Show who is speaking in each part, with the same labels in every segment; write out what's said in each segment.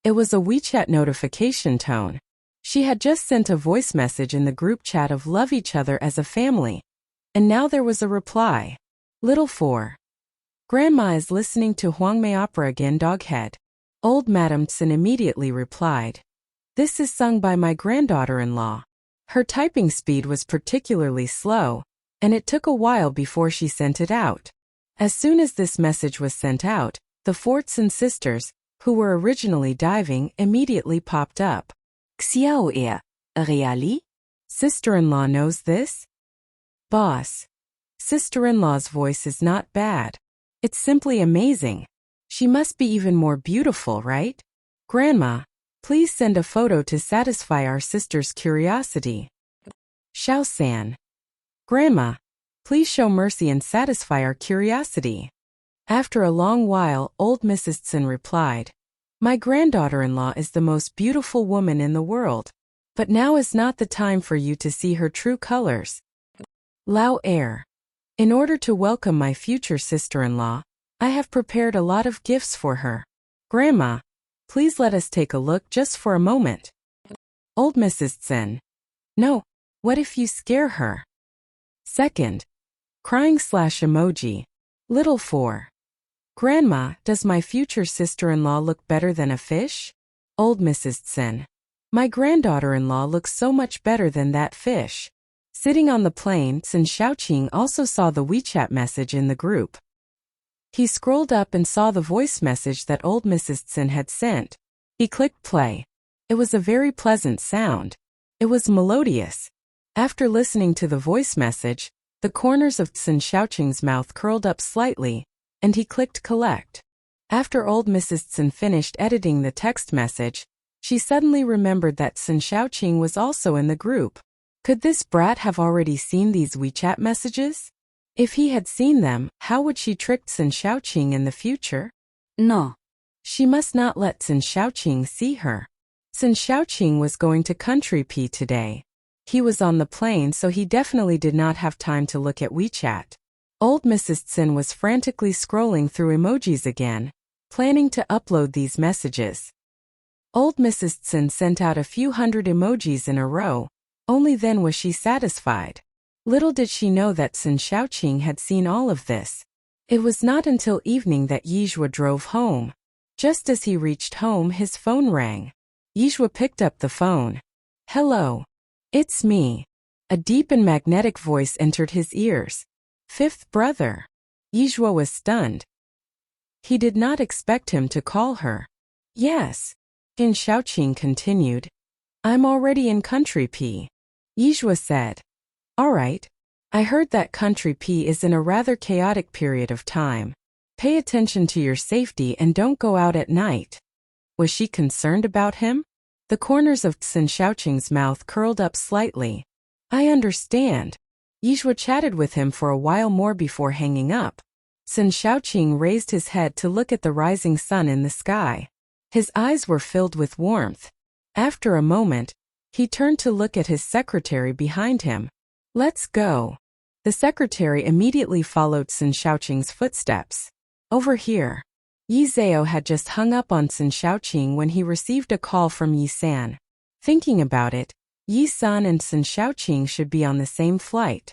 Speaker 1: It was a WeChat notification tone. She had just sent a voice message in the group chat of love each other as a family. And now there was a reply. Little 4. Grandma is listening to Hwangmae opera again, doghead. Old Madam Tsin immediately replied. This is sung by my granddaughter-in-law. Her typing speed was particularly slow, and it took a while before she sent it out. As soon as this message was sent out, the Fortson sisters, who were originally diving, immediately popped up. Xiao e, really? Sister-in-law knows this? Boss. Sister-in-law's voice is not bad. It's simply amazing. She must be even more beautiful, right? Grandma, please send a photo to satisfy our sister's curiosity. Xiao-san. Grandma, please show mercy and satisfy our curiosity. After a long while, old Mrs. Tsin replied, my granddaughter-in-law is the most beautiful woman in the world, but now is not the time for you to see her true colors. Lao Air. In order to welcome my future sister-in-law, I have prepared a lot of gifts for her. Grandma, please let us take a look just for a moment. Old Mrs. Tsin. No, what if you scare her? Second. Crying/emoji. Little 4. Grandma, does my future sister-in-law look better than a fish? Old Mrs. Tsin. My granddaughter-in-law looks so much better than that fish. Sitting on the plane, Tsin Xiaoqing also saw the WeChat message in the group. He scrolled up and saw the voice message that old Mrs. Tsin had sent. He clicked play. It was a very pleasant sound. It was melodious. After listening to the voice message, the corners of Tsin Xiaoqing's mouth curled up slightly, and he clicked collect. After old Mrs. Tsin finished editing the text message, she suddenly remembered that Tsin Xiaoqing was also in the group. Could this brat have already seen these WeChat messages? If he had seen them, how would she trick Tsin Xiaoqing in the future? No. She must not let Tsin Xiaoqing see her. Tsin Xiaoqing was going to Country P today. He was on the plane, so he definitely did not have time to look at WeChat. Old Mrs. Tsin was frantically scrolling through emojis again, planning to upload these messages. Old Mrs. Tsin sent out a few hundred emojis in a row. Only then was she satisfied. Little did she know that Tsin Xiaoqing had seen all of this. It was not until evening that Yizhua drove home. Just as he reached home, his phone rang. Yizhua picked up the phone. Hello. It's me. A deep and magnetic voice entered his ears. Fifth brother. Yizhua was stunned. He did not expect him to call her. Yes. Tsin Xiaoqing continued. I'm already in Country P. Yizhua said. All right. I heard that Country P is in a rather chaotic period of time. Pay attention to your safety and don't go out at night. Was she concerned about him? The corners of Tsin Xiaoqing's mouth curled up slightly. I understand. Yizhua chatted with him for a while more before hanging up. Tsin Xiaoqing raised his head to look at the rising sun in the sky. His eyes were filled with warmth. After a moment, he turned to look at his secretary behind him. Let's go. The secretary immediately followed Tsin Xiaoqing's footsteps. Over here. Yi Zhao had just hung up on Tsin Xiaoqing when he received a call from Yi San. Thinking about it, Yi San and Tsin Xiaoqing should be on the same flight.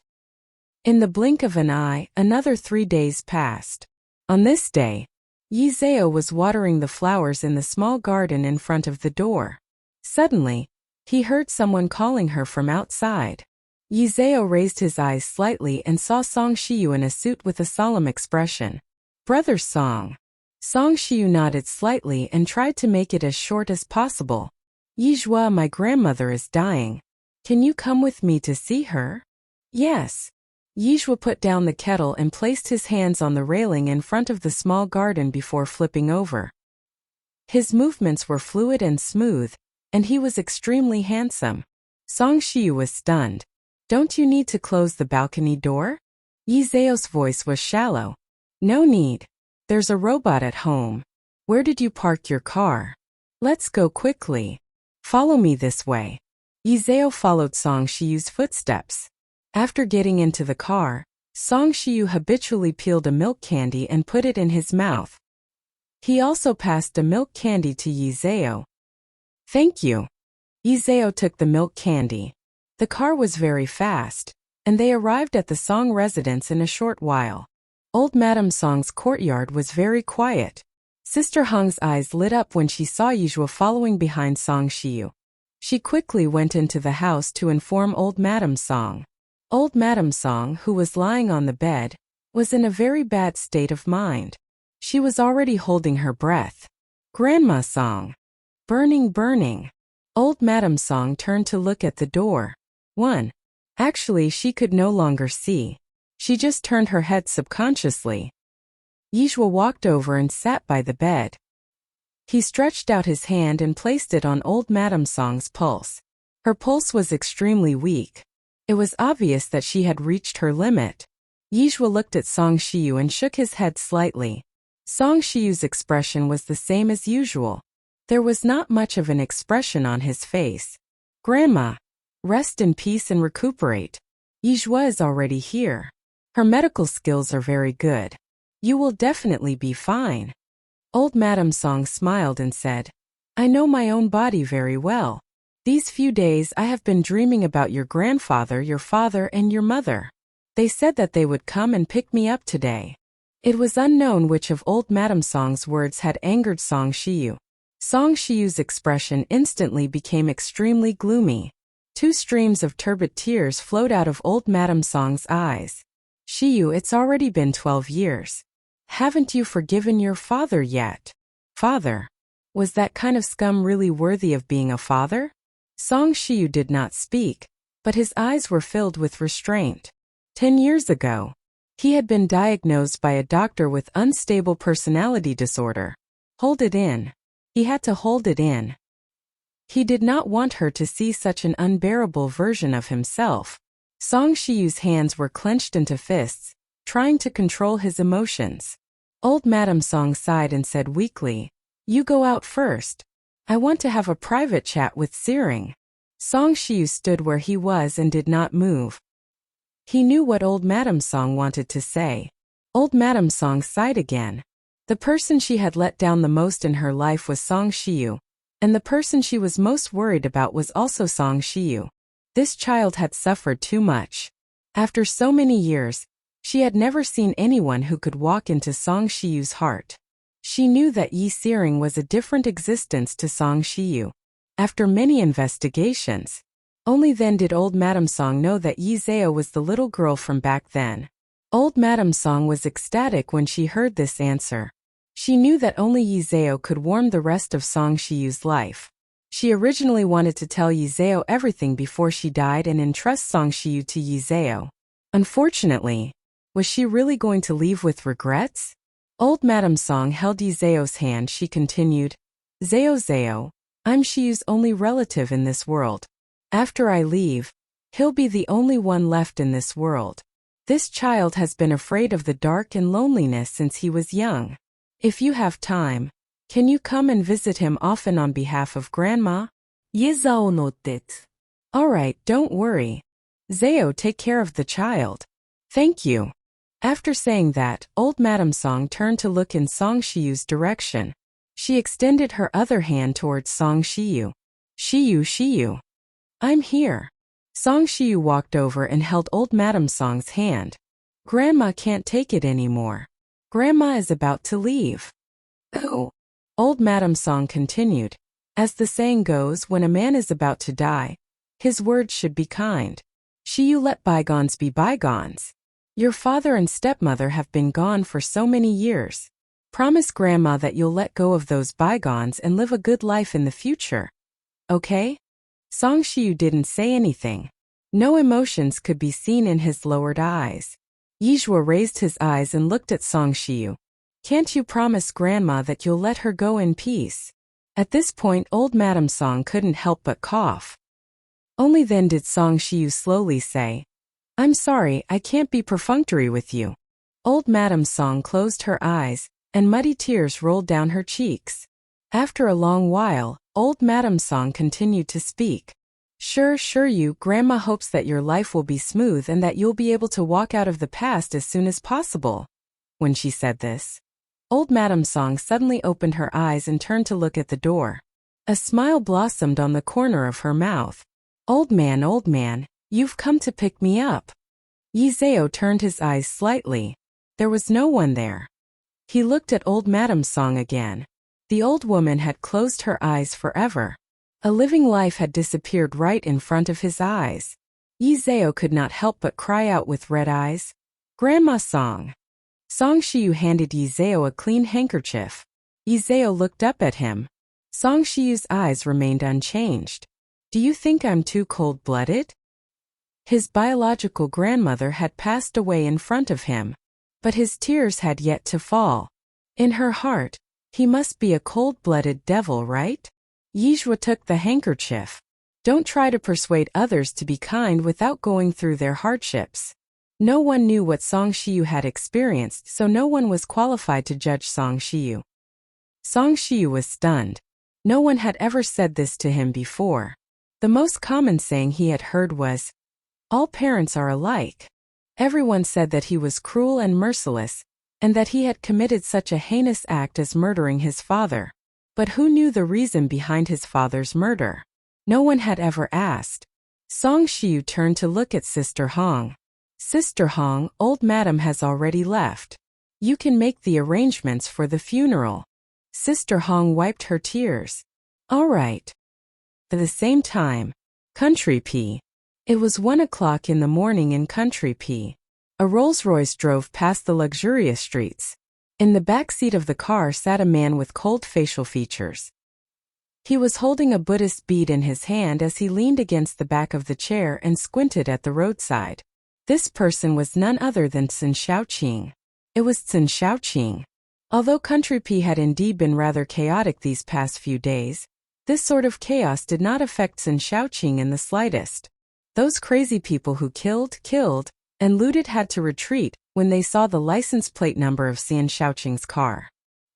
Speaker 1: In the blink of an eye, another 3 days passed. On this day, Yi Zhao was watering the flowers in the small garden in front of the door. Suddenly, he heard someone calling her from outside. Yi Zhao raised his eyes slightly and saw Song Shiyu in a suit with a solemn expression. Brother Song. Song Shiyu nodded slightly and tried to make it as short as possible. Yizhua, my grandmother is dying. Can you come with me to see her? Yes. Yizhua put down the kettle and placed his hands on the railing in front of the small garden before flipping over. His movements were fluid and smooth, and he was extremely handsome. Song Shiyu was stunned. Don't you need to close the balcony door? Yi Zhao's voice was shallow. No need. There's a robot at home. Where did you park your car? Let's go quickly. Follow me this way. Yi Zhao followed Song Shiyu's footsteps. After getting into the car, Song Shiyu habitually peeled a milk candy and put it in his mouth. He also passed a milk candy to Yizeo. Thank you. Yizeo took the milk candy. The car was very fast, and they arrived at the Song residence in a short while. Old Madame Song's courtyard was very quiet. Sister Heng's eyes lit up when she saw Yizhuo following behind Song Shiyu. She quickly went into the house to inform Old Madame Song. Old Madame Song, who was lying on the bed, was in a very bad state of mind. She was already holding her breath. Grandma Song. Burning. Old Madame Song turned to look at the door. Actually, she could no longer see. She just turned her head subconsciously. Yizhuo walked over and sat by the bed. He stretched out his hand and placed it on Old Madame Song's pulse. Her pulse was extremely weak. It was obvious that she had reached her limit. Yizhuo looked at Song Shiyu and shook his head slightly. Song Shiyu's expression was the same as usual. There was not much of an expression on his face. Grandma, rest in peace and recuperate. Yizhuo is already here. Her medical skills are very good. You will definitely be fine. Old Madame Song smiled and said, I know my own body very well. These few days I have been dreaming about your grandfather, your father, and your mother. They said that they would come and pick me up today. It was unknown which of Old Madame Song's words had angered Song Shiyu. Song Shiyu's expression instantly became extremely gloomy. 2 streams of turbid tears flowed out of Old Madame Song's eyes. Shiyu, it's already been 12 years. Haven't you forgiven your father yet? Father? Was that kind of scum really worthy of being a father? Song Shiyu did not speak, but his eyes were filled with restraint. 10 years ago, he had been diagnosed by a doctor with unstable personality disorder. Hold it in. He had to hold it in. He did not want her to see such an unbearable version of himself. Song Shiyu's hands were clenched into fists, trying to control his emotions. Old Madame Song sighed and said weakly, You go out first. I want to have a private chat with Searing. Song Shiyu stood where he was and did not move. He knew what Old Madame Song wanted to say. Old Madame Song sighed again. The person she had let down the most in her life was Song Shiyu, and the person she was most worried about was also Song Shiyu. This child had suffered too much. After so many years, she had never seen anyone who could walk into Song Shiyu's heart. She knew that Yi Searing was a different existence to Song Shiyu. After many investigations, only then did Old Madame Song know that Yi Zeo was the little girl from back then. Old Madame Song was ecstatic when she heard this answer. She knew that only Yi Zeo could warm the rest of Song Shiyu's life. She originally wanted to tell Yi Zeo everything before she died and entrust Song Shiyu to Yi Zeo. Unfortunately, was she really going to leave with regrets? Old Madame Song held Yi Zeo's hand. She continued, Zeo, I'm Shiyu's only relative in this world. After I leave, he'll be the only one left in this world. This child has been afraid of the dark and loneliness since he was young. If you have time, can you come and visit him often on behalf of Grandma? Yizao nodded. All right, don't worry. Zeo, take care of the child. Thank you. After saying that, Old Madame Song turned to look in Song Shiyu's direction. She extended her other hand towards Song Shiyu. Shiyu. I'm here. Song Shiyu walked over and held Old Madame Song's hand. Grandma can't take it anymore. Grandma is about to leave. Oh. Old Madame Song continued. As the saying goes, when a man is about to die, his words should be kind. Shiyu, let bygones be bygones. Your father and stepmother have been gone for so many years. Promise Grandma that you'll let go of those bygones and live a good life in the future. Okay? Song Shiyu didn't say anything. No emotions could be seen in his lowered eyes. Yizhuo raised his eyes and looked at Song Shiyu. Can't you promise Grandma that you'll let her go in peace? At this point, Old Madame Song couldn't help but cough. Only then did Song Shiyu slowly say, I'm sorry, I can't be perfunctory with you. Old Madame Song closed her eyes, and muddy tears rolled down her cheeks. After a long while, Old Madame Song continued to speak. Sure, you, Grandma hopes that your life will be smooth and that you'll be able to walk out of the past as soon as possible. When she said this, Old Madame Song suddenly opened her eyes and turned to look at the door. A smile blossomed on the corner of her mouth. Old man, you've come to pick me up. Yi Zhao turned his eyes slightly. There was no one there. He looked at old Madame Song again. The old woman had closed her eyes forever. A living life had disappeared right in front of his eyes. Yi Zhao could not help but cry out with red eyes. Grandma Song. Song Shiyu handed Yi Zhao a clean handkerchief. Yi Zhao looked up at him. Song Shiyu's eyes remained unchanged. Do you think I'm too cold-blooded? His biological grandmother had passed away in front of him, but his tears had yet to fall. In her heart, he must be a cold-blooded devil, right? Yizhua took the handkerchief. Don't try to persuade others to be kind without going through their hardships. No one knew what Song Shiyu had experienced, so no one was qualified to judge Song Shiyu. Song Shiyu was stunned. No one had ever said this to him before. The most common saying he had heard was, "All parents are alike." Everyone said that he was cruel and merciless, and that he had committed such a heinous act as murdering his father. But who knew the reason behind his father's murder? No one had ever asked. Song Shiyu turned to look at Sister Hong. Sister Hong, old madam has already left. You can make the arrangements for the funeral. Sister Hong wiped her tears. All right. At the same time, Country P. It was 1 o'clock in the morning in Country P. A Rolls-Royce drove past the luxurious streets. In the back seat of the car sat a man with cold facial features. He was holding a Buddhist bead in his hand as he leaned against the back of the chair and squinted at the roadside. This person was none other than Sun Xiaoqing. It was Sun Xiaoqing. Although Country P had indeed been rather chaotic these past few days, this sort of chaos did not affect Sun Xiaoqing in the slightest. Those crazy people who killed, and looted had to retreat when they saw the license plate number of Sun Xiaoqing's car.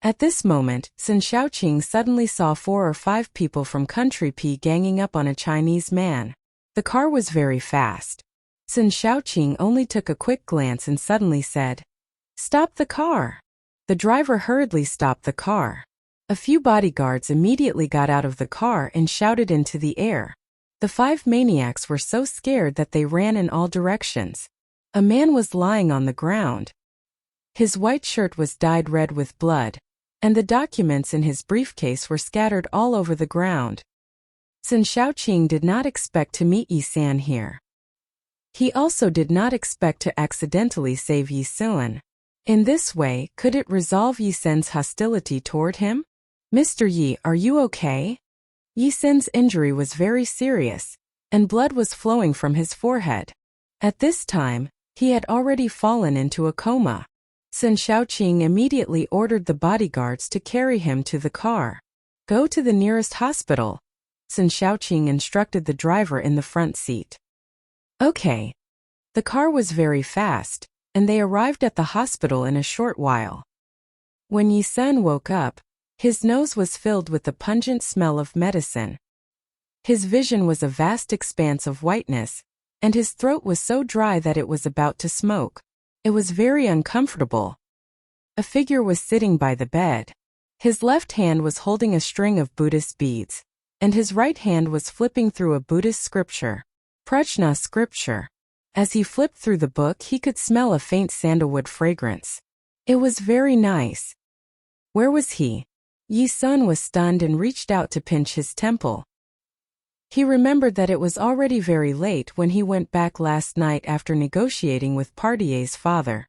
Speaker 1: At this moment, Sun Xiaoqing suddenly saw 4 or 5 people from Country P ganging up on a Chinese man. The car was very fast. Sun Xiaoqing only took a quick glance and suddenly said, "Stop the car." The driver hurriedly stopped the car. A few bodyguards immediately got out of the car and shouted into the air. The 5 maniacs were so scared that they ran in all directions. A man was lying on the ground. His white shirt was dyed red with blood, and the documents in his briefcase were scattered all over the ground. Sun Xiaoqing did not expect to meet Yi San here. He also did not expect to accidentally save Yi Sun. In this way, could it resolve Yi Sen's hostility toward him? Mr. Yi, are you okay? Yi Sen's injury was very serious, and blood was flowing from his forehead. At this time, he had already fallen into a coma. Sun Xiaoqing immediately ordered the bodyguards to carry him to the car. Go to the nearest hospital. Sun Xiaoqing instructed the driver in the front seat. Okay. The car was very fast, and they arrived at the hospital in a short while. When Yi Sun woke up, his nose was filled with the pungent smell of medicine. His vision was a vast expanse of whiteness, and his throat was so dry that it was about to smoke. It was very uncomfortable. A figure was sitting by the bed. His left hand was holding a string of Buddhist beads, and his right hand was flipping through a Buddhist scripture. Prajna scripture. As he flipped through the book, he could smell a faint sandalwood fragrance. It was very nice. Where was he? Yi Sun was stunned and reached out to pinch his temple. He remembered that it was already very late when he went back last night after negotiating with Partier's father.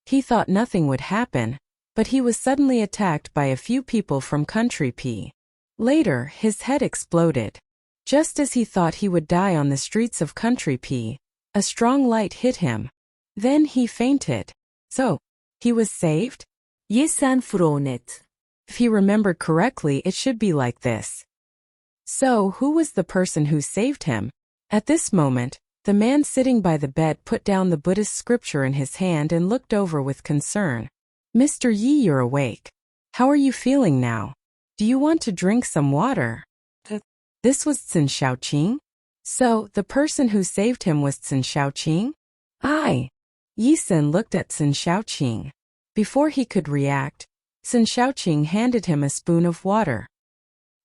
Speaker 1: He thought nothing would happen, but he was suddenly attacked by a few people from Country P. Later, his head exploded. Just as he thought he would die on the streets of Country P, a strong light hit him. Then he fainted. So, he was saved? Yi Sun frowned. If he remembered correctly, it should be like this. So, who was the person who saved him? At this moment, the man sitting by the bed put down the Buddhist scripture in his hand and looked over with concern. Mr. Yi, you're awake. How are you feeling now? Do you want to drink some water? This was Sun Xiaoqing? So, the person who saved him was Sun Xiaoqing? Aye. Yi Sun looked at Sun Xiaoqing. Before he could react, Sun Xiaoqing handed him a spoon of water.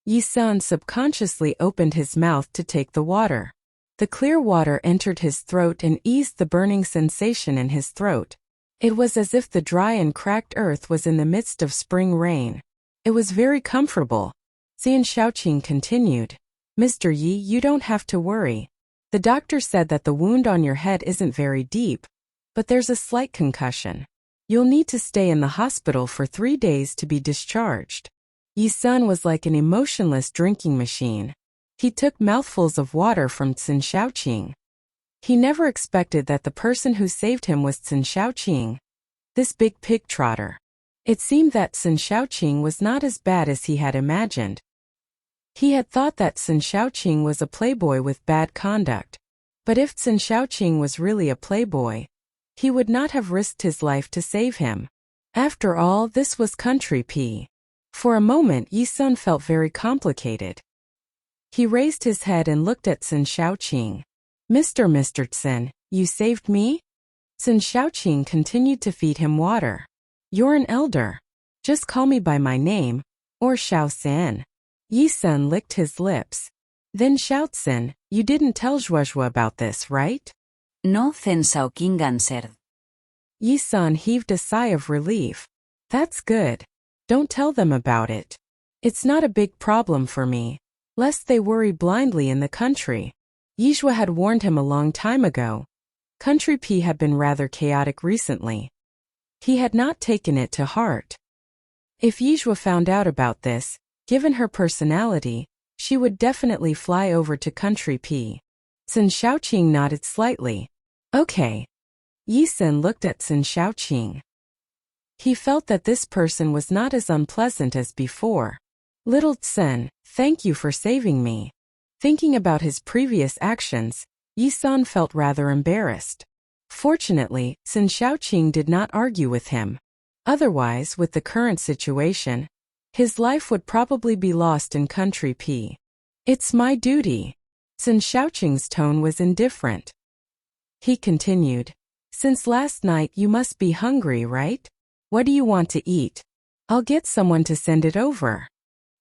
Speaker 1: Yi Sun subconsciously opened his mouth to take the water. The clear water entered his throat and eased the burning sensation in his throat. It was as if the dry and cracked earth was in the midst of spring rain. It was very comfortable. Sun Xiaoqing continued. Mr. Yi, you don't have to worry. The doctor said that the wound on your head isn't very deep, but there's a slight concussion. You'll need to stay in the hospital for 3 days to be discharged. Yi Sun was like an emotionless drinking machine. He took mouthfuls of water from Sun Xiaoqing. He never expected that the person who saved him was Sun Xiaoqing, this big pig trotter. It seemed that Sun Xiaoqing was not as bad as he had imagined. He had thought that Sun Xiaoqing was a playboy with bad conduct. But if Sun Xiaoqing was really a playboy, he would not have risked his life to save him. After all, this was country P. For a moment Yi Sun felt very complicated. He raised his head and looked at Sun Xiaoqing. Mr. Sun, you saved me? Sun Xiaoqing continued to feed him water. You're an elder. Just call me by my name, or Xiao San. Yi Sun licked his lips. Then Xiao San, you didn't tell Zhuozhuo about this, right?
Speaker 2: No, Sun Xiaoqing answered.
Speaker 1: Yi Sun heaved a sigh of relief. That's good. Don't tell them about it. It's not a big problem for me, lest they worry blindly in the country. Yizhua had warned him a long time ago. Country P had been rather chaotic recently. He had not taken it to heart. If Yizhua found out about this, given her personality, she would definitely fly over to country P. Sun Xiaoqing nodded slightly. Okay. Yi Sun looked at Sun Xiaoqing. He felt that this person was not as unpleasant as before. Little Sun, thank you for saving me. Thinking about his previous actions, Yi Sun felt rather embarrassed. Fortunately, Sun Xiaoqing did not argue with him. Otherwise, with the current situation, his life would probably be lost in country P. It's my duty. Sun Xiaoqing's tone was indifferent. He continued. Since last night you must be hungry, right? What do you want to eat? I'll get someone to send it over.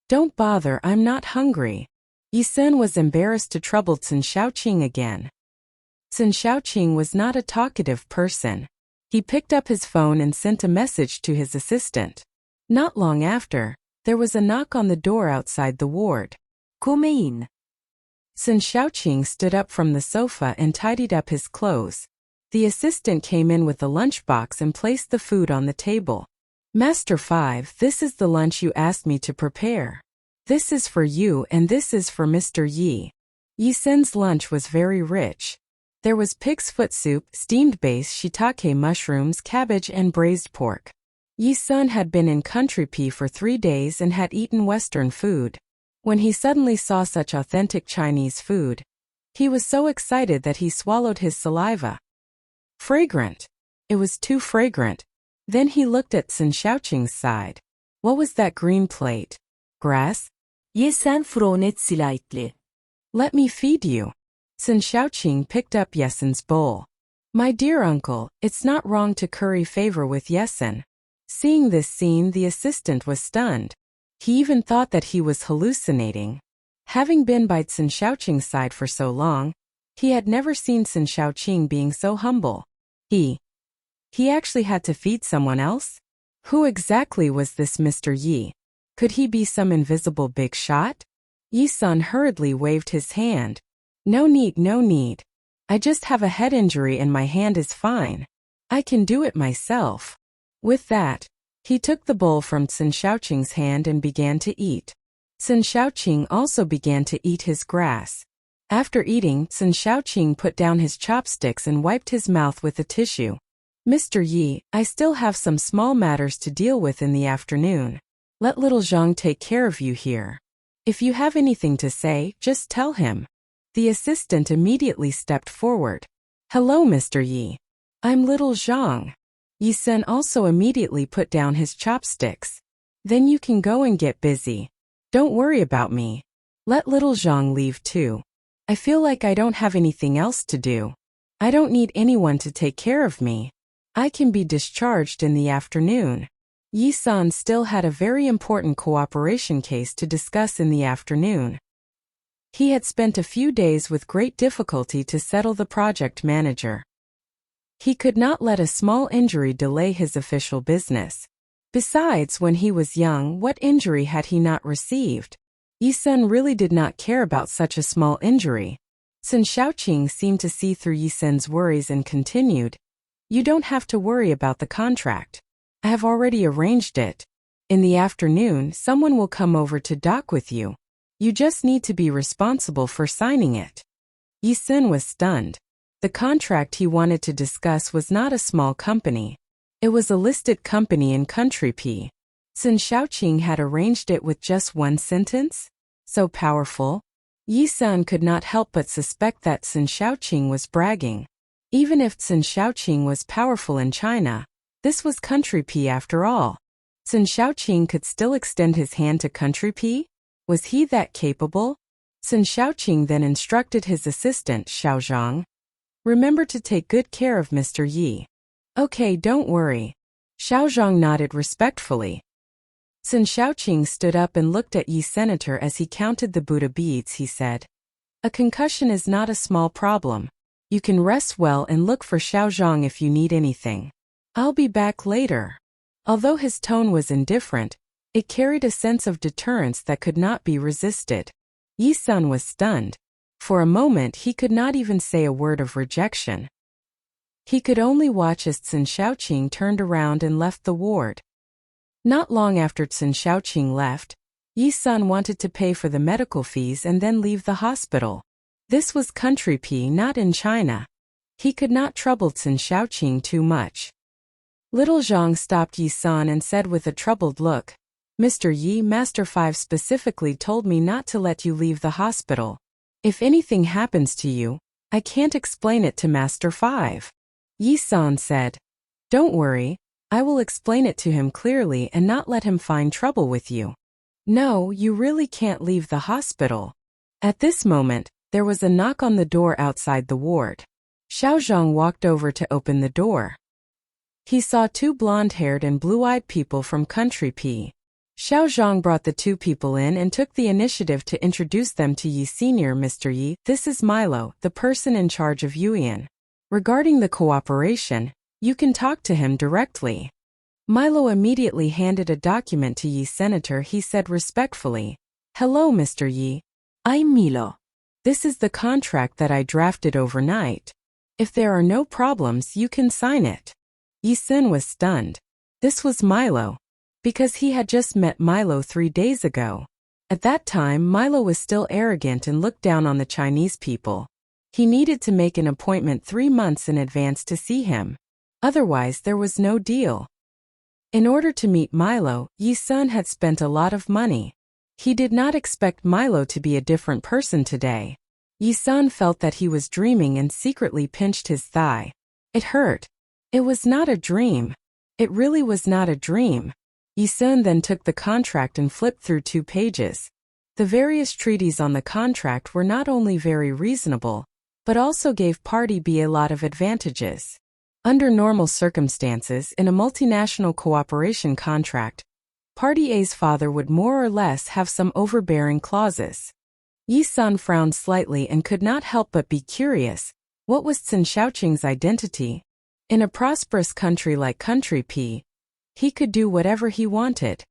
Speaker 1: Don't bother, I'm not hungry. Yi Sun was embarrassed to trouble Sun Xiaoqing again. Sun Xiaoqing was not a talkative person. He picked up his phone and sent a message to his assistant. Not long after, there was a knock on the door outside the ward.
Speaker 2: Come in.
Speaker 1: Sun Xiaoqing stood up from the sofa and tidied up his clothes. The assistant came in with a lunchbox and placed the food on the table. Master 5, this is the lunch you asked me to prepare. This is for you and this is for Mr. Yi. Yi Sun's lunch was very rich. There was pig's foot soup, steamed base shiitake mushrooms, cabbage and braised pork. Yi Sun had been in country P for 3 days and had eaten Western food. When he suddenly saw such authentic Chinese food, he was so excited that he swallowed his saliva. Fragrant. It was too fragrant. Then he looked at Sun Xiaoqing's side. What was that green plate? Grass?
Speaker 2: Yi Sun frowned slightly.
Speaker 1: Let me feed you. Sun Xiaoqing picked up Yesen's bowl. My dear uncle, it's not wrong to curry favor with Yesen. Seeing this scene, the assistant was stunned. He even thought that he was hallucinating. Having been by Sun Xiaoqing's side for so long, he had never seen Sun Xiaoqing being so humble. He actually had to feed someone else? Who exactly was this Mr. Yi? Could he be some invisible big shot? Yi Sun hurriedly waved his hand. No need. I just have a head injury and my hand is fine. I can do it myself. With that, he took the bowl from Sun Xiaoqing's hand and began to eat. Sun Xiaoqing also began to eat his grass. After eating, Sun Xiaoqing put down his chopsticks and wiped his mouth with a tissue. Mr. Yi, I still have some small matters to deal with in the afternoon. Let little Zhang take care of you here. If you have anything to say, just tell him. The assistant immediately stepped forward. Hello, Mr. Yi. I'm little Zhang. Yi Sun also immediately put down his chopsticks. Then you can go and get busy. Don't worry about me. Let little Zhang leave too. I feel like I don't have anything else to do. I don't need anyone to take care of me. I can be discharged in the afternoon. Yi-san still had a very important cooperation case to discuss in the afternoon. He had spent a few days with great difficulty to settle the project manager. He could not let a small injury delay his official business. Besides, when he was young, what injury had he not received? Yi-sun really did not care about such a small injury. Sun Shaoqing seemed to see through Yi-sun's worries and continued, "You don't have to worry about the contract. I have already arranged it. In the afternoon, someone will come over to dock with you. You just need to be responsible for signing it." Yi-sun was stunned. The contract he wanted to discuss was not a small company. It was a listed company in Country P. Sun Shaoqing had arranged it with just one sentence? So powerful? Yi-sun could not help but suspect that Sun Shaoqing was bragging. Even if Sun Shaoqing was powerful in China, this was Country P after all. Sun Shaoqing could still extend his hand to Country P? Was he that capable? Sun Shaoqing then instructed his assistant, Xiao Zhang. "Remember to take good care of Mr. Yi." "Okay, don't worry." Xiao Zhang nodded respectfully. Sun Shaoqing stood up and looked at Yi Senator as he counted the Buddha beads. He said, "A concussion is not a small problem. You can rest well and look for Xiao Zhang if you need anything. I'll be back later." Although his tone was indifferent, it carried a sense of deterrence that could not be resisted. Yi-sun was stunned. For a moment he could not even say a word of rejection. He could only watch as Sun Shaoqing turned around and left the ward. Not long after Sun Shaoqing left, Yi-sun wanted to pay for the medical fees and then leave the hospital. This was Country P, not in China. He could not trouble Sun Shaoqing too much. Little Zhang stopped Yi-sun and said with a troubled look, "Mr. Yi, Master 5 specifically told me not to let you leave the hospital. If anything happens to you, I can't explain it to Master 5. Yi-sun said, "Don't worry, I will explain it to him clearly and not let him find trouble with you. No, you really can't leave the hospital." At this moment, there was a knock on the door outside the ward. Xiao Zhang walked over to open the door. He saw two blonde-haired and blue-eyed people from Country P. Xiao Zhang brought the two people in and took the initiative to introduce them to Yi Senior. "Mr. Yi, this is Milo, the person in charge of Yuan. Regarding the cooperation, you can talk to him directly." Milo immediately handed a document to Yi Senator. He said respectfully, "Hello, Mr. Yi. I'm Milo. This is the contract that I drafted overnight. If there are no problems, you can sign it." Yi-sun was stunned. This was Milo. Because he had just met Milo 3 days ago. At that time, Milo was still arrogant and looked down on the Chinese people. He needed to make an appointment 3 months in advance to see him. Otherwise, there was no deal. In order to meet Milo, Yi-sun had spent a lot of money. He did not expect Milo to be a different person today. Yi-sun felt that he was dreaming and secretly pinched his thigh. It hurt. It was not a dream. It really was not a dream. Yi-sun then took the contract and flipped through 2 pages. The various treaties on the contract were not only very reasonable, but also gave Party B a lot of advantages. Under normal circumstances, in a multinational cooperation contract, Party A's father would more or less have some overbearing clauses. Yi-sun frowned slightly and could not help but be curious. What was Sun Shaoqing's identity? In a prosperous country like Country P, he could do whatever he wanted.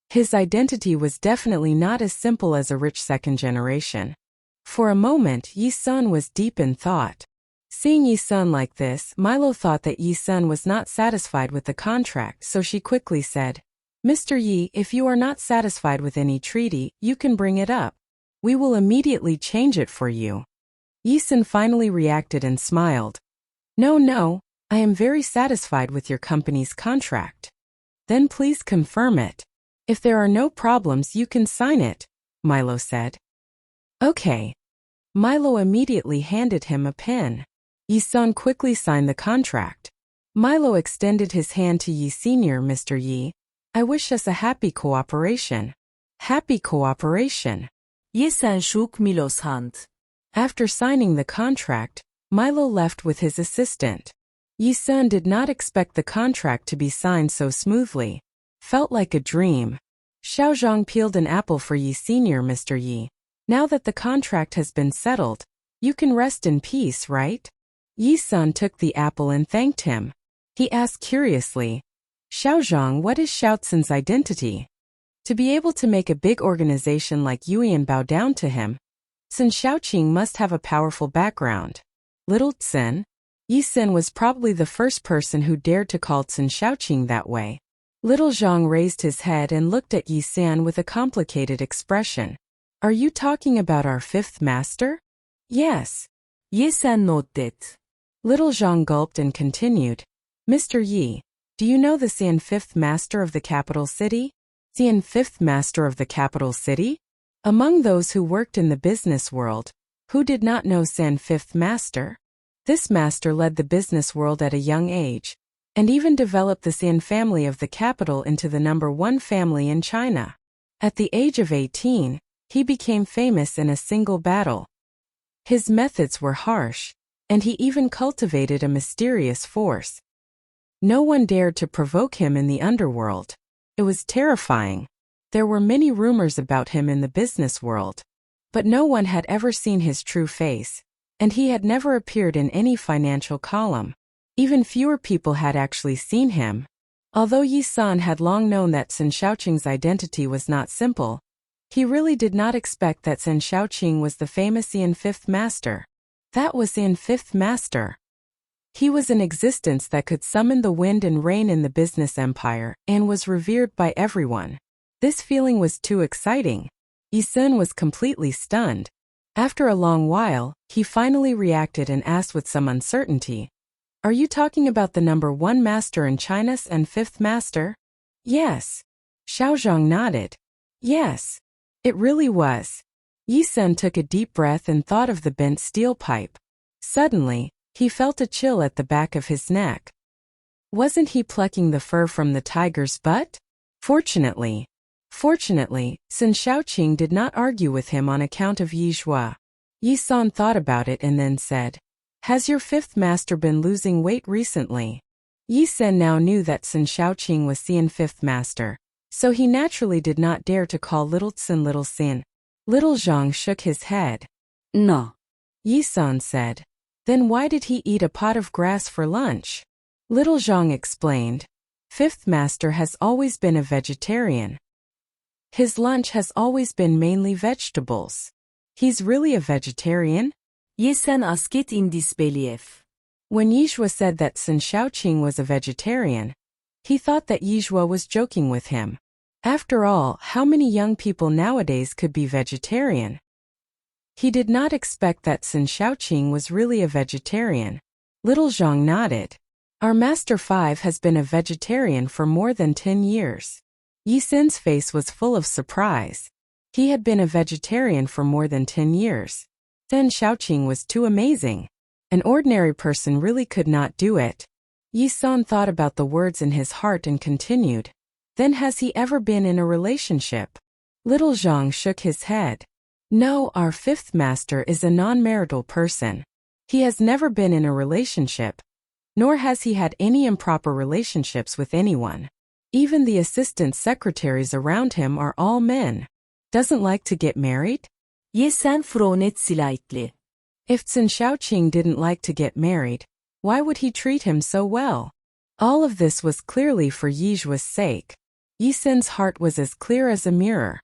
Speaker 1: His identity was definitely not as simple as a rich second generation. For a moment, Yi-sun was deep in thought. Seeing Yi-sun like this, Milo thought that Yi-sun was not satisfied with the contract, so she quickly said, "Mr. Yi, if you are not satisfied with any treaty, you can bring it up. We will immediately change it for you." Yi-sun finally reacted and smiled. No, I am very satisfied with your company's contract." "Then please confirm it. If there are no problems, you can sign it," Milo said. "Okay." Milo immediately handed him a pen. Yi-sun quickly signed the contract. Milo extended his hand to Yi Senior. "Mr. Yi, I wish us a happy cooperation." Happy cooperation.
Speaker 2: Yi-sun shook Milo's hand.
Speaker 1: After signing the contract, Milo left with his assistant. Yi-sun did not expect the contract to be signed so smoothly. Felt like a dream. Xiaozhang peeled an apple for Yi Senior, Mr. Yi. Now that the contract has been settled, you can rest in peace, right? Yi-san took the apple and thanked him. He asked curiously, Xiaozhang, what is Xiaozin's identity? To be able to make a big organization like Yuan bow down to him, Sun Xiaoqing must have a powerful background. Little Tsin? Yi-san was probably the first person who dared to call Sun Xiaoqing that way. Little Zhang raised his head and looked at Yi-san with a complicated expression. Are you talking about our fifth master? Yes.
Speaker 2: Yi-san nodded.
Speaker 1: Little Zhang gulped and continued. Mr. Yi, do you know the Xian fifth master of the capital city? Xian fifth master of the capital city? Among those who worked in the business world, who did not know Xian fifth master? This master led the business world at a young age, and even developed the Xian family of the capital into the #1 family in China. At the age of 18, he became famous in a single battle. His methods were harsh, and he even cultivated a mysterious force. No one dared to provoke him in the underworld. It was terrifying. There were many rumors about him in the business world, but no one had ever seen his true face, and he had never appeared in any financial column. Even fewer people had actually seen him. Although Yi-san had long known that Sun Xiaoqing's identity was not simple, he really did not expect that Sun Xiaoqing was the famous Xian fifth master. That was Xian fifth master. He was an existence that could summon the wind and rain in the business empire and was revered by everyone. This feeling was too exciting. Yi-san was completely stunned. After a long while, he finally reacted and asked with some uncertainty, Are you talking about the #1 master in China's and fifth master? Yes. Xiaozhang nodded. Yes. It really was. Yi-san took a deep breath and thought of the bent steel pipe. Suddenly, he felt a chill at the back of his neck. Wasn't he plucking the fur from the tiger's butt? Fortunately, Sun Xiaoqing did not argue with him on account of Yi Zhuo. Yi-san thought about it and then said, Has your fifth master been losing weight recently? Yi-san now knew that Sun Xiaoqing was Xian fifth master, so he naturally did not dare to call Little Tsin Little Xin. Little Zhang shook his head.
Speaker 2: No.
Speaker 1: Yi-san said. Then why did he eat a pot of grass for lunch? Little Zhang explained. Fifth master has always been a vegetarian. His lunch has always been mainly vegetables. He's really a vegetarian?
Speaker 2: Yi-san asked in disbelief.
Speaker 1: When Yi Zhuo said that Sun Xiaoqing was a vegetarian, he thought that Yi Zhuo was joking with him. After all, how many young people nowadays could be vegetarian? He did not expect that Sun Xiaoqing was really a vegetarian. Little Zhang nodded. Our Master 5 has been a vegetarian for more than 10 years. Yi-san's face was full of surprise. He had been a vegetarian for more than 10 years. Sun Xiaoqing was too amazing. An ordinary person really could not do it. Yi-san thought about the words in his heart and continued. Then has he ever been in a relationship? Little Zhang shook his head. No, our fifth master is a non-marital person. He has never been in a relationship, nor has he had any improper relationships with anyone. Even the assistant secretaries around him are all men. Doesn't like to get married?
Speaker 2: Yi-san frowned slightly.
Speaker 1: If Sun Xiaoqing didn't like to get married, why would he treat him so well? All of this was clearly for Yi Zhuo's sake. Yi-san's heart was as clear as a mirror.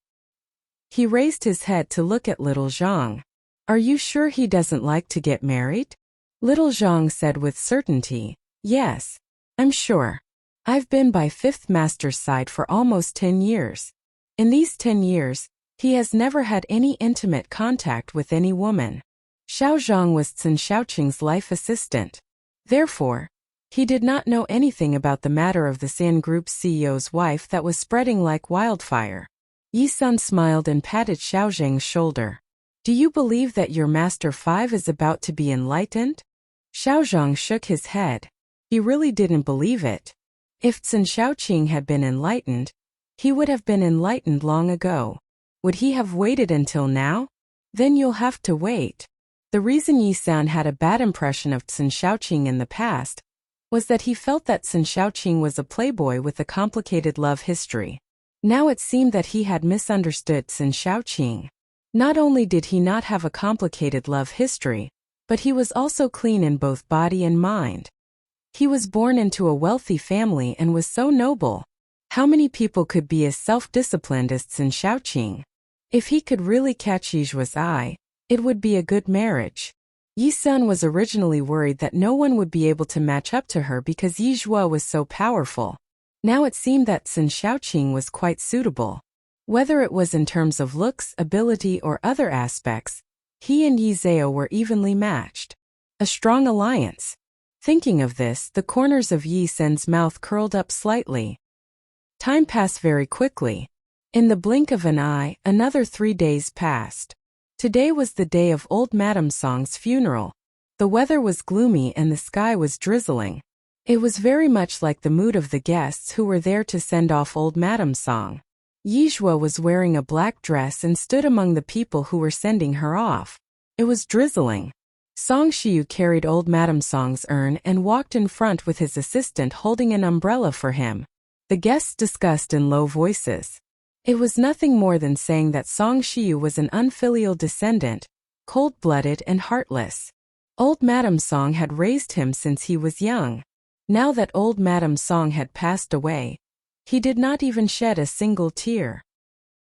Speaker 1: He raised his head to look at Little Zhang. Are you sure he doesn't like to get married? Little Zhang said with certainty, Yes, I'm sure. I've been by fifth master's side for almost 10 years. In these 10 years, he has never had any intimate contact with any woman. Xiao Zhang was Sun Xiaoqing's life assistant. Therefore, he did not know anything about the matter of the Xian Group's CEO's wife that was spreading like wildfire. Yi-san smiled and patted Xiao Zhang's shoulder. Do you believe that your Master 5 is about to be enlightened? Xiao Zhang shook his head. He really didn't believe it. If Sun Xiaoqing had been enlightened, he would have been enlightened long ago. Would he have waited until now? Then you'll have to wait. The reason Yi-san had a bad impression of Sun Xiaoqing in the past was that he felt that Sun Shaoqing was a playboy with a complicated love history. Now it seemed that he had misunderstood Sun Shaoqing. Not only did he not have a complicated love history, but he was also clean in both body and mind. He was born into a wealthy family and was so noble. How many people could be as self-disciplined as Sun Shaoqing? If he could really catch Yijua's eye, it would be a good marriage. Yi Sun was originally worried that no one would be able to match up to her because Yijua was so powerful. Now it seemed that Sun Shaoqing was quite suitable. Whether it was in terms of looks, ability, or other aspects, he and Yi Zhao were evenly matched. A strong alliance. Thinking of this, the corners of Yi Sun's mouth curled up slightly. Time passed very quickly. In the blink of an eye, another 3 days passed. Today was the day of old Madame Song's funeral. The weather was gloomy and the sky was drizzling. It was very much like the mood of the guests who were there to send off old Madame Song. Yijua was wearing a black dress and stood among the people who were sending her off. It was drizzling. Song Shiyu carried old Madame Song's urn and walked in front with his assistant holding an umbrella for him. The guests discussed in low voices. It was nothing more than saying that Song Shiyu was an unfilial descendant, cold-blooded and heartless. Old Madame Song had raised him since he was young. Now that old Madame Song had passed away, he did not even shed a single tear.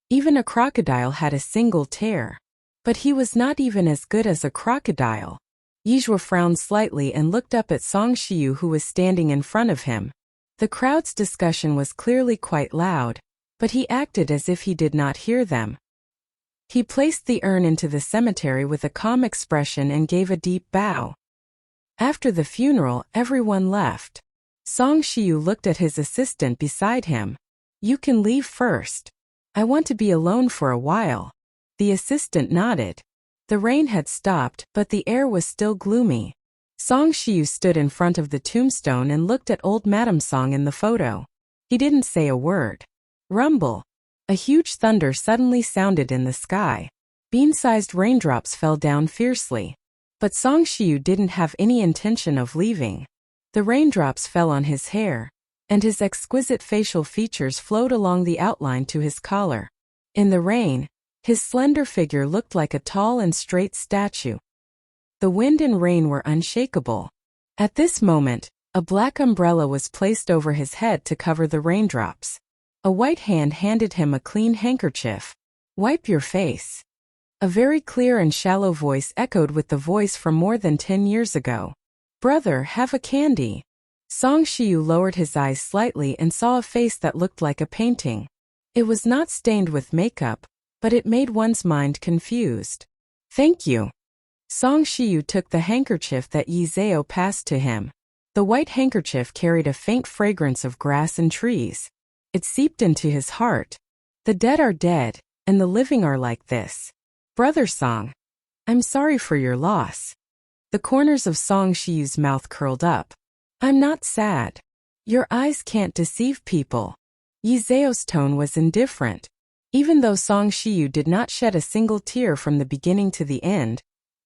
Speaker 1: Even a crocodile had a single tear. But he was not even as good as a crocodile. Yijua frowned slightly and looked up at Song Shiyu who was standing in front of him. The crowd's discussion was clearly quite loud, but he acted as if he did not hear them. He placed the urn into the cemetery with a calm expression and gave a deep bow. After the funeral, everyone left. Song Shiyu looked at his assistant beside him. "You can leave first. I want to be alone for a while." The assistant nodded. The rain had stopped, but the air was still gloomy. Song Shiyu stood in front of the tombstone and looked at old Madame Song in the photo. He didn't say a word. Rumble. A huge thunder suddenly sounded in the sky. Bean-sized raindrops fell down fiercely. But Song Shiyu didn't have any intention of leaving. The raindrops fell on his hair, and his exquisite facial features flowed along the outline to his collar. In the rain, his slender figure looked like a tall and straight statue. The wind and rain were unshakable. At this moment, a black umbrella was placed over his head to cover the raindrops. A white hand handed him a clean handkerchief. "Wipe your face." A very clear and shallow voice echoed with the voice from more than 10 years ago. "Brother, have a candy." Song Shiyu lowered his eyes slightly and saw a face that looked like a painting. It was not stained with makeup, but it made one's mind confused. "Thank you." Song Shiyu took the handkerchief that Yi Zhao passed to him. The white handkerchief carried a faint fragrance of grass and trees. It seeped into his heart. The dead are dead, and the living are like this. "Brother Song, I'm sorry for your loss." The corners of Song Shiyu's mouth curled up. "I'm not sad. Your eyes can't deceive people." Yi Zhao's tone was indifferent. Even though Song Shiyu did not shed a single tear from the beginning to the end,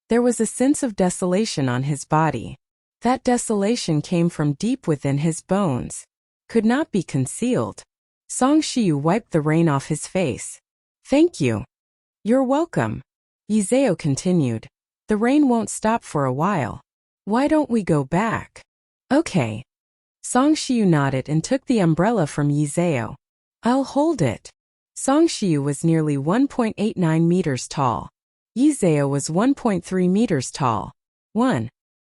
Speaker 1: there was a sense of desolation on his body. That desolation came from deep within his bones. Could not be concealed. Song Shiyu wiped the rain off his face. "Thank you." "You're welcome." Yi Zhao continued. "The rain won't stop for a while. Why don't we go back?" "Okay." Song Shiyu nodded and took the umbrella from Yi Zhao. "I'll hold it." Song Shiyu was nearly 1.89 meters tall. Yi Zhao was 1.3 meters tall.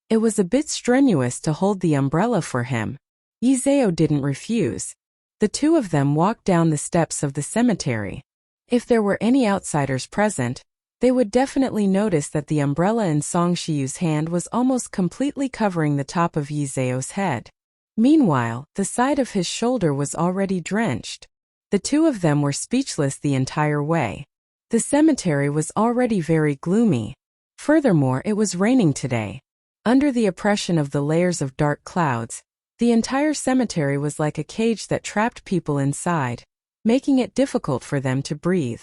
Speaker 1: It was a bit strenuous to hold the umbrella for him. Yi Zhao didn't refuse. The two of them walked down the steps of the cemetery. If there were any outsiders present, they would definitely notice that the umbrella in Song Shiyu's hand was almost completely covering the top of Yi Zhao's head. Meanwhile, the side of his shoulder was already drenched. The two of them were speechless the entire way. The cemetery was already very gloomy. Furthermore, it was raining today. Under the oppression of the layers of dark clouds, the entire cemetery was like a cage that trapped people inside, making it difficult for them to breathe.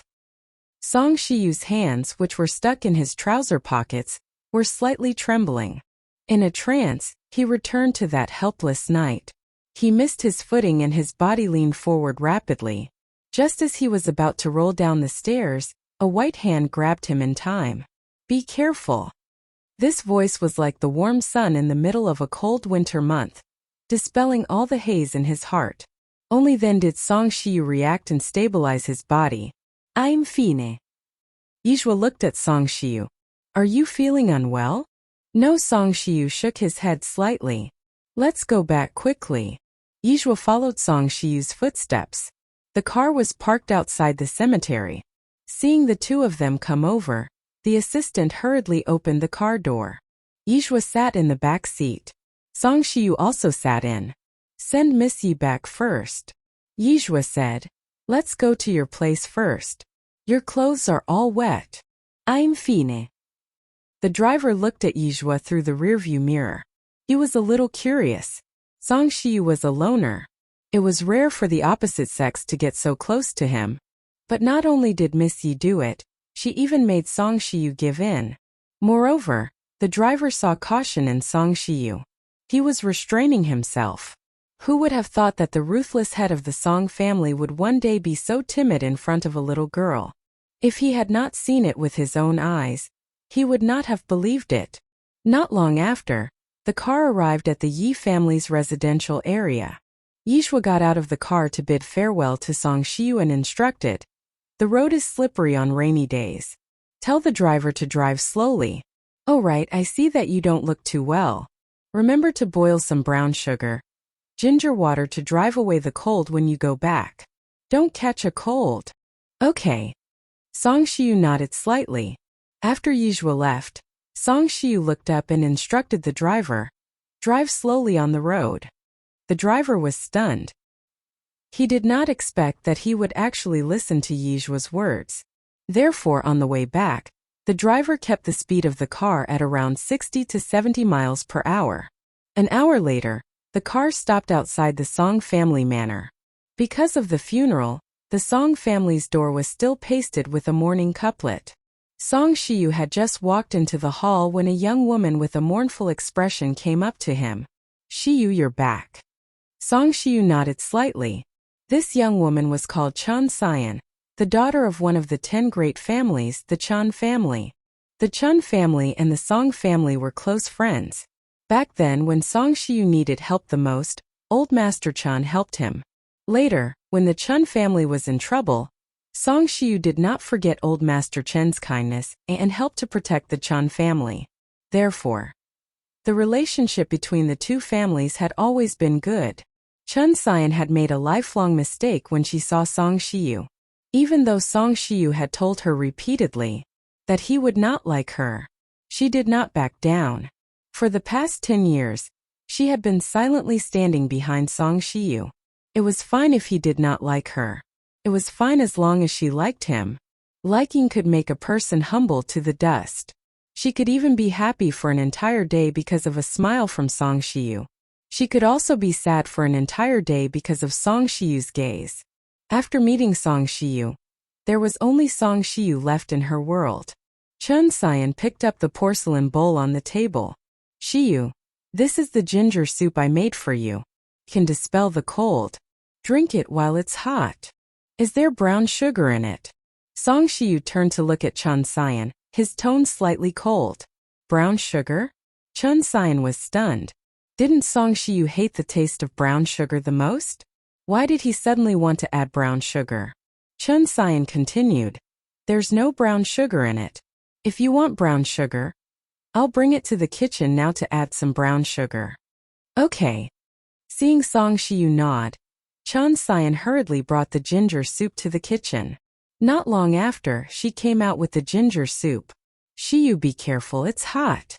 Speaker 1: Song Shiyu's hands, which were stuck in his trouser pockets, were slightly trembling. In a trance, he returned to that helpless night. He missed his footing and his body leaned forward rapidly. Just as he was about to roll down the stairs, a white hand grabbed him in time. "Be careful." This voice was like the warm sun in the middle of a cold winter month, dispelling all the haze in his heart. Only then did Song Shiyu react and stabilize his body. "I'm fine." Yijue looked at Song Shiyu. "Are you feeling unwell?" No. Song Shiyu shook his head slightly. "Let's go back quickly." Yijue followed Song Shiyu's footsteps. The car was parked outside the cemetery. Seeing the two of them come over, the assistant hurriedly opened the car door. Yijue sat in the back seat. Song Shiyu also sat in. "Send Miss Yi back first," Yijue said. "Let's go to your place first. Your clothes are all wet." "I'm fine." The driver looked at Yijue through the rearview mirror. He was a little curious. Song Shiyu was a loner. It was rare for the opposite sex to get so close to him. But not only did Miss Yi do it, she even made Song Shiyu give in. Moreover, the driver saw caution in Song Shiyu. He was restraining himself. Who would have thought that the ruthless head of the Song family would one day be so timid in front of a little girl? If he had not seen it with his own eyes, he would not have believed it. Not long after, the car arrived at the Yi family's residential area. Yijue got out of the car to bid farewell to Song Shiyu and instructed, "The road is slippery on rainy days. Tell the driver to drive slowly. Oh right, I see that you don't look too well. Remember to boil some brown sugar, ginger water to drive away the cold when you go back. Don't catch a cold." "Okay." Song Shiyu nodded slightly. After Yijue left, Song Shiyu looked up and instructed the driver, "Drive slowly on the road." The driver was stunned. He did not expect that he would actually listen to Yijue's words. Therefore, on the way back, the driver kept the speed of the car at around 60 to 70 miles per hour. An hour later, the car stopped outside the Song family manor. Because of the funeral, the Song family's door was still pasted with a mourning couplet. Song Shiyu had just walked into the hall when a young woman with a mournful expression came up to him. "Shiyu, you're back." Song Shiyu nodded slightly. This young woman was called Chun Cyan, the daughter of one of the 10 great families, the Chun family. The Chun family and the Song family were close friends. Back then, when Song Shiyu needed help the most, Old Master Chun helped him. Later, when the Chun family was in trouble, Song Shiyu did not forget Old Master Chen's kindness and helped to protect the Chun family. Therefore, the relationship between the two families had always been good. Chun Cyan had made a lifelong mistake when she saw Song Shiyu. Even though Song Shiyu had told her repeatedly that he would not like her, she did not back down. For the past 10 years, she had been silently standing behind Song Shiyu. It was fine if he did not like her. It was fine as long as she liked him. Liking could make a person humble to the dust. She could even be happy for an entire day because of a smile from Song Shiyu. She could also be sad for an entire day because of Song Shiyu's gaze. After meeting Song Shiyu, there was only Song Shiyu left in her world. Chun Cyan picked up the porcelain bowl on the table. "Shiyu, this is the ginger soup I made for you. Can dispel the cold. Drink it while it's hot. Is there brown sugar in it?" Song Shiyu turned to look at Chun Cyan, his tone slightly cold. "Brown sugar?" Chun Cyan was stunned. Didn't Song Shiyu hate the taste of brown sugar the most? Why did he suddenly want to add brown sugar? Chun Cyan continued, "There's no brown sugar in it. If you want brown sugar, I'll bring it to the kitchen now to add some brown sugar." "Okay." Seeing Song Shiyu nod, Chun Cyan hurriedly brought the ginger soup to the kitchen. Not long after, she came out with the ginger soup. "Shiyu, be careful, it's hot."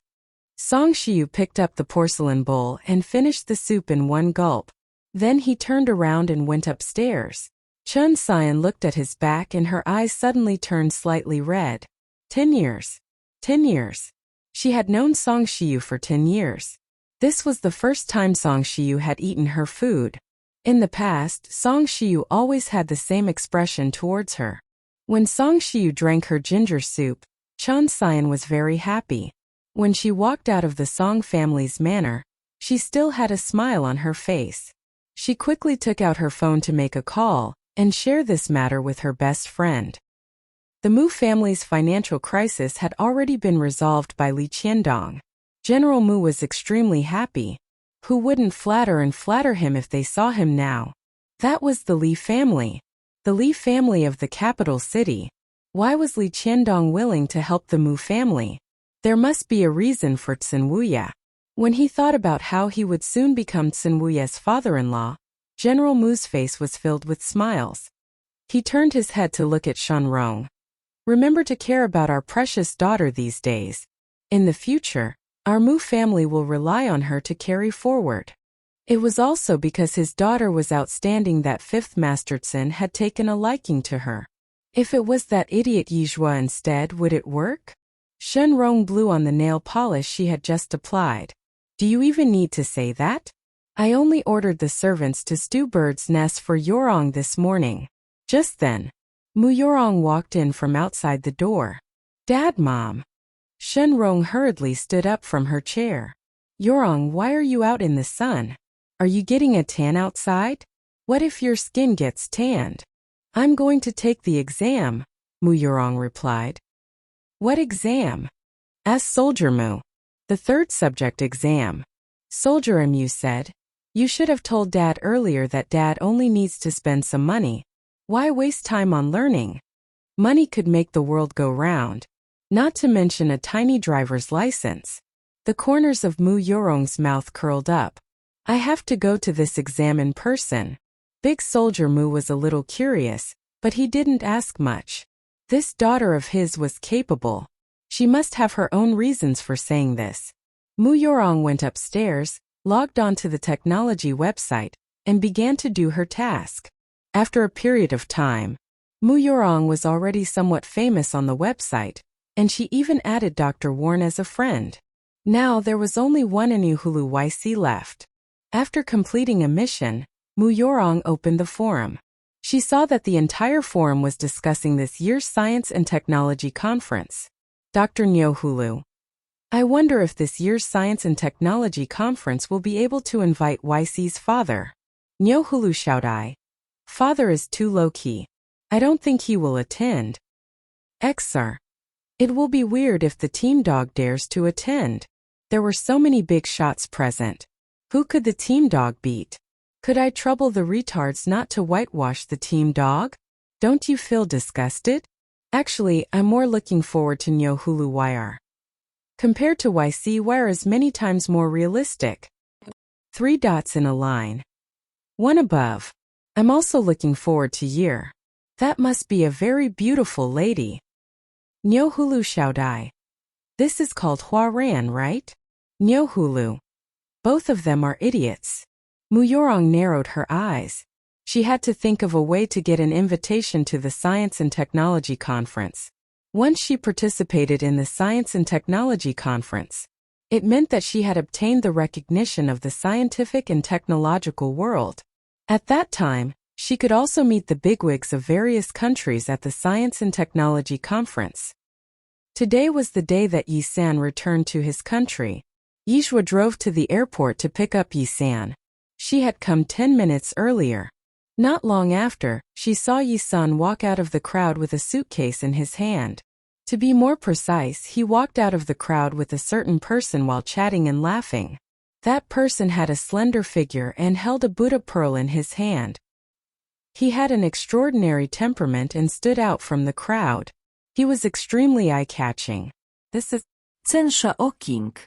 Speaker 1: Song Shiyu picked up the porcelain bowl and finished the soup in one gulp. Then he turned around and went upstairs. Chun Cyan looked at his back and her eyes suddenly turned slightly red. 10 years. 10 years. She had known Song Shiyu for 10 years. This was the first time Song Shiyu had eaten her food. In the past, Song Shiyu always had the same expression towards her. When Song Shiyu drank her ginger soup, Chun Cyan was very happy. When she walked out of the Song family's manor, she still had a smile on her face. She quickly took out her phone to make a call and share this matter with her best friend. The Mu family's financial crisis had already been resolved by Li Qiandong. General Mu was extremely happy. Who wouldn't flatter him if they saw him now? That was the Li family. The Li family of the capital city. Why was Li Qiandong willing to help the Mu family? There must be a reason for Tsinwuya. When he thought about how he would soon become Tsinwuya's father-in-law, General Mu's face was filled with smiles. He turned his head to look at Shenrong. Remember to care about our precious daughter these days. In the future, our Mu family will rely on her to carry forward. It was also because his daughter was outstanding that fifth Master Tsin had taken a liking to her. If it was that idiot Yizhua instead, would it work? Shenrong blew on the nail polish she had just applied. Do you even need to say that? I only ordered the servants to stew bird's nest for Yorong this morning. Just then, Mu Yorong walked in from outside the door. Dad, Mom. Shenrong hurriedly stood up from her chair. Yorong, why are you out in the sun? Are you getting a tan outside? What if your skin gets tanned? I'm going to take the exam, Mu Yorong replied. What exam? Asked Soldier Mu. The third subject exam. Soldier Mu said, you should have told Dad earlier that Dad only needs to spend some money. Why waste time on learning? Money could make the world go round. Not to mention a tiny driver's license. The corners of Mu Yorong's mouth curled up. I have to go to this exam in person. Big Soldier Mu was a little curious, but he didn't ask much. This daughter of his was capable. She must have her own reasons for saying this. Mu Yorong went upstairs, logged onto the technology website, and began to do her task. After a period of time, Mu Yorong was already somewhat famous on the website, and she even added Dr. Warren as a friend. Now there was only one Anuhulu YC left. After completing a mission, Mu Yorong opened the forum. She saw that the entire forum was discussing this year's Science and Technology Conference. Dr. Nyohulu. I wonder if this year's Science and Technology Conference will be able to invite YC's father. Nyohulu Shaodai. Father is too low-key. I don't think he will attend. XR. It will be weird if the team dog dares to attend. There were so many big shots present. Who could the team dog beat? Could I trouble the retards not to whitewash the team dog? Don't you feel disgusted? Actually, I'm more looking forward to Nyohulu YR. Compared to YC, YR is many times more realistic. 3 dots in a line. One above. I'm also looking forward to Year. That must be a very beautiful lady. Nyohulu Shaodai. This is called Huaran, right? Nyohulu. Both of them are idiots. Mu Yorong narrowed her eyes. She had to think of a way to get an invitation to the Science and Technology Conference. Once she participated in the Science and Technology Conference, it meant that she had obtained the recognition of the scientific and technological world. At that time, she could also meet the bigwigs of various countries at the Science and Technology Conference. Today was the day that Yi-san returned to his country. Yizhua drove to the airport to pick up Yi-san. She had come 10 minutes earlier. Not long after, she saw Yi-san walk out of the crowd with a suitcase in his hand. To be more precise, he walked out of the crowd with a certain person while chatting and laughing. That person had a slender figure and held a Buddha pearl in his hand. He had an extraordinary temperament and stood out from the crowd. He was extremely eye-catching. This is
Speaker 2: Tsensha Oking.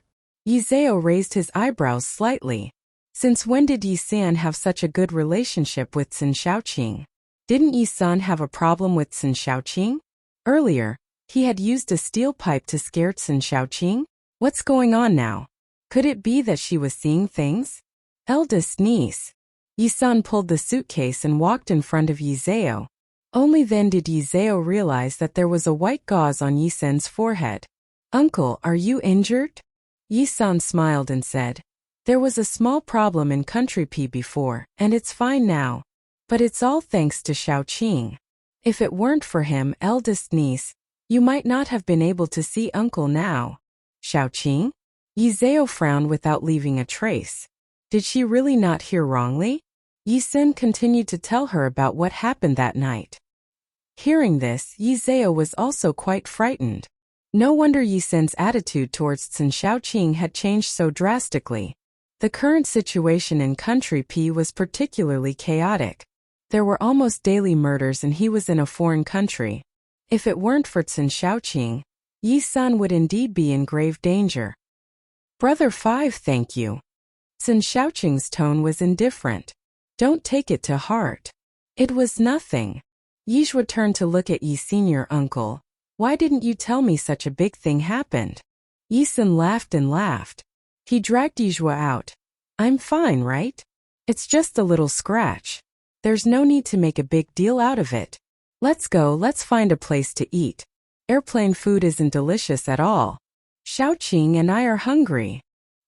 Speaker 1: Yizeo raised his eyebrows slightly. Since when did Yi-san have such a good relationship with Tsin Shaoqing? Didn't Yi-san have a problem with Tsin Shaoqing? Earlier, he had used a steel pipe to scare Tsin Shaoqing? What's going on now? Could it be that she was seeing things? Eldest niece. Yi-san pulled the suitcase and walked in front of Yizeo. Only then did Yizeo realize that there was a white gauze on Yi-san's forehead. Uncle, are you injured? Yi-san smiled and said, there was a small problem in Country P before, and it's fine now. But it's all thanks to Shaoqing. If it weren't for him, eldest niece, you might not have been able to see Uncle now. Xiaoqing? Yi Zhao frowned without leaving a trace. Did she really not hear wrongly? Yi Sen continued to tell her about what happened that night. Hearing this, Yi Zhao was also quite frightened. No wonder Yi Sen's attitude towards Sun Xiaoqing had changed so drastically. The current situation in Country P was particularly chaotic. There were almost daily murders and he was in a foreign country. If it weren't for Sun Xiaoqing, Yi Sun would indeed be in grave danger. Brother 5, thank you. Sun Xiaoqing's tone was indifferent. Don't take it to heart. It was nothing. Yizhua turned to look at Yi Senior Uncle. Why didn't you tell me such a big thing happened? Yi Sun laughed and laughed. He dragged Yizhua out. I'm fine, right? It's just a little scratch. There's no need to make a big deal out of it. Let's go, let's find a place to eat. Airplane food isn't delicious at all. Xiaoqing and I are hungry.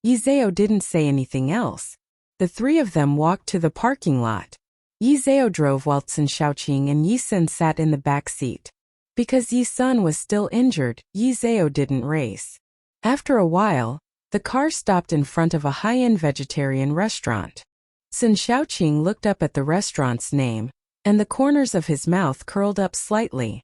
Speaker 1: Yi Zhao didn't say anything else. The three of them walked to the parking lot. Yi Zhao drove while Sun Xiaoqing and Yi Sun sat in the back seat. Because Yi Sun was still injured, Yi Zhao didn't race. After a while, the car stopped in front of a high-end vegetarian restaurant. Sun Xiaoqing looked up at the restaurant's name, and the corners of his mouth curled up slightly.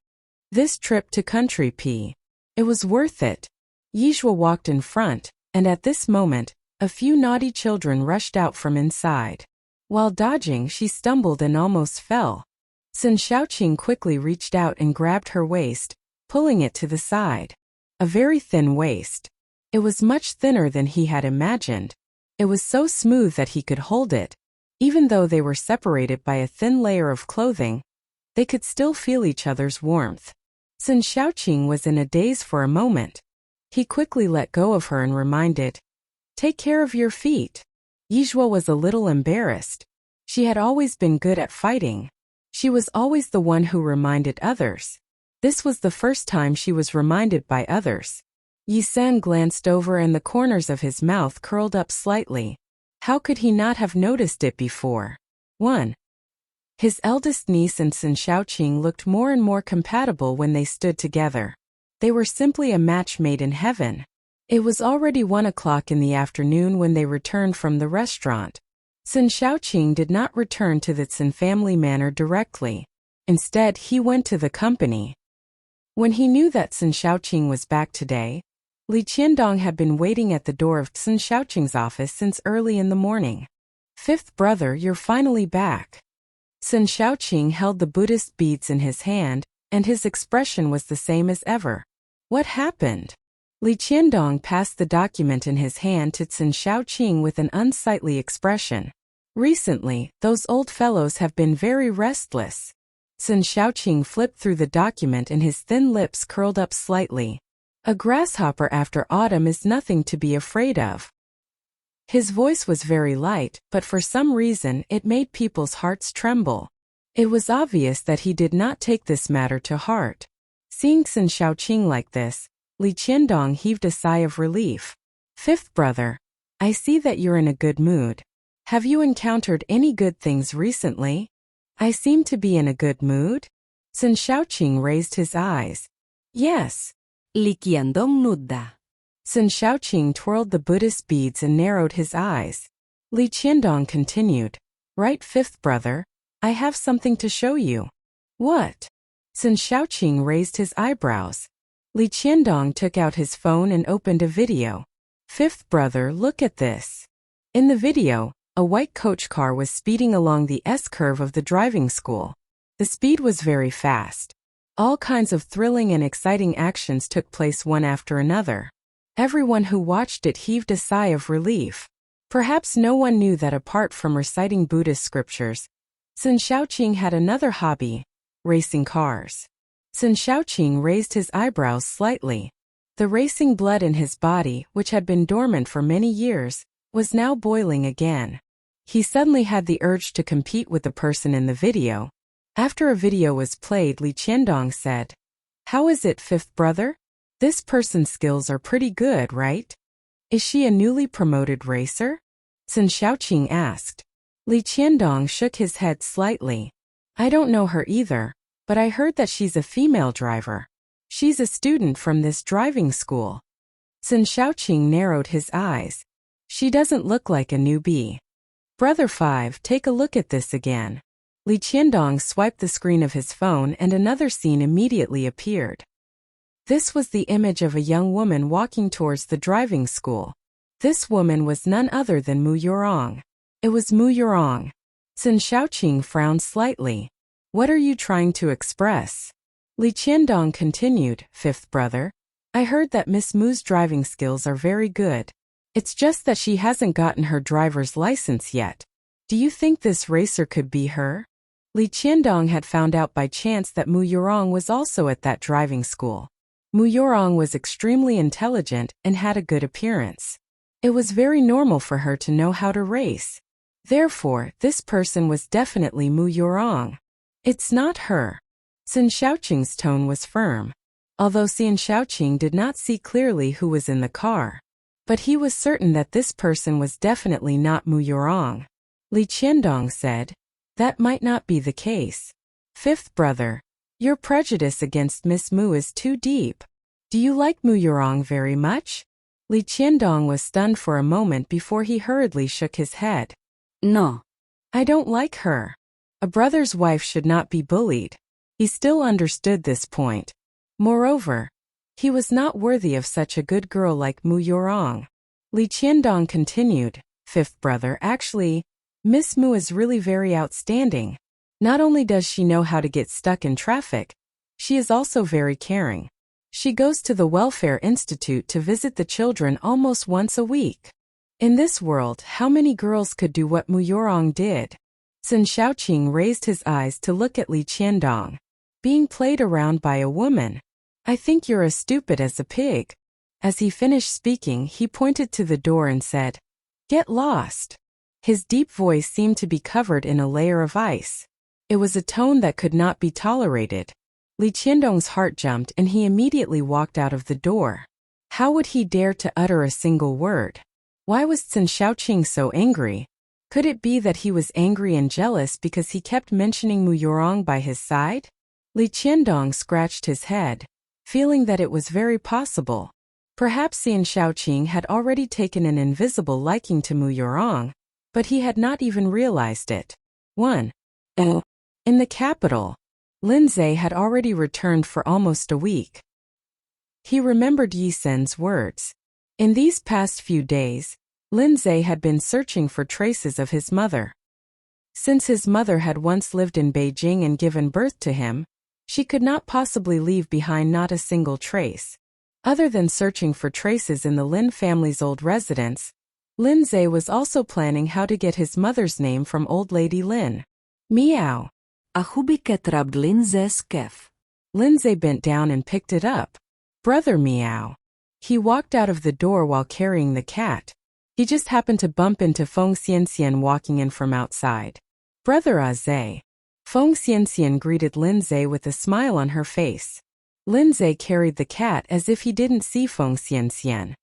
Speaker 1: This trip to Country P. It was worth it. Yizhua walked in front, and at this moment, a few naughty children rushed out from inside. While dodging, she stumbled and almost fell. Sun Xiaoqing quickly reached out and grabbed her waist, pulling it to the side. A very thin waist. It was much thinner than he had imagined. It was so smooth that he could hold it. Even though they were separated by a thin layer of clothing, they could still feel each other's warmth. Sun Xiaoqing was in a daze for a moment. He quickly let go of her and reminded, "Take care of your feet." Yizhua was a little embarrassed. She had always been good at fighting. She was always the one who reminded others. This was the first time she was reminded by others. Yi Sen glanced over and the corners of his mouth curled up slightly. How could he not have noticed it before? 1. His eldest niece and Sun Xiaoqing looked more and more compatible when they stood together. They were simply a match made in heaven. It was already 1 o'clock in the afternoon when they returned from the restaurant. Sun Xiaoqing did not return to the Sun family manor directly. Instead, he went to the company. When he knew that Sun Xiaoqing was back today, Li Qiandong had been waiting at the door of Sun Xiaoqing's office since early in the morning. "Fifth brother, you're finally back." Sun Xiaoqing held the Buddhist beads in his hand, and his expression was the same as ever. What happened? Li Qiandong passed the document in his hand to Sun Xiaoqing with an unsightly expression. Recently, those old fellows have been very restless. Sun Xiaoqing flipped through the document and his thin lips curled up slightly. A grasshopper after autumn is nothing to be afraid of. His voice was very light, but for some reason it made people's hearts tremble. It was obvious that he did not take this matter to heart. Seeing Sun Xiaoqing like this, Li Qiandong heaved a sigh of relief. "Fifth brother, I see that you're in a good mood. Have you encountered any good things recently?" "I seem to be in a good mood?" Sun Xiaoqing raised his eyes. "Yes."
Speaker 2: Li Qiandong nudda.
Speaker 1: Sun Xiaoqing twirled the Buddhist beads and narrowed his eyes. Li Qiandong continued, "Right, fifth brother, I have something to show you." "What?" Sun Xiaoqing raised his eyebrows. Li Qiandong took out his phone and opened a video. "Fifth brother, look at this." In the video, a white coach car was speeding along the S-curve of the driving school. The speed was very fast. All kinds of thrilling and exciting actions took place one after another. Everyone who watched it heaved a sigh of relief. Perhaps no one knew that apart from reciting Buddhist scriptures, Sun Xiaoqing had another hobby, racing cars. Sun Xiaoqing raised his eyebrows slightly. The racing blood in his body, which had been dormant for many years, was now boiling again. He suddenly had the urge to compete with the person in the video. After a video was played, Li Qiandong said, "How is it, fifth brother? This person's skills are pretty good, right? Is she a newly promoted racer?" Sun Xiaoqing asked. Li Qiandong shook his head slightly. "I don't know her either, but I heard that she's a female driver. She's a student from this driving school." Sun Shaoqing narrowed his eyes. She doesn't look like a newbie. Brother 5, take a look at this again. Li Qiandong swiped the screen of his phone and another scene immediately appeared. This was the image of a young woman walking towards the driving school. This woman was none other than Mu Yurong. It was Mu Yurong. Sun Shaoqing frowned slightly. What are you trying to express? Li Qiandong continued, Fifth brother. I heard that Miss Mu's driving skills are very good. It's just that she hasn't gotten her driver's license yet. Do you think this racer could be her? Li Qiandong had found out by chance that Mu Yurong was also at that driving school. Mu Yurong was extremely intelligent and had a good appearance. It was very normal for her to know how to race. Therefore, this person was definitely Mu Yurong. It's not her. Sun Shaoqing's tone was firm. Although Sun Shaoqing did not see clearly who was in the car. But he was certain that this person was definitely not Mu Yurong. Li Qiandong said, that might not be the case. Fifth brother, your prejudice against Miss Mu is too deep. Do you like Mu Yurong very much? Li Qiandong was stunned for a moment before he hurriedly shook his head.
Speaker 2: No.
Speaker 1: I don't like her. A brother's wife should not be bullied. He still understood this point. Moreover, he was not worthy of such a good girl like Mu Yurong. Li Qiandong continued, Fifth brother, actually, Miss Mu is really very outstanding. Not only does she know how to get stuck in traffic, she is also very caring. She goes to the Welfare Institute to visit the children almost once a week. In this world, how many girls could do what Mu Yurong did? Sun Shaoqing raised his eyes to look at Li Qiandong. Being played around by a woman. I think you're as stupid as a pig. As he finished speaking, he pointed to the door and said, Get lost. His deep voice seemed to be covered in a layer of ice. It was a tone that could not be tolerated. Li Qiandong's heart jumped and he immediately walked out of the door. How would he dare to utter a single word? Why was Sun Shaoqing so angry? Could it be that he was angry and jealous because he kept mentioning Mu Yurong by his side? Li Qiandong scratched his head, feeling that it was very possible. Perhaps Sun Shaoqing had already taken an invisible liking to Mu Yurong, but he had not even realized it. 1. In the capital, Lindsay had already returned for almost a week. He remembered Yi Sen's words. In these past few days, Lindsay had been searching for traces of his mother. Since his mother had once lived in Beijing and given birth to him, she could not possibly leave behind not a single trace. Other than searching for traces in the Lin family's old residence, Lindsay was also planning how to get his mother's name from Old Lady Lin. Meow.
Speaker 2: Ahubiket Lindsay's kef.
Speaker 1: Lindsay bent down and picked it up. Brother Meow. He walked out of the door while carrying the cat. He just happened to bump into Feng Xianxian walking in from outside. Brother Aze. Feng Xianxian greeted Lindsay with a smile on her face. Lindsay carried the cat as if he didn't see Feng Xianxian.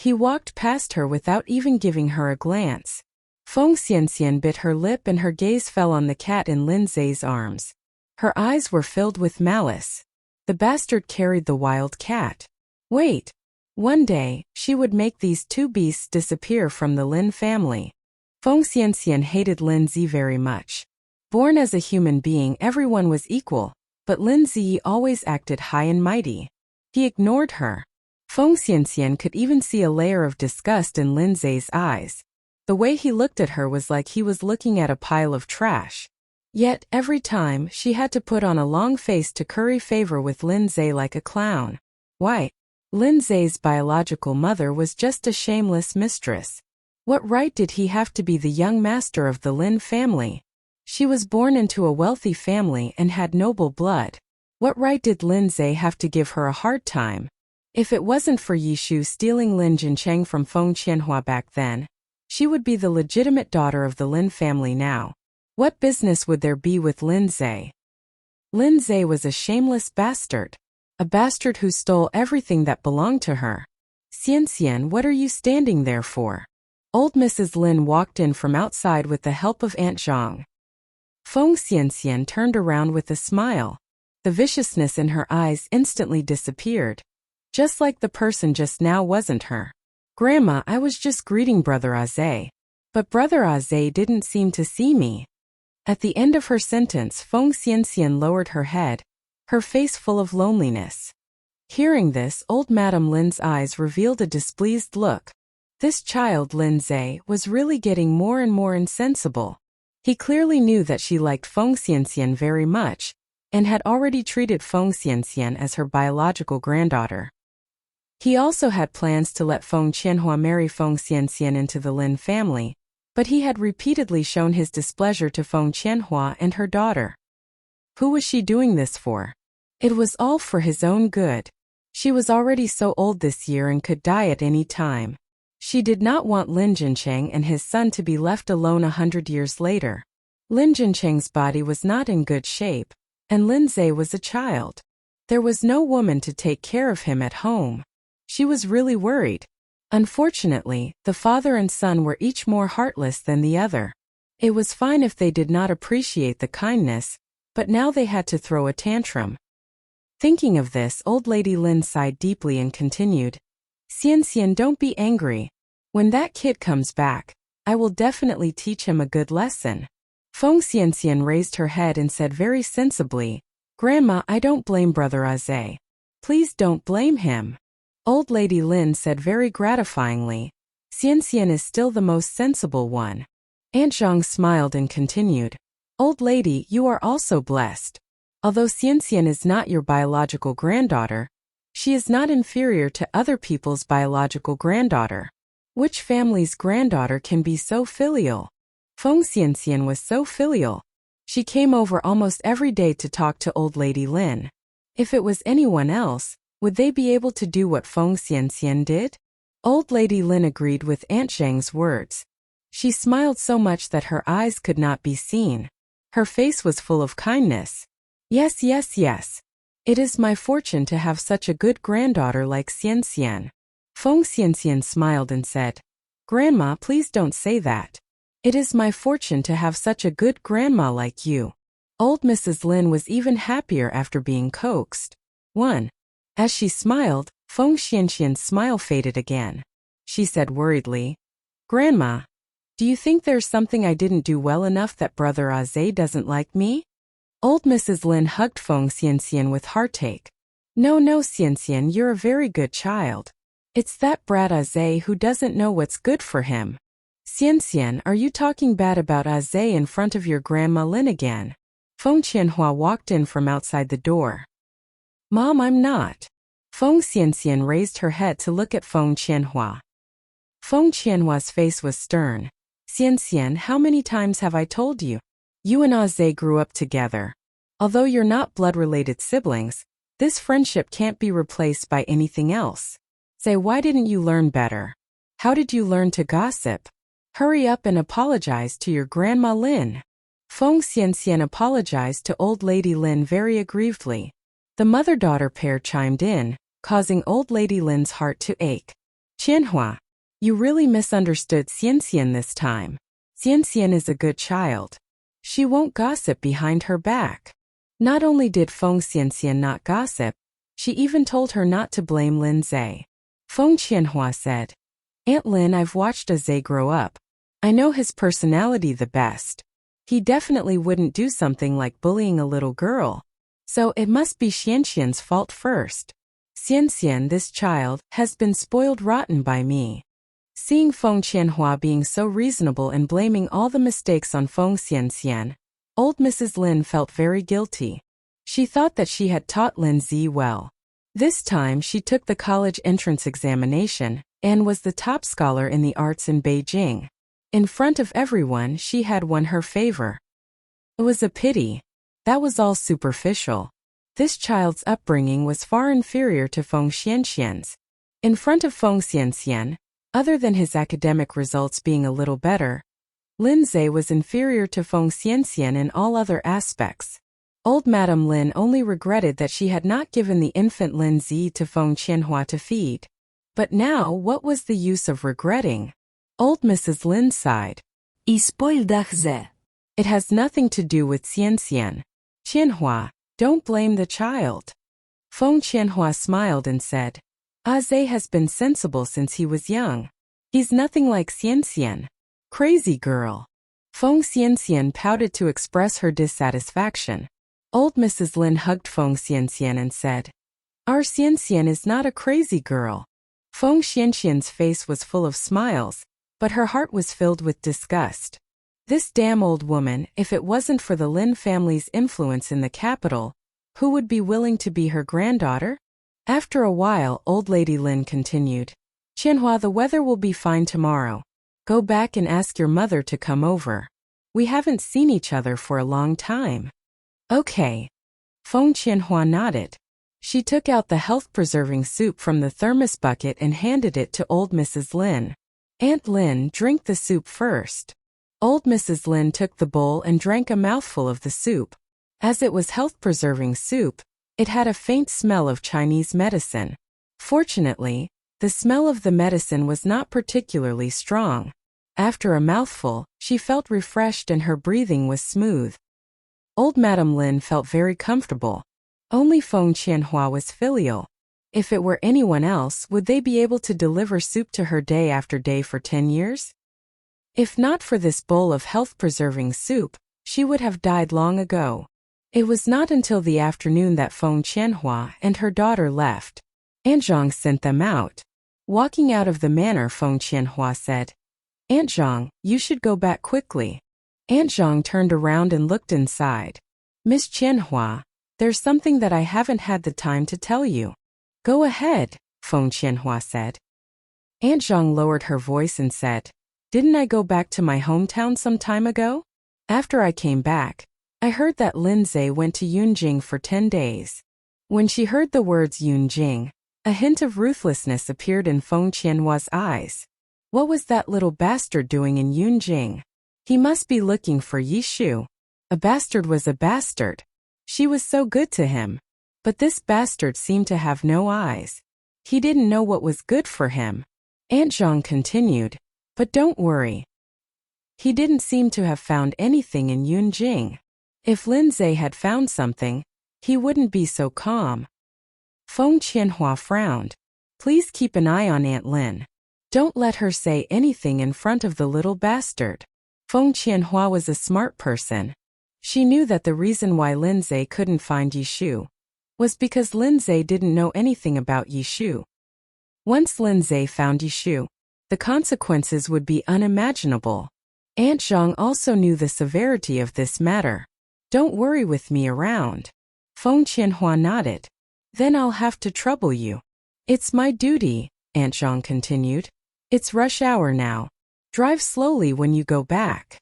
Speaker 1: He walked past her without even giving her a glance. Feng Xianxian bit her lip and her gaze fell on the cat in Lindsay's arms. Her eyes were filled with malice. The bastard carried the wild cat. Wait. One day, she would make these two beasts disappear from the Lin family. Feng Xianxian hated Lin Zi very much. Born as a human being, everyone was equal, but Lin Zi always acted high and mighty. He ignored her. Feng Xianxian could even see a layer of disgust in Lindsay's eyes. The way he looked at her was like he was looking at a pile of trash. Yet, every time, she had to put on a long face to curry favor with Lindsay like a clown. Why? Lindsay's biological mother was just a shameless mistress. What right did he have to be the young master of the Lin family? She was born into a wealthy family and had noble blood. What right did Lindsay have to give her a hard time? If it wasn't for Yishu stealing Lin Jincheng from Feng Qianhua back then, she would be the legitimate daughter of the Lin family now. What business would there be with Lindsay? Lindsay was a shameless bastard. A bastard who stole everything that belonged to her. Xianxian, what are you standing there for? Old Mrs. Lin walked in from outside with the help of Aunt Zhang. Feng Xianxian turned around with a smile. The viciousness in her eyes instantly disappeared. Just like the person just now wasn't her. Grandma, I was just greeting Brother Aze. But Brother Aze didn't seem to see me. At the end of her sentence, Feng Xianxian lowered her head, her face full of loneliness. Hearing this, old Madame Lin's eyes revealed a displeased look. This child, Lin Zhe, was really getting more and more insensible. He clearly knew that she liked Feng Xianxian very much, and had already treated Feng Xianxian as her biological granddaughter. He also had plans to let Feng Qianhua marry Feng Xianxian into the Lin family, but he had repeatedly shown his displeasure to Feng Qianhua and her daughter. Who was she doing this for? It was all for his own good. She was already so old this year and could die at any time. She did not want Lin Jincheng and his son to be left alone 100 years later. Lin Jincheng's body was not in good shape, and Lin Zhe was a child. There was no woman to take care of him at home. She was really worried. Unfortunately, the father and son were each more heartless than the other. It was fine if they did not appreciate the kindness, but now they had to throw a tantrum. Thinking of this, old lady Lin sighed deeply and continued, Xianxian, don't be angry. When that kid comes back, I will definitely teach him a good lesson. Feng Xianxian raised her head and said very sensibly, Grandma, I don't blame Brother Aze. Please don't blame him. Old lady Lin said very gratifyingly, Xianxian is still the most sensible one. Aunt Zhang smiled and continued, Old lady, you are also blessed. Although Xianxian is not your biological granddaughter, she is not inferior to other people's biological granddaughter. Which family's granddaughter can be so filial? Feng Xianxian was so filial. She came over almost every day to talk to old lady Lin. If it was anyone else, would they be able to do what Feng Xianxian did? Old lady Lin agreed with Aunt Zhang's words. She smiled so much that her eyes could not be seen. Her face was full of kindness. Yes, yes, yes. It is my fortune to have such a good granddaughter like Xianxian. Feng Xianxian smiled and said, Grandma, please don't say that. It is my fortune to have such a good grandma like you. Old Mrs. Lin was even happier after being coaxed. 1. As she smiled, Feng Xianxian's smile faded again. She said worriedly, Grandma, do you think there's something I didn't do well enough that Brother Aze doesn't like me? Old Mrs. Lin hugged Feng Xianxian with heartache. No, Xianxian, you're a very good child. It's that brat Aze who doesn't know what's good for him. Xianxian, are you talking bad about Aze in front of your Grandma Lin again? Feng Qianhua walked in from outside the door. Mom, I'm not. Feng Xianxian raised her head to look at Feng Qianhua. Feng Qianhua's face was stern. Xianxian, how many times have I told you? You and Aze grew up together. Although you're not blood-related siblings, this friendship can't be replaced by anything else. Say, why didn't you learn better? How did you learn to gossip? Hurry up and apologize to your Grandma Lin. Feng Xianxian apologized to old lady Lin very aggrievedly. The mother-daughter pair chimed in, causing old lady Lin's heart to ache. Qianhua, you really misunderstood Xianxian this time. Xianxian is a good child. She won't gossip behind her back. Not only did Feng Xianxian not gossip, she even told her not to blame Lin Zhe. Feng Qianhua said, Aunt Lin, I've watched Aze grow up. I know his personality the best. He definitely wouldn't do something like bullying a little girl. So it must be Xianxian's fault first. Xianxian, this child, has been spoiled rotten by me. Seeing Feng Qianhua being so reasonable and blaming all the mistakes on Feng Xianxian, old Mrs. Lin felt very guilty. She thought that she had taught Lin Zi well. This time she took the college entrance examination and was the top scholar in the arts in Beijing. In front of everyone, she had won her favor. It was a pity. That was all superficial. This child's upbringing was far inferior to Feng Xianxian's. In front of Feng Xianxian, other than his academic results being a little better, Lin Zhe was inferior to Feng Xianxian in all other aspects. Old Madame Lin only regretted that she had not given the infant Lin Zi to Feng Qianhua to feed. But now, what was the use of regretting? Old Mrs. Lin sighed. It has nothing to do with Xianxian. Qianhua, don't blame the child. Feng Qianhua smiled and said, Aze has been sensible since he was young. He's nothing like Xian Xian. Crazy girl. Feng Xian Xian pouted to express her dissatisfaction. Old Mrs. Lin hugged Feng Xian Xian and said, "Our Xian Xian is not a crazy girl." Feng Xian Xian's face was full of smiles, but her heart was filled with disgust. This damn old woman, if it wasn't for the Lin family's influence in the capital, who would be willing to be her granddaughter? After a while, old lady Lin continued, "Qianhua, the weather will be fine tomorrow. Go back and ask your mother to come over. We haven't seen each other for a long time." "Okay." Feng Qianhua nodded. She took out the health-preserving soup from the thermos bucket and handed it to old Mrs. Lin. "Aunt Lin, drink the soup first." Old Mrs. Lin took the bowl and drank a mouthful of the soup. As it was health-preserving soup, it had a faint smell of Chinese medicine. Fortunately, the smell of the medicine was not particularly strong. After a mouthful, she felt refreshed and her breathing was smooth. Old Madame Lin felt very comfortable. Only Feng Qianhua was filial. If it were anyone else, would they be able to deliver soup to her day after day for 10 years? If not for this bowl of health-preserving soup, she would have died long ago. It was not until the afternoon that Feng Qianhua and her daughter left. Aunt Zhang sent them out. Walking out of the manor, Feng Qianhua said, "Aunt Zhang, you should go back quickly." Aunt Zhang turned around and looked inside. "Miss Qianhua, there's something that I haven't had the time to tell you." "Go ahead," Feng Qianhua said. Aunt Zhang lowered her voice and said, "Didn't I go back to my hometown some time ago? After I came back, I heard that Lindsay went to Yunjing for 10 days. When she heard the words Yunjing, a hint of ruthlessness appeared in Feng Qianhua's eyes. What was that little bastard doing in Yunjing? He must be looking for Yishu. A bastard was a bastard. She was so good to him. But this bastard seemed to have no eyes. He didn't know what was good for him." Aunt Zhang continued, "But don't worry. He didn't seem to have found anything in Yunjing. If Lindsay had found something, he wouldn't be so calm." Feng Qianhua frowned. "Please keep an eye on Aunt Lin. Don't let her say anything in front of the little bastard." Feng Qianhua was a smart person. She knew that the reason why Lindsay couldn't find Yishu was because Lindsay didn't know anything about Yishu. Once Lindsay found Yishu, the consequences would be unimaginable. Aunt Zhang also knew the severity of this matter. "Don't worry with me around." Feng Qianhua nodded. "Then I'll have to trouble you." "It's my duty," Aunt Zhang continued. "It's rush hour now. Drive slowly when you go back."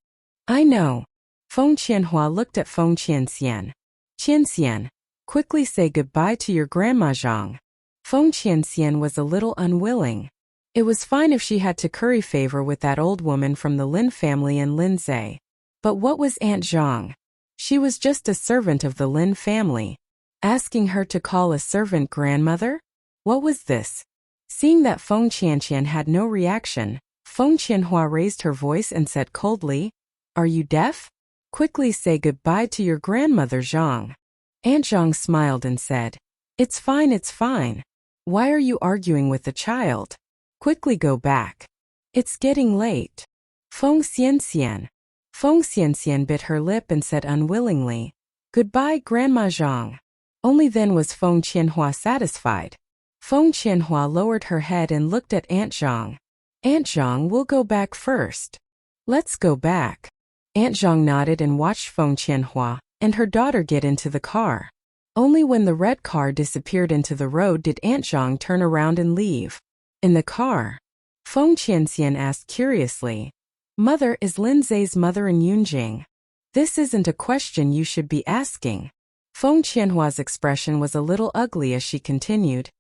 Speaker 1: "I know." Feng Qianhua looked at Feng Qianxian. "Qianxian, quickly say goodbye to your grandma Zhang." Feng Qianxian was a little unwilling. It was fine if she had to curry favor with that old woman from the Lin family and Lindsay. But what was Aunt Zhang? She was just a servant of the Lin family. Asking her to call a servant grandmother? What was this? Seeing that Feng Qianxian had no reaction, Feng Qianhua raised her voice and said coldly, "Are you deaf? Quickly say goodbye to your grandmother Zhang." Aunt Zhang smiled and said, "It's fine, it's fine. Why are you arguing with the child? Quickly go back. It's getting late." Feng Xianxian. Feng Xianxian bit her lip and said unwillingly, "Goodbye, Grandma Zhang." Only then was Feng Qianhua satisfied. Feng Qianhua lowered her head and looked at Aunt Zhang. "Aunt Zhang, we'll go back first." "Let's go back." Aunt Zhang nodded and watched Feng Qianhua and her daughter get into the car. Only when the red car disappeared into the road did Aunt Zhang turn around and leave. In the car, Feng Qianxian asked curiously, "Mother, is Lindsay's mother in Yunjing?" "This isn't a question you should be asking." Feng Qianhua's expression was a little ugly as she continued,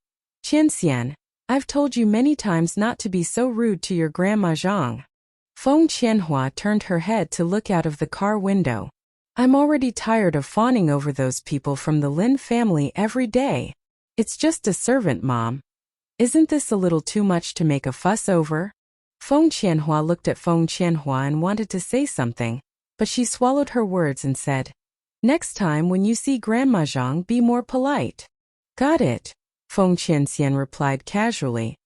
Speaker 1: "Qianxian, I've told you many times not to be so rude to your grandma Zhang." Feng Qianhua turned her head to look out of the car window. "I'm already tired of fawning over those people from the Lin family every day. It's just a servant, Mom. Isn't this a little too much to make a fuss over?" Feng Qianhua looked at Feng Qianhua and wanted to say something, but she swallowed her words and said, "Next time when you see Grandma Zhang, be more polite." "Got it." Feng Qianxian replied casually.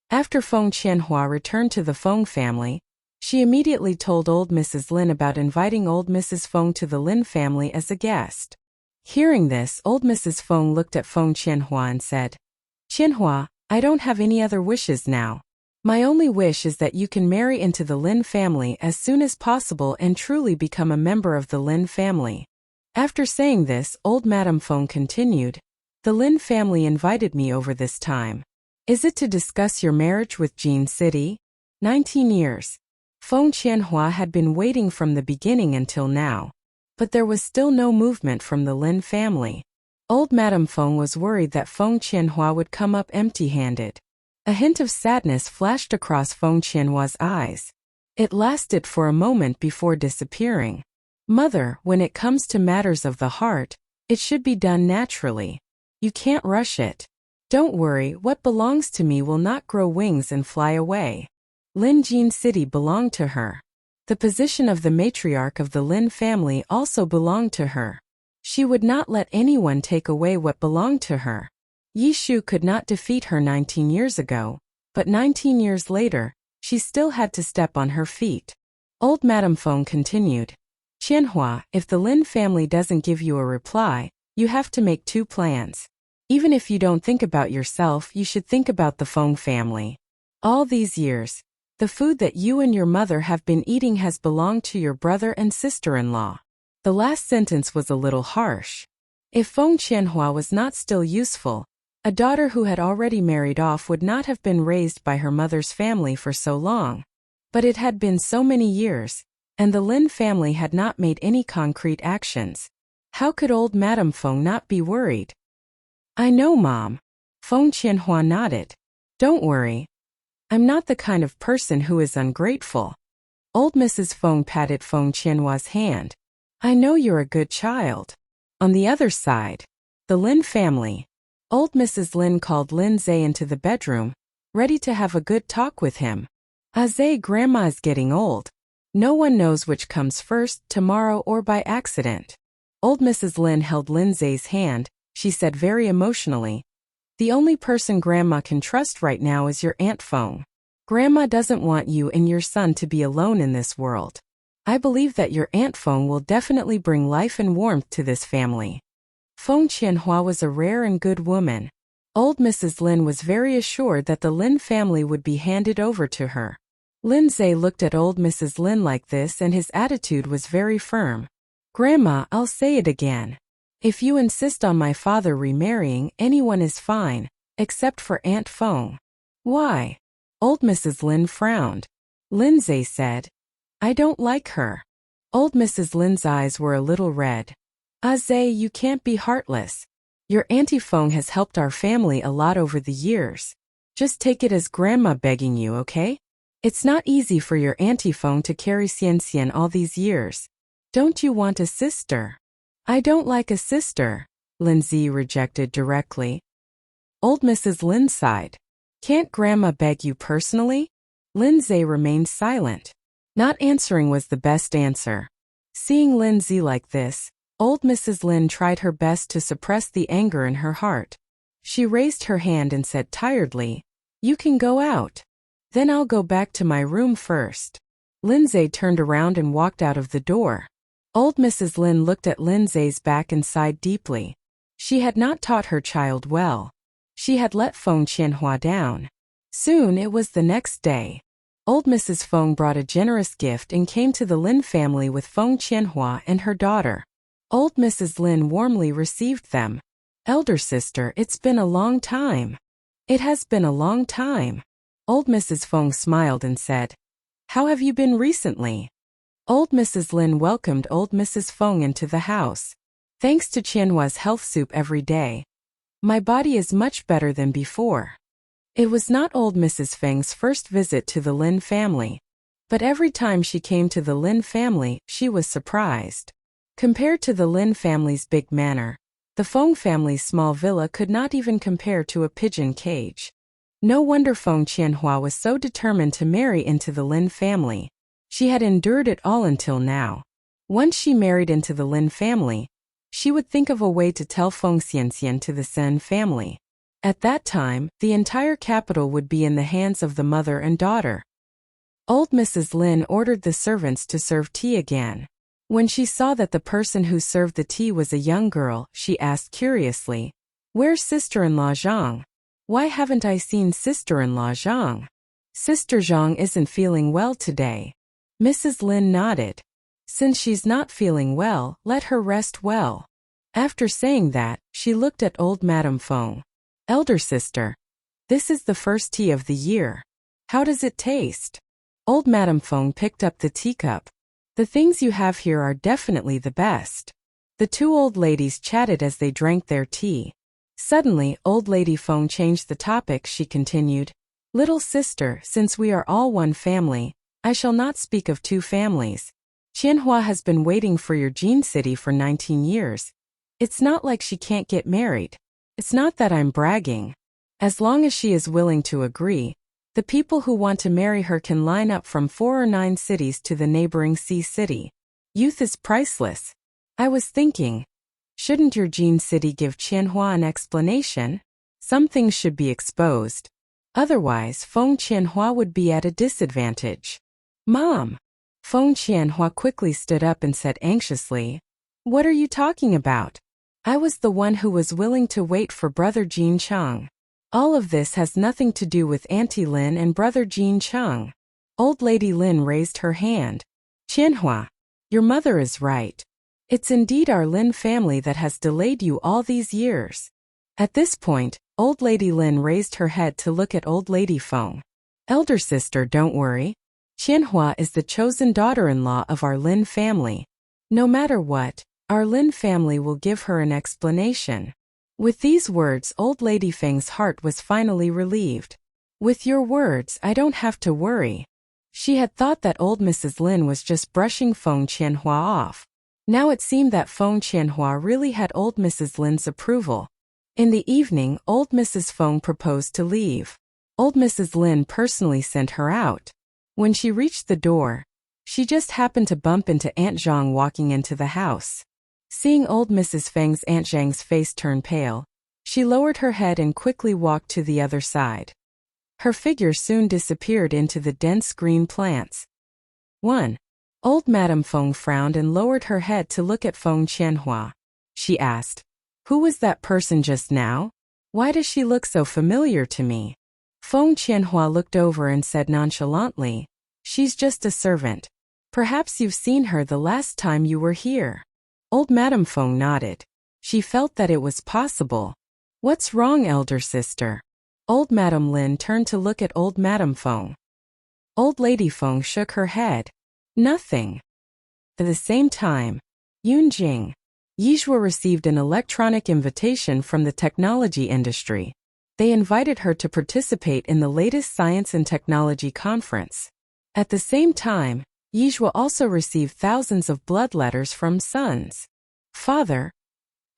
Speaker 1: After Feng Qianhua returned to the Feng family, she immediately told old Mrs. Lin about inviting old Mrs. Feng to the Lin family as a guest. Hearing this, old Mrs. Feng looked at Feng Qianhua and said, "Qianhua, I don't have any other wishes now. My only wish is that you can marry into the Lin family as soon as possible and truly become a member of the Lin family." After saying this, old Madame Feng continued, "The Lin family invited me over this time. Is it to discuss your marriage with Jin City?" 19 years. Feng Qianhua had been waiting from the beginning until now. But there was still no movement from the Lin family. Old Madame Feng was worried that Feng Qianhua would come up empty-handed. A hint of sadness flashed across Feng Qianhua's eyes. It lasted for a moment before disappearing. "Mother, when it comes to matters of the heart, it should be done naturally. You can't rush it. Don't worry, what belongs to me will not grow wings and fly away." Lin Jin City belonged to her. The position of the matriarch of the Lin family also belonged to her. She would not let anyone take away what belonged to her. Yi Shu could not defeat her 19 years ago, but 19 years later, she still had to step on her feet. Old Madame Feng continued, "Qianhua, if the Lin family doesn't give you a reply, you have to make two plans. Even if you don't think about yourself, you should think about the Feng family. All these years, the food that you and your mother have been eating has belonged to your brother and sister-in-law." The last sentence was a little harsh. If Feng Qianhua was not still useful, a daughter who had already married off would not have been raised by her mother's family for so long. But it had been so many years, and the Lin family had not made any concrete actions. How could old Madame Feng not be worried? "I know, Mom." Feng Qianhua nodded. "Don't worry. I'm not the kind of person who is ungrateful." Old Mrs. Feng patted Feng Qianhua's hand. "I know you're a good child." On the other side, the Lin family. Old Mrs. Lin called Lin Zhe into the bedroom, ready to have a good talk with him. "Zhe, Grandma is getting old. No one knows which comes first, tomorrow or by accident." Old Mrs. Lin held Lin Zhe's hand. She said very emotionally, "The only person Grandma can trust right now is your Aunt Feng. Grandma doesn't want you and your son to be alone in this world. I believe that your Aunt Feng will definitely bring life and warmth to this family." Feng Qianhua was a rare and good woman. Old Mrs. Lin was very assured that the Lin family would be handed over to her. Lin Zhe looked at old Mrs. Lin like this and his attitude was very firm. "Grandma, I'll say it again. If you insist on my father remarrying, anyone is fine, except for Aunt Feng." "Why?" Old Mrs. Lin frowned. Lin Zhe said, "I don't like her." Old Mrs. Lin's eyes were a little red. "Zhe, you can't be heartless. Your Auntie Feng has helped our family a lot over the years. Just take it as Grandma begging you, okay? It's not easy for your Auntie Feng to carry Xian all these years. Don't you want a sister?" "I don't like a sister," Lin Zhe rejected directly. Old Mrs. Lin sighed. "Can't Grandma beg you personally?" Lin Zhe remained silent. Not answering was the best answer. Seeing Lin Zhe like this, old Mrs. Lin tried her best to suppress the anger in her heart. She raised her hand and said tiredly, "You can go out. Then I'll go back to my room first." Lin Zhe turned around and walked out of the door. Old Mrs. Lin looked at Lin Zhe's back and sighed deeply. She had not taught her child well. She had let Feng Qianhua down. Soon it was the next day. Old Mrs. Feng brought a generous gift and came to the Lin family with Feng Qianhua and her daughter. Old Mrs. Lin warmly received them. "Elder sister, it's been a long time." "It has been a long time." Old Mrs. Feng smiled and said, "How have you been recently?" Old Mrs. Lin welcomed old Mrs. Feng into the house. "Thanks to Qianhua's health soup every day, my body is much better than before." It was not old Mrs. Feng's first visit to the Lin family, but every time she came to the Lin family, she was surprised. Compared to the Lin family's big manor, the Feng family's small villa could not even compare to a pigeon cage. No wonder Feng Qianhua was so determined to marry into the Lin family. She had endured it all until now. Once she married into the Lin family, she would think of a way to tell Feng Xianxian to the Sen family. At that time, the entire capital would be in the hands of the mother and daughter. Old Mrs. Lin ordered the servants to serve tea again. When she saw that the person who served the tea was a young girl, she asked curiously, "Where's sister-in-law Zhang? Why haven't I seen sister-in-law Zhang? Sister Zhang isn't feeling well today." Mrs. Lin nodded. "Since she's not feeling well, let her rest well." After saying that, she looked at old Madame Feng. "Elder sister, this is the first tea of the year. How does it taste?" Old Madame Feng picked up the teacup. "The things you have here are definitely the best." The two old ladies chatted as they drank their tea. Suddenly, old lady Feng changed the topic. She continued, "Little sister, since we are all one family, I shall not speak of two families. Qianhua has been waiting for your Jin city for 19 years. It's not like she can't get married. It's not that I'm bragging. As long as she is willing to agree, the people who want to marry her can line up from 4 or 9 cities to the neighboring Sea city. Youth is priceless. I was thinking, shouldn't your Jin city give Qianhua an explanation? Some things should be exposed. Otherwise, Feng Qianhua would be at a disadvantage." "Mom!" Feng Qianhua quickly stood up and said anxiously, "What are you talking about? I was the one who was willing to wait for Brother Jin Cheng. All of this has nothing to do with Auntie Lin and Brother Jin Cheng." Old Lady Lin raised her hand. "Qianhua, your mother is right. It's indeed our Lin family that has delayed you all these years." At this point, Old Lady Lin raised her head to look at Old Lady Feng. "Elder sister, don't worry. Qianhua is the chosen daughter-in-law of our Lin family. No matter what, our Lin family will give her an explanation." With these words, Old Lady Feng's heart was finally relieved. "With your words, I don't have to worry." She had thought that old Mrs. Lin was just brushing Feng Qianhua off. Now it seemed that Feng Qianhua really had old Mrs. Lin's approval. In the evening, old Mrs. Feng proposed to leave. Old Mrs. Lin personally sent her out. When she reached the door, she just happened to bump into Aunt Zhang walking into the house. Seeing old Mrs. Feng's Aunt Zhang's face turn pale, she lowered her head and quickly walked to the other side. Her figure soon disappeared into the dense green plants. 1. Old Madame Feng frowned and lowered her head to look at Feng Qianhua. She asked, "Who was that person just now? Why does she look so familiar to me?" Feng Qianhua looked over and said nonchalantly, "She's just a servant. Perhaps you've seen her the last time you were here." Old Madame Feng nodded. She felt that it was possible. "What's wrong, elder sister?" Old Madame Lin turned to look at old Madame Feng. Old Lady Feng shook her head. "Nothing." At the same time, Yunjing, Yizhua received an electronic invitation from the technology industry. They invited her to participate in the latest science and technology conference. At the same time, Yizhua also received thousands of blood letters from sons. "Father,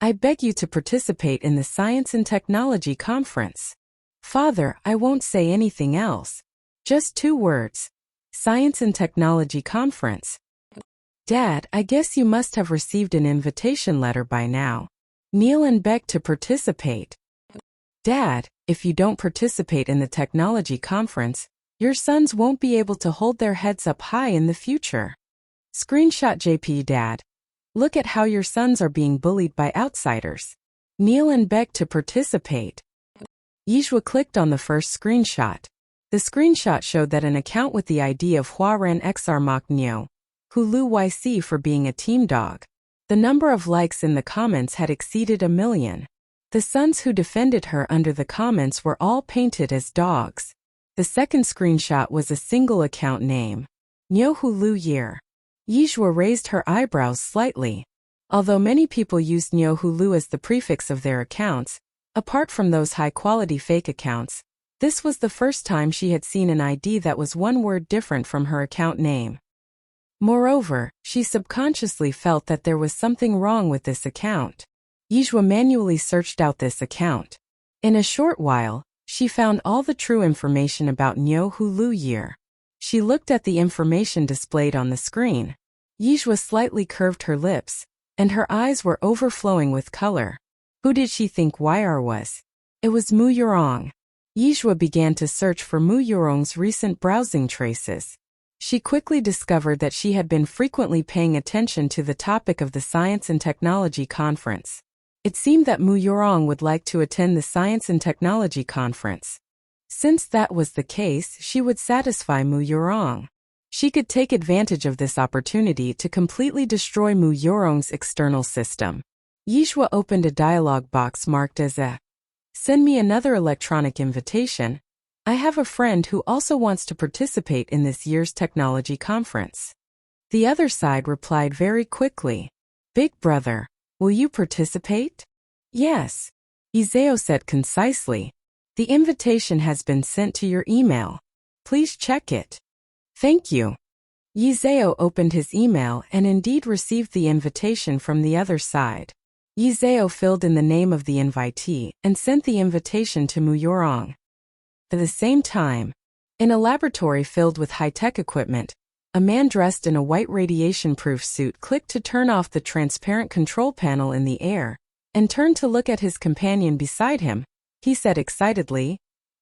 Speaker 1: I beg you to participate in the science and technology conference." "Father, I won't say anything else. Just 2 words. Science and technology conference." "Dad, I guess you must have received an invitation letter by now. Kneel and beg to participate." "Dad, if you don't participate in the technology conference, your sons won't be able to hold their heads up high in the future." Screenshot JP. "Dad, look at how your sons are being bullied by outsiders. Kneel and beg to participate." Yizhua clicked on the first screenshot. The screenshot showed that an account with the ID of Huaran XR Mach Nyo, who Lu YC for being a team dog. The number of likes in the comments had exceeded 1 million. The sons who defended her under the comments were all painted as dogs. The second screenshot was a single account name, Nyohu Lu Year. Yizhua raised her eyebrows slightly. Although many people used Nyohu Lu as the prefix of their accounts, apart from those high-quality fake accounts, this was the first time she had seen an ID that was one word different from her account name. Moreover, she subconsciously felt that there was something wrong with this account. Yizhua manually searched out this account. In a short while, she found all the true information about Nyohu Lu Year. She looked at the information displayed on the screen. Yizhua slightly curved her lips, and her eyes were overflowing with color. Who did she think YR was? It was Mu Yurong. Yizhua began to search for Mu Yurong's recent browsing traces. She quickly discovered that she had been frequently paying attention to the topic of the Science and Technology Conference. It seemed that Mu Yurong would like to attend the Science and Technology Conference. Since that was the case, she would satisfy Mu Yurong. She could take advantage of this opportunity to completely destroy Mu Yurong's external system. Yizhua opened a dialog box marked as a "Send me another electronic invitation. I have a friend who also wants to participate in this year's technology conference." The other side replied very quickly, "Big brother, will you participate?" "Yes," Izeo said concisely. "The invitation has been sent to your email. Please check it." "Thank you." Yizeo opened his email and indeed received the invitation from the other side. Yizeo filled in the name of the invitee and sent the invitation to Mu Yurong. At the same time, in a laboratory filled with high-tech equipment, a man dressed in a white radiation-proof suit clicked to turn off the transparent control panel in the air and turned to look at his companion beside him. He said excitedly,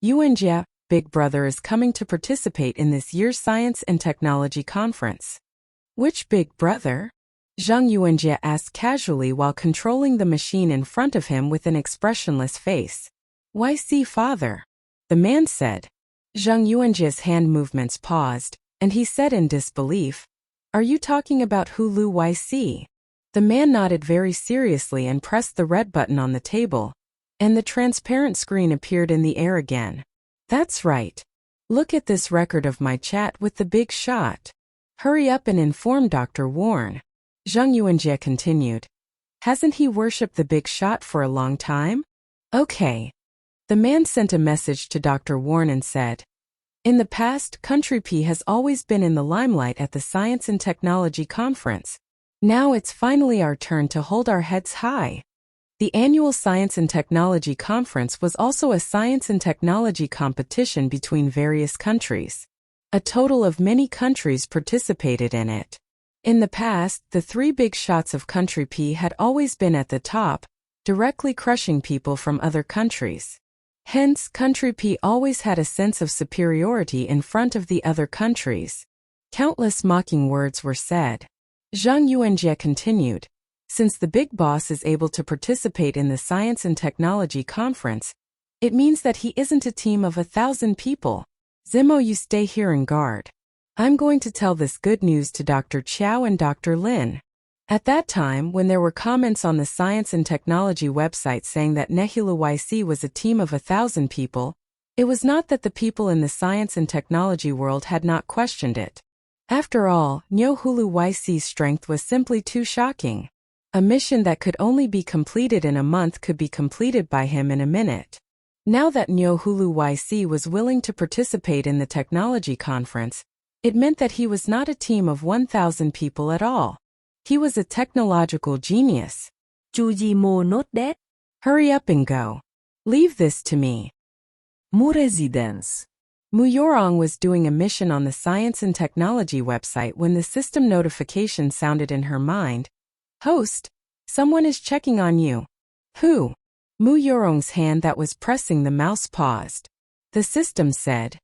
Speaker 1: "Yuanjia, Big Brother is coming to participate in this year's Science and Technology Conference." "Which Big Brother?" Zhang Yuanjia asked casually while controlling the machine in front of him with an expressionless face. "YC Father," the man said. Zhang Yuanjia's hand movements paused, and he said in disbelief, "Are you talking about Hulu YC?" The man nodded very seriously and pressed the red button on the table, and the transparent screen appeared in the air again. "That's right. Look at this record of my chat with the big shot. Hurry up and inform Dr. Warren." Zhang Yuanjia continued. "Hasn't he worshipped the big shot for a long time?" "Okay." The man sent a message to Dr. Warren and said, "In the past, Country P has always been in the limelight at the Science and Technology Conference. Now it's finally our turn to hold our heads high." The annual Science and Technology Conference was also a science and technology competition between various countries. A total of many countries participated in it. In the past, the three big shots of Country P had always been at the top, directly crushing people from other countries. Hence, Country P always had a sense of superiority in front of the other countries. Countless mocking words were said. Zhang Yuanjia continued, "Since the big boss is able to participate in the Science and Technology Conference, it means that he isn't a team of 1,000 people. Zimo, you stay here and guard. I'm going to tell this good news to Dr. Chow and Dr. Lin." At that time, when there were comments on the Science and Technology website saying that Nehulu YC was a team of 1,000 people, it was not that the people in the science and technology world had not questioned it. After all, Nyohulu YC's strength was simply too shocking. A mission that could only be completed in a month could be completed by him in a minute. Now that Nyohulu YC was willing to participate in the technology conference, it meant that he was not a team of 1,000 people at all. He was a technological genius.
Speaker 2: Chujimo note that.
Speaker 1: Hurry up and go. Leave this to me.
Speaker 2: Mu residence.
Speaker 1: Mu Yurong was doing a mission on the Science and Technology website when the system notification sounded in her mind. "Host, someone is checking on you." "Who?" Mu Yurong's hand that was pressing the mouse paused. The system said,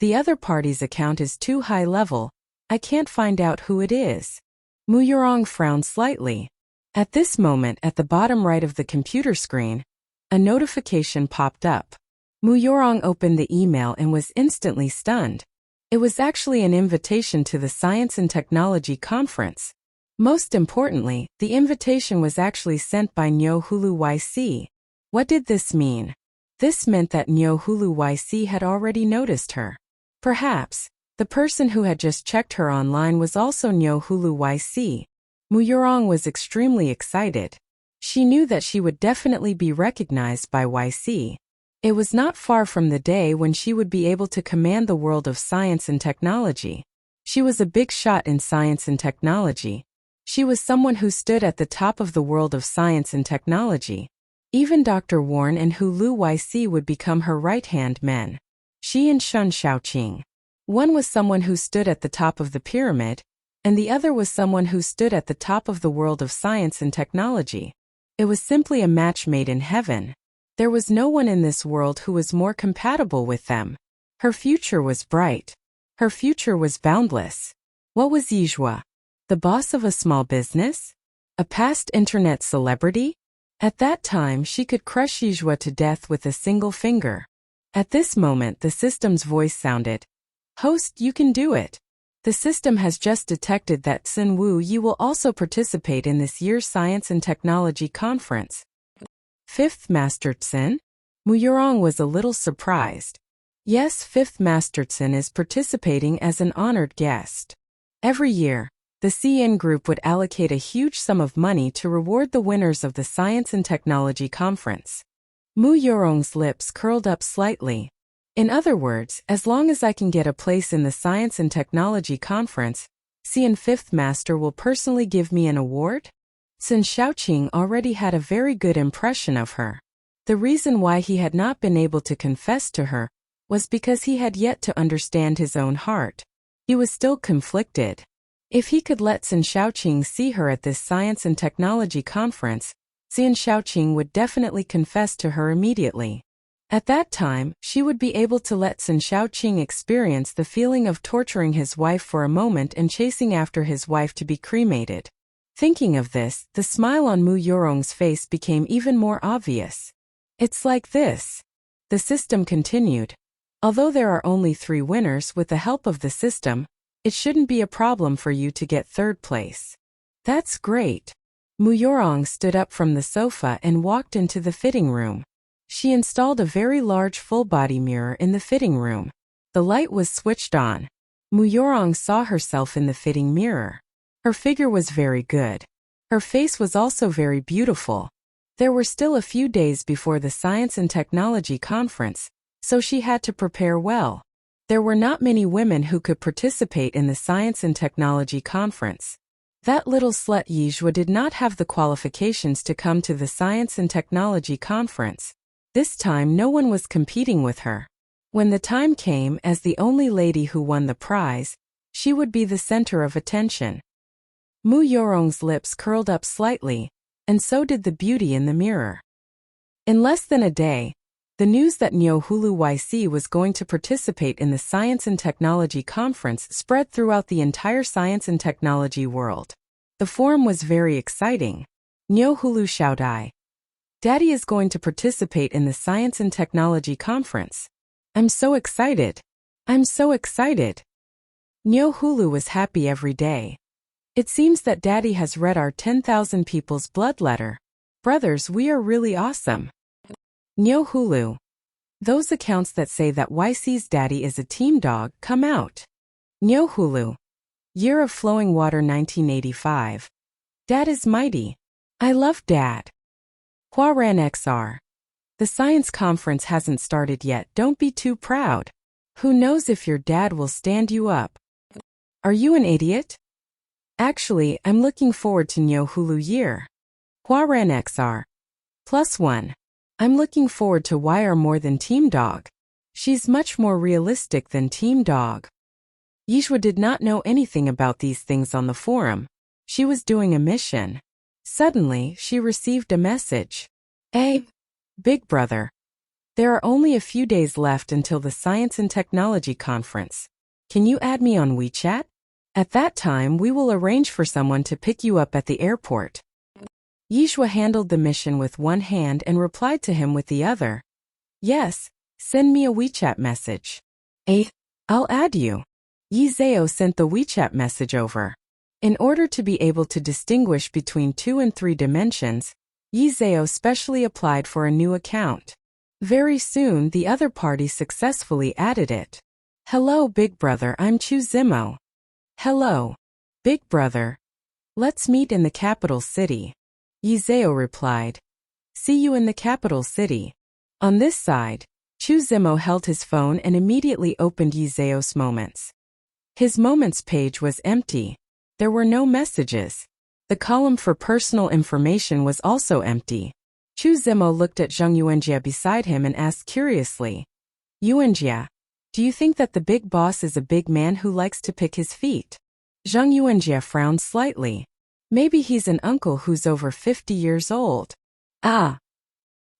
Speaker 1: "The other party's account is too high level. I can't find out who it is." Mu Yurong frowned slightly. At this moment, at the bottom right of the computer screen, a notification popped up. Mu Yurong opened the email and was instantly stunned. It was actually an invitation to the Science and Technology Conference. Most importantly, the invitation was actually sent by Nyohulu YC. What did this mean? This meant that Nyohulu YC had already noticed her. Perhaps, the person who had just checked her online was also Nyohulu YC. Mu Yurong was extremely excited. She knew that she would definitely be recognized by YC. It was not far from the day when she would be able to command the world of science and technology. She was a big shot in science and technology. She was someone who stood at the top of the world of science and technology. Even Dr. Warren and Hulu YC would become her right-hand men. She and Shun Shaoqing. One was someone who stood at the top of the pyramid, and the other was someone who stood at the top of the world of science and technology. It was simply a match made in heaven. There was no one in this world who was more compatible with them. Her future was bright. Her future was boundless. What was Yijua? The boss of a small business? A past internet celebrity? At that time she could crush Yijua to death with a single finger. At this moment the system's voice sounded. Host, you can do it. The system has just detected that Sun Wu Yi will also participate in this year's Science and Technology Conference. Fifth Master Tsin? Mu Yurong was a little surprised. Yes, Fifth Master Tsin is participating as an honored guest. Every year, the CN Group would allocate a huge sum of money to reward the winners of the Science and Technology Conference. Mu Yurong's lips curled up slightly. In other words, as long as I can get a place in the Science and Technology Conference, CN Fifth Master will personally give me an award? Sun Shaoqing already had a very good impression of her. The reason why he had not been able to confess to her was because he had yet to understand his own heart. He was still conflicted. If he could let Sun Shaoqing see her at this Science and Technology Conference, Sun Shaoqing would definitely confess to her immediately. At that time, she would be able to let Sun Shaoqing experience the feeling of torturing his wife for a moment and chasing after his wife to be cremated. Thinking of this, the smile on Mu Yurong's face became even more obvious. It's like this. The system continued. Although there are only 3 winners with the help of the system, it shouldn't be a problem for you to get 3rd place. That's great. Mu Yurong stood up from the sofa and walked into the fitting room. She installed a very large full-body mirror in the fitting room. The light was switched on. Mu Yurong saw herself in the fitting mirror. Her figure was very good. Her face was also very beautiful. There were still a few days before the Science and Technology Conference, so she had to prepare well. There were not many women who could participate in the Science and Technology Conference. That little slut Yijua did not have the qualifications to come to the Science and Technology Conference. This time no one was competing with her. When the time came, as the only lady who won the prize, she would be the center of attention. Mu Yurong's lips curled up slightly, and so did the beauty in the mirror. In less than a day, the news that Nyohulu YC was going to participate in the Science and Technology Conference spread throughout the entire science and technology world. The forum was very exciting. Nyohulu Shaodai. Daddy is going to participate in the Science and Technology Conference. I'm so excited. I'm so excited. Nyohulu was happy every day. It seems that Daddy has read our 10,000 people's blood letter. Brothers, we are really awesome. Nyohulu. Those accounts that say that YC's daddy is a team dog, come out. Nyohulu. Year of Flowing Water 1985. Dad is mighty. I love Dad. Huaran XR. The science conference hasn't started yet, don't be too proud. Who knows if your dad will stand you up. Are you an idiot? Actually, I'm looking forward to Nyohulu year. Huaran XR. +1. I'm looking forward to YR more than Team Dog. She's much more realistic than Team Dog. Yijua did not know anything about these things on the forum. She was doing a mission. Suddenly, she received a message. Hey, Big Brother. There are only a few days left until the Science and Technology Conference. Can you add me on WeChat? At that time, we will arrange for someone to pick you up at the airport. Yijua handled the mission with one hand and replied to him with the other. Yes, send me a WeChat message. I'll add you. Yizeo sent the WeChat message over. In order to be able to distinguish between 2 and 3 dimensions, Yizeo specially applied for a new account. Very soon, the other party successfully added it. Hello, Big Brother, I'm Chu Zimo. Hello, Big Brother. Let's meet in the capital city. Yizeo replied. See you in the capital city. On this side, Chu Zimo held his phone and immediately opened Yizeo's Moments. His Moments page was empty. There were no messages. The column for personal information was also empty. Chu Zimo looked at Zhang Yuanjia beside him and asked curiously. Yuanjia, do you think that the big boss is a big man who likes to pick his feet? Zhang Yuanjia frowned slightly. Maybe he's an uncle who's over 50 years old. Ah.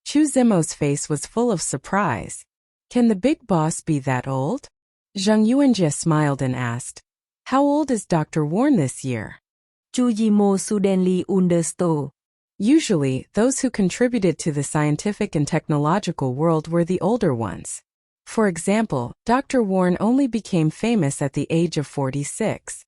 Speaker 1: Chu Zimo's face was full of surprise. Can the big boss be that old? Zhang Yuanjie smiled and asked, how old is Dr. Warren this year?
Speaker 2: Chu Zimo suddenly understood.
Speaker 1: Usually, those who contributed to the scientific and technological world were the older ones. For example, Dr. Warren only became famous at the age of 46.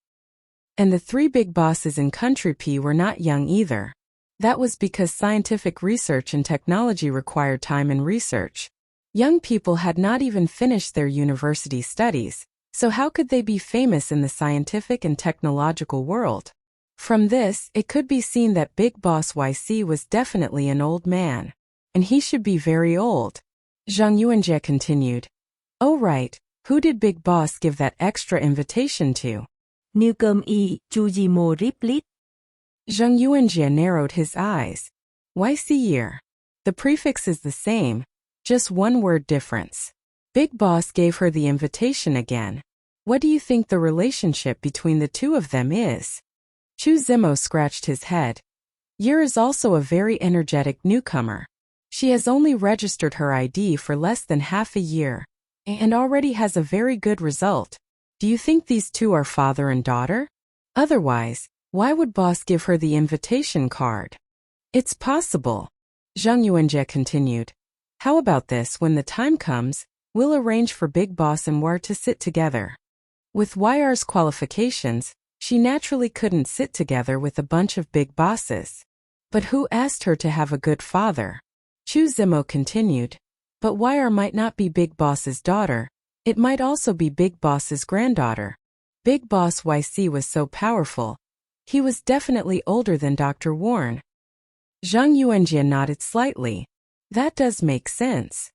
Speaker 1: And the three big bosses in Country P were not young either. That was because scientific research and technology required time and research. Young people had not even finished their university studies, so how could they be famous in the scientific and technological world? From this, it could be seen that Big Boss YC was definitely an old man. And he should be very old. Zhang Yuanjie continued. Oh right, who did Big Boss give that extra invitation to?
Speaker 2: Newcomb E. Chu Zimo replied.
Speaker 1: Zhang Yuanjie narrowed his eyes. YC year. The prefix is the same, just one word difference. Big Boss gave her the invitation again. What do you think the relationship between the two of them is? Chu Zimo scratched his head. Year is also a very energetic newcomer. She has only registered her ID for less than half a year, and already has a very good result. Do you think these two are father and daughter? Otherwise, why would Boss give her the invitation card? It's possible. Zhang Yuanjie continued. How about this, when the time comes, we'll arrange for Big Boss and War to sit together. With YR's qualifications, she naturally couldn't sit together with a bunch of big bosses. But who asked her to have a good father? Chu Zimo continued. But YR might not be Big Boss's daughter, it might also be Big Boss's granddaughter. Big Boss YC was so powerful. He was definitely older than Dr. Warren. Zhang Yuanjie nodded slightly. That does make sense.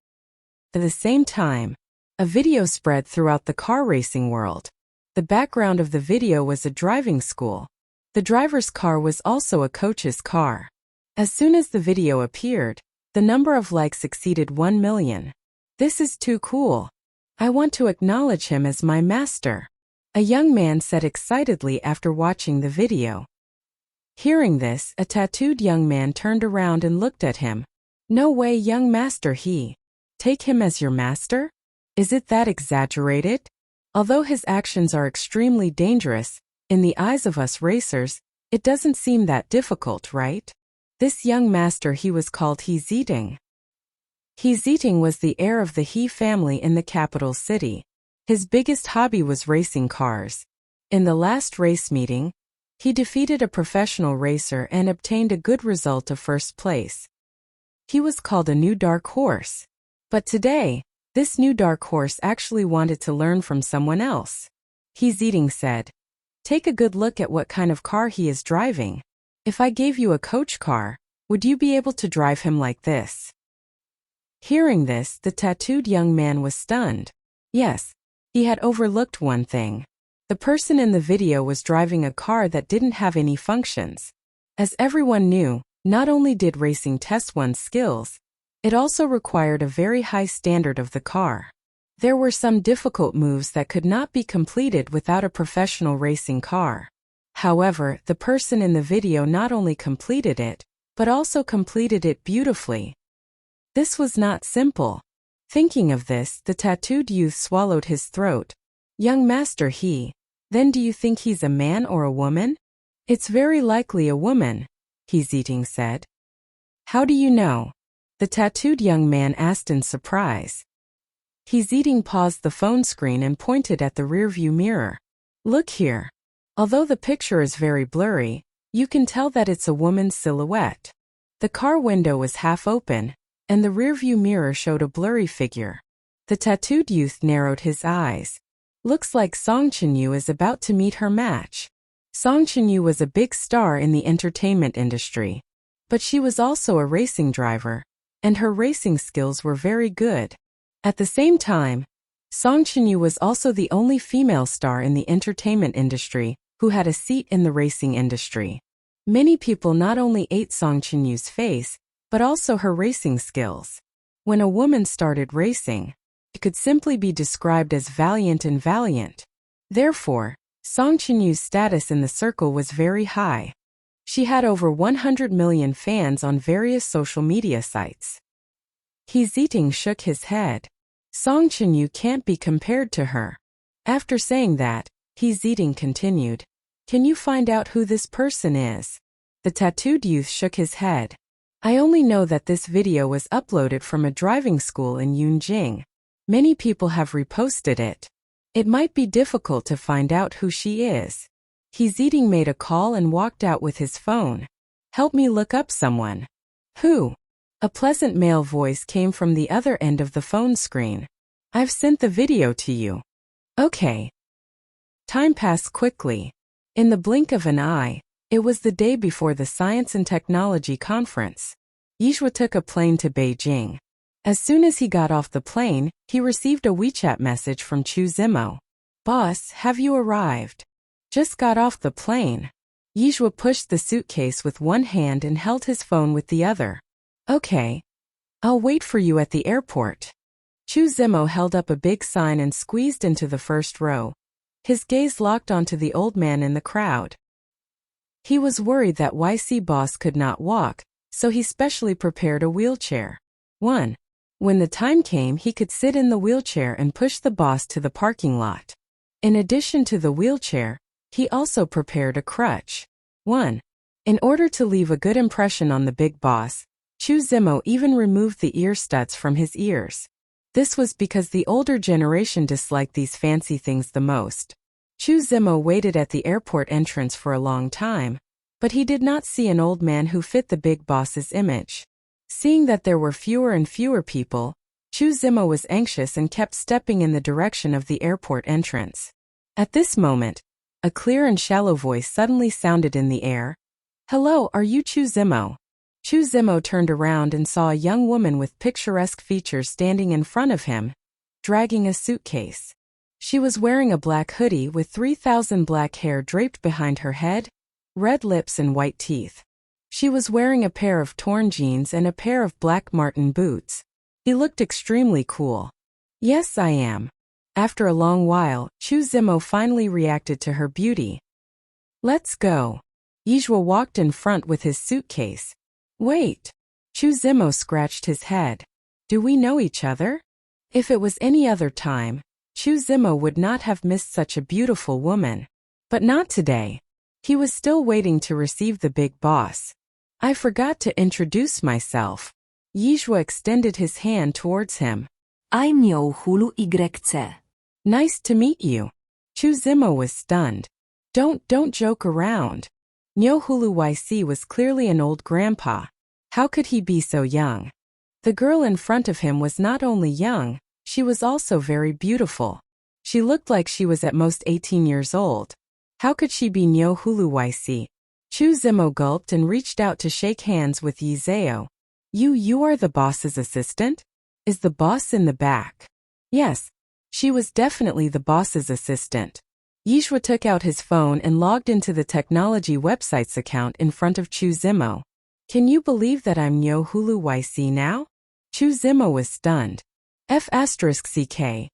Speaker 1: At the same time, a video spread throughout the car racing world. The background of the video was a driving school. The driver's car was also a coach's car. As soon as the video appeared, the number of likes exceeded 1 million. This is too cool. I want to acknowledge him as my master, a young man said excitedly after watching the video. Hearing this, a tattooed young man turned around and looked at him. No way, young master, he. Take him as your master? Is it that exaggerated? Although his actions are extremely dangerous, in the eyes of us racers, it doesn't seem that difficult, right? This young master, he was called He Ziting. He Ziting was the heir of the He family in the capital city. His biggest hobby was racing cars. In the last race meeting, he defeated a professional racer and obtained a good result of first place. He was called a new dark horse. But today, this new dark horse actually wanted to learn from someone else. He Ziting said, take a good look at what kind of car he is driving. If I gave you a coach car, would you be able to drive him like this? Hearing this, the tattooed young man was stunned. Yes, he had overlooked one thing. The person in the video was driving a car that didn't have any functions. As everyone knew, not only did racing test one's skills, it also required a very high standard of the car. There were some difficult moves that could not be completed without a professional racing car. However, the person in the video not only completed it, but also completed it beautifully. This was not simple. Thinking of this, the tattooed youth swallowed his throat. Young master, then do you think he's a man or a woman? It's very likely a woman, He Ziting said. How do you know? The tattooed young man asked in surprise. He Ziting paused the phone screen and pointed at the rearview mirror. Look here. Although the picture is very blurry, you can tell that it's a woman's silhouette. The car window was half open, and the rearview mirror showed a blurry figure. The tattooed youth narrowed his eyes. Looks like Song Chenyu is about to meet her match. Song Chenyu was a big star in the entertainment industry. But she was also a racing driver, and her racing skills were very good. At the same time, Song Chenyu was also the only female star in the entertainment industry who had a seat in the racing industry. Many people not only ate Song Chenyu's face, but also her racing skills. When a woman started racing, it could simply be described as valiant and valiant. Therefore, Song Chenyu's status in the circle was very high. She had over 100 million fans on various social media sites. He Ziting shook his head. Songchen, you can't be compared to her. After saying that, He Ziting continued. Can you find out who this person is? The tattooed youth shook his head. I only know that this video was uploaded from a driving school in Yunjing. Many people have reposted it. It might be difficult to find out who she is. He Ziting made a call and walked out with his phone. Help me look up someone. Who? A pleasant male voice came from the other end of the phone screen. I've sent the video to you. Okay. Time passed quickly. In the blink of an eye, it was the day before the Science and Technology Conference. Yizhua took a plane to Beijing. As soon as he got off the plane, he received a WeChat message from Chu Zimo. Boss, have you arrived? Just got off the plane. Yizhua pushed the suitcase with one hand and held his phone with the other. Okay. I'll wait for you at the airport. Chu Zimo held up a big sign and squeezed into the first row. His gaze locked onto the old man in the crowd. He was worried that YC boss could not walk, so he specially prepared a wheelchair. 1. When the time came, he could sit in the wheelchair and push the boss to the parking lot. In addition to the wheelchair, he also prepared a crutch. 1. In order to leave a good impression on the big boss, Chu Zimo even removed the ear studs from his ears. This was because the older generation disliked these fancy things the most. Chu Zimo waited at the airport entrance for a long time, but he did not see an old man who fit the big boss's image. Seeing that there were fewer and fewer people, Chu Zimo was anxious and kept stepping in the direction of the airport entrance. At this moment, a clear and shallow voice suddenly sounded in the air. Hello, are you Chu Zimo? Chu Zimo turned around and saw a young woman with picturesque features standing in front of him, dragging a suitcase. She was wearing a black hoodie with 3,000 black hair draped behind her head, red lips and white teeth. She was wearing a pair of torn jeans and a pair of black marten boots. He looked extremely cool. Yes, I am. After a long while, Chu Zimo finally reacted to her beauty. Let's go. Yizhua walked in front with his suitcase. Wait. Chu Zimo scratched his head. Do we know each other? If it was any other time, Chu Zimo would not have missed such a beautiful woman. But not today. He was still waiting to receive the big boss. I forgot to introduce myself. Yizhua extended his hand towards him.
Speaker 2: I'm Niu Hulu YC.
Speaker 1: Nice to meet you. Chu Zimo was stunned. Don't joke around. Niu Hulu YC was clearly an old grandpa. How could he be so young? The girl in front of him was not only young, she was also very beautiful. She looked like she was at most 18 years old. How could she be Niu Hulu YC? Chu Zimo gulped and reached out to shake hands with Yi Zhao. You are the boss's assistant? Is the boss in the back? Yes, she was definitely the boss's assistant. Yizhua took out his phone and logged into the technology website's account in front of Chu Zimo. Can you believe that I'm Niu Hulu YC now? Chu Zimo was stunned. F*CK.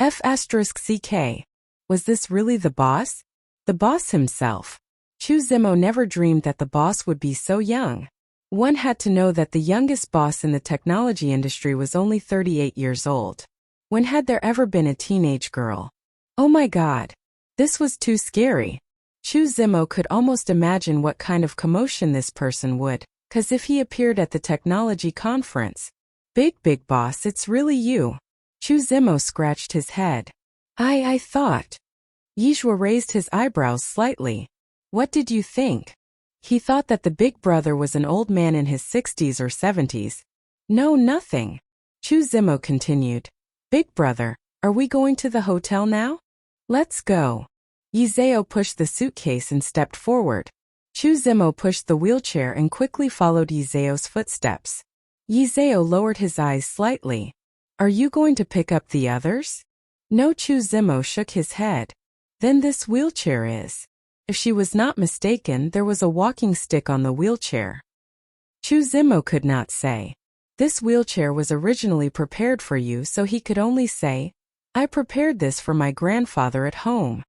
Speaker 1: F*CK. Was this really the boss? The boss himself. Chu Zimo never dreamed that the boss would be so young. One had to know that the youngest boss in the technology industry was only 38 years old. When had there ever been a teenage girl? Oh my god. This was too scary. Chu Zimo could almost imagine what kind of commotion this person would, 'cause if he appeared at the technology conference. Big boss, it's really you. Chu Zimo scratched his head. I thought. Yizhua raised his eyebrows slightly. What did you think? He thought that the big brother was an old man in his 60s or 70s. No, nothing. Chu Zimo continued. Big brother, are we going to the hotel now? Let's go. Yi Zhao pushed the suitcase and stepped forward. Chu Zimo pushed the wheelchair and quickly followed Yi Zhao's footsteps. Yi Zhao lowered his eyes slightly. Are you going to pick up the others? No, Chu Zimo shook his head. Then this wheelchair is. If she was not mistaken, there was a walking stick on the wheelchair. Chu Zimo could not say. This wheelchair was originally prepared for you, so he could only say, I prepared this for my grandfather at home.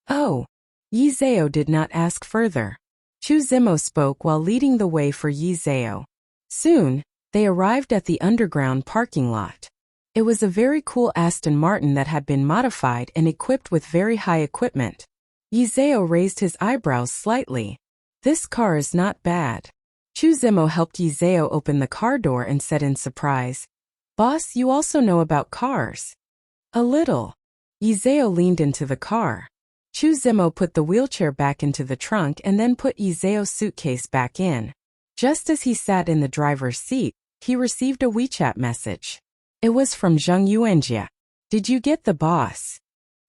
Speaker 1: Oh. Yi Zhao did not ask further. Chu Zimo spoke while leading the way for Yi Zhao. Soon, They arrived at the underground parking lot. It was a very cool Aston Martin that had been modified and equipped with very high equipment. Yizeo raised his eyebrows slightly. This car is not bad. Chuzemo helped Yizeo open the car door and said in surprise, "Boss, you also know about cars." "A little." Yizeo leaned into the car. Chuzemo put the wheelchair back into the trunk and then put Yizeo's suitcase back in. Just as he sat in the driver's seat, he received a WeChat message. It was from Zheng Yuanjie. "Did you get the boss?"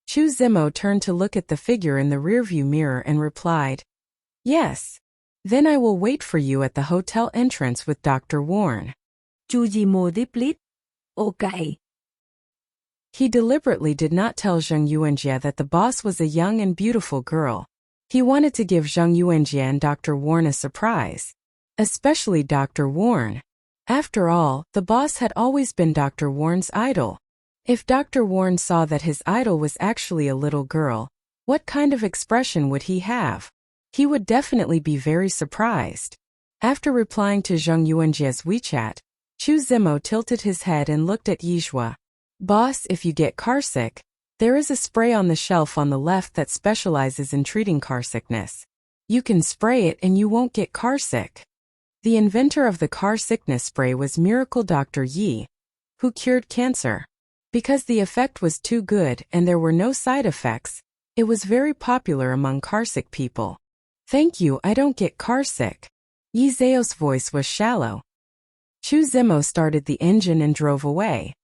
Speaker 1: Chuzemo turned to look at the figure in the rearview mirror and replied, "Yes. Then I will wait for you at the hotel entrance with Dr. Warren."
Speaker 2: Chuzemo please. Okay.
Speaker 1: He deliberately did not tell Zheng Yuanjie that the boss was a young and beautiful girl. He wanted to give Zheng Yuanjie and Dr. Warren a surprise. Especially Dr. Warren. After all, the boss had always been Dr. Warren's idol. If Dr. Warren saw that his idol was actually a little girl, what kind of expression would he have? He would definitely be very surprised. After replying to Zheng Yuanjie's WeChat, Chuzemo tilted his head and looked at Yizhua. "Boss, if you get carsick, there is a spray on the shelf on the left that specializes in treating carsickness. You can spray it and you won't get carsick." The inventor of the car sickness spray was Miracle Dr. Yi, who cured cancer. Because the effect was too good and there were no side effects, it was very popular among carsick people. "Thank you, I don't get carsick." Yizeo's voice was shallow. Chuzemo started the engine and drove away.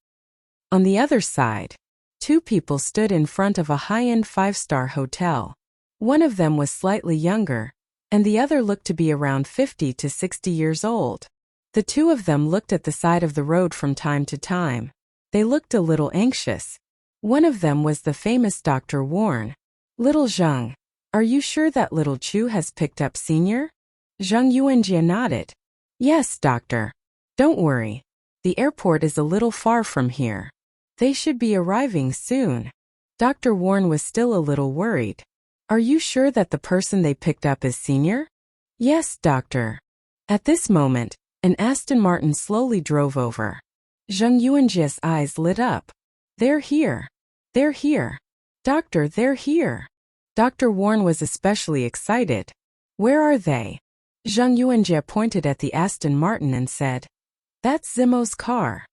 Speaker 1: On the other side, two people stood in front of a high-end 5-star hotel. One of them was slightly younger, and the other looked to be around 50 to 60 years old. The two of them looked at the side of the road from time to time. They looked a little anxious. One of them was the famous Dr. Warren. "Little Zheng, are you sure that little Chu has picked up senior?" Zheng Yuanjie nodded. "Yes, doctor. Don't worry. The airport is a little far from here. They should be arriving soon." Dr. Warren was still a little worried. "Are you sure that the person they picked up is senior?" "Yes, doctor." At this moment, an Aston Martin slowly drove over. Zheng Yuanjie's eyes lit up. "They're here. They're here. Doctor, they're here." Dr. Warren was especially excited. "Where are they?" Zheng Yuanjie pointed at the Aston Martin and said, "That's Zemo's car.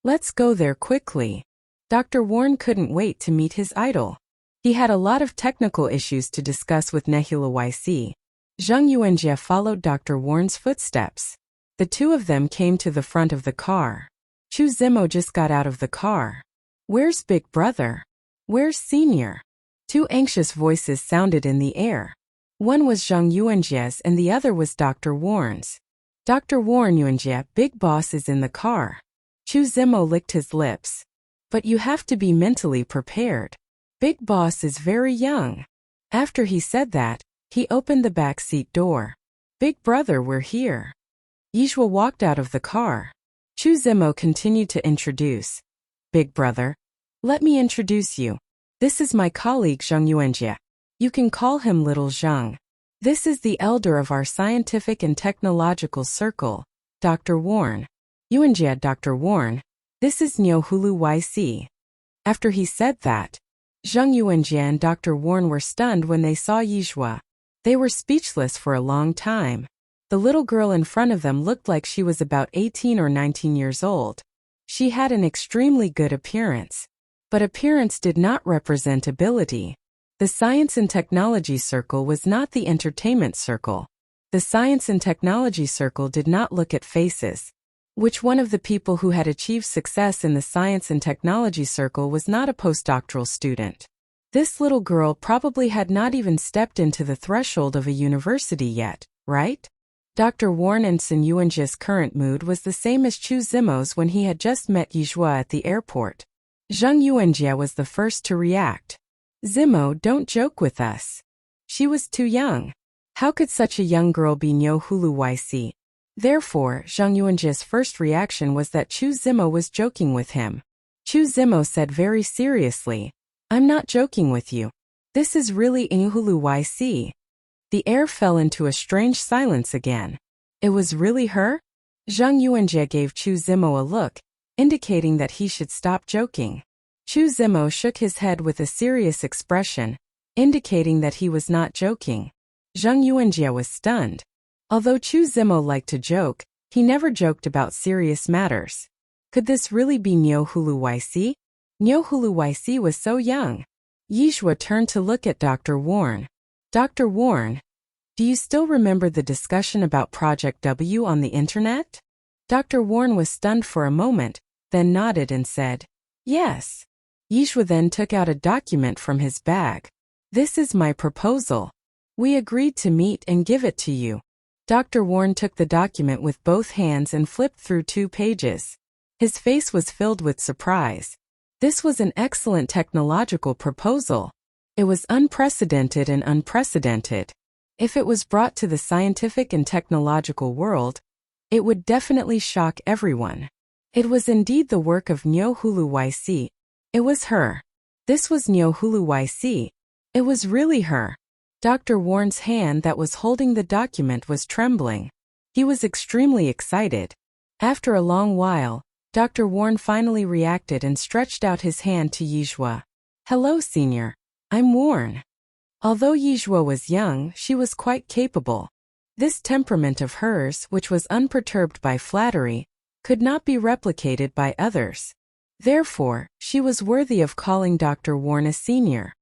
Speaker 1: Let's go there quickly." Dr. Warren couldn't wait to meet his idol. He had a lot of technical issues to discuss with Nehila YC. Zheng Yuanjie followed Dr. Warren's footsteps. The two of them came to the front of the car. Chuzemo just got out of the car. "Where's Big Brother? Where's Senior?" Two anxious voices sounded in the air. One was Zheng Yuanjie's and the other was Dr. Warren's. "Dr. Warren Yuanjie, Big Boss is in the car." Chuzemo licked his lips. "But you have to be mentally prepared. Big Boss is very young." After he said that, he opened the back seat door. "Big Brother, we're here." Yizhua walked out of the car. Chuzemo continued to introduce. "Big Brother, let me introduce you. This is my colleague Zheng Yuanjie. You can call him Little Zheng. This is the elder of our scientific and technological circle, Dr. Warren. Yuanjie, Dr. Warren. This is Nyohulu YC." After he said that, Zheng Yuanjie and Dr. Warren were stunned when they saw Yizhua. They were speechless for a long time. The little girl in front of them looked like she was about 18 or 19 years old. She had an extremely good appearance. But appearance did not represent ability. The Science and Technology Circle was not the entertainment circle. The Science and Technology Circle did not look at faces. Which one of the people who had achieved success in the Science and Technology Circle was not a postdoctoral student? This little girl probably had not even stepped into the threshold of a university yet, right? Dr. Warren and Zheng Yuanjie's current mood was the same as Chuzemo's when he had just met Yizhua at the airport. Zheng Yuanjie was the first to react. "Zemo, don't joke with us. She was too young. How could such a young girl be Nyohulu YC?" Therefore, Zheng Yuanjie's first reaction was that Chuzemo was joking with him. Chuzemo said very seriously, "I'm not joking with you. This is really Nyohulu YC." The air fell into a strange silence again. It was really her? Zhang Yuanjie gave Chu Zimo a look, indicating that he should stop joking. Chu Zimo shook his head with a serious expression, indicating that he was not joking. Zhang Yuanjie was stunned. Although Chu Zimo liked to joke, he never joked about serious matters. Could this really be Niu Hulu YC? Niu Hulu YC was so young. Yizhua turned to look at Dr. Warren. Dr. Warren, do you still remember the discussion about Project W on the internet? Dr. Warren was stunned for a moment, then nodded and said, yes. Yizhua then took out a document from his bag. This is my proposal. We agreed to meet and give it to you. Dr. Warren took the document with both hands and flipped through 2 pages. His face was filled with surprise. This was an excellent technological proposal. It was unprecedented and unprecedented. If it was brought to the scientific and technological world, it would definitely shock everyone. It was indeed the work of Niu Hulu YC. It was her. This was Niu Hulu YC. It was really her. Dr. Warren's hand that was holding the document was trembling. He was extremely excited. After a long while, Dr. Warren finally reacted and stretched out his hand to Yizhua. Hello, Senior. I'm Warren. Although Yizhua was young, she was quite capable. This temperament of hers, which was unperturbed by flattery, could not be replicated by others. Therefore, she was worthy of calling Dr. Warren a senior.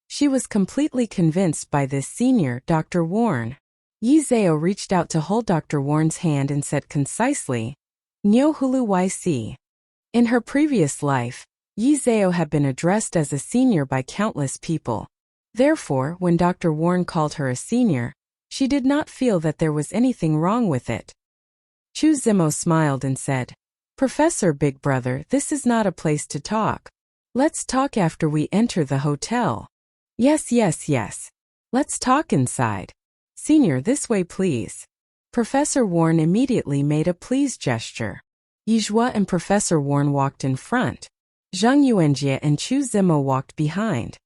Speaker 1: She was completely convinced by this senior, Dr. Warren. Yi Zhao reached out to hold Dr. Warren's hand and said concisely, Niu Hulu YC. In her previous life, Yi Zhao had been addressed as a senior by countless people. Therefore, when Dr. Warren called her a senior, she did not feel that there was anything wrong with it. Chu Zimo smiled and said, Professor Big Brother, this is not a place to talk. Let's talk after we enter the hotel. Yes. Let's talk inside. Senior, this way please. Professor Warren immediately made a please gesture. Yizhua and Professor Warren walked in front. Zhang Yuanjie and Chu Zimo walked behind.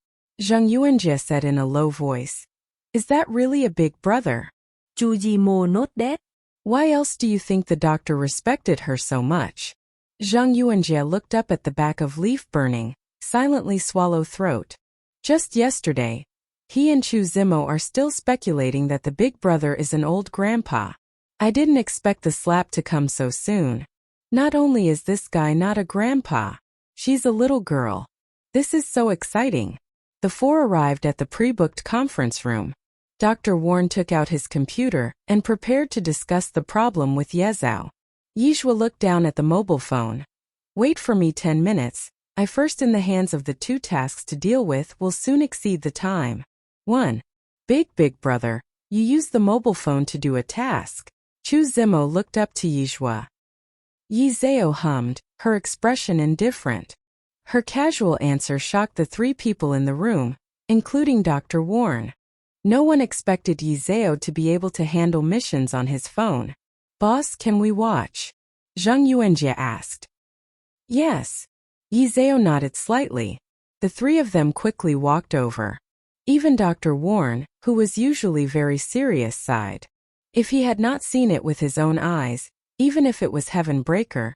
Speaker 1: Zhang Yuanjie said in a low voice, Is that really a big brother?
Speaker 2: Chu Zimo nodded that.
Speaker 1: Why else do you think the doctor respected her so much? Zhang Yuanjie looked up at the back of leaf burning, silently swallow throat. Just yesterday, he and Chu Zimo are still speculating that the big brother is an old grandpa. I didn't expect the slap to come so soon. Not only is this guy not a grandpa, she's a little girl. This is so exciting. The 4 arrived at the pre-booked conference room. Dr. Warren took out his computer and prepared to discuss the problem with Ye Zhao. Yizhua looked down at the mobile phone. Wait for me 10 minutes. I first in the hands of the 2 tasks to deal with will soon exceed the time. 1. Big brother, you use the mobile phone to do a task. Chu Zimo looked up to Yizhua. Yi Zhao hummed, her expression indifferent. Her casual answer shocked the 3 people in the room, including Dr. Warren. No one expected Yi Zhao to be able to handle missions on his phone. Boss, can we watch? Zhang Yuanjie asked. Yes. Yi Zhao nodded slightly. The 3 of them quickly walked over. Even Dr. Warren, who was usually very serious, sighed. If he had not seen it with his own eyes, even if it was Heaven Breaker,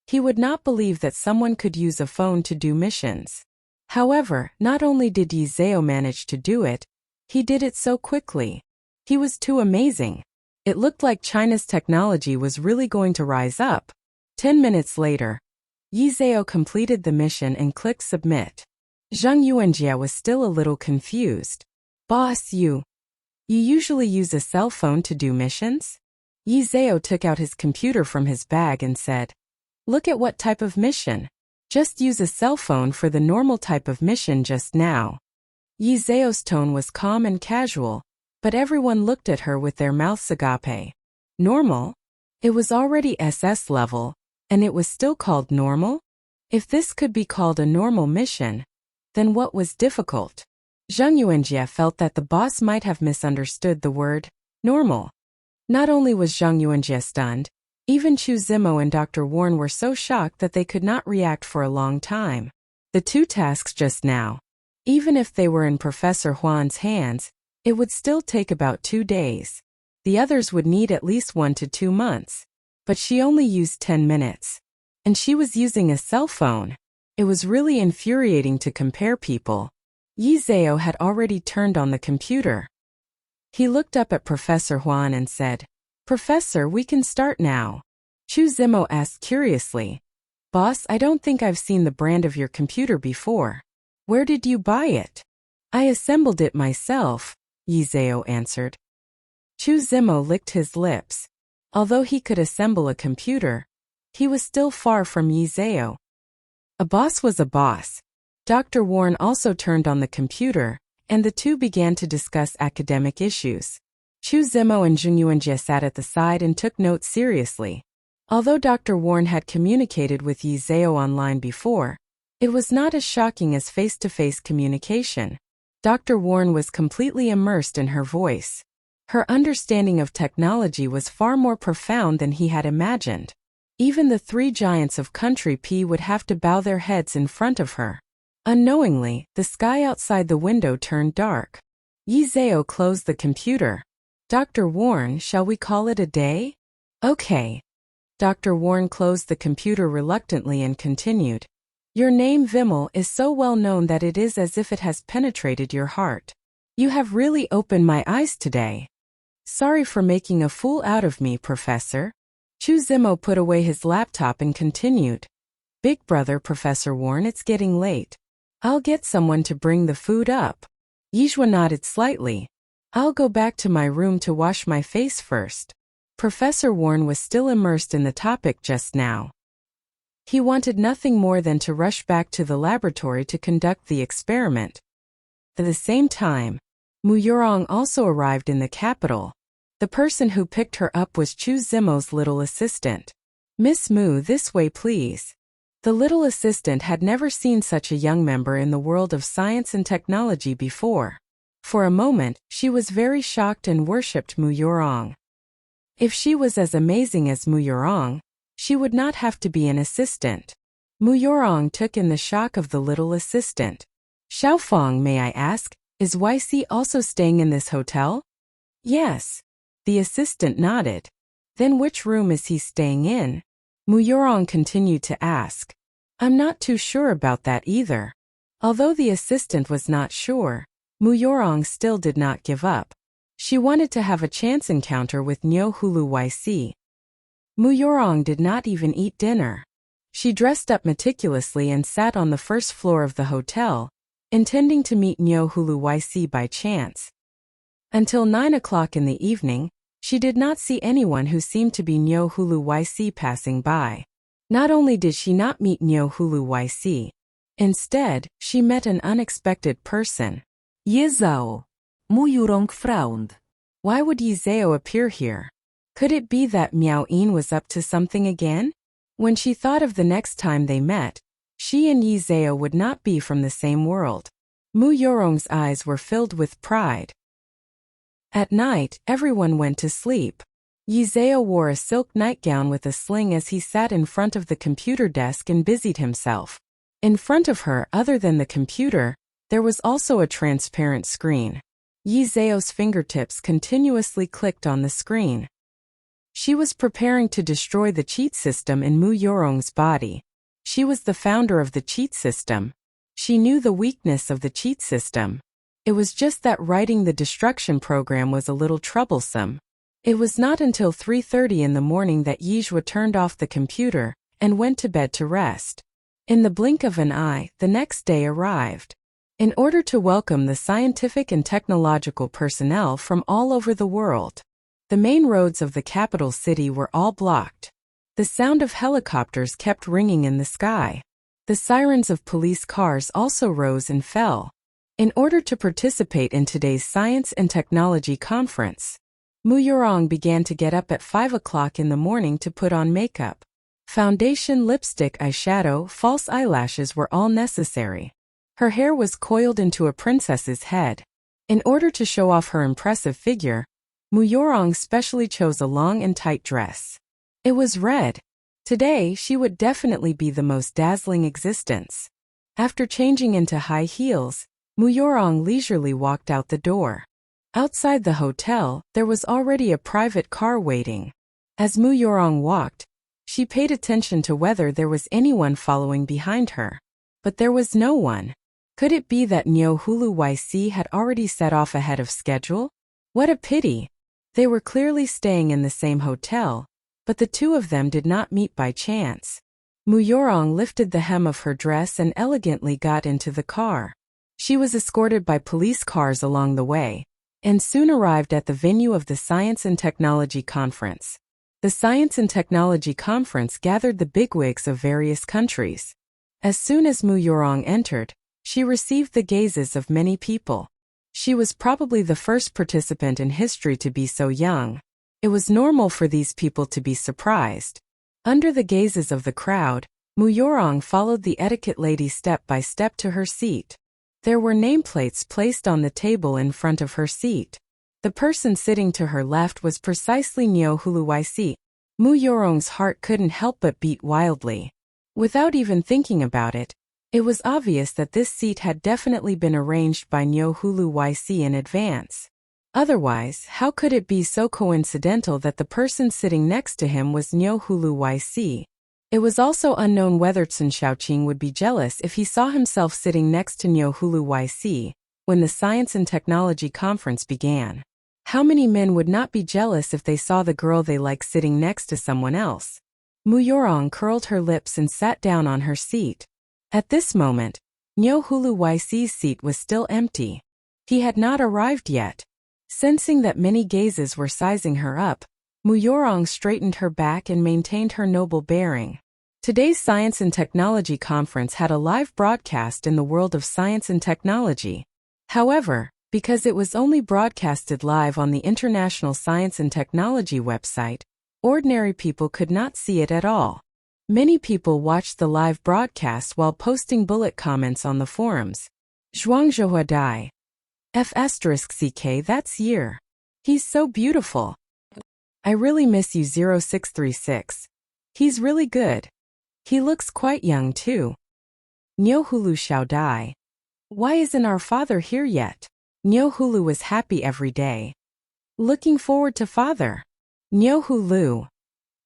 Speaker 1: he would not believe that someone could use a phone to do missions. However, not only did Yi Zhao manage to do it, he did it so quickly. He was too amazing. It looked like China's technology was really going to rise up. 10 minutes later, Yi Zhao completed the mission and clicked submit. Zhang Yuanjie was still a little confused. Boss, you usually use a cell phone to do missions? Yi Zhao took out his computer from his bag and said, Look at what type of mission. Just use a cell phone for the normal type of mission just now. Yi Zhao's tone was calm and casual, but everyone looked at her with their mouths agape. Normal? It was already SS level, and it was still called normal? If this could be called a normal mission, then what was difficult? Zhang Yuanjie felt that the boss might have misunderstood the word normal. Not only was Zhang Yuanjie stunned, even Chu Zimo and Dr. Warren were so shocked that they could not react for a long time. The 2 tasks just now, even if they were in Professor Huan's hands, it would still take about 2 days. The others would need at least 1 to 2 months. But she only used 10 minutes. And she was using a cell phone. It was really infuriating to compare people. Yi Zhao had already turned on the computer. He looked up at Professor Huan and said, "Professor, we can start now." Chu Zimo asked curiously, "Boss, I don't think I've seen the brand of your computer before. Where did you buy it?" "I assembled it myself," Yi Zhao answered. Chu Zimo licked his lips. Although he could assemble a computer, he was still far from Yi Zhao. A boss was a boss. Dr. Warren also turned on the computer, and the two began to discuss academic issues. Chu Zimo and Zheng Yuanjie sat at the side and took notes seriously. Although Dr. Warren had communicated with Yi Zhao online before, it was not as shocking as face-to-face communication. Dr. Warren was completely immersed in her voice. Her understanding of technology was far more profound than he had imagined. Even the three giants of Country P would have to bow their heads in front of her. Unknowingly, the sky outside the window turned dark. Yi Zhao closed the computer. "Dr. Warren, shall we call it a day?" "Okay." Dr. Warren closed the computer reluctantly and continued. "Your name Vimmel is so well known that it is as if it has penetrated your heart. You have really opened my eyes today. Sorry for making a fool out of me, Professor." Chu Zimo put away his laptop and continued. "Big brother, Professor Warren, it's getting late. I'll get someone to bring the food up." Yizhua nodded slightly. "I'll go back to my room to wash my face first." Professor Warren was still immersed in the topic just now. He wanted nothing more than to rush back to the laboratory to conduct the experiment. At the same time, Mu Yurong also arrived in the capital. The person who picked her up was Chu Zimo's little assistant. "Miss Mu, this way please." The little assistant had never seen such a young member in the world of science and technology before. For a moment, she was very shocked and worshipped Mu Yurong. If she was as amazing as Mu Yurong, she would not have to be an assistant. Mu Yurong took in the shock of the little assistant. "Xiaofeng, may I ask, is YC also staying in this hotel?" "Yes." The assistant nodded. "Then which room is he staying in?" Mu Yurong continued to ask. "I'm not too sure about that either." Although the assistant was not sure, Mu Yurong still did not give up. She wanted to have a chance encounter with Nyo Hulu YC. Mu Yurong did not even eat dinner. She dressed up meticulously and sat on the first floor of the hotel, intending to meet Nyo Hulu YC by chance. Until 9 o'clock in the evening, she did not see anyone who seemed to be Nyo Hulu YC passing by. Not only did she not meet Nyo Hulu YC, instead, she met an unexpected person.
Speaker 2: Yi Zhao. Mu Yurong frowned.
Speaker 1: Why would Yi Zhao appear here? Could it be that Miao Yin was up to something again? When she thought of the next time they met, she and Yi Zhao would not be from the same world. Mu Yurong's eyes were filled with pride. At night, everyone went to sleep. Yi Zhao wore a silk nightgown with a sling as he sat in front of the computer desk and busied himself. In front of her, other than the computer, there was also a transparent screen. Yi Zhao's fingertips continuously clicked on the screen. She was preparing to destroy the cheat system in Mu Yurong's body. She was the founder of the cheat system. She knew the weakness of the cheat system. It was just that writing the destruction program was a little troublesome. It was not until 3:30 in the morning that Yizhua turned off the computer and went to bed to rest. In the blink of an eye, the next day arrived. In order to welcome the scientific and technological personnel from all over the world, the main roads of the capital city were all blocked. The sound of helicopters kept ringing in the sky. The sirens of police cars also rose and fell. In order to participate in today's science and technology conference, Mu Yurong began to get up at 5 o'clock in the morning to put on makeup. Foundation, lipstick, eyeshadow, false eyelashes were all necessary. Her hair was coiled into a princess's head. In order to show off her impressive figure, Mu Yurong specially chose a long and tight dress. It was red. Today, she would definitely be the most dazzling existence. After changing into high heels, Mu Yurong leisurely walked out the door. Outside the hotel, there was already a private car waiting. As Mu Yorong walked, she paid attention to whether there was anyone following behind her. But there was no one. Could it be that Nyo Hulu YC had already set off ahead of schedule? What a pity! They were clearly staying in the same hotel, but the two of them did not meet by chance. Mu Yorong lifted the hem of her dress and elegantly got into the car. She was escorted by police cars along the way, and soon arrived at the venue of the Science and Technology Conference. The Science and Technology Conference gathered the bigwigs of various countries. As soon as Mu Yorong entered, she received the gazes of many people. She was probably the first participant in history to be so young. It was normal for these people to be surprised. Under the gazes of the crowd, Mu Yorong followed the etiquette lady step by step to her seat. There were nameplates placed on the table in front of her seat. The person sitting to her left was precisely Nyo Hulu YC. Mu Yorong's heart couldn't help but beat wildly. Without even thinking about it, it was obvious that this seat had definitely been arranged by Nyo Hulu YC in advance. Otherwise, how could it be so coincidental that the person sitting next to him was Nyo Hulu YC? It was also unknown whether Tsun Xiaoqing would be jealous if he saw himself sitting next to Nyo Hulu YC when the Science and Technology Conference began. How many men would not be jealous if they saw the girl they like sitting next to someone else? Mu Yorong curled her lips and sat down on her seat. At this moment, Nyo Hulu YC's seat was still empty. He had not arrived yet. Sensing that many gazes were sizing her up, Mu Yorong straightened her back and maintained her noble bearing. Today's Science and Technology Conference had a live broadcast in the world of science and technology. However, because it was only broadcasted live on the International Science and Technology website, ordinary people could not see it at all. Many people watched the live broadcast while posting bullet comments on the forums. Zhuangzhou Dai. F***CK that's year. He's so beautiful. I really miss you 0636. He's really good. He looks quite young too. Nyo Hulu Xiao Dai. Why isn't our father here yet? Nyo Hulu was happy every day. Looking forward to father. Nyo Hulu.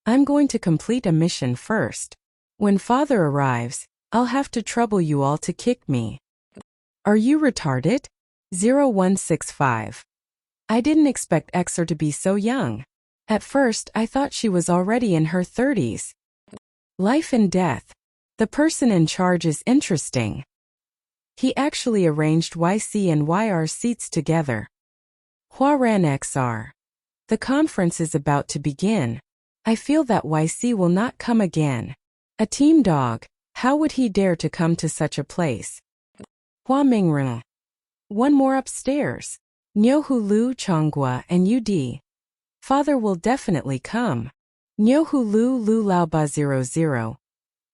Speaker 1: I'm going to complete a mission first. When father arrives, I'll have to trouble you all to kick me. Are you retarded? 0165. I didn't expect Xer to be so young. At first, I thought she was already in her 30s. Life and death. The person in charge is interesting. He actually arranged YC and YR seats together. Huaran XR. The conference is about to begin. I feel that YC will not come again. A team dog, how would he dare to come to such a place? Hua Mingren. One more upstairs. Nyo Hulu Chonghua and UD. Father will definitely come. Nyo Hulu Lu Laoba 00.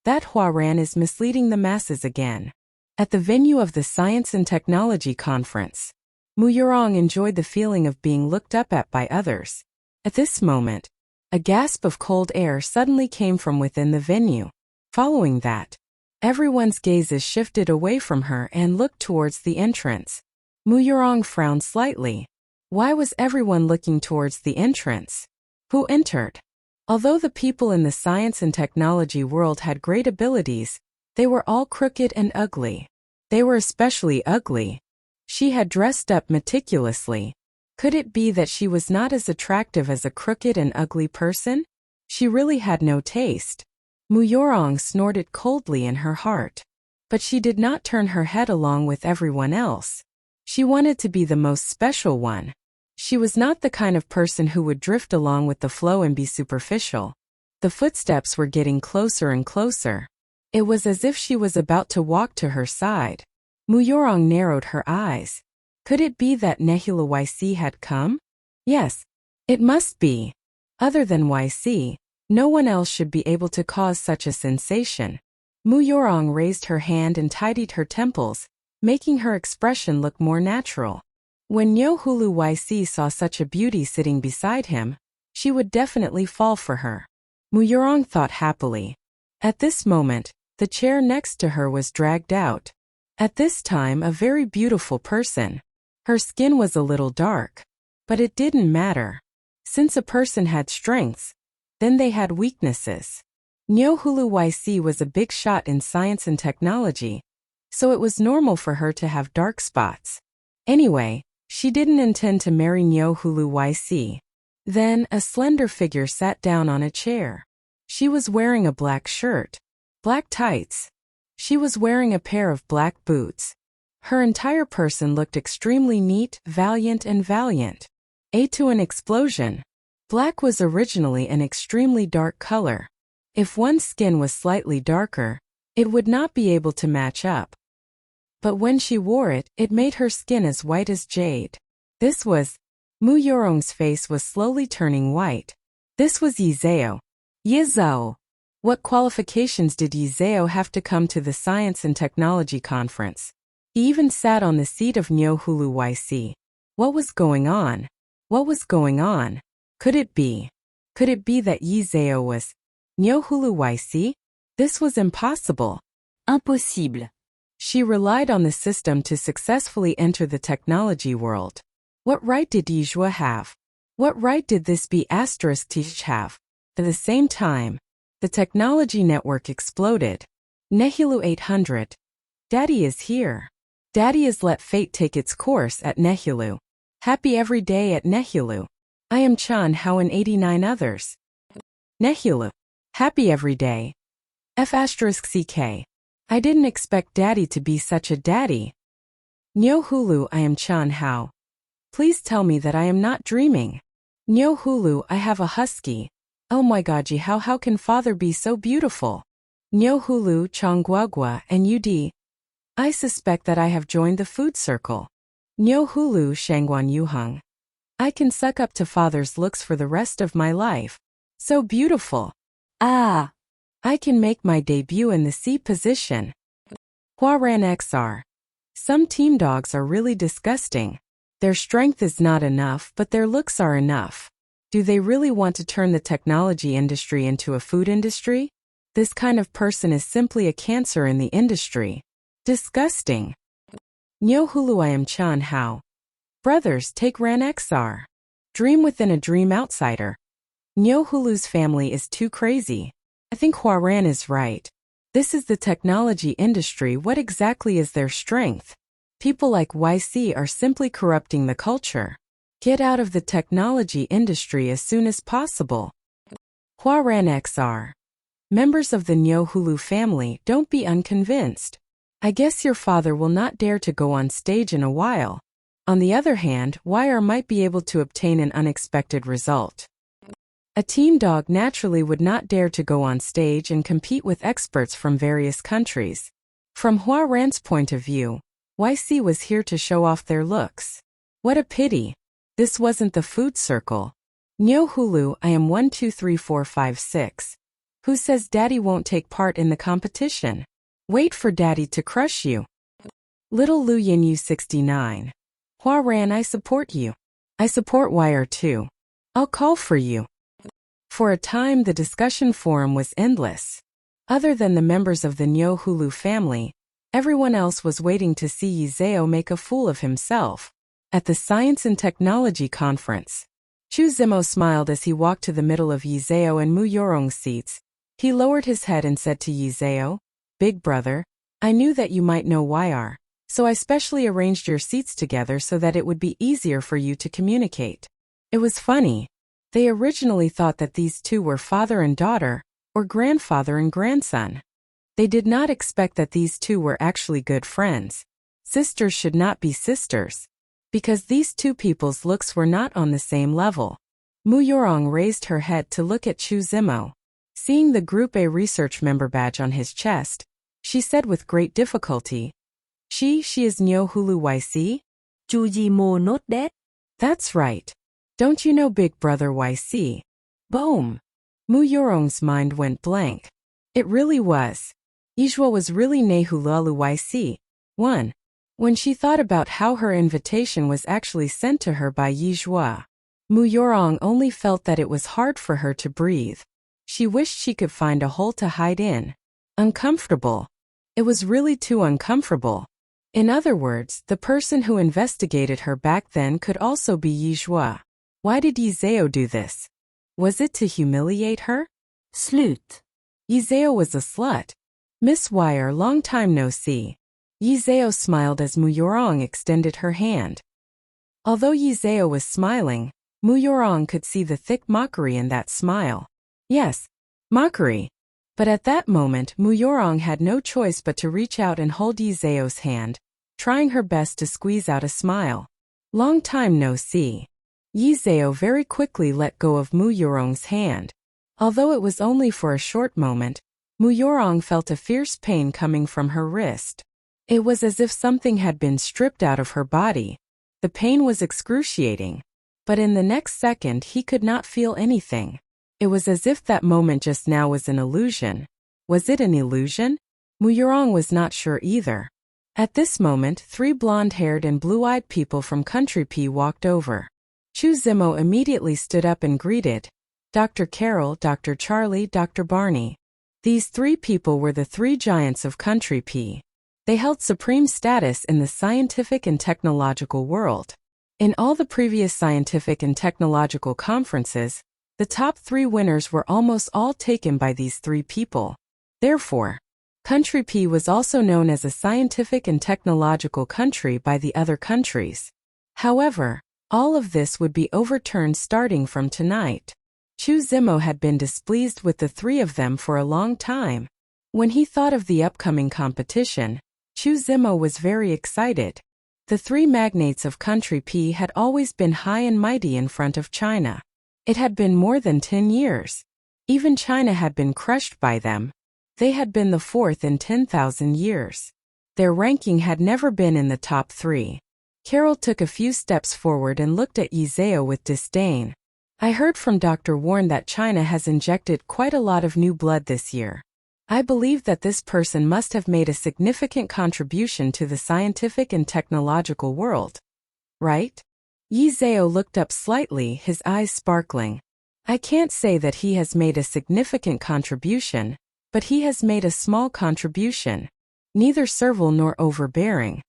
Speaker 1: That Huaran is misleading the masses again. At the venue of the Science and Technology Conference, Mu Yorong enjoyed the feeling of being looked up at by others. At this moment, a gasp of cold air suddenly came from within the venue. Following that, everyone's gazes shifted away from her and looked towards the entrance. Mu Yorong frowned slightly. Why was everyone looking towards the entrance? Who entered? Although the people in the science and technology world had great abilities, they were all crooked and ugly. They were especially ugly. She had dressed up meticulously. Could it be that she was not as attractive as a crooked and ugly person? She really had no taste. Mu Yorong snorted coldly in her heart. But she did not turn her head along with everyone else. She wanted to be the most special one. She was not the kind of person who would drift along with the flow and be superficial. The footsteps were getting closer and closer. It was as if she was about to walk to her side. Mu Yorong narrowed her eyes. Could it be that Nehula YC had come? Yes, it must be. Other than YC, no one else should be able to cause such a sensation. Mu Yorong raised her hand and tidied her temples, making her expression look more natural. When Nyo Hulu YC saw such a beauty sitting beside him, she would definitely fall for her. Mu Yorong thought happily. At this moment, the chair next to her was dragged out. At this time, a very beautiful person. Her skin was a little dark. But it didn't matter. Since a person had strengths, Then they had weaknesses. Nyohulu YC was a big shot in science and technology, so it was normal for her to have dark spots. Anyway, she didn't intend to marry Nyohulu YC. Then, a slender figure sat down on a chair. She was wearing a black shirt, black tights. She was wearing a pair of black boots. Her entire person looked extremely neat, valiant. A to an explosion. Black was originally an extremely dark color. If one's skin was slightly darker, it would not be able to match up. But when she wore it, it made her skin as white as jade. This was, Mu Yorong's face was slowly turning white. This was Yizeo.
Speaker 2: Yizao.
Speaker 1: What qualifications did Yizeo have to come to the Science and Technology Conference? He even sat on the seat of Nyohulu YC. What was going on? What was going on? Could it be that Yizeo was Nyohulu YC? This was impossible.
Speaker 2: Impossible.
Speaker 1: She relied on the system to successfully enter the technology world. What right did Yizhua have? What right did this be *Teach have? At the same time, the technology network exploded. Nehilu 800. Daddy is here. Daddy has let fate take its course at Nehilu. Happy every day at Nehilu. I am Chan Hao and 89 others. Nehilu. Happy every day. F*CK. I didn't expect Daddy to be such a daddy. Nyohulu, I am Chan Hao. Please tell me that I am not dreaming. Nyohulu, I have a husky. Oh my god, how can father be so beautiful? Nyohulu, Chongguagua, and UD. I suspect that I have joined the food circle. Nyohulu, Shangguan Yuheng. I can suck up to father's looks for the rest of my life. So beautiful.
Speaker 2: Ah.
Speaker 1: I can make my debut in the C position. Huaran XR. Some team dogs are really disgusting. Their strength is not enough, but their looks are enough. Do they really want to turn the technology industry into a food industry? This kind of person is simply a cancer in the industry. Disgusting. Nyohulu, I am Chan Hao. Brothers, take Ran XR. Dream within a dream outsider. Nyohulu's family is too crazy. I think Huaran is right. This is the technology industry. What exactly is their strength? People like YC are simply corrupting the culture. Get out of the technology industry as soon as possible. Huaran XR. Members of the Nyohulu family, don't be unconvinced. I guess your father will not dare to go on stage in a while. On the other hand, YR might be able to obtain an unexpected result. A team dog naturally would not dare to go on stage and compete with experts from various countries. From Huaran's point of view, YC was here to show off their looks. What a pity. This wasn't the food circle. Nyohulu, I am 123456. Who says Daddy won't take part in the competition? Wait for Daddy to crush you. Little Lu Yinyu 69. Huaran, I support you. I support YR too. I'll call for you. For a time the discussion forum was endless. Other than the members of the Nyohulu family, everyone else was waiting to see Yizeo make a fool of himself. At the Science and Technology Conference, Chu Zimo smiled as he walked to the middle of Yizeo and Mu Yorong's seats. He lowered his head and said to Yizeo, Big brother, I knew that you might know YR, so I specially arranged your seats together so that it would be easier for you to communicate. It was funny. They originally thought that these two were father and daughter, or grandfather and grandson. They did not expect that these two were actually good friends. Sisters should not be sisters. Because these two people's looks were not on the same level. Mu Yorong raised her head to look at Chu Zimo. Seeing the Group A research member badge on his chest, she said with great difficulty, She is Nyohulu YC?
Speaker 2: Chu Zimo not dead?
Speaker 1: That's right. Don't you know Big Brother YC? Boom. Mu Yorong's mind went blank. It really was. Yizhua was really Nehulalu YC. 1. When she thought about how her invitation was actually sent to her by Yizhua, Mu Yorong only felt that it was hard for her to breathe. She wished she could find a hole to hide in. Uncomfortable. It was really too uncomfortable. In other words, the person who investigated her back then could also be Yizhua. Why did Yizeo do this? Was it to humiliate her?
Speaker 2: Slut.
Speaker 1: Yizeo was a slut. Miss Wire, long time no see. Yizeo smiled as Muyorong extended her hand. Although Yizeo was smiling, Muyorong could see the thick mockery in that smile. Yes, mockery. But at that moment Muyorong had no choice but to reach out and hold Yizeo's hand, trying her best to squeeze out a smile. Long time no see. Yizeo very quickly let go of Muyorong's hand. Although it was only for a short moment, Muyorong felt a fierce pain coming from her wrist. It was as if something had been stripped out of her body. The pain was excruciating. But in the next second he could not feel anything. It was as if that moment just now was an illusion. Was it an illusion? Muyorong was not sure either. At this moment 3 blonde-haired and blue-eyed people from Country P walked over. Chu Zimo immediately stood up and greeted Dr. Carol, Dr. Charlie, Dr. Barney. These 3 people were the 3 giants of Country P. They held supreme status in the scientific and technological world. In all the previous scientific and technological conferences, the top 3 winners were almost all taken by these 3 people. Therefore, Country P was also known as a scientific and technological country by the other countries. However, all of this would be overturned starting from tonight. Chu Zimo had been displeased with the 3 of them for a long time. When he thought of the upcoming competition, Chu Zimo was very excited. The 3 magnates of Country P had always been high and mighty in front of China. It had been more than 10 years. Even China had been crushed by them. They had been the 4th in 10,000 years. Their ranking had never been in the top 3. Carol took a few steps forward and looked at Yizeo with disdain. I heard from Dr. Warren that China has injected quite a lot of new blood this year. I believe that this person must have made a significant contribution to the scientific and technological world. Right? Yizeo looked up slightly, his eyes sparkling. I can't say that he has made a significant contribution, but he has made a small contribution. Neither servile nor overbearing.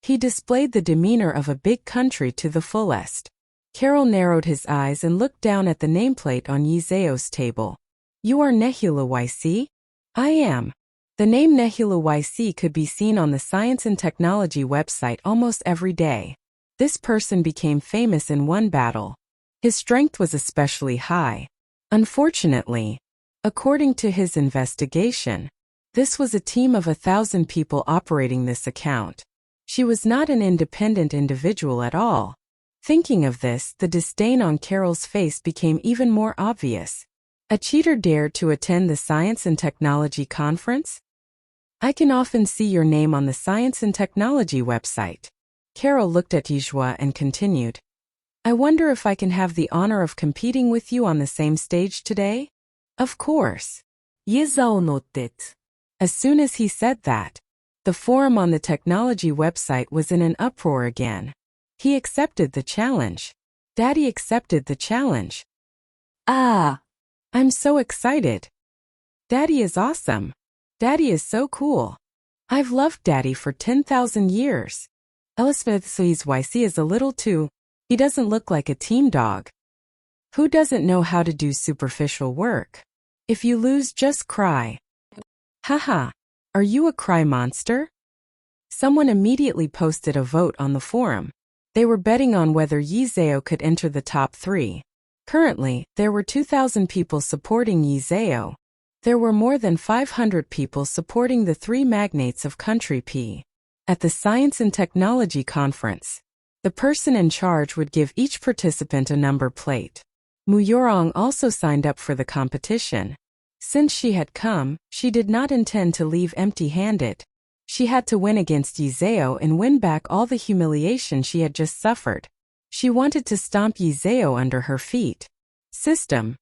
Speaker 1: He displayed the demeanor of a big country to the fullest. Carol narrowed his eyes and looked down at the nameplate on Yizeo's table. You are Nehula YC? I am. The name Nehula YC could be seen on the Science and Technology website almost every day. This person became famous in one battle. His strength was especially high. Unfortunately, according to his investigation, this was a team of 1,000 people operating this account. She was not an independent individual at all. Thinking of this, the disdain on Carol's face became even more obvious. A cheater dared to attend the Science and Technology conference? I can often see your name on the Science and Technology website. Carol looked at Yizhua and continued. I wonder if I can have the honor of competing with you on the same stage today? Of course.
Speaker 2: Yizao nodded.
Speaker 1: As soon as he said that, the forum on the technology website was in an uproar again. He accepted the challenge. Daddy accepted the challenge.
Speaker 2: Ah!
Speaker 1: I'm so excited. Daddy is awesome. Daddy is so cool. I've loved Daddy for 10,000 years. Elizabeth's YC is a little too. He doesn't look like a team dog. Who doesn't know how to do superficial work? If you lose, just cry. Haha. Are you a cry monster? Someone immediately posted a vote on the forum. They were betting on whether Yizeo could enter the top 3. Currently, there were 2,000 people supporting Yizeo. There were more than 500 people supporting the 3 magnates of Country P. At the Science and Technology Conference, the person in charge would give each participant a number plate. Muyorong also signed up for the competition. Since she had come, she did not intend to leave empty-handed. She had to win against Yizeo and win back all the humiliation she had just suffered. She wanted to stomp Yizeo under her feet. System.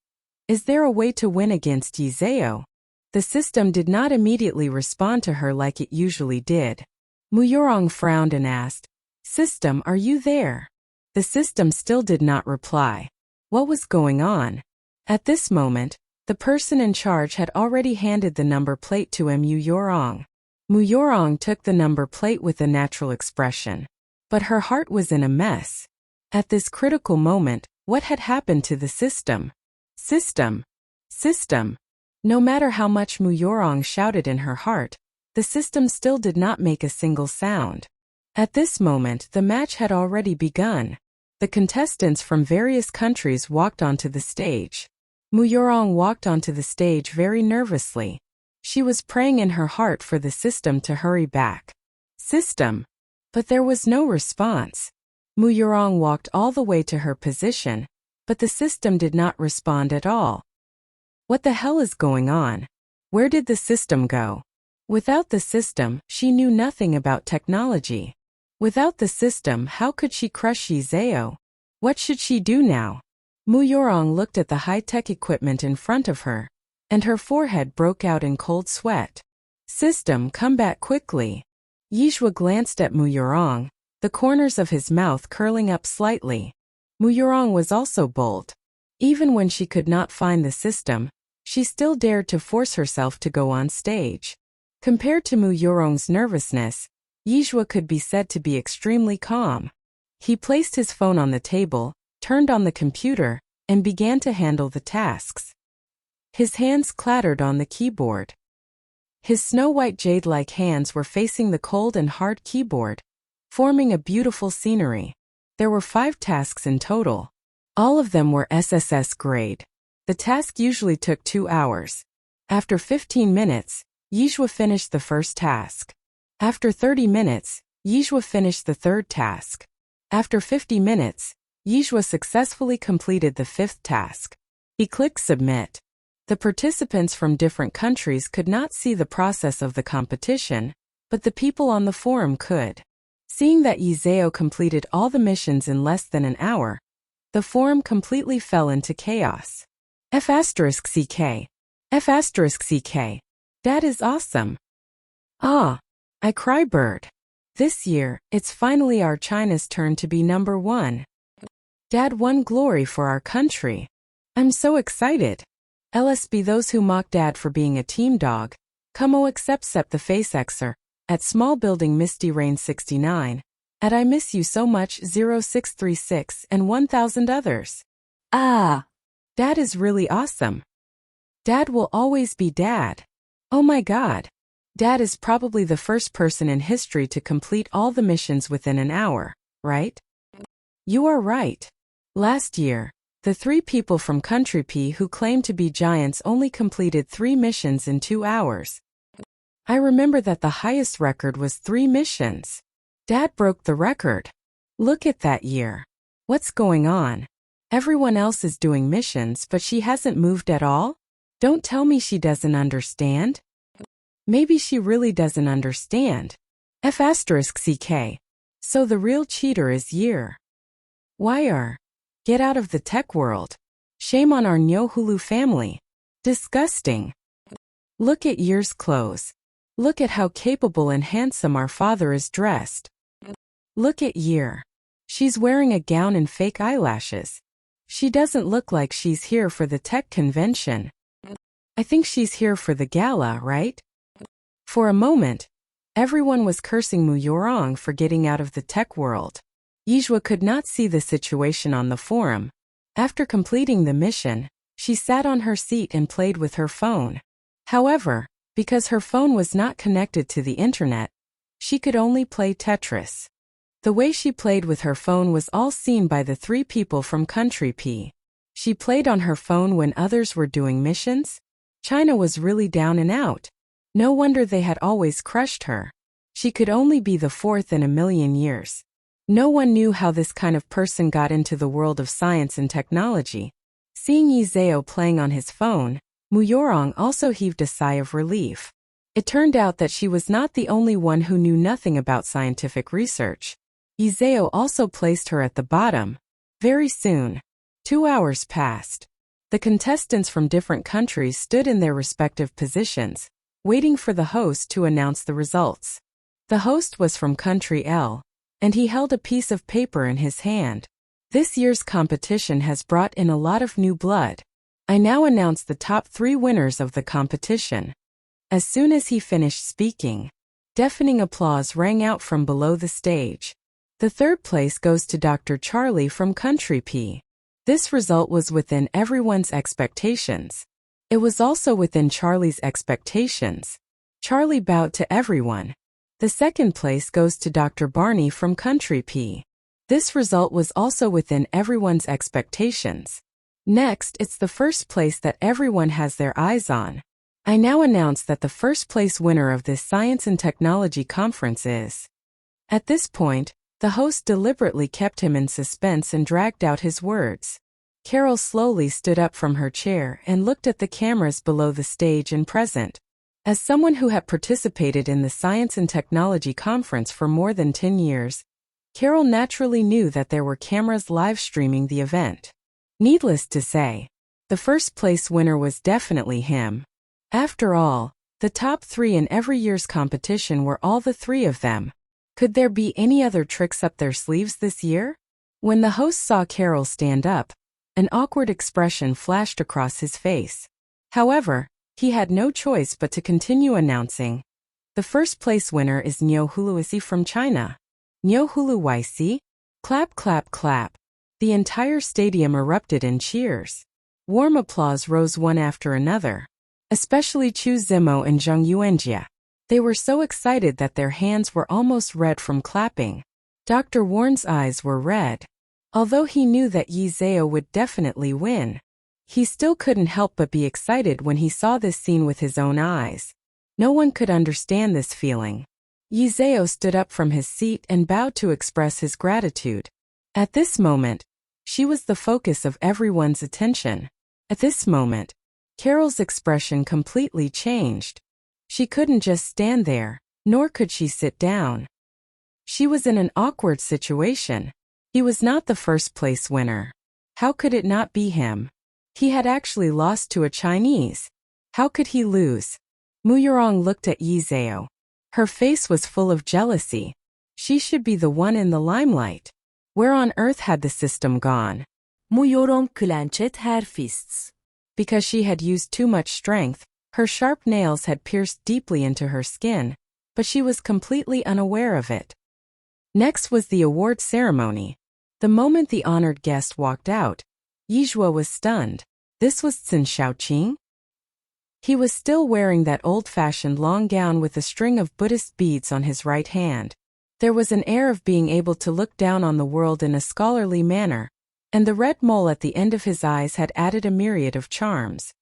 Speaker 1: Is there a way to win against Yizeo? The system did not immediately respond to her like it usually did. Muyorong frowned and asked, System, are you there? The system still did not reply. What was going on? At this moment, the person in charge had already handed the number plate to Muyorong. Muyorong took the number plate with a natural expression. But her heart was in a mess. At this critical moment, what had happened to the system? System. System. No matter how much Mu Yorong shouted in her heart, the system still did not make a single sound. At this moment, the match had already begun. The contestants from various countries walked onto the stage. Mu Yorong walked onto the stage very nervously. She was praying in her heart for the system to hurry back. System. But there was no response. Mu Yorong walked all the way to her position, but the system did not respond at all. What the hell is going on? Where did the system go? Without the system, she knew nothing about technology. Without the system, how could she crush Yi Zhao? What should she do now? Mu Yorong looked at the high-tech equipment in front of her, and her forehead broke out in cold sweat. System, come back quickly. Yizhua glanced at Mu Yorong, the corners of his mouth curling up slightly. Mu Yorong was also bold. Even when she could not find the system, she still dared to force herself to go on stage. Compared to Mu Yorong's nervousness, Yizhua could be said to be extremely calm. He placed his phone on the table, turned on the computer, and began to handle the tasks. His hands clattered on the keyboard. His snow-white jade-like hands were facing the cold and hard keyboard, forming a beautiful scenery. There were 5 tasks in total. All of them were SSS grade. The task usually took 2 hours. After 15 minutes, Yizhua finished the first task. After 30 minutes, Yizhua finished the third task. After 50 minutes, Yizhua successfully completed the 5th task. He clicked submit. The participants from different countries could not see the process of the competition, but the people on the forum could. Seeing that Yi Zhao completed all the missions in less than an hour, the forum completely fell into chaos. F*CK. F*CK. That is awesome. Ah. I cry bird. This year, it's finally our China's turn to be number 1. Dad won glory for our country. I'm so excited. LSB those who mock Dad for being a team dog. Como accept the face Xer. At Small Building Misty Rain 69. At I Miss You So Much 0636 and 1000 others.
Speaker 2: Ah.
Speaker 1: Dad is really awesome. Dad will always be Dad. Oh my God. Dad is probably the first person in history to complete all the missions within an hour, right? You are right. Last year, the 3 people from Country P who claimed to be giants only completed 3 missions in 2 hours. I remember that the highest record was 3 missions. Dad broke the record. Look at that year. What's going on? Everyone else is doing missions, but she hasn't moved at all? Don't tell me she doesn't understand. Maybe she really doesn't understand. F*CK. So the real cheater is Year. Wire. Get out of the tech world. Shame on our Nyohulu family. Disgusting. Look at Year's clothes. Look at how capable and handsome our father is dressed. Look at Year. She's wearing a gown and fake eyelashes. She doesn't look like she's here for the tech convention. I think she's here for the gala, right? For a moment, everyone was cursing Mu Yorong for getting out of the tech world. Yizhua could not see the situation on the forum. After completing the mission, she sat on her seat and played with her phone. However, because her phone was not connected to the internet, she could only play Tetris. The way she played with her phone was all seen by the 3 people from Country P. She played on her phone when others were doing missions. China was really down and out. No wonder they had always crushed her. She could only be the 4th in a million years. No one knew how this kind of person got into the world of science and technology. Seeing Yi Zhao playing on his phone, Mu Yorong also heaved a sigh of relief. It turned out that she was not the only one who knew nothing about scientific research. Yi Zhao also placed her at the bottom. Very soon, 2 hours passed. The contestants from different countries stood in their respective positions, waiting for the host to announce the results. The host was from Country L, and he held a piece of paper in his hand. This year's competition has brought in a lot of new blood. I now announce the top 3 winners of the competition. As soon as he finished speaking, deafening applause rang out from below the stage. The 3rd place goes to Dr. Charlie from Country P. This result was within everyone's expectations. It was also within Charlie's expectations. Charlie bowed to everyone. The second place goes to Dr. Barney from Country P. This result was also within everyone's expectations. Next, it's the first place that everyone has their eyes on. I now announce that the first place winner of this Science and Technology conference is. At this point, the host deliberately kept him in suspense and dragged out his words. Carol slowly stood up from her chair and looked at the cameras below the stage and present. As someone who had participated in the Science and Technology conference for more than 10 years, Carol naturally knew that there were cameras live streaming the event. Needless to say, the first place winner was definitely him. After all, the top 3 in every year's competition were all the 3 of them. Could there be any other tricks up their sleeves this year? When the host saw Carol stand up, an awkward expression flashed across his face. However, he had no choice but to continue announcing. The first place winner is Niu Huluisi from China. Niu Huluisi? Clap, clap, clap. The entire stadium erupted in cheers. Warm applause rose one after another. Especially Chu Zimo and Zhang Yuanjia. They were so excited that their hands were almost red from clapping. Dr. Warren's eyes were red. Although he knew that Yi Zhao would definitely win, he still couldn't help but be excited when he saw this scene with his own eyes. No one could understand this feeling. Yi Zhao stood up from his seat and bowed to express his gratitude. At this moment, she was the focus of everyone's attention. At this moment, Carol's expression completely changed. She couldn't just stand there, nor could she sit down. She was in an awkward situation. He was not the first place winner. How could it not be him? He had actually lost to a Chinese. How could he lose? Mu Yurong looked at Yi Zhao. Her face was full of jealousy. She should be the one in the limelight. Where on earth had the system gone?
Speaker 2: Mu Yurong clenched her fists.
Speaker 1: Because she had used too much strength, her sharp nails had pierced deeply into her skin, but she was completely unaware of it. Next was the award ceremony. The moment the honored guest walked out, Yizhua was stunned. This was Sun Shaoqing? He was still wearing that old-fashioned long gown with a string of Buddhist beads on his right hand. There was an air of being able to look down on the world in a scholarly manner, and the red mole at the end of his eyes had added a myriad of charms.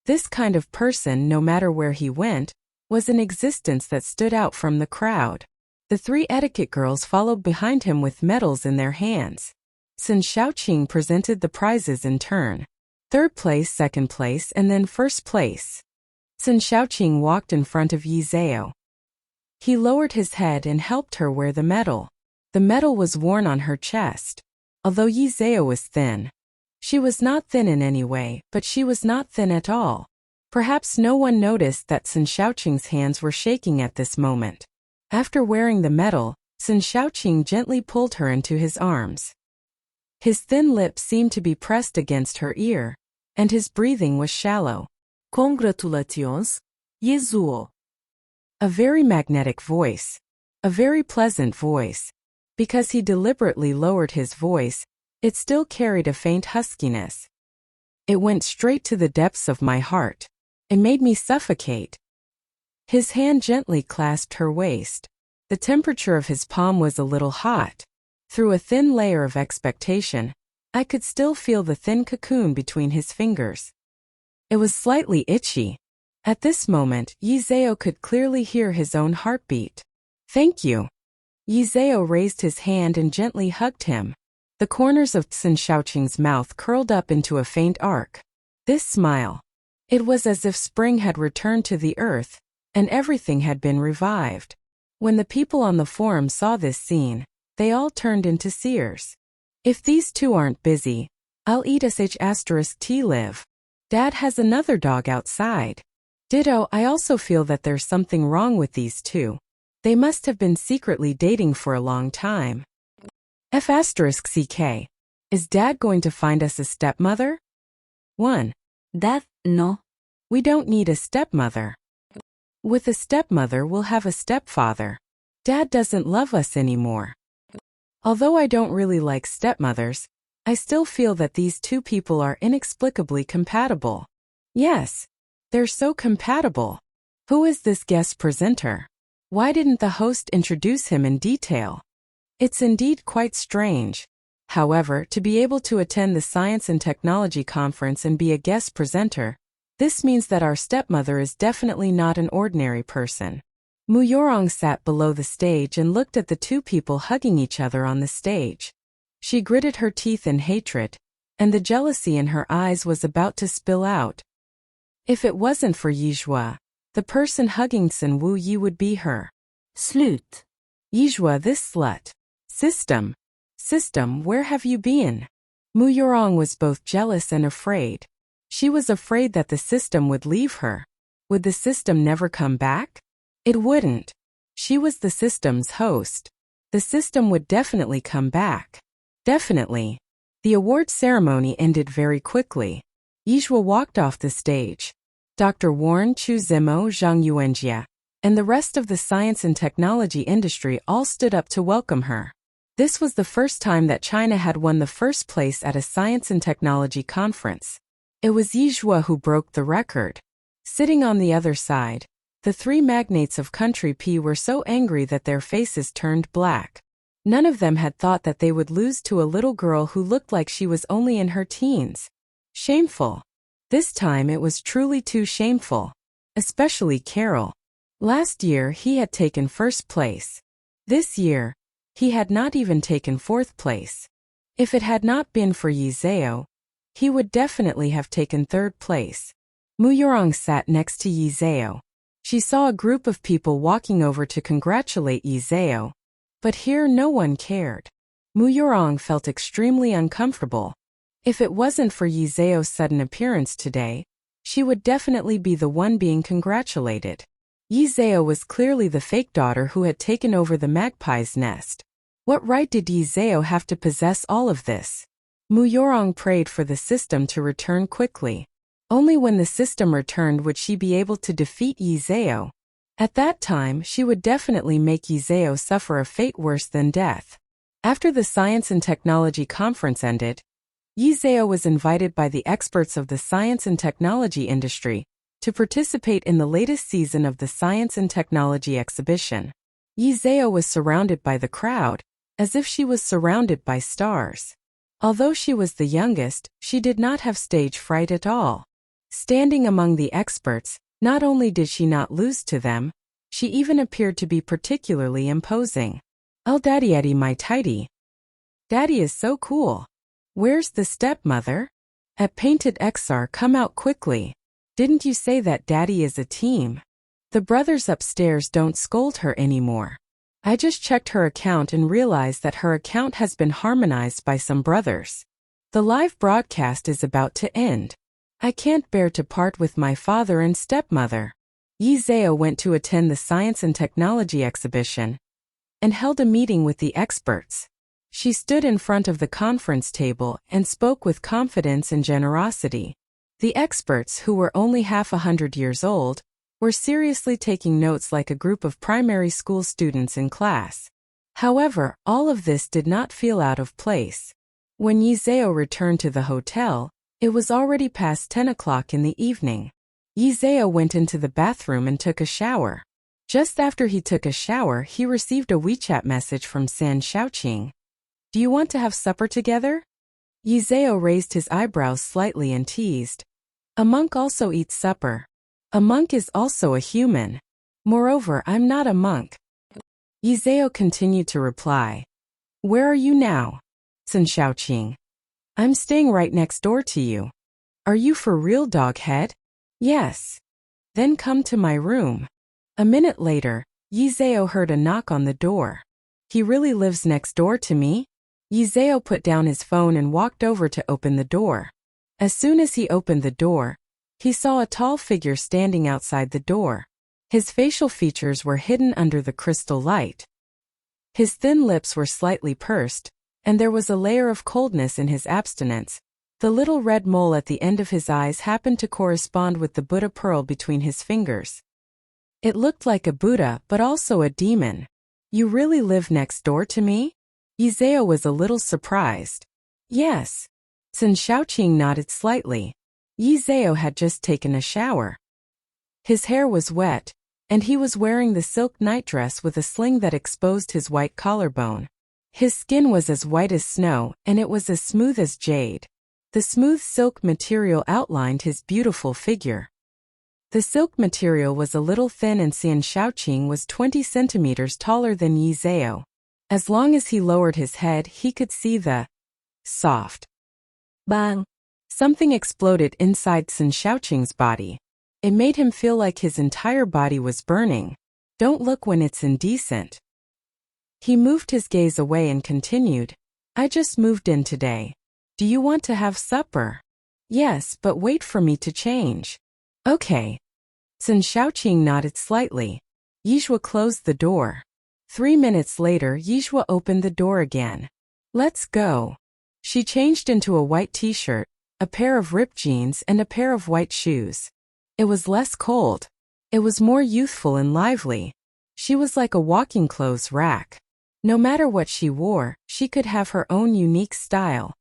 Speaker 1: This kind of person, no matter where he went, was an existence that stood out from the crowd. The 3 etiquette girls followed behind him with medals in their hands. Sun Shaoqing presented the prizes in turn. 3rd place, 2nd place, and then 1st place. Sun Shaoqing walked in front of Yi Zhao. He lowered his head and helped her wear the medal. The medal was worn on her chest. Although Yi Zhao was thin, she was not thin in any way, but she was not thin at all. Perhaps no one noticed that Sun Shaoqing's hands were shaking at this moment. After wearing the medal, Sun Shaoqing gently pulled her into his arms. His thin lips seemed to be pressed against her ear, and his breathing was shallow.
Speaker 2: Congratulations, Yizhuo.
Speaker 1: A very magnetic voice. A very pleasant voice. Because he deliberately lowered his voice, it still carried a faint huskiness. It went straight to the depths of my heart. It made me suffocate. His hand gently clasped her waist. The temperature of his palm was a little hot. Through a thin layer of expectation, I could still feel the thin cocoon between his fingers. It was slightly itchy. At this moment, Yi Zhao could clearly hear his own heartbeat. Thank you. Yi Zhao raised his hand and gently hugged him. The corners of Sun Shaoqing's mouth curled up into a faint arc. This smile. It was as if spring had returned to the earth, and everything had been revived. When the people on the forum saw this scene, they all turned into seers. If these 2 aren't busy, I'll eat sh*t live. Dad has another dog outside. Ditto, I also feel that there's something wrong with these 2. They must have been secretly dating for a long time. F***ck. Is Dad going to find us a stepmother? 1.
Speaker 2: Dad, no.
Speaker 1: We don't need a stepmother. With a stepmother we'll have a stepfather. Dad doesn't love us anymore. Although I don't really like stepmothers, I still feel that these two people are inexplicably compatible. Yes, they're so compatible. Who is this guest presenter? Why didn't the host introduce him in detail? It's indeed quite strange. However, to be able to attend the Science and Technology Conference and be a guest presenter, this means that our stepmother is definitely not an ordinary person. Mu Yorong sat below the stage and looked at the two people hugging each other on the stage. She gritted her teeth in hatred, and the jealousy in her eyes was about to spill out. If it wasn't for Yizhua, the person hugging Sun Wu Yi would be her.
Speaker 2: Slut.
Speaker 1: Yizhua, this slut. System, where have you been? Mu Yorong was both jealous and afraid. She was afraid that the system would leave her. Would the system never come back? It wouldn't. She was the system's host. The system would definitely come back. Definitely. The award ceremony ended very quickly. Yizhua walked off the stage. Dr. Warren Chu Zimo Zhang Yuanjia and the rest of the science and technology industry all stood up to welcome her. This was the first time that China had won the first place at a science and technology conference. It was Yizhua who broke the record. Sitting on the other side, the three magnates of Country P were so angry that their faces turned black. None of them had thought that they would lose to a little girl who looked like she was only in her teens. Shameful. This time it was truly too shameful. Especially Carol. Last year he had taken first place. This year, he had not even taken fourth place. If it had not been for Yi Zhao, he would definitely have taken third place. Mu Yorong sat next to Yi Zhao. She saw a group of people walking over to congratulate Yi Zhao, but here no one cared. Mu Yorong felt extremely uncomfortable. If it wasn't for Yi Zhao's sudden appearance today, she would definitely be the one being congratulated. Yi Zhao was clearly the fake daughter who had taken over the magpie's nest. What right did Yi Zhao have to possess all of this? Mu Yorong prayed for the system to return quickly. Only when the system returned would she be able to defeat Yi Zhao. At that time, she would definitely make Yi Zhao suffer a fate worse than death. After the Science and Technology Conference ended, Yi Zhao was invited by the experts of the science and technology industry to participate in the latest season of the Science and Technology Exhibition. Yi Zhao was surrounded by the crowd, as if she was surrounded by stars. Although she was the youngest, she did not have stage fright at all. Standing among the experts, not only did she not lose to them, she even appeared to be particularly imposing. Oh daddy my tidy. Daddy is so cool. Where's the stepmother? At Painted XR, come out quickly. Didn't you say that daddy is a team? The brothers upstairs don't scold her anymore. I just checked her account and realized that her account has been harmonized by some brothers. The live broadcast is about to end. I can't bear to part with my father and stepmother. Yi Zhao went to attend the Science and Technology Exhibition and held a meeting with the experts. She stood in front of the conference table and spoke with confidence and generosity. The experts, who were only half 100 years old, were seriously taking notes like a group of primary school students in class. However, all of this did not feel out of place. When Yi Zhao returned to the hotel, it was already past 10 o'clock in the evening. Yi Zhao went into the bathroom and took a shower. Just after he took a shower, he received a WeChat message from San Shaoqing. Do you want to have supper together? Yi Zhao raised his eyebrows slightly and teased. A monk also eats supper. A monk is also a human. Moreover, I'm not a monk. Yi Zhao continued to reply. Where are you now? San Shaoqing. I'm staying right next door to you. Are you for real, doghead? Yes. Then come to my room. A minute later, Yi Zhao heard a knock on the door. He really lives next door to me? Yi Zhao put down his phone and walked over to open the door. As soon as he opened the door, he saw a tall figure standing outside the door. His facial features were hidden under the crystal light. His thin lips were slightly pursed, and there was a layer of coldness in his abstinence. The little red mole at the end of his eyes happened to correspond with the Buddha pearl between his fingers. It looked like a Buddha, but also a demon. You really live next door to me? Yi Zhao was a little surprised. Yes. Sun Shaoqing nodded slightly. Yi Zhao had just taken a shower. His hair was wet, and he was wearing the silk nightdress with a sling that exposed his white collarbone. His skin was as white as snow, and it was as smooth as jade. The smooth silk material outlined his beautiful figure. The silk material was a little thin and Sun Shaoqing was 20 centimeters taller than Yi Zhao. As long as he lowered his head, he could see the soft bang. Something exploded inside Sun Shaoqing's body. It made him feel like his entire body was burning. Don't look when it's indecent. He moved his gaze away and continued, I just moved in today. Do you want to have supper? Yes, but wait for me to change. Okay. Sun Shaoqing nodded slightly. Yizhua closed the door. 3 minutes later, Yizhua opened the door again. Let's go. She changed into a white t-shirt, a pair of ripped jeans and a pair of white shoes. It was less cold. It was more youthful and lively. She was like a walking clothes rack. No matter what she wore, she could have her own unique style.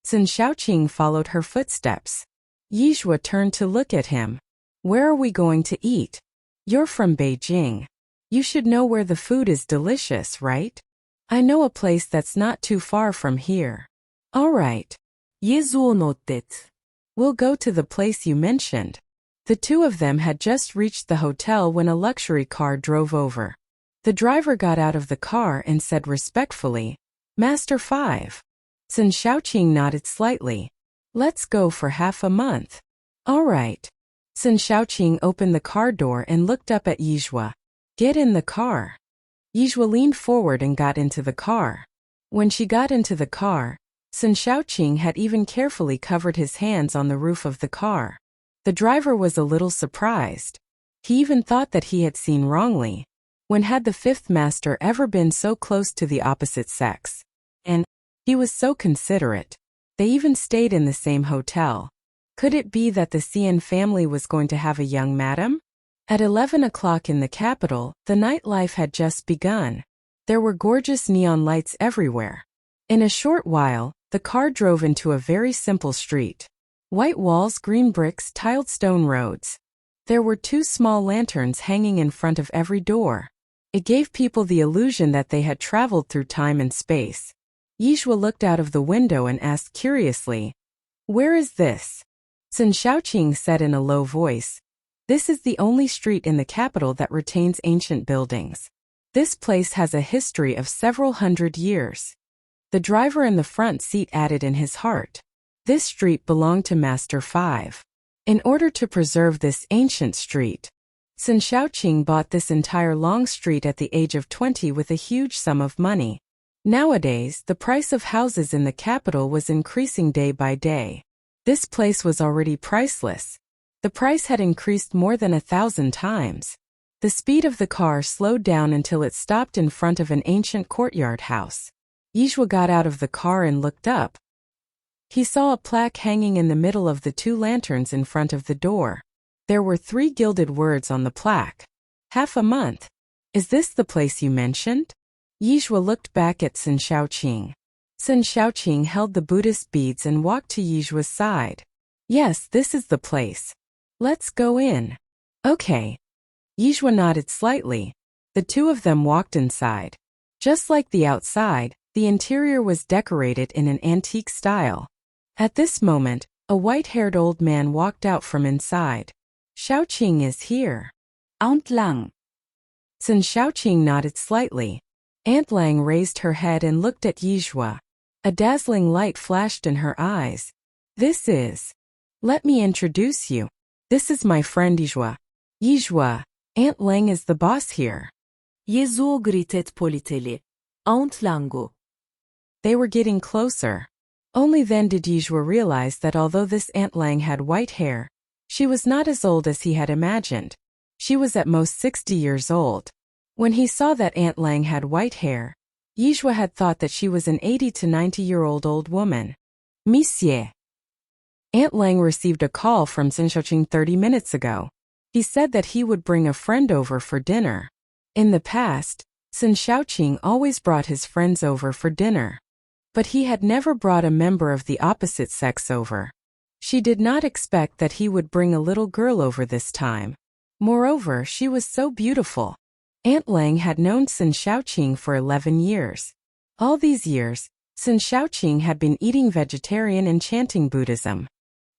Speaker 1: Sun Shaoqing followed her footsteps. Yizhua turned to look at him. Where are we going to eat? You're from Beijing. You should know where the food is delicious, right? I know a place that's not too far from here. All right.
Speaker 2: Yezhuo nodded.
Speaker 1: We'll go to the place you mentioned. The two of them had just reached the hotel when a luxury car drove over. The driver got out of the car and said respectfully, Master 5. Sun Shaoqing nodded slightly. Let's go for half a month. All right. Sun Shaoqing opened the car door and looked up at Yizhua. Get in the car. Yizhua leaned forward and got into the car. When she got into the car, Sun Shaoqing had even carefully covered his hands on the roof of the car. The driver was a little surprised. He even thought that he had seen wrongly. When had the fifth master ever been so close to the opposite sex? And he was so considerate. They even stayed in the same hotel. Could it be that the Cian family was going to have a young madam? At 11 o'clock in the capital, the nightlife had just begun. There were gorgeous neon lights everywhere. In a short while, the car drove into a very simple street. White walls, green bricks, tiled stone roads. There were 2 small lanterns hanging in front of every door. It gave people the illusion that they had traveled through time and space. Yizhua looked out of the window and asked curiously, Where is this? Sun Shaoqing said in a low voice, This is the only street in the capital that retains ancient buildings. This place has a history of several hundred years. The driver in the front seat added in his heart, This street belonged to Master 5. In order to preserve this ancient street, Sun Shaoqing bought this entire long street at the age of 20 with a huge sum of money. Nowadays, the price of houses in the capital was increasing day by day. This place was already priceless. The price had increased more than 1,000 times. The speed of the car slowed down until it stopped in front of an ancient courtyard house. Yizhua got out of the car and looked up. He saw a plaque hanging in the middle of the 2 lanterns in front of the door. There were 3 gilded words on the plaque. Half a month. Is this the place you mentioned? Yizhua looked back at Sun Shaoqing. Sun Shaoqing held the Buddhist beads and walked to Yizhua's side. Yes, this is the place. Let's go in. Okay. Yizhua nodded slightly. The 2 of them walked inside. Just like the outside, the interior was decorated in an antique style. At this moment, a white-haired old man walked out from inside. Shaoqing is here.
Speaker 2: Aunt Lang.
Speaker 1: Sun Shaoqing nodded slightly. Aunt Lang raised her head and looked at Yizhua. A dazzling light flashed in her eyes. This is. Let me introduce you. This is my friend Yizhua. Yizhua, Aunt Lang is the boss here.
Speaker 2: Yezhuo greeted politely. Aunt Langu.
Speaker 1: They were getting closer. Only then did Yizhua realize that although this Aunt Lang had white hair, she was not as old as he had imagined. She was at most 60 years old. When he saw that Aunt Lang had white hair, Yizhua had thought that she was an 80 to 90-year-old old woman. Monsieur. Aunt Lang received a call from Sun Shaoqing 30 minutes ago. He said that he would bring a friend over for dinner. In the past, Sun Shaoqing always brought his friends over for dinner. But he had never brought a member of the opposite sex over. She did not expect that he would bring a little girl over this time. Moreover, she was so beautiful. Aunt Lang had known Sun Shaoqing for 11 years. All these years, Sun Shaoqing had been eating vegetarian and chanting Buddhism.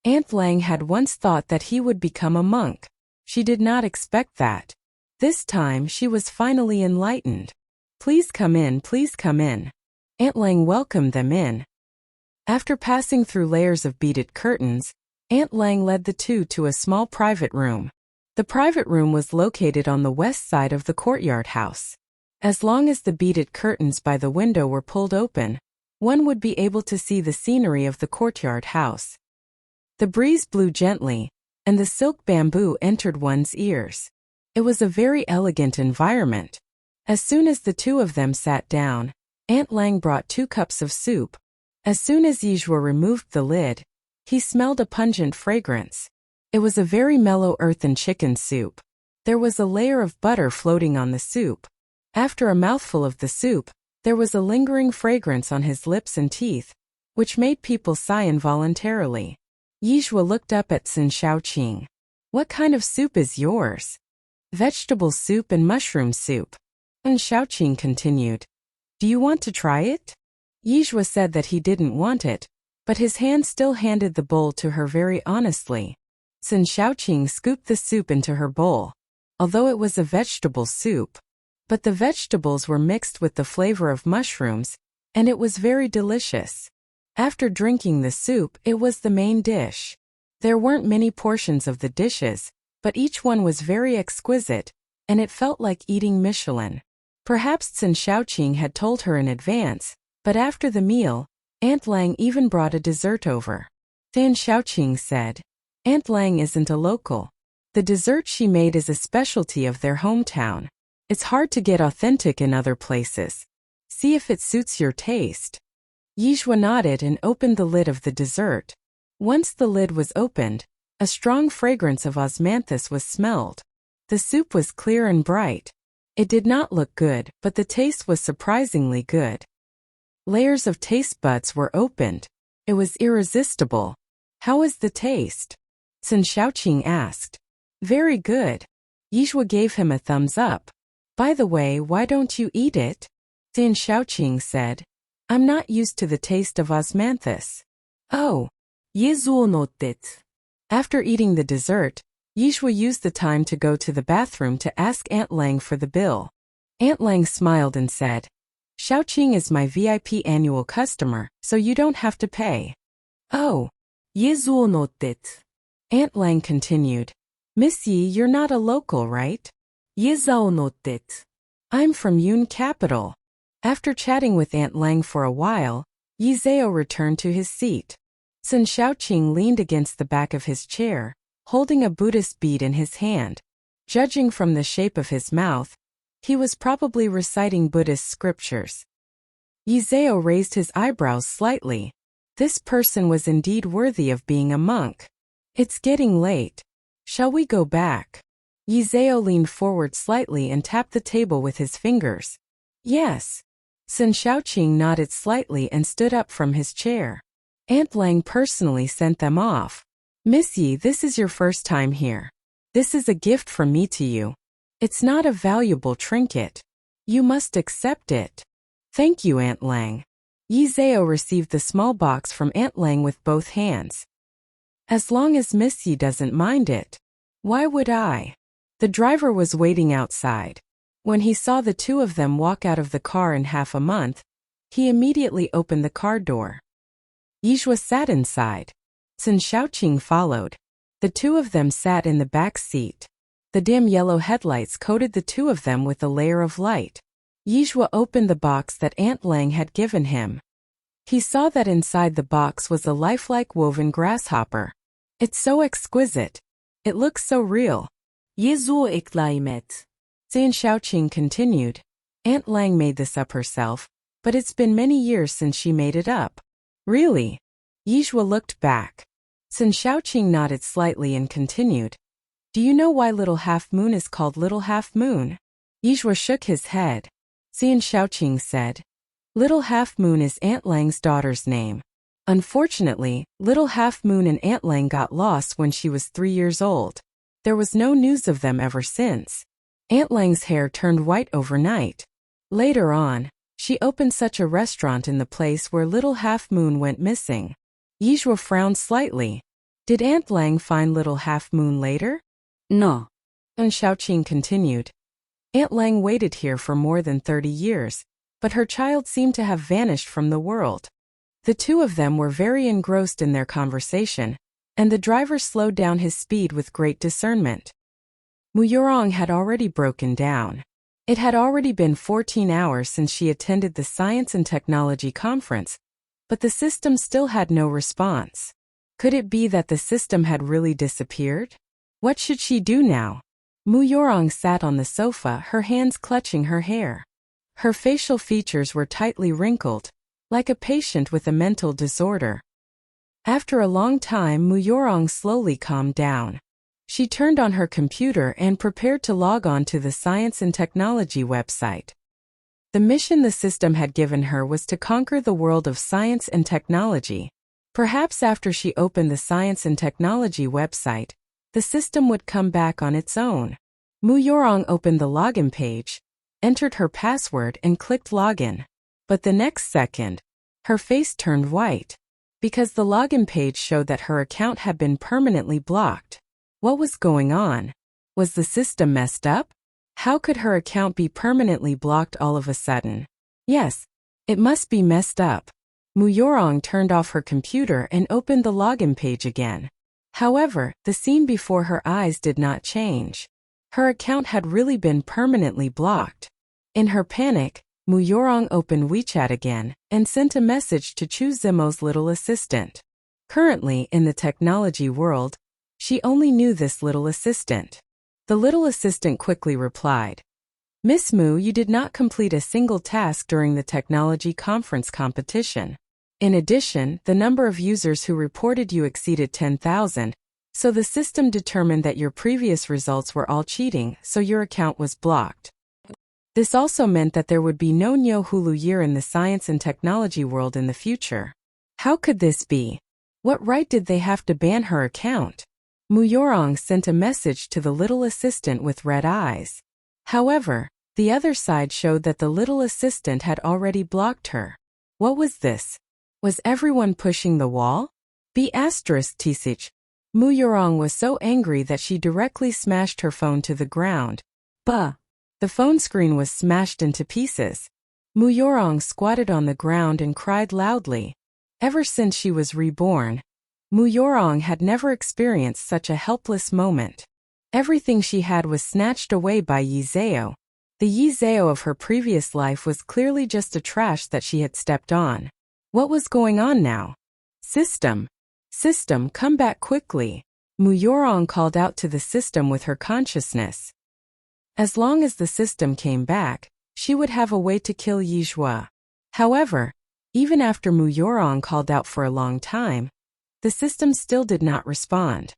Speaker 1: Aunt Lang had once thought that he would become a monk. She did not expect that. This time she was finally enlightened. Please come in, please come in. Aunt Lang welcomed them in. After passing through layers of beaded curtains, Aunt Lang led the two to a small private room. The private room was located on the west side of the courtyard house. As long as the beaded curtains by the window were pulled open, one would be able to see the scenery of the courtyard house. The breeze blew gently, and the silk bamboo entered one's ears. It was a very elegant environment. As soon as the two of them sat down, Aunt Lang brought 2 cups of soup. As soon as Yizhua removed the lid, he smelled a pungent fragrance. It was a very mellow earthen chicken soup. There was a layer of butter floating on the soup. After a mouthful of the soup, there was a lingering fragrance on his lips and teeth, which made people sigh involuntarily. Yizhua looked up at Sun Shaoqing. What kind of soup is yours? Vegetable soup and mushroom soup. Sun Shaoqing continued. Do you want to try it? Yizhua said that he didn't want it, but his hand still handed the bowl to her very honestly. Sun Shaoqing scooped the soup into her bowl, although it was a vegetable soup. But the vegetables were mixed with the flavor of mushrooms, and it was very delicious. After drinking the soup, it was the main dish. There weren't many portions of the dishes, but each one was very exquisite, and it felt like eating Michelin. Perhaps Sun Shaoqing had told her in advance, but after the meal, Aunt Lang even brought a dessert over. Sun Shaoqing said, Aunt Lang isn't a local. The dessert she made is a specialty of their hometown. It's hard to get authentic in other places. See if it suits your taste. Yizhua nodded and opened the lid of the dessert. Once the lid was opened, a strong fragrance of osmanthus was smelled. The soup was clear and bright. It did not look good, but the taste was surprisingly good. Layers of taste buds were opened. It was irresistible. How is the taste? Sun Shaoqing asked. Very good. Yizhua gave him a thumbs up. By the way, why don't you eat it? Sun Shaoqing said. I'm not used to the taste of osmanthus. Oh.
Speaker 2: Yizhuo nodded.
Speaker 1: After eating the dessert, Yizhua used the time to go to the bathroom to ask Aunt Lang for the bill. Aunt Lang smiled and said, Shaoqing is my VIP annual customer, so you don't have to pay. Oh.
Speaker 2: Yizhuo nodded.
Speaker 1: Aunt Lang continued, Miss Yi, you're not a local, right?
Speaker 2: Yizhuo nodded.
Speaker 1: I'm from Yun Capital. After chatting with Aunt Lang for a while, Yizhao returned to his seat. Sun Shaoqing leaned against the back of his chair, holding a Buddhist bead in his hand. Judging from the shape of his mouth, he was probably reciting Buddhist scriptures. Yizhao raised his eyebrows slightly. This person was indeed worthy of being a monk. It's getting late. Shall we go back? Yizhao leaned forward slightly and tapped the table with his fingers. Yes. Sun Shaoqing nodded slightly and stood up from his chair. Aunt Lang personally sent them off. Miss Yi, this is your first time here. This is a gift from me to you. It's not a valuable trinket. You must accept it. Thank you, Aunt Lang. Yizhao received the small box from Aunt Lang with both hands. As long as Miss Yi doesn't mind it. Why would I? The driver was waiting outside. When he saw the two of them walk out of the car in half a month, he immediately opened the car door. Yizhua sat inside. Sun Shaoqing followed. The two of them sat in the back seat. The dim yellow headlights coated the two of them with a layer of light. Yizhua opened the box that Aunt Lang had given him. He saw that inside the box was a lifelike woven grasshopper. It's so exquisite. It looks so real.
Speaker 2: Yizhuo exclaimed.
Speaker 1: Sun Shaoqing continued. Aunt Lang made this up herself, but it's been many years since she made it up. Really? Yizhua looked back. Sun Shaoqing nodded slightly and continued. Do you know why Little Half Moon is called Little Half Moon? Yizhua shook his head. Sun Shaoqing said. Little Half Moon is Aunt Lang's daughter's name. Unfortunately, Little Half Moon and Aunt Lang got lost when she was 3 years old. There was no news of them ever since. Aunt Lang's hair turned white overnight. Later on, she opened such a restaurant in the place where Little Half Moon went missing. Yizhua frowned slightly. Did Aunt Lang find Little Half Moon later?
Speaker 2: No.
Speaker 1: And Xiaoqing continued. Aunt Lang waited here for more than 30 years, but her child seemed to have vanished from the world. The two of them were very engrossed in their conversation, and the driver slowed down his speed with great discernment. Mu Yurong had already broken down. It had already been 14 hours since she attended the Science and Technology Conference, but the system still had no response. Could it be that the system had really disappeared? What should she do now? Mu Yurong sat on the sofa, her hands clutching her hair. Her facial features were tightly wrinkled, like a patient with a mental disorder. After a long time, Mu Yurong slowly calmed down. She turned on her computer and prepared to log on to the Science and Technology website. The mission the system had given her was to conquer the world of science and technology. Perhaps after she opened the Science and Technology website, the system would come back on its own. Mu Yurong opened the login page, entered her password and clicked login. But the next second, her face turned white, because the login page showed that her account had been permanently blocked. What was going on? Was the system messed up? How could her account be permanently blocked all of a sudden? Yes, it must be messed up. Mu Yurong turned off her computer and opened the login page again. However, the scene before her eyes did not change. Her account had really been permanently blocked. In her panic, Mu Yurong opened WeChat again and sent a message to Chu Zimo's little assistant. Currently in the technology world, she only knew this little assistant. The little assistant quickly replied, Miss Mu, you did not complete a single task during the technology conference competition. In addition, the number of users who reported you exceeded 10,000, so the system determined that your previous results were all cheating, so your account was blocked. This also meant that there would be no Nyo Hulu year in the science and technology world in the future. How could this be? What right did they have to ban her account? Mu Yurong sent a message to the little assistant with red eyes. However, the other side showed that the little assistant had already blocked her. What was this? Was everyone pushing the wall? B*Tsich. Mu Yurong was so angry that she directly smashed her phone to the ground. Bah! The phone screen was smashed into pieces. Mu Yurong squatted on the ground and cried loudly. Ever since she was reborn, Mu Yurong had never experienced such a helpless moment. Everything she had was snatched away by Yizeo. The Yizeo of her previous life was clearly just a trash that she had stepped on. What was going on now? System, come back quickly. Mu Yurong called out to the system with her consciousness. As long as the system came back, she would have a way to kill Yizhua. However, even after Mu Yurong called out for a long time, the system still did not respond.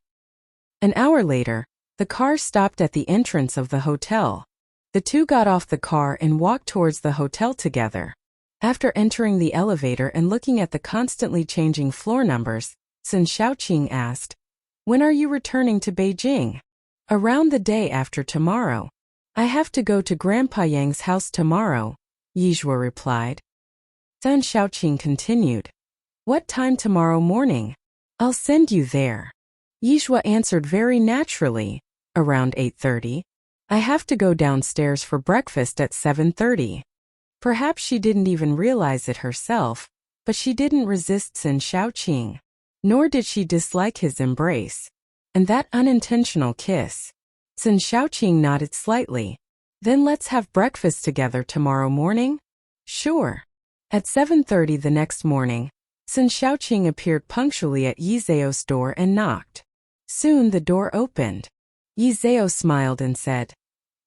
Speaker 1: An hour later, the car stopped at the entrance of the hotel. The two got off the car and walked towards the hotel together. After entering the elevator and looking at the constantly changing floor numbers, Sun Xiaoqing asked, When are you returning to Beijing? Around the day after tomorrow. I have to go to Grandpa Yang's house tomorrow, Yizhua replied. Sun Xiaoqing continued. What time tomorrow morning? I'll send you there. Yizhua answered very naturally. Around 8:30. I have to go downstairs for breakfast at 7:30. Perhaps she didn't even realize it herself, but she didn't resist Sun Xiaoqing. Nor did she dislike his embrace. And that unintentional kiss. Sun Xiaoqing nodded slightly. Then let's have breakfast together tomorrow morning? Sure. At 7:30 the next morning, Sun Xiaoqing appeared punctually at Yizeo's door and knocked. Soon the door opened. Yizeo smiled and said,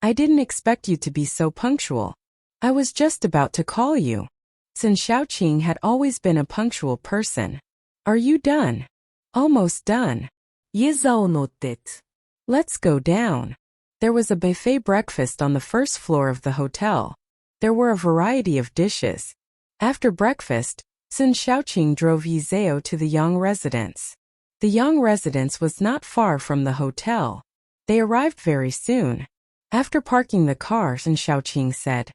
Speaker 1: I didn't expect you to be so punctual. I was just about to call you. Sun Xiaoqing had always been a punctual person. Are you done? Almost done.
Speaker 2: Yizao nodded.
Speaker 1: Let's go down. There was a buffet breakfast on the first floor of the hotel. There were a variety of dishes. After breakfast, Sun Shaoqing drove Yi Zhao to the young residence. The young residence was not far from the hotel. They arrived very soon. After parking the car, Sun Shaoqing said,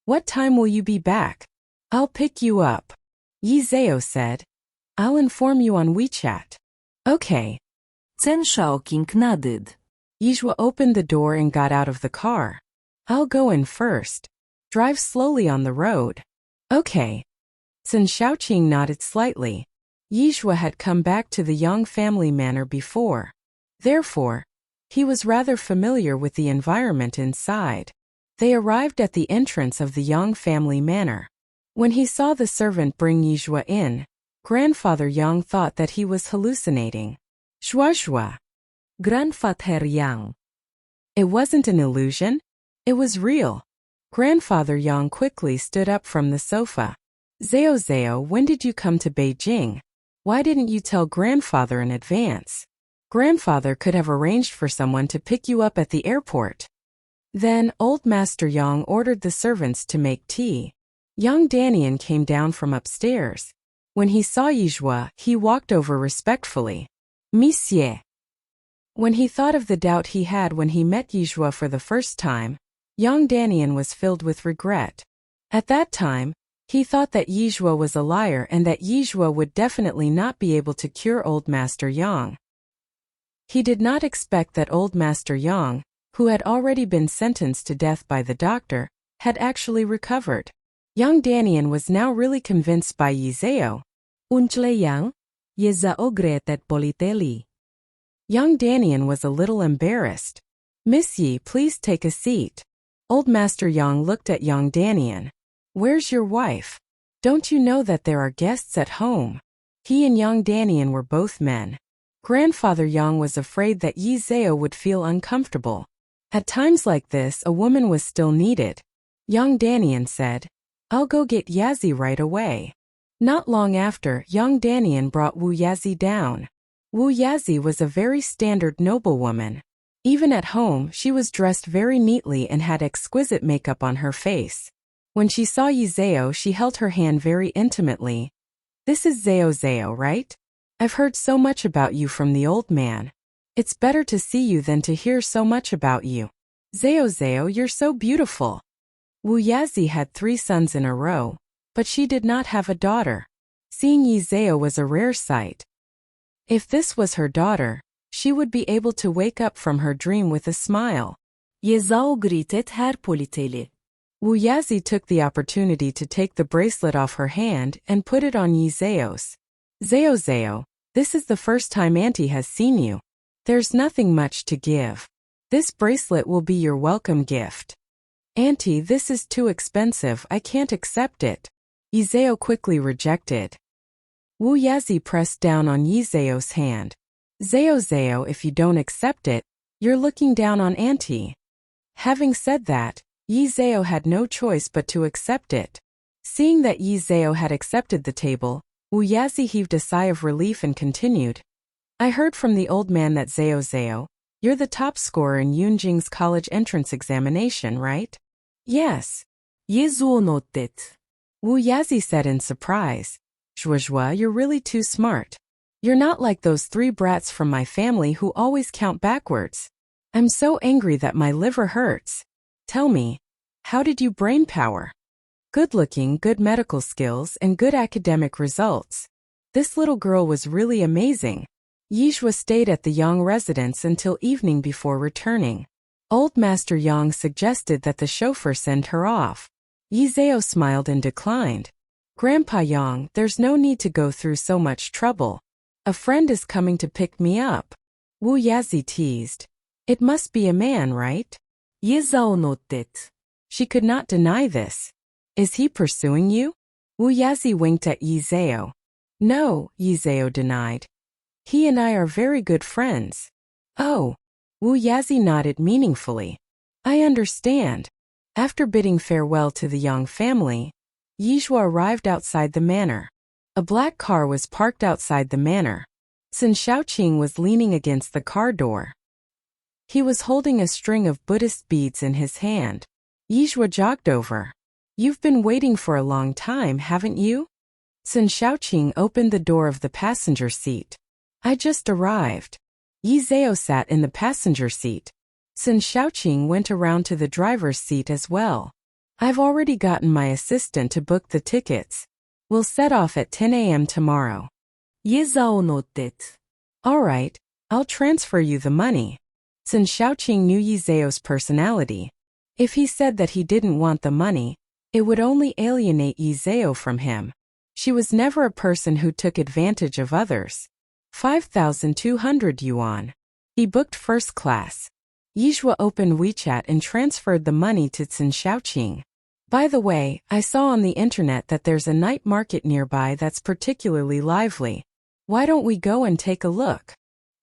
Speaker 1: "What time will you be back? I'll pick you up." Yi Zhao said, "I'll inform you on WeChat." Okay.
Speaker 2: Sen Shaoqing nodded.
Speaker 1: Yizhua opened the door and got out of the car. "I'll go in first. Drive slowly on the road." Okay. Sun Shaoqing nodded slightly. Yizhua had come back to the Young family manor before. Therefore, he was rather familiar with the environment inside. They arrived at the entrance of the Young family manor. When he saw the servant bring Yizhua in, Grandfather Yang thought that he was hallucinating. Zhuazhua.
Speaker 2: Grandfather Yang.
Speaker 1: It wasn't an illusion. It was real. Grandfather Yang quickly stood up from the sofa. "Zhao Zhao, when did you come to Beijing? Why didn't you tell Grandfather in advance? Grandfather could have arranged for someone to pick you up at the airport." Then Old Master Yang ordered the servants to make tea. Young Danian came down from upstairs. When he saw Yizhua, he walked over respectfully. "Monsieur." When he thought of the doubt he had when he met Yizhua for the first time, young Danian was filled with regret. At that time, he thought that Yizhua was a liar and that Yizhua would definitely not be able to cure Old Master Yang. He did not expect that Old Master Yang, who had already been sentenced to death by the doctor, had actually recovered. Young Danian was now really convinced by Yi Zhao.
Speaker 2: Uncle Yang, Yi Zhao gretet politeli.
Speaker 1: Young Danian was a little embarrassed. "Miss Yi, please take a seat." Old Master Yang looked at young Danian. "Where's your wife? Don't you know that there are guests at home?" He and young Danian were both men. Grandfather Yang was afraid that Yi Zhao would feel uncomfortable. At times like this, a woman was still needed. Young Danian said, "I'll go get Yazi right away." Not long after, young Danian brought Wu Yazi down. Wu Yazi was a very standard noblewoman. Even at home, she was dressed very neatly and had exquisite makeup on her face. When she saw Yi Zhao, she held her hand very intimately. "This is Zhao Zhao, right? I've heard so much about you from the old man. It's better to see you than to hear so much about you. Zhao Zhao, you're so beautiful." Wu Yazi had 3 sons in a row, but she did not have a daughter. Seeing Yi Zhao was a rare sight. If this was her daughter, she would be able to wake up from her dream with a smile.
Speaker 2: Yi Zhao gretet her politeli.
Speaker 1: Wu Yazi took the opportunity to take the bracelet off her hand and put it on Yi Zhao's. "Zhao Zhao, this is the first time Auntie has seen you. There's nothing much to give. This bracelet will be your welcome gift." "Auntie, this is too expensive, I can't accept it." Yi Zhao quickly rejected. Wu Yazi pressed down on Yi Zhao's hand. "Zhao Zhao, if you don't accept it, you're looking down on Auntie." Having said that, Yi Zhao had no choice but to accept it. Seeing that Yi Zhao had accepted the table, Wu Yazi heaved a sigh of relief and continued. "I heard from the old man that Zhao Zhao, you're the top scorer in Yunjing's college entrance examination, right?" "Yes."
Speaker 2: Yi Zhao nodded.
Speaker 1: Wu Yazi said in surprise. "Zhuazhua, you're really too smart. You're not like those 3 brats from my family who always count backwards. I'm so angry that my liver hurts. Tell me, how did you brain power? Good looking, good medical skills, and good academic results. This little girl was really amazing." Yizhua stayed at the Yang residence until evening before returning. Old Master Yang suggested that the chauffeur send her off. Yi Zhao smiled and declined. "Grandpa Yang, there's no need to go through so much trouble. A friend is coming to pick me up." Wu Yazi teased. "It must be a man, right?"
Speaker 2: Yi Zhao nodded.
Speaker 1: She could not deny this. "Is he pursuing you?" Wu Yazi winked at Yi Zhao. "No," Yi Zhao denied. "He and I are very good friends." "Oh." Wu Yazi nodded meaningfully. "I understand." After bidding farewell to the Yang family, Yizhua arrived outside the manor. A black car was parked outside the manor. Sun Shaoqing was leaning against the car door. He was holding a string of Buddhist beads in his hand. Yizhua jogged over. You've been waiting for a long time, haven't you? Sun Xiaoqing opened the door of the passenger seat. I just arrived. Yi Zhao sat in the passenger seat. Sun Xiaoqing went around to the driver's seat as well. I've already gotten my assistant to book the tickets. We'll set off at 10 a.m. tomorrow.
Speaker 2: Yi Zhao nodded.
Speaker 1: All right, I'll transfer you the money. Sun Xiaoqing knew Yi Zhao's personality. If he said that he didn't want the money, it would only alienate Yi Zhao from him. She was never a person who took advantage of others. 5,200 yuan. He booked first class. Yizhua opened WeChat and transferred the money to Sun Xiaoqing. By the way, I saw on the internet that there's a night market nearby that's particularly lively. Why don't we go and take a look?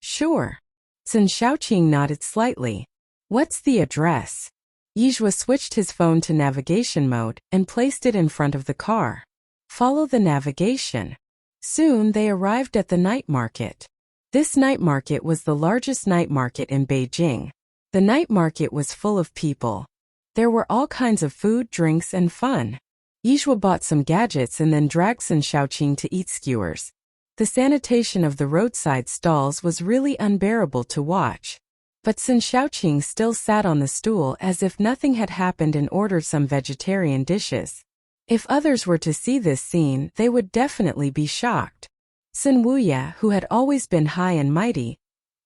Speaker 1: Sure. Sun Xiaoqing nodded slightly. What's the address? Yizhua switched his phone to navigation mode and placed it in front of the car. Follow the navigation. Soon they arrived at the night market. This night market was the largest night market in Beijing. The night market was full of people. There were all kinds of food, drinks, and fun. Yizhua bought some gadgets and then dragged Sun Xiaoqing to eat skewers. The sanitation of the roadside stalls was really unbearable to watch. But Sun Xiaoqing still sat on the stool as if nothing had happened and ordered some vegetarian dishes. If others were to see this scene, they would definitely be shocked. Sun Wuya, who had always been high and mighty,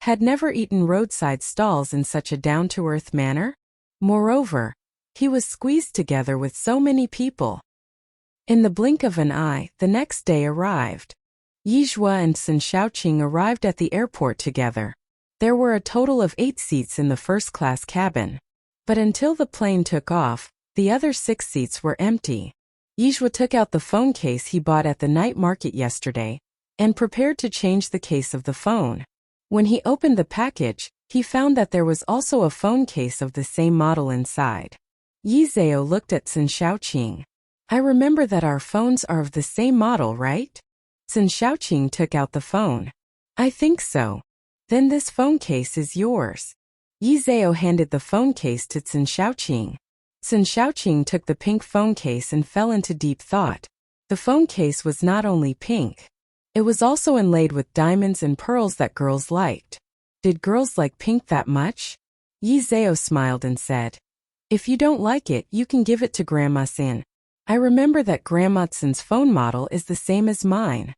Speaker 1: had never eaten roadside stalls in such a down-to-earth manner. Moreover, he was squeezed together with so many people. In the blink of an eye, the next day arrived. Yizhua and Sun Xiaoqing arrived at the airport together. There were a total of 8 seats in the first-class cabin. But until the plane took off, the other 6 seats were empty. Yizhua took out the phone case he bought at the night market yesterday and prepared to change the case of the phone. When he opened the package, he found that there was also a phone case of the same model inside. Yi Zhao looked at Sun Xiaoqing. I remember that our phones are of the same model, right? Sun Xiaoqing took out the phone. I think so. Then this phone case is yours. Yi Zhao handed the phone case to Sun Xiaoqing. Sun Xiaoqing took the pink phone case and fell into deep thought. The phone case was not only pink. It was also inlaid with diamonds and pearls that girls liked. Did girls like pink that much? Yi Zhao smiled and said, If you don't like it, you can give it to Grandma Sin. I remember that Grandma Sin's phone model is the same as mine.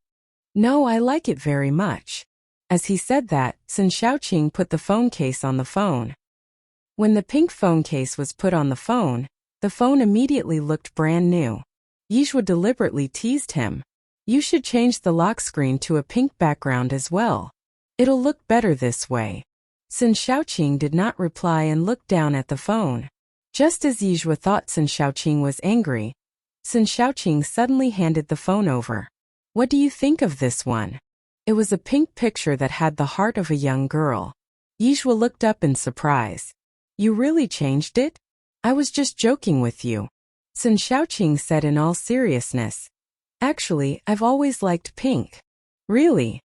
Speaker 1: No, I like it very much. As he said that, Sun Xiaoqing put the phone case on the phone. When the pink phone case was put on the phone immediately looked brand new. Yizhua deliberately teased him. You should change the lock screen to a pink background as well. It'll look better this way. Sun Xiaoqing did not reply and looked down at the phone. Just as Yizhua thought Sun Xiaoqing was angry, Sun Xiaoqing suddenly handed the phone over. What do you think of this one? It was a pink picture that had the heart of a young girl. Yizhua looked up in surprise. You really changed it? I was just joking with you. Sun Xiaoqing said in all seriousness. Actually, I've always liked pink. Really?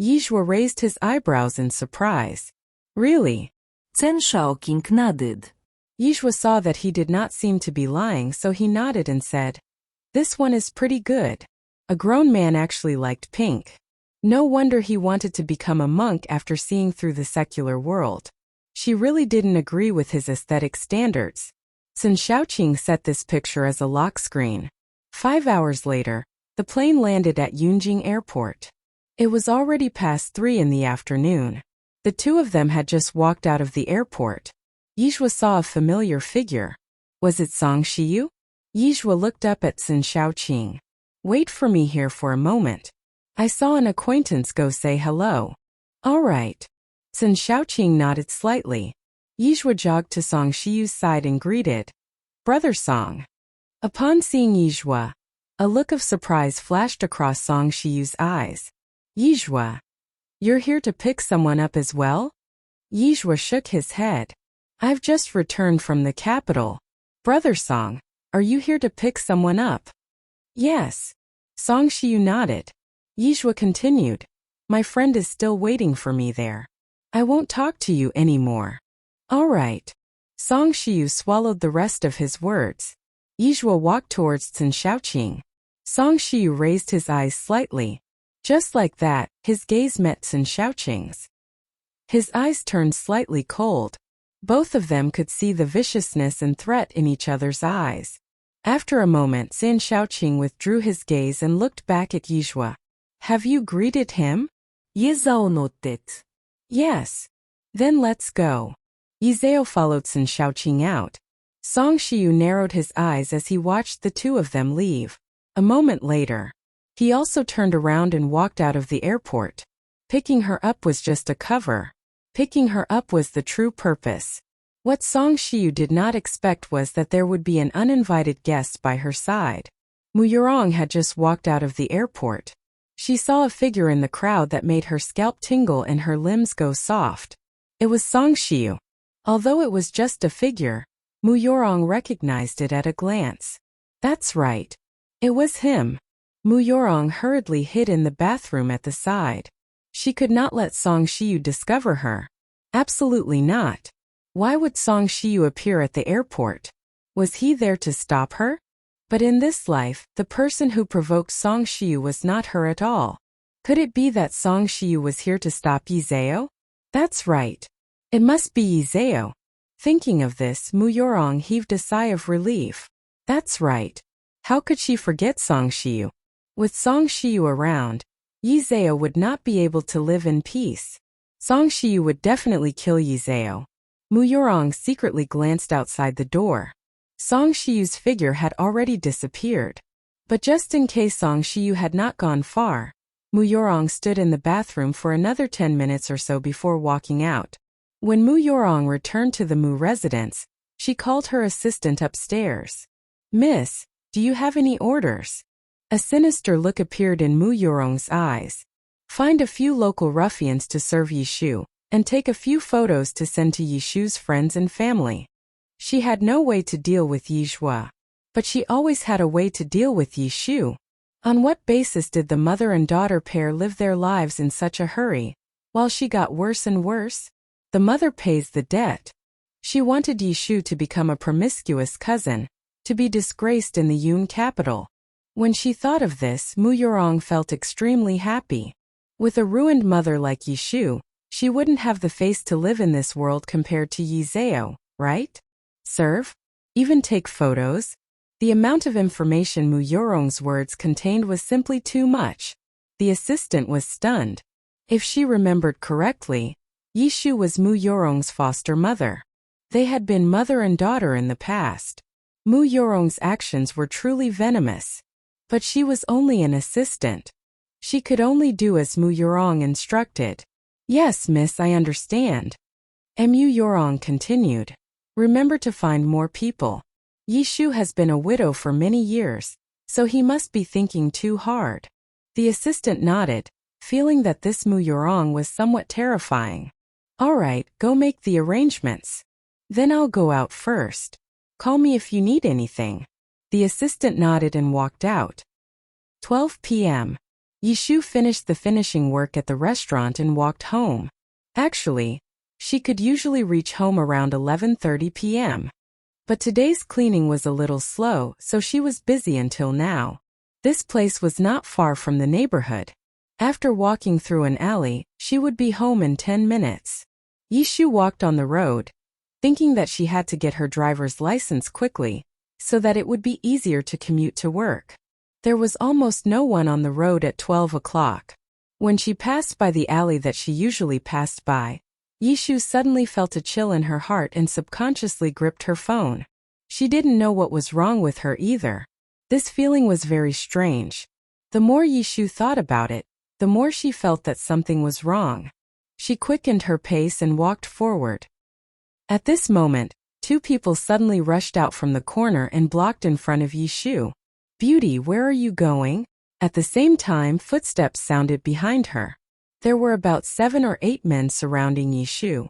Speaker 1: Yizhua raised his eyebrows in surprise. Really?
Speaker 2: Sun Xiaoqing nodded.
Speaker 1: Yizhua saw that he did not seem to be lying, so he nodded and said, This one is pretty good. A grown man actually liked pink. No wonder he wanted to become a monk after seeing through the secular world. She really didn't agree with his aesthetic standards. Sun Xiaoqing set this picture as a lock screen. 5 hours later, the plane landed at Yunjing Airport. It was already past 3 in the afternoon. The two of them had just walked out of the airport. Yizhua saw a familiar figure. Was it Song Shiyu? Yizhua looked up at Sun Xiaoqing. Wait for me here for a moment. I saw an acquaintance go say hello. All right. Sun Xiaoqing nodded slightly. Yizhua jogged to Song Shiyu's side and greeted. Brother Song. Upon seeing Yizhua, a look of surprise flashed across Song Shiyu's eyes. Yizhua. You're here to pick someone up as well? Yizhua shook his head. I've just returned from the capital. Brother Song, are you here to pick someone up? Yes. Song Shiyu nodded. Yizhua continued. My friend is still waiting for me there. I won't talk to you anymore. All right. Song Shiyu swallowed the rest of his words. Yizhua walked towards Chen Xiaoqing. Song Shiyu raised his eyes slightly. Just like that, his gaze met Chen Xiaoqing's. His eyes turned slightly cold. Both of them could see the viciousness and threat in each other's eyes. After a moment, Chen Xiaoqing withdrew his gaze and looked back at Yizhua. Have you greeted him?
Speaker 2: Yizhao nodded.
Speaker 1: Yes. Then let's go. Yizhao followed Chen Xiaoqing out. Song Shiyu narrowed his eyes as he watched the two of them leave. A moment later, he also turned around and walked out of the airport. Picking her up was just a cover. Picking her up was the true purpose. What Song Shiyu did not expect was that there would be an uninvited guest by her side. Mu Yurong had just walked out of the airport. She saw a figure in the crowd that made her scalp tingle and her limbs go soft. It was Song Shiyu. Although it was just a figure, Mu Yurong recognized it at a glance. That's right. It was him. Mu Yurong hurriedly hid in the bathroom at the side. She could not let Song Shiyu discover her. Absolutely not. Why would Song Shiyu appear at the airport? Was he there to stop her? But in this life, the person who provoked Song Shiyu was not her at all. Could it be that Song Shiyu was here to stop Yizhao? That's right. It must be Yizhao. Thinking of this, Mu Yurong heaved a sigh of relief. That's right. How could she forget Song Shiyu? With Song Shiyu around, Yizhao would not be able to live in peace. Song Shiyu would definitely kill Yizhao. Mu Yurong secretly glanced outside the door. Song Shiyu's figure had already disappeared. But just in case Song Shiyu had not gone far, Mu Yurong stood in the bathroom for another 10 minutes or so before walking out. When Mu Yurong returned to the Mu residence, she called her assistant upstairs. Miss, do you have any orders? A sinister look appeared in Mu Yurong's eyes. Find a few local ruffians to serve Yishu, and take a few photos to send to Yishu's friends and family. She had no way to deal with Yizhua, but she always had a way to deal with Yishu. On what basis did the mother and daughter pair live their lives in such a hurry, while she got worse and worse? The mother pays the debt. She wanted Yishu to become a promiscuous cousin, to be disgraced in the Yun capital. When she thought of this, Mu Yurong felt extremely happy. With a ruined mother like Yishu, she wouldn't have the face to live in this world compared to Yizhao, right? Serve? Even take photos? The amount of information Mu Yurong's words contained was simply too much. The assistant was stunned. If she remembered correctly, Yishu was Mu Yurong's foster mother. They had been mother and daughter in the past. Mu Yurong's actions were truly venomous. But she was only an assistant. She could only do as Mu Yurong instructed. Yes, miss, I understand. Mu Yurong continued. Remember to find more people. Yishu has been a widow for many years, so he must be thinking too hard. The assistant nodded, feeling that this Mu Yurong was somewhat terrifying. All right, go make the arrangements. Then I'll go out first. Call me if you need anything. The assistant nodded and walked out. 12 p.m. Yishu finished the finishing work at the restaurant and walked home. Actually, she could usually reach home around 11:30 p.m. But today's cleaning was a little slow, so she was busy until now. This place was not far from the neighborhood. After walking through an alley, she would be home in 10 minutes. Yishu walked on the road, thinking that she had to get her driver's license quickly, so that it would be easier to commute to work. There was almost no one on the road at 12 o'clock. When she passed by the alley that she usually passed by, Yishu suddenly felt a chill in her heart and subconsciously gripped her phone. She didn't know what was wrong with her either. This feeling was very strange. The more Yishu thought about it, the more she felt that something was wrong. She quickened her pace and walked forward. At this moment, two people suddenly rushed out from the corner and blocked in front of Yishu. Beauty, where are you going? At the same time, footsteps sounded behind her. There were about 7 or 8 men surrounding Yishu.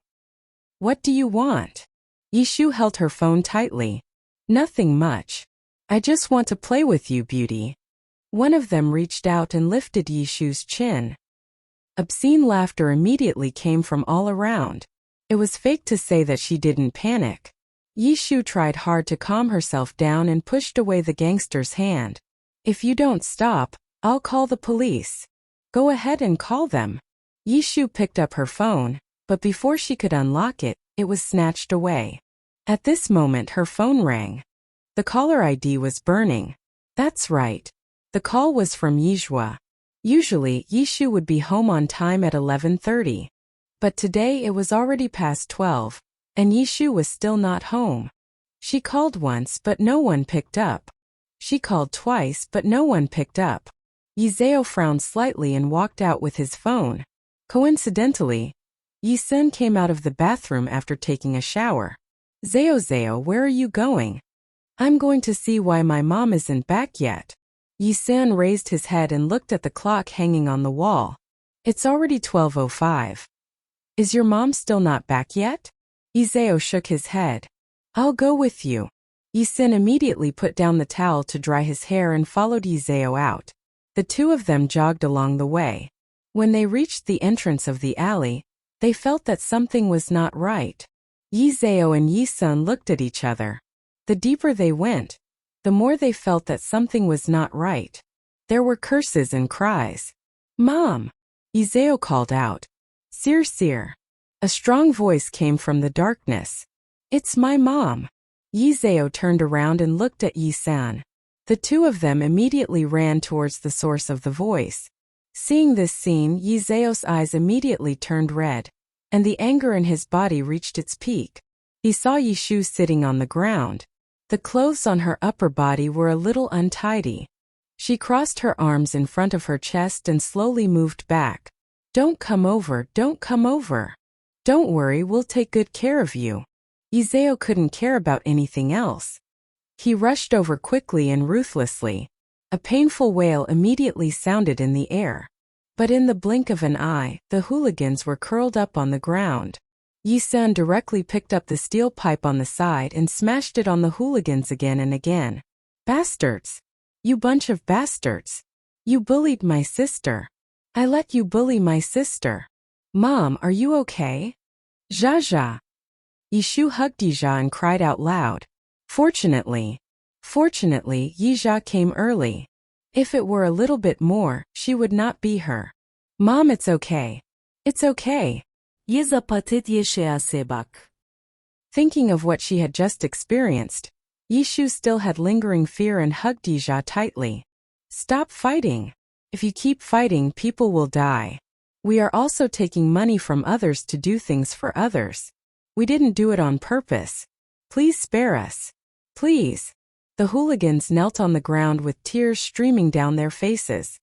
Speaker 1: What do you want? Yishu held her phone tightly. Nothing much. I just want to play with you, Beauty. One of them reached out and lifted Yishu's chin. Obscene laughter immediately came from all around. It was fake to say that she didn't panic. Yishu tried hard to calm herself down and pushed away the gangster's hand. If you don't stop, I'll call the police. Go ahead and call them. Yishu picked up her phone, but before she could unlock it, it was snatched away. At this moment her phone rang. The caller ID was burning. That's right. The call was from Yishua. Usually, Yishu would be home on time at 11:30. But today it was already past 12, and Yishu was still not home. She called once but no one picked up. She called twice but no one picked up. Yizeo frowned slightly and walked out with his phone. Coincidentally, Yi-sun came out of the bathroom after taking a shower. Zeo, where are you going? I'm going to see why my mom isn't back yet. Yi-sun raised his head and looked at the clock hanging on the wall. It's already 12:05. Is your mom still not back yet? Yizeo shook his head. I'll go with you. Yi-sun immediately put down the towel to dry his hair and followed Yizeo out. The two of them jogged along the way. When they reached the entrance of the alley, they felt that something was not right. Yizeo and Yi-sun looked at each other. The deeper they went, the more they felt that something was not right. There were curses and cries. Mom! Yizeo called out. Seer. A strong voice came from the darkness. It's my mom. Yizeo turned around and looked at Yi-san. The two of them immediately ran towards the source of the voice. Seeing this scene, Yizeo's eyes immediately turned red, and the anger in his body reached its peak. He saw Yishu sitting on the ground. The clothes on her upper body were a little untidy. She crossed her arms in front of her chest and slowly moved back. Don't come over. Don't worry, we'll take good care of you. Yizeo couldn't care about anything else. He rushed over quickly and ruthlessly. A painful wail immediately sounded in the air. But in the blink of an eye, the hooligans were curled up on the ground. Yi-sun directly picked up the steel pipe on the side and smashed it on the hooligans again and again. Bastards! You bunch of bastards! You bullied my sister! I let you bully my sister! Mom, are you okay? Jaja! Yishu hugged Yija and cried out loud. Fortunately, Yija came early. If it were a little bit more, she would not be her. Mom, it's okay. It's okay. Thinking of what she had just experienced, Yishu still had lingering fear and hugged Yija tightly. Stop fighting. If you keep fighting, people will die. We are also taking money from others to do things for others. We didn't do it on purpose. Please spare us. Please. The hooligans knelt on the ground with tears streaming down their faces.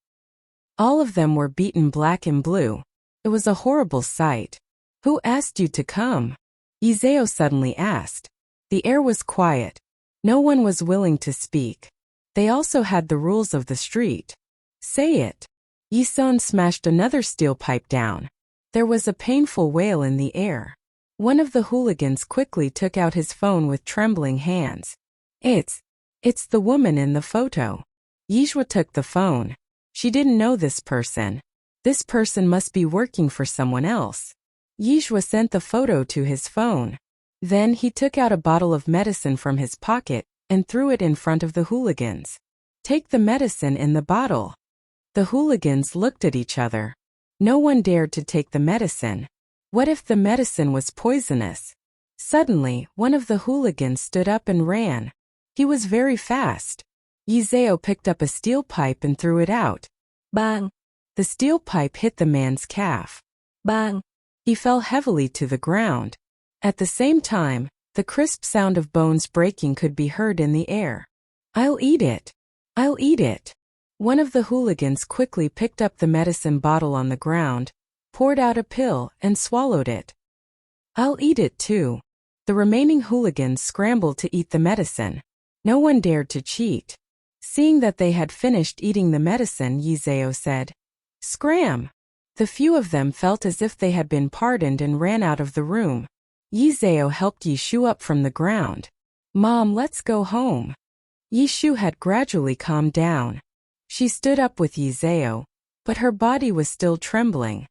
Speaker 1: All of them were beaten black and blue. It was a horrible sight. Who asked you to come? Yizeo suddenly asked. The air was quiet. No one was willing to speak. They also had the rules of the street. Say it. Yi-sun smashed another steel pipe down. There was a painful wail in the air. One of the hooligans quickly took out his phone with trembling hands. It's the woman in the photo. Yishua took the phone. She didn't know this person. This person must be working for someone else. Yishua sent the photo to his phone. Then he took out a bottle of medicine from his pocket and threw it in front of the hooligans. Take the medicine in the bottle. The hooligans looked at each other. No one dared to take the medicine. What if the medicine was poisonous? Suddenly, one of the hooligans stood up and ran. He was very fast. Yizeo picked up a steel pipe and threw it out. Bang! The steel pipe hit the man's calf. Bang! He fell heavily to the ground. At the same time, the crisp sound of bones breaking could be heard in the air. I'll eat it. I'll eat it. One of the hooligans quickly picked up the medicine bottle on the ground, poured out a pill, and swallowed it. I'll eat it too. The remaining hooligans scrambled to eat the medicine. No one dared to cheat. Seeing that they had finished eating the medicine, Yizeo said, Scram! The few of them felt as if they had been pardoned and ran out of the room. Yizeo helped Yishu up from the ground. Mom, let's go home. Yishu had gradually calmed down. She stood up with Yizeo, but her body was still trembling.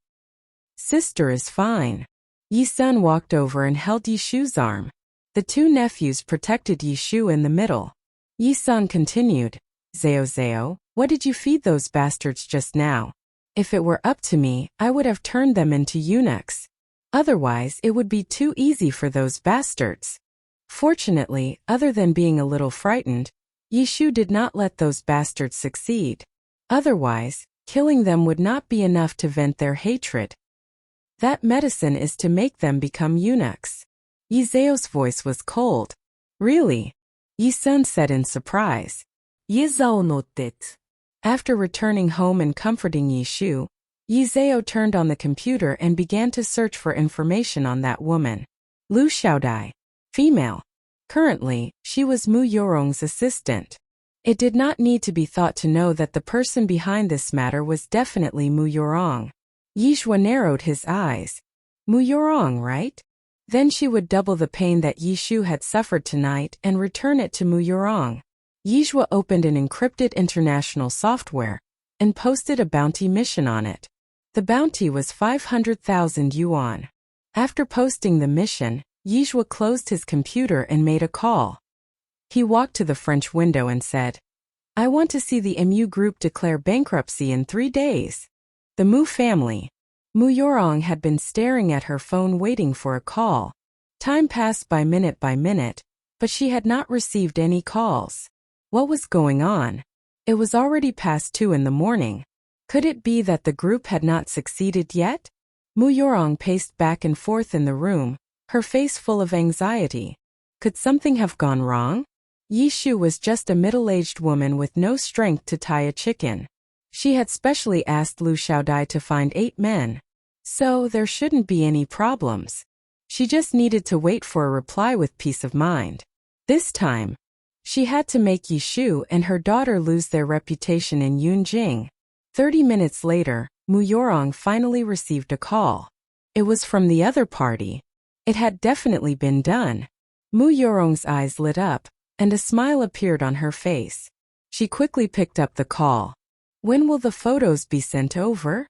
Speaker 1: Sister is fine. Yi-sun walked over and held Yishu's arm. The two nephews protected Yishu in the middle. Yi-sun continued, Zao, what did you feed those bastards just now? If it were up to me, I would have turned them into eunuchs. Otherwise, it would be too easy for those bastards. Fortunately, other than being a little frightened, Yishu did not let those bastards succeed. Otherwise, killing them would not be enough to vent their hatred. That medicine is to make them become eunuchs. Yizao's voice was cold. Really? Yi-sun said in surprise.
Speaker 2: Yizao nodded.
Speaker 1: After returning home and comforting Yishu, Yizao turned on the computer and began to search for information on that woman. Lu Xiaodai. Female. Currently, she was Mu Yorong's assistant. It did not need to be thought to know that the person behind this matter was definitely Mu Yorong. Yizhua narrowed his eyes. Mu Yorong, right? Then she would double the pain that Yishu had suffered tonight and return it to Mu Yorong. Yizhua opened an encrypted international software and posted a bounty mission on it. The bounty was 500,000 yuan. After posting the mission, Yizhua closed his computer and made a call. He walked to the French window and said, I want to see the MU group declare bankruptcy in 3 days. The Mu family. Mu Yorong had been staring at her phone waiting for a call. Time passed by minute, but she had not received any calls. What was going on? It was already past 2 in the morning. Could it be that the group had not succeeded yet? Mu Yorong paced back and forth in the room, her face full of anxiety. Could something have gone wrong? Yishu was just a middle-aged woman with no strength to tie a chicken. She had specially asked Lu Xiaodai to find 8 men. So there shouldn't be any problems. She just needed to wait for a reply with peace of mind. This time, she had to make Yishu and her daughter lose their reputation in Yunjing. 30 minutes later, Mu Yorong finally received a call. It was from the other party. It had definitely been done. Mu Yorong's eyes lit up, and a smile appeared on her face. She quickly picked up the call. When will the photos be sent over?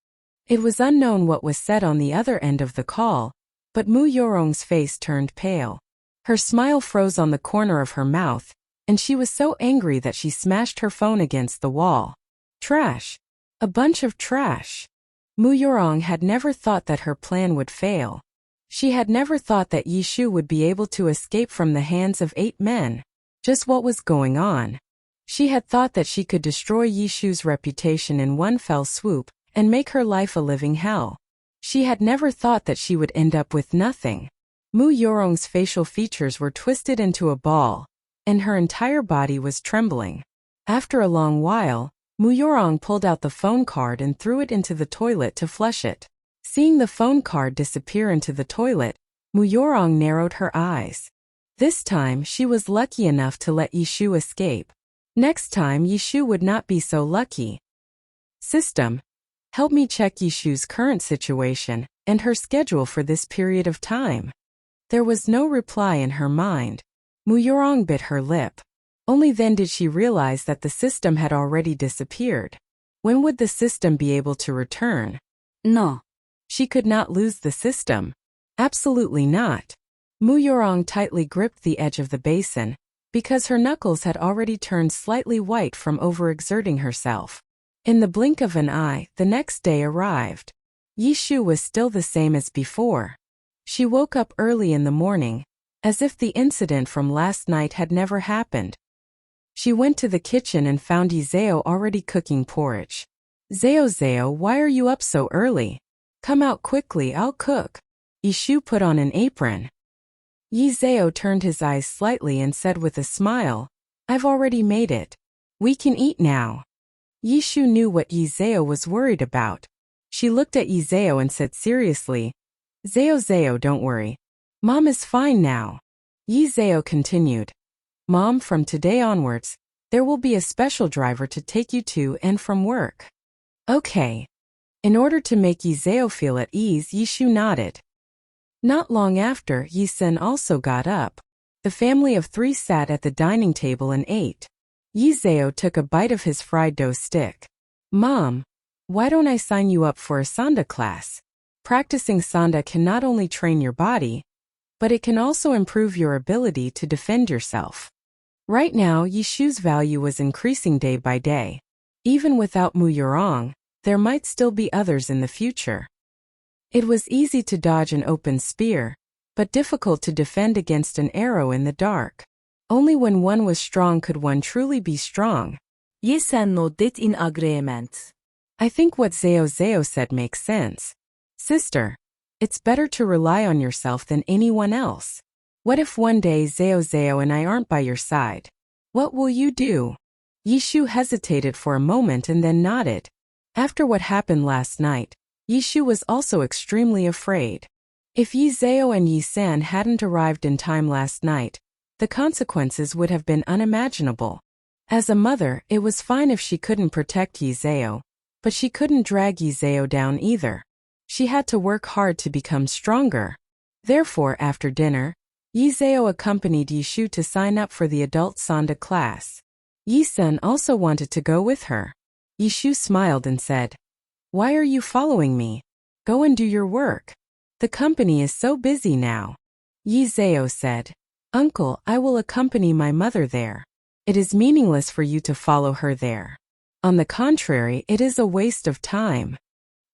Speaker 1: It was unknown what was said on the other end of the call, but Mu Yorong's face turned pale. Her smile froze on the corner of her mouth, and she was so angry that she smashed her phone against the wall. Trash. A bunch of trash. Mu Yorong had never thought that her plan would fail. She had never thought that Yishu would be able to escape from the hands of 8 men. Just what was going on? She had thought that she could destroy Yishu's reputation in one fell swoop and make her life a living hell. She had never thought that she would end up with nothing. Mu Yorong's facial features were twisted into a ball, and her entire body was trembling. After a long while, Mu Yorong pulled out the phone card and threw it into the toilet to flush it. Seeing the phone card disappear into the toilet, Mu Yorong narrowed her eyes. This time she was lucky enough to let Yishu escape. Next time Yishu would not be so lucky. System. Help me check Yishu's current situation and her schedule for this period of time. There was no reply in her mind. Mu Yorong bit her lip. Only then did she realize that the system had already disappeared. When would the system be able to return? No. She could not lose the system. Absolutely not. Mu Yorong tightly gripped the edge of the basin, because her knuckles had already turned slightly white from overexerting herself. In the blink of an eye, the next day arrived. Yishu was still the same as before. She woke up early in the morning, as if the incident from last night had never happened. She went to the kitchen and found Yizao already cooking porridge. Zao, why are you up so early? Come out quickly, I'll cook. Yishu put on an apron. Yizao turned his eyes slightly and said with a smile, I've already made it. We can eat now. Yishu knew what Yizao was worried about. She looked at Yizao and said seriously, Zao, don't worry. Mom is fine now. Yizao continued, Mom, from today onwards, there will be a special driver to take you to and from work. Okay. In order to make Yizao feel at ease, Yishu nodded. Not long after, Yi-sun also got up. The family of 3 sat at the dining table and ate. Yizao took a bite of his fried dough stick. Mom, why don't I sign you up for a Sanda class? Practicing Sanda can not only train your body, but it can also improve your ability to defend yourself. Right now, Yishu's value was increasing day by day. Even without Mu Yurong, there might still be others in the future. It was easy to dodge an open spear, but difficult to defend against an arrow in the dark. Only when one was strong could one truly be strong.
Speaker 2: Yes and nodded in agreement.
Speaker 1: I think what Zeo said makes sense. Sister, it's better to rely on yourself than anyone else. What if one day Zeo and I aren't by your side? What will you do? Yishu hesitated for a moment and then nodded. After what happened last night, Yishu was also extremely afraid. If Yi Zeo and Yi San hadn't arrived in time last night, the consequences would have been unimaginable. As a mother, it was fine if she couldn't protect Yi Zeo, but she couldn't drag Yi Zeo down either. She had to work hard to become stronger. Therefore, after dinner, Yi Zeo accompanied Yishu to sign up for the adult Sonda class. Yi San also wanted to go with her. Yishu smiled and said, "Why are you following me? Go and do your work. The company is so busy now." Yi Zeo said, "Uncle, I will accompany my mother there. It is meaningless for you to follow her there. On the contrary, it is a waste of time."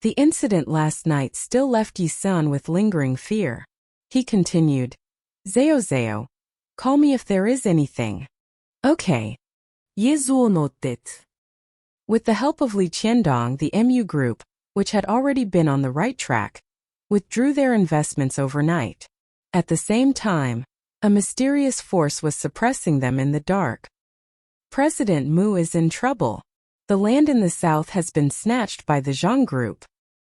Speaker 1: The incident last night still left Yi San with lingering fear. He continued, Zeo, call me if there is anything." "Okay."
Speaker 2: Yezuo nodded.
Speaker 1: With the help of Li Qiandong, the MU group, which had already been on the right track, withdrew their investments overnight. At the same time, a mysterious force was suppressing them in the dark. President Mu is in trouble. The land in the south has been snatched by the Zhang group.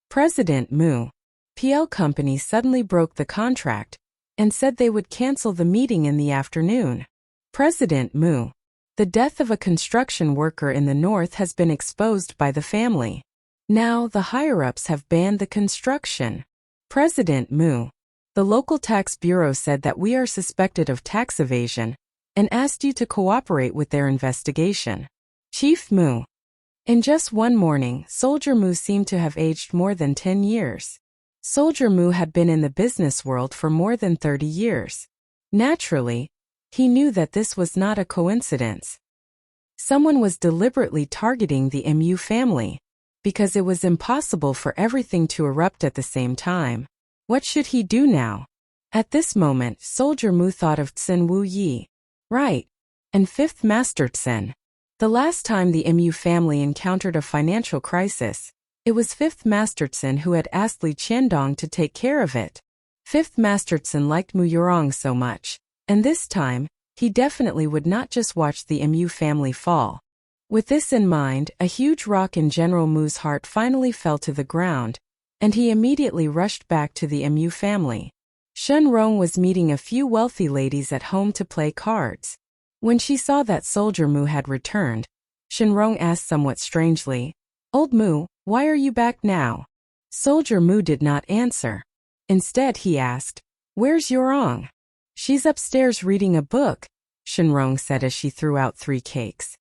Speaker 1: President Mu, PL Company suddenly broke the contract and said they would cancel the meeting in the afternoon. President Mu, the death of a construction worker in the north has been exposed by the family. Now the higher-ups have banned the construction. President Mu, the local tax bureau said that we are suspected of tax evasion and asked you to cooperate with their investigation. Chief Mu. In just one morning, Soldier Mu seemed to have aged more than 10 years. Soldier Mu had been in the business world for more than 30 years. Naturally, he knew that this was not a coincidence. Someone was deliberately targeting the MU family, because it was impossible for everything to erupt at the same time. What should he do now? At this moment, Soldier Mu thought of Tsen Wu Yi. Right. And Fifth Master Tsen. The last time the MU family encountered a financial crisis, it was Fifth Master Tsen who had asked Li Qiandong to take care of it. Fifth Master Tsen liked Mu Yurong so much, and this time, he definitely would not just watch the MU family fall. With this in mind, a huge rock in General Mu's heart finally fell to the ground, and he immediately rushed back to the MU family. Shen Rong was meeting a few wealthy ladies at home to play cards. When she saw that Soldier Mu had returned, Shen Rong asked somewhat strangely, "Old Mu, why are you back now?" Soldier Mu did not answer. Instead he asked, "Where's Yurong?" "She's upstairs reading a book," Shen Rong said as she threw out 3 cakes.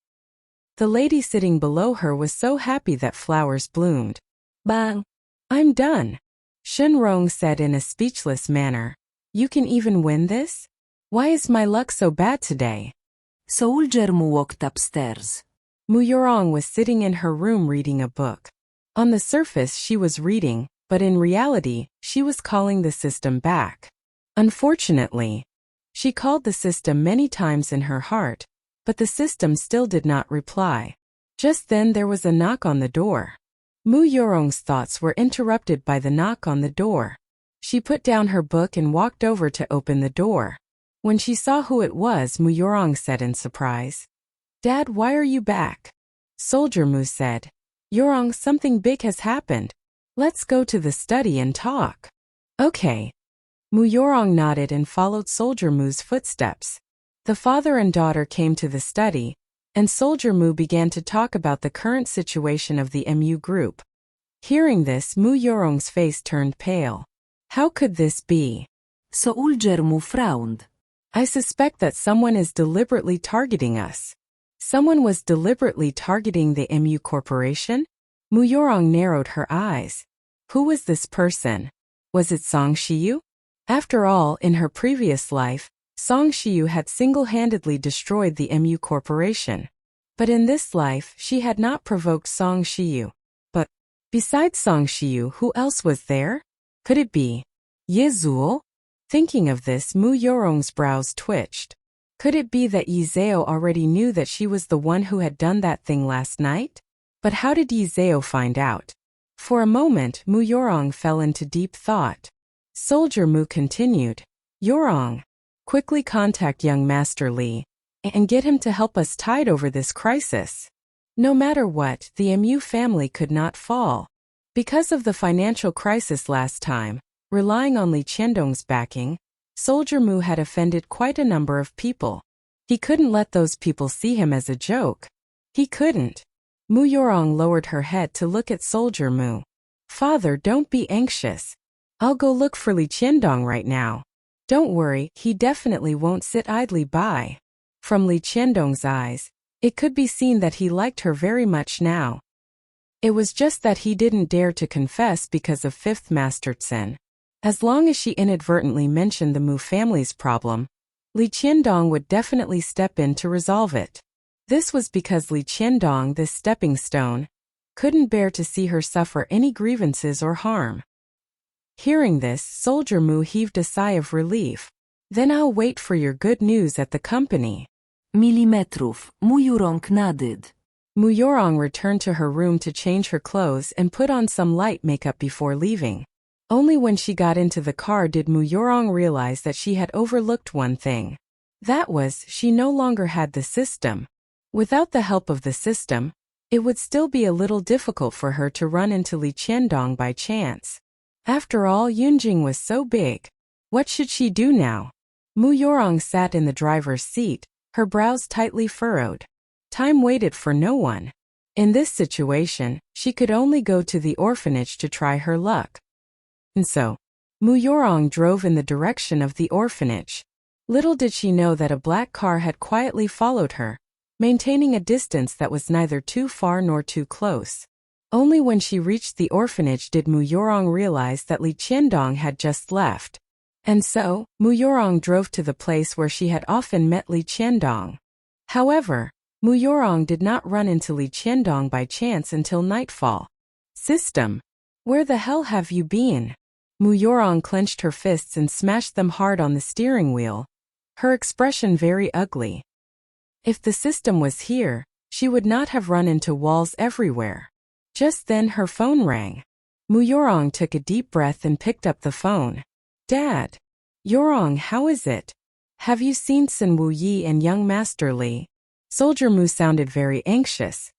Speaker 1: The lady sitting below her was so happy that flowers bloomed. "Bang! I'm done," Shen Rong said in a speechless manner. "You can even win this? Why is my luck so bad today?"
Speaker 2: Soldier Mu walked upstairs.
Speaker 1: Mu Yurong was sitting in her room reading a book. On the surface she was reading, but in reality, she was calling the system back. Unfortunately, she called the system many times in her heart, but the system still did not reply. Just then there was a knock on the door. Mu Yurong's thoughts were interrupted by the knock on the door. She put down her book and walked over to open the door. When she saw who it was, Mu Yurong said in surprise, "Dad, why are you back?" Soldier Mu said, "Yurong, something big has happened. Let's go to the study and talk." "Okay." Mu Yurong nodded and followed Soldier Mu's footsteps. The father and daughter came to the study, and Soldier Mu began to talk about the current situation of the MU group. Hearing this, Mu Yurong's face turned pale. How could this be?
Speaker 2: Soldier Mu frowned.
Speaker 1: I suspect that someone is deliberately targeting us. Someone was deliberately targeting the MU Corporation? Mu Yurong narrowed her eyes. Who was this person? Was it Song Shiyu? After all, in her previous life, Song Shiyu had single-handedly destroyed the MU Corporation. But in this life, she had not provoked Song Shiyu. But, besides Song Shiyu, who else was there? Could it be Ye Zhuo? Thinking of this, Mu Yorong's brows twitched. Could it be that Ye Zhao already knew that she was the one who had done that thing last night? But how did Ye Zhao find out? For a moment, Mu Yorong fell into deep thought. Soldier Mu continued, Yorong, quickly contact young Master Li and get him to help us tide over this crisis. No matter what, the MU family could not fall. Because of the financial crisis last time, relying on Li Qiandong's backing, Soldier Mu had offended quite a number of people. He couldn't let those people see him as a joke. He couldn't. Mu Yorong lowered her head to look at Soldier Mu. Father, don't be anxious. I'll go look for Li Qiandong right now. Don't worry, he definitely won't sit idly by. From Li Qiandong's eyes, it could be seen that he liked her very much now. It was just that he didn't dare to confess because of Fifth Master Tsen. As long as she inadvertently mentioned the Mu family's problem, Li Qiandong would definitely step in to resolve it. This was because Li Qiandong, this stepping stone, couldn't bear to see her suffer any grievances or harm. Hearing this, Soldier Mu heaved a sigh of relief. Then I'll wait for your good news at the company.
Speaker 2: Milimetrów, Mu Yorong nodded.
Speaker 1: Mu Yorong returned to her room to change her clothes and put on some light makeup before leaving. Only when she got into the car did Mu Yorong realize that she had overlooked one thing. That was, she no longer had the system. Without the help of the system, it would still be a little difficult for her to run into Li Qiandong by chance. After all, Yunjing was so big. What should she do now? Mu Yorong sat in the driver's seat, her brows tightly furrowed. Time waited for no one. In this situation, she could only go to the orphanage to try her luck. And so, Mu Yorong drove in the direction of the orphanage. Little did she know that a black car had quietly followed her, maintaining a distance that was neither too far nor too close. Only when she reached the orphanage did Mu Yorong realize that Li Qiandong had just left. And so, Mu Yorong drove to the place where she had often met Li Qiandong. However, Mu Yorong did not run into Li Qiandong by chance until nightfall. System, where the hell have you been? Mu Yorong clenched her fists and smashed them hard on the steering wheel, her expression very ugly. If the system was here, she would not have run into walls everywhere. Just then her phone rang. Mu Yorong took a deep breath and picked up the phone. Dad. Yorong, how is it? Have you seen Sun Wu Yi and young Master Li? Soldier Mu sounded very anxious.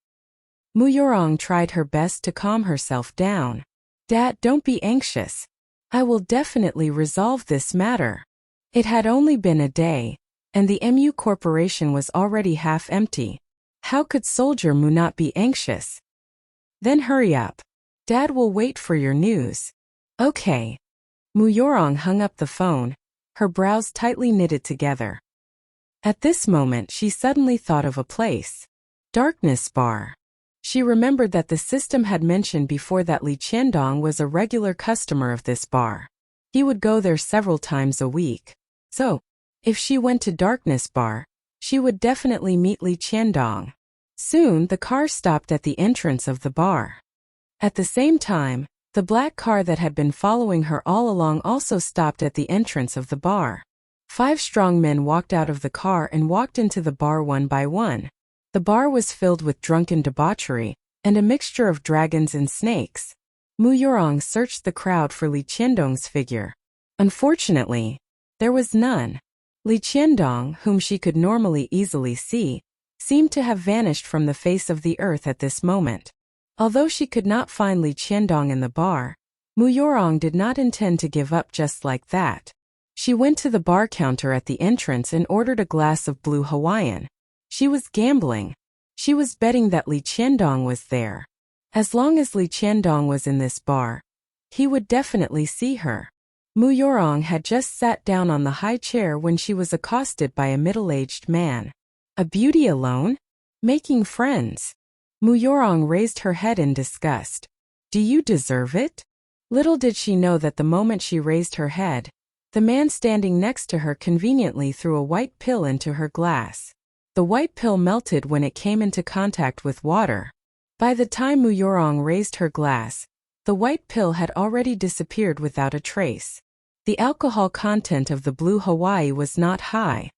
Speaker 1: Mu Yorong tried her best to calm herself down. Dad, don't be anxious. I will definitely resolve this matter. It had only been a day, and the MU Corporation was already half empty. How could Soldier Mu not be anxious? Then hurry up. Dad will wait for your news. Okay. Mu Yorong hung up the phone, her brows tightly knitted together. At this moment she suddenly thought of a place. Darkness Bar. She remembered that the system had mentioned before that Li Qiandong was a regular customer of this bar. He would go there several times a week. So, if she went to Darkness Bar, she would definitely meet Li Qiandong. Soon the car stopped at the entrance of the bar. At the same time, the black car that had been following her all along also stopped at the entrance of the bar. 5 strong men walked out of the car and walked into the bar one by one. The bar was filled with drunken debauchery, and a mixture of dragons and snakes. Mu Yorong searched the crowd for Li Qiandong's figure. Unfortunately, there was none. Li Qiandong, whom she could normally easily see, seemed to have vanished from the face of the earth at this moment. Although she could not find Li Qiandong in the bar, Mu Yorong did not intend to give up just like that. She went to the bar counter at the entrance and ordered a glass of blue Hawaiian. She was gambling. She was betting that Li Qiandong was there. As long as Li Qiandong was in this bar, he would definitely see her. Mu Yorong had just sat down on the high chair when she was accosted by a middle-aged man. A beauty alone? Making friends. Mu Yorong raised her head in disgust. Do you deserve it? Little did she know that the moment she raised her head, The man standing next to her conveniently threw a white pill into her glass. The white pill melted when it came into contact with water. By the time Muyorong raised her glass, the white pill had already disappeared without a trace. The alcohol content of the blue Hawaii was not high.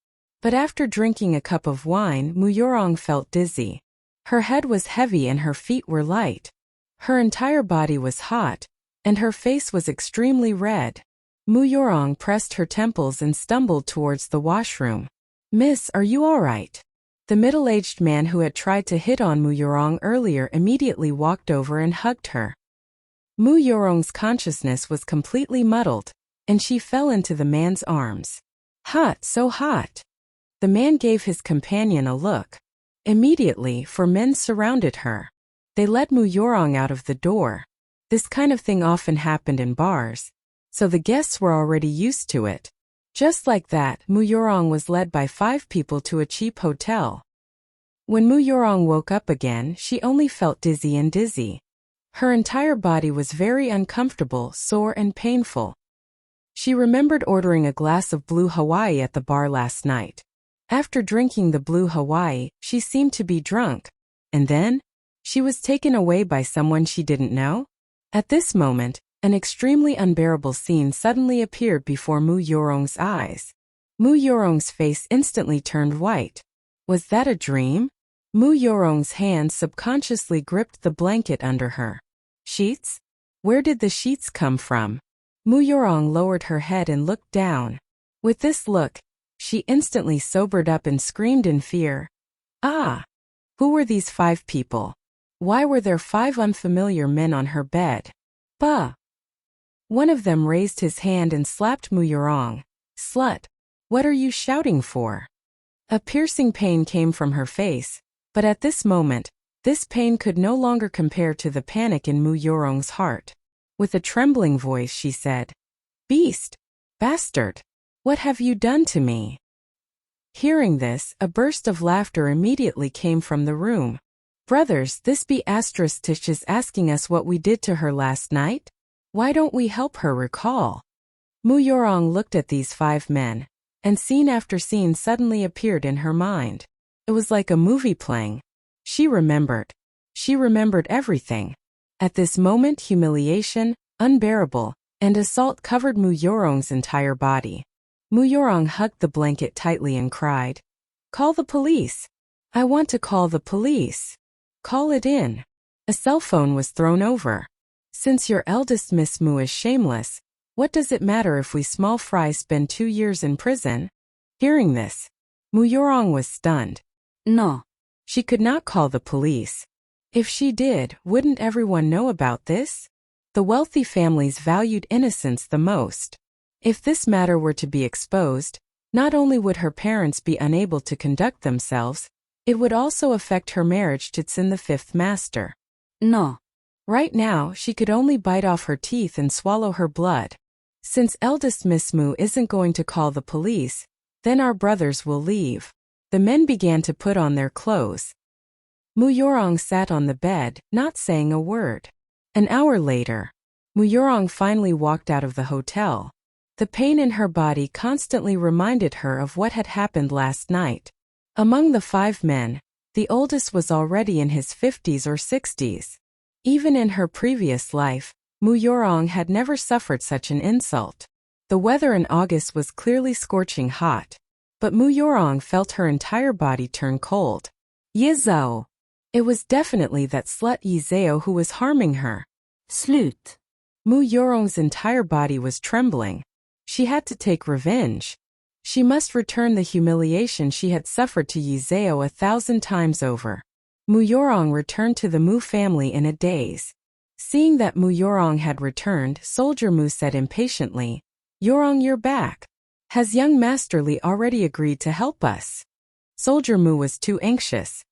Speaker 1: But after drinking a cup of wine, Muyorong felt dizzy. Her head was heavy and her feet were light. Her entire body was hot, and her face was extremely red. Muyorong pressed her temples and stumbled towards the washroom. "Miss, are you all right?" The middle-aged man who had tried to hit on Muyorong earlier immediately walked over and hugged her. Muyorong's consciousness was completely muddled, and she fell into the man's arms. "Hot, so hot." The man gave his companion a look. Immediately, 4 men surrounded her. They led Muyorong out of the door. This kind of thing often happened in bars, so the guests were already used to it. Just like that, Muyorong was led by 5 people to a cheap hotel. When Muyorong woke up again, she only felt dizzy. Her entire body was very uncomfortable, sore and painful. She remembered ordering a glass of blue Hawaii at the bar last night. After drinking the blue Hawaii, she seemed to be drunk. And then, she was taken away by someone she didn't know? At this moment, an extremely unbearable scene suddenly appeared before Muyorong's eyes. Muyorong's face instantly turned white. Was that a dream? Muyorong's hand subconsciously gripped the blanket under her. Sheets? Where did the sheets come from? Muyorong lowered her head and looked down. With this look, she instantly sobered up and screamed in fear. Ah! Who were these 5 people? Why were there 5 unfamiliar men on her bed? Bah! One of them raised his hand and slapped Muyorong. Slut! What are you shouting for? A piercing pain came from her face, but at this moment, this pain could no longer compare to the panic in Muyorong's heart. With a trembling voice she said, "Beast! Bastard! What have you done to me?" Hearing this, a burst of laughter immediately came from the room. "Brothers, this be Astrostitch is asking us what we did to her last night? Why don't we help her recall?" Muyorong looked at these 5 men, and scene after scene suddenly appeared in her mind. It was like a movie playing. She remembered. She remembered everything. At this moment, humiliation, unbearable, and assault covered Muyorong's entire body. Muyorong hugged the blanket tightly and cried, "Call the police! I want to call the police! Call it in!" A cell phone was thrown over. "Since your eldest Miss Mu is shameless, what does it matter if we small fry spend 2 years in prison?" Hearing this, Muyorong was stunned. No. She could not call the police. If she did, wouldn't everyone know about this? The wealthy families valued innocence the most. If this matter were to be exposed, not only would her parents be unable to conduct themselves, it would also affect her marriage to Tsin the 5th master. No. Right now, she could only bite off her teeth and swallow her blood. Since eldest Miss Mu isn't going to call the police, then our brothers will leave. The men began to put on their clothes. Muyorong sat on the bed, not saying a word. An hour later, Muyorong finally walked out of the hotel. The pain in her body constantly reminded her of what had happened last night. Among the 5 men, the oldest was already in his 50s or 60s. Even in her previous life, Muyorong had never suffered such an insult. The weather in August was clearly scorching hot, but Muyorong felt her entire body turn cold. Yizao! It was definitely that slut Yizao who was harming her. Slut! Muyorong's entire body was trembling. She had to take revenge. She must return the humiliation she had suffered to Yizao 1,000 times over. Muyorong returned to the Mu family in a daze. Seeing that Muyorong had returned, Soldier Mu said impatiently, "Yorong, you're back. Has young Master Li already agreed to help us?" Soldier Mu was too anxious.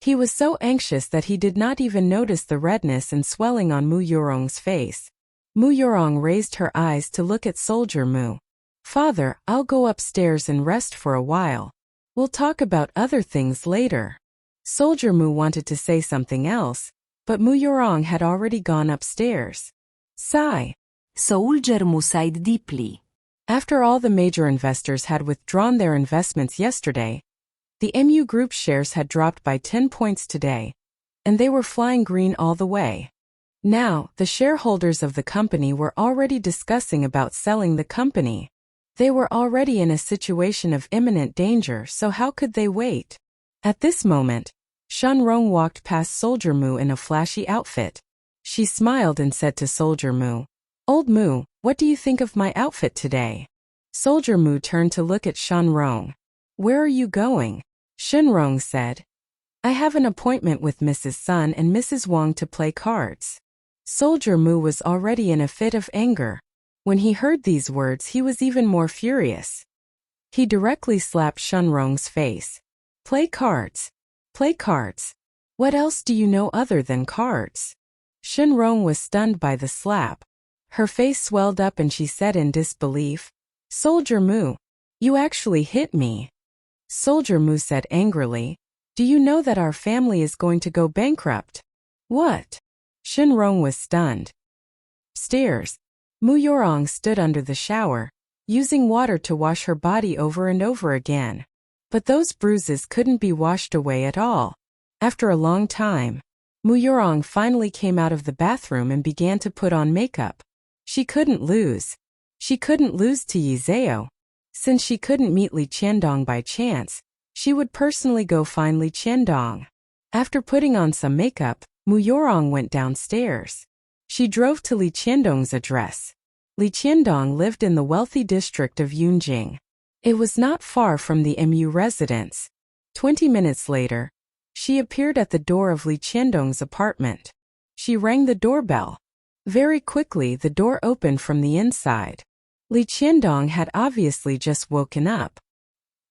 Speaker 1: He was so anxious that he did not even notice the redness and swelling on Muyorong's face. Muyorong raised her eyes to look at Soldier Mu. "Father, I'll go upstairs and rest for a while. We'll talk about other things later." Soldier Mu wanted to say something else, but Muyorong had already gone upstairs. Sigh. Soldier Mu sighed deeply. After all the major investors had withdrawn their investments yesterday, the MU Group's shares had dropped by 10 points today, and they were flying green all the way. Now, the shareholders of the company were already discussing about selling the company. They were already in a situation of imminent danger, so how could they wait? At this moment, Shen Rong walked past Soldier Mu in a flashy outfit. She smiled and said to Soldier Mu, "Old Mu, what do you think of my outfit today?" Soldier Mu turned to look at Shen Rong. "Where are you going?" Shen Rong said, "I have an appointment with Mrs. Sun and Mrs. Wang to play cards." Soldier Mu was already in a fit of anger. When he heard these words, he was even more furious. He directly slapped Shen Rong's face. "Play cards. Play cards. What else do you know other than cards?" Shen Rong was stunned by the slap. Her face swelled up and she said in disbelief, "Soldier Mu, you actually hit me." Soldier Mu said angrily, "Do you know that our family is going to go bankrupt?" "What?" Shen Rong was stunned. Stairs. Mu Yorong stood under the shower, using water to wash her body over and over again. But those bruises couldn't be washed away at all. After a long time, Mu Yorong finally came out of the bathroom and began to put on makeup. She couldn't lose. She couldn't lose to Yi Zhao. Since she couldn't meet Li Qiandong by chance, she would personally go find Li Qiandong. After putting on some makeup, Mu Yorong went downstairs. She drove to Li Qiandong's address. Li Qiandong lived in the wealthy district of Yunjing. It was not far from the MU residence. 20 minutes later, she appeared at the door of Li Qiandong's apartment. She rang the doorbell. Very quickly, the door opened from the inside. Li Qiandong had obviously just woken up.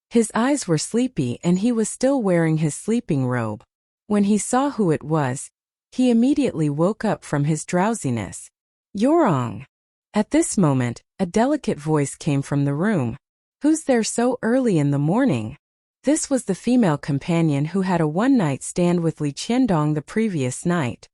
Speaker 1: His eyes were sleepy and he was still wearing his sleeping robe. When he saw who it was, he immediately woke up from his drowsiness. "Yorong." At this moment, a delicate voice came from the room. "Who's there so early in the morning?" This was the female companion who had a one-night stand with Li Qiandong the previous night.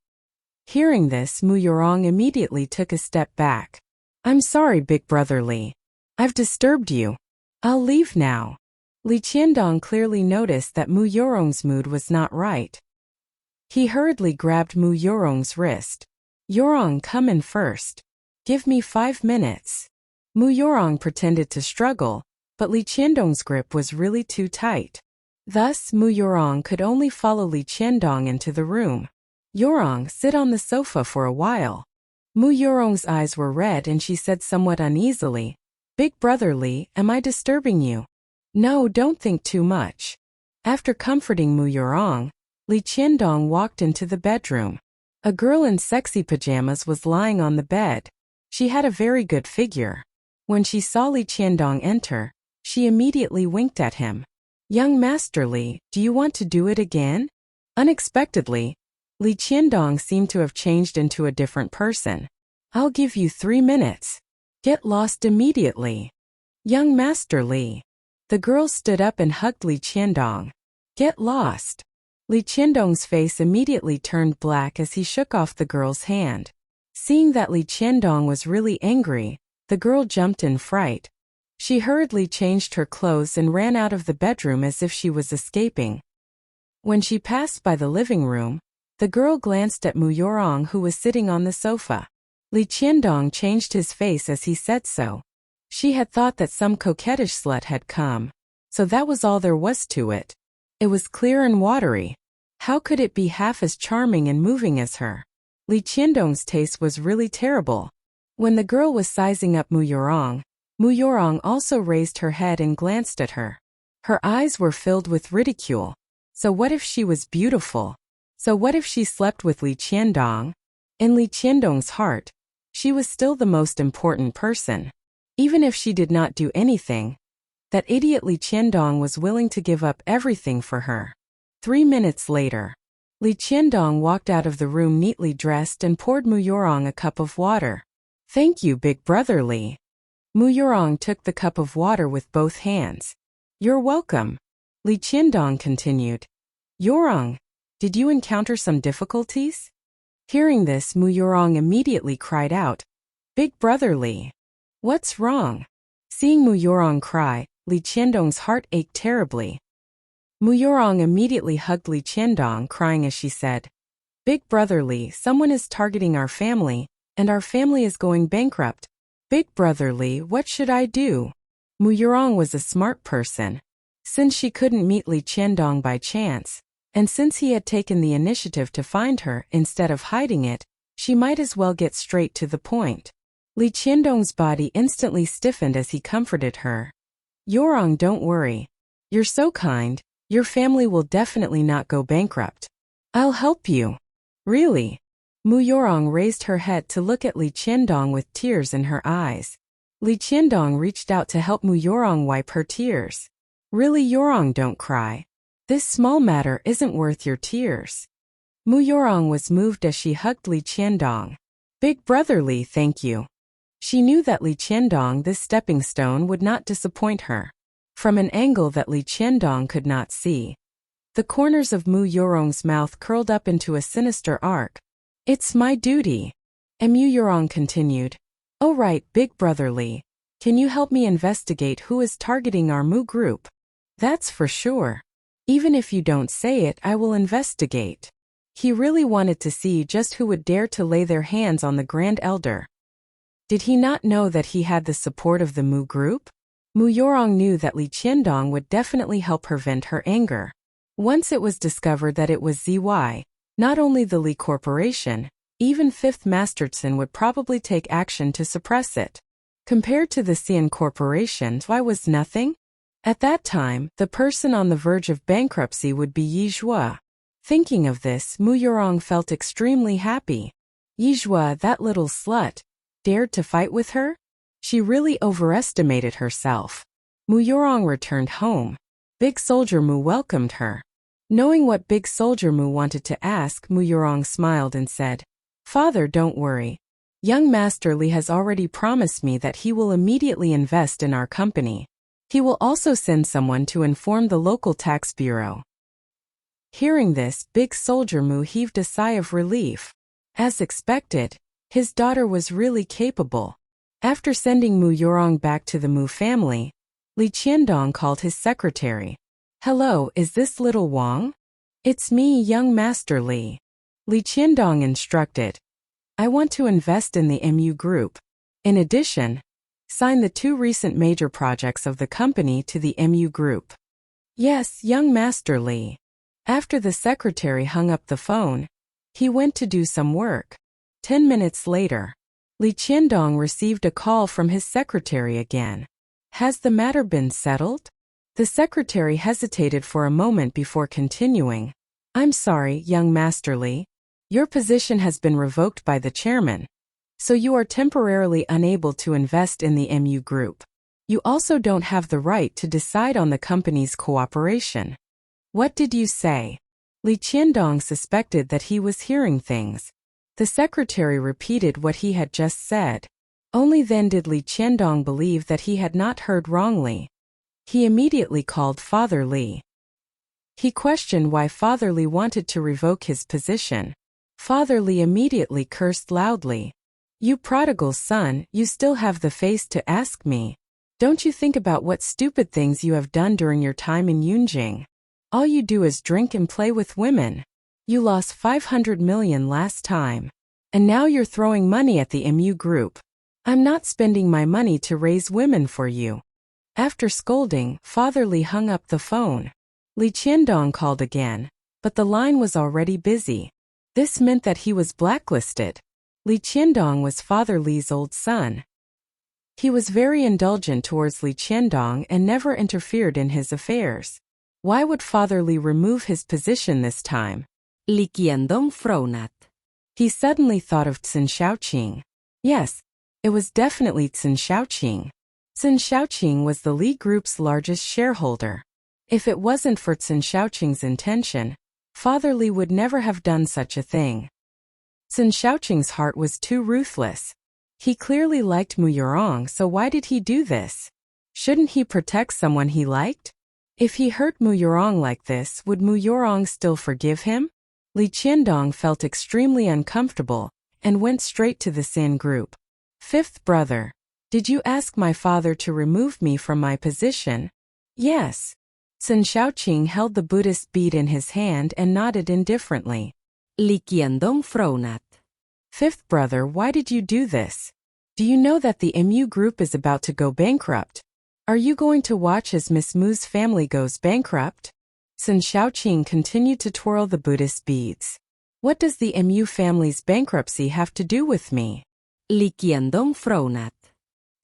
Speaker 1: Hearing this, Mu Yorong immediately took a step back. "I'm sorry, Big Brother Li. I've disturbed you. I'll leave now." Li Qiandong clearly noticed that Mu Yorong's mood was not right. He hurriedly grabbed Mu Yorong's wrist. "Yorong, come in first. Give me 5 minutes." Mu Yorong pretended to struggle, but Li Qiandong's grip was really too tight. Thus, Mu Yorong could only follow Li Qiandong into the room. "Yorong, sit on the sofa for a while." Mu Yorong's eyes were red and she said somewhat uneasily, "Big Brother Li, am I disturbing you?" "No, don't think too much." After comforting Mu Yorong, Li Qiandong walked into the bedroom. A girl in sexy pajamas was lying on the bed. She had a very good figure. When she saw Li Qiandong enter, she immediately winked at him. "Young Master Li, do you want to do it again?" Unexpectedly, Li Qiandong seemed to have changed into a different person. "I'll give you 3 minutes. Get lost immediately." "Young Master Li." The girl stood up and hugged Li Qiandong. "Get lost." Li Qiandong's face immediately turned black as he shook off the girl's hand. Seeing that Li Qiandong was really angry, the girl jumped in fright. She hurriedly changed her clothes and ran out of the bedroom as if she was escaping. When she passed by the living room, the girl glanced at Mu Yorong who was sitting on the sofa. Li Qiandong changed his face as he said so. She had thought that some coquettish slut had come, so that was all there was to it. It was clear and watery. How could it be half as charming and moving as her? Li Qiandong's taste was really terrible. When the girl was sizing up Mu Yorong also raised her head and glanced at her. Her eyes were filled with ridicule. So what if she was beautiful? So what if she slept with Li Qiandong? In Li Qiandong's heart, she was still the most important person. Even if she did not do anything, that idiot Li Qiandong was willing to give up everything for her. 3 minutes later, Li Qiandong walked out of the room neatly dressed and poured Mu Yorong a cup of water. "Thank you, Big Brother Li." Mu Yorong took the cup of water with both hands. "You're welcome." Li Qiandong continued. "Yorong, did you encounter some difficulties?" Hearing this, Mu Yorong immediately cried out, "Big Brother Li, what's wrong?" Seeing Mu Yorong cry, Li Qiandong's heart ached terribly. Mu Yorong immediately hugged Li Qiandong, crying as she said, "Big brother Li, someone is targeting our family, and our family is going bankrupt. Big brother Li, what should I do?" Mu Yorong was a smart person. Since she couldn't meet Li Qiandong by chance, and since he had taken the initiative to find her instead of hiding it, she might as well get straight to the point. Li Qiandong's body instantly stiffened as he comforted her. "Yorong, don't worry. You're so kind. Your family will definitely not go bankrupt. I'll help you." "Really?" Mu Yorong raised her head to look at Li Qiandong with tears in her eyes. Li Qiandong reached out to help Mu Yorong wipe her tears. "Really, Yorong, don't cry. This small matter isn't worth your tears." Mu Yorong was moved as she hugged Li Qiandong. "Big brother Li, thank you." She knew that Li Qiandong, this stepping stone, would not disappoint her. From an angle that Li Qiandong could not see, the corners of Mu Yorong's mouth curled up into a sinister arc. "It's my duty." And Mu Yorong continued, "Oh right, big brother Li. Can you help me investigate who is targeting our Mu group?" "That's for sure. Even if you don't say it, I will investigate." He really wanted to see just who would dare to lay their hands on the Grand Elder. Did he not know that he had the support of the Mu group? Mu Yorong knew that Li Qiandong would definitely help her vent her anger. Once it was discovered that it was ZY, not only the Li Corporation, even Fifth Masterson would probably take action to suppress it. Compared to the Xian Corporation, ZY was nothing. At that time, the person on the verge of bankruptcy would be Yi Zhuo. Thinking of this, Mu Yorong felt extremely happy. Yi Zhuo, that little slut, dared to fight with her? She really overestimated herself. Mu Yorong returned home. Big Soldier Mu welcomed her. Knowing what Big Soldier Mu wanted to ask, Mu Yorong smiled and said, "Father, don't worry. Young Master Li has already promised me that he will immediately invest in our company. He will also send someone to inform the local tax bureau." Hearing this, Big Soldier Mu heaved a sigh of relief. As expected, his daughter was really capable. After sending Mu Yorong back to the Mu family, Li Qiandong called his secretary. "Hello, is this little Wang?" "It's me, young Master Li." Li Qiandong instructed. "I want to invest in the MU group. In addition, sign the 2 recent major projects of the company to the MU group." "Yes, young Master Li." After the secretary hung up the phone, he went to do some work. 10 minutes later, Li Qiandong received a call from his secretary again. "Has the matter been settled?" The secretary hesitated for a moment before continuing. "I'm sorry, young Master Li. Your position has been revoked by the chairman, so you are temporarily unable to invest in the MU group. You also don't have the right to decide on the company's cooperation." "What did you say?" Li Qiandong suspected that he was hearing things. The secretary repeated what he had just said. Only then did Li Qiandong believe that he had not heard wrongly. He immediately called Father Li. He questioned why Father Li wanted to revoke his position. Father Li immediately cursed loudly. "You prodigal son, you still have the face to ask me. Don't you think about what stupid things you have done during your time in Yunjing? All you do is drink and play with women. You lost 500 million last time. And now you're throwing money at the MU group. I'm not spending my money to raise women for you." After scolding, Father Li hung up the phone. Li Qiandong called again, but the line was already busy. This meant that he was blacklisted. Li Qiandong was Father Li's old son. He was very indulgent towards Li Qiandong and never interfered in his affairs. Why would Father Li remove his position this time?
Speaker 2: Li Qiandong frowned.
Speaker 1: He suddenly thought of Cin Shaoqing. Yes, it was definitely Cin Shaoqing. Cin Shaoqing was the Li Group's largest shareholder. If it wasn't for Cin Shaoqing's intention, Father Li would never have done such a thing. Cin Shaoqing's heart was too ruthless. He clearly liked Mu Yorong, so why did he do this? Shouldn't he protect someone he liked? If he hurt Mu Yorong like this, would Mu Yorong still forgive him? Li Qiandong felt extremely uncomfortable and went straight to the Sin group. "Fifth brother, Did you ask my father to remove me from my position? Yes. Sun Xiaoqing held the Buddhist bead in his hand and nodded indifferently.
Speaker 2: Li Qiandong frowned.
Speaker 1: Fifth brother, why did you do this? Do you know that the MU group is about to go bankrupt? Are you going to watch as Miss Mu's family goes bankrupt? Sun Xiaoqing continued to twirl the Buddhist beads. What does the MU family's bankruptcy have to do with me?
Speaker 2: Li Qiandong frowned.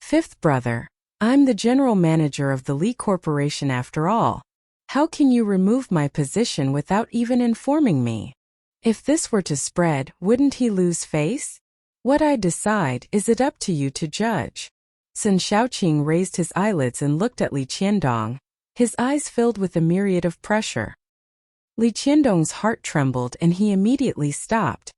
Speaker 1: Fifth brother, I'm the general manager of the Li Corporation after all. How can you remove my position without even informing me? If this were to spread, wouldn't he lose face? What I decide, is it up to you to judge? Sun Xiaoqing raised his eyelids and looked at Li Qiandong, his eyes filled with a myriad of pressure. Li Qiandong's heart trembled and he immediately stopped.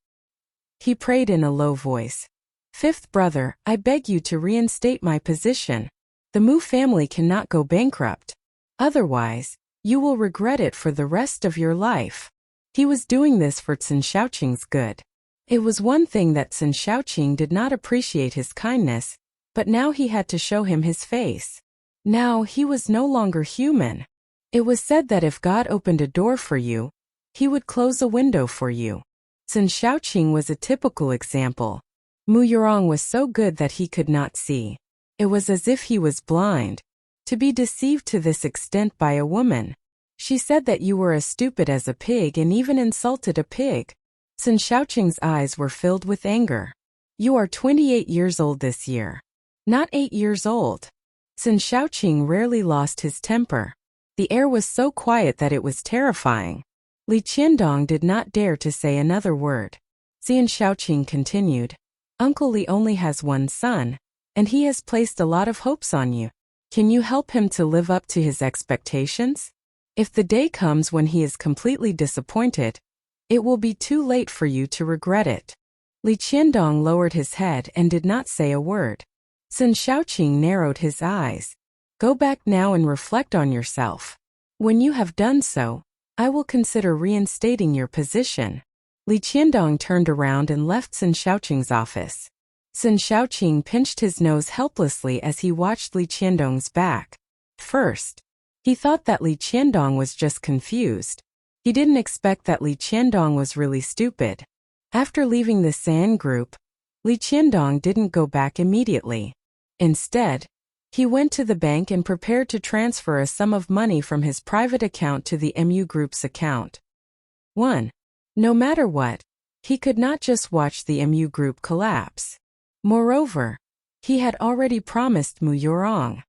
Speaker 1: He prayed in a low voice. Fifth brother, I beg you to reinstate my position. The Mu family cannot go bankrupt. Otherwise, you will regret it for the rest of your life. He was doing this for Sun Xiaoqing's good. It was one thing that Sun Xiaoqing did not appreciate his kindness, but now he had to show him his face. Now he was no longer human. It was said that if God opened a door for you, he would close a window for you. Sun Xiaoqing was a typical example. Mu Yurong was so good that he could not see. It was as if he was blind. To be deceived to this extent by a woman. She said that you were as stupid as a pig and even insulted a pig. Sun Xiaoqing's eyes were filled with anger. You are 28 years old this year. Not 8 years old. Sun Xiaoqing rarely lost his temper. The air was so quiet that it was terrifying. Li Qiandong did not dare to say another word. Sun Xiaoqing continued. Uncle Li only has one son, and he has placed a lot of hopes on you. Can you help him to live up to his expectations? If the day comes when he is completely disappointed, it will be too late for you to regret it. Li Qiandong lowered his head and did not say a word. Sun Xiaoqing narrowed his eyes. Go back now and reflect on yourself. When you have done so, I will consider reinstating your position. Li Qiandong turned around and left Sun Xiaoqing's office. Sun Xiaoqing pinched his nose helplessly as he watched Li Qiandong's back. First, he thought that Li Qiandong was just confused. He didn't expect that Li Qiandong was really stupid. After leaving the San group, Li Qiandong didn't go back immediately. Instead, he went to the bank and prepared to transfer a sum of money from his private account to the MU Group's account. 1. No matter what, he could not just watch the MU Group collapse. Moreover, he had already promised Mu Yurong.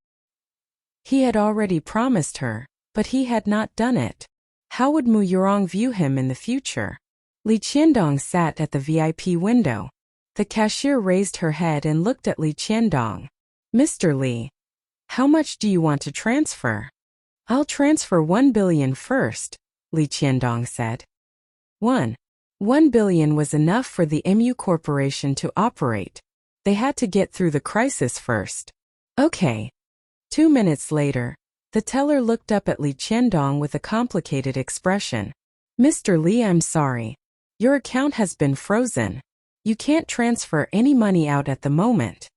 Speaker 1: He had already promised her, but he had not done it. How would Mu Yurong view him in the future? Li Qiandong sat at the VIP window. The cashier raised her head and looked at Li Qiandong. Mr. Li, how much do you want to transfer? I'll transfer 1 billion first, Li Qiandong said. 1 billion was enough for the MU Corporation to operate. They had to get through the crisis first. Okay. 2 minutes later, the teller looked up at Li Qiandong with a complicated expression. Mr. Li, I'm sorry. Your account has been frozen. You can't transfer any money out at the moment.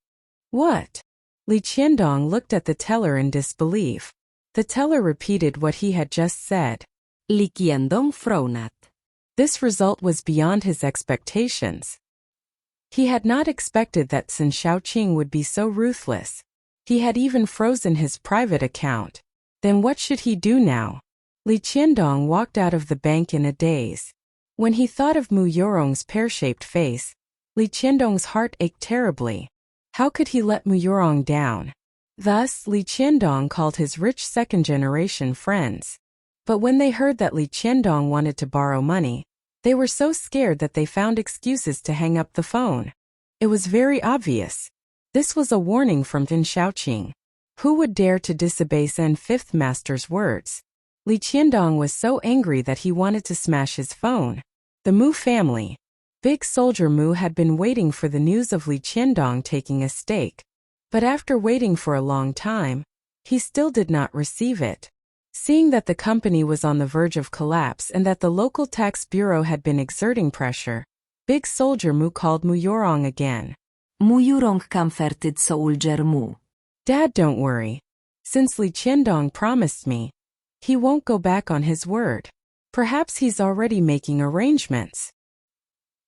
Speaker 1: What? Li Qiandong looked at the teller in disbelief. The teller repeated what he had just said.
Speaker 2: Li Qiandong frowned.
Speaker 1: This result was beyond his expectations. He had not expected that Sun Xiaoqing would be so ruthless. He had even frozen his private account. Then what should he do now? Li Qiandong walked out of the bank in a daze. When he thought of Mu Yurong's pear-shaped face, Li Qiandong's heart ached terribly. How could he let Mu Yurong down? Thus, Li Qiandong called his rich second-generation friends. But when they heard that Li Qiandong wanted to borrow money, they were so scared that they found excuses to hang up the phone. It was very obvious. This was a warning from Sun Xiaoqing. Who would dare to disobey Sen Fifth Master's words? Li Qiandong was so angry that he wanted to smash his phone. The Mu family. Big Soldier Mu had been waiting for the news of Li Qiandong taking a stake. But after waiting for a long time, he still did not receive it. Seeing that the company was on the verge of collapse and that the local tax bureau had been exerting pressure, Big Soldier Mu called Mu Yurong again.
Speaker 3: Mu Yurong comforted Soldier Mu.
Speaker 1: Dad, don't worry. Since Li Qiandong promised me, he won't go back on his word. Perhaps he's already making arrangements.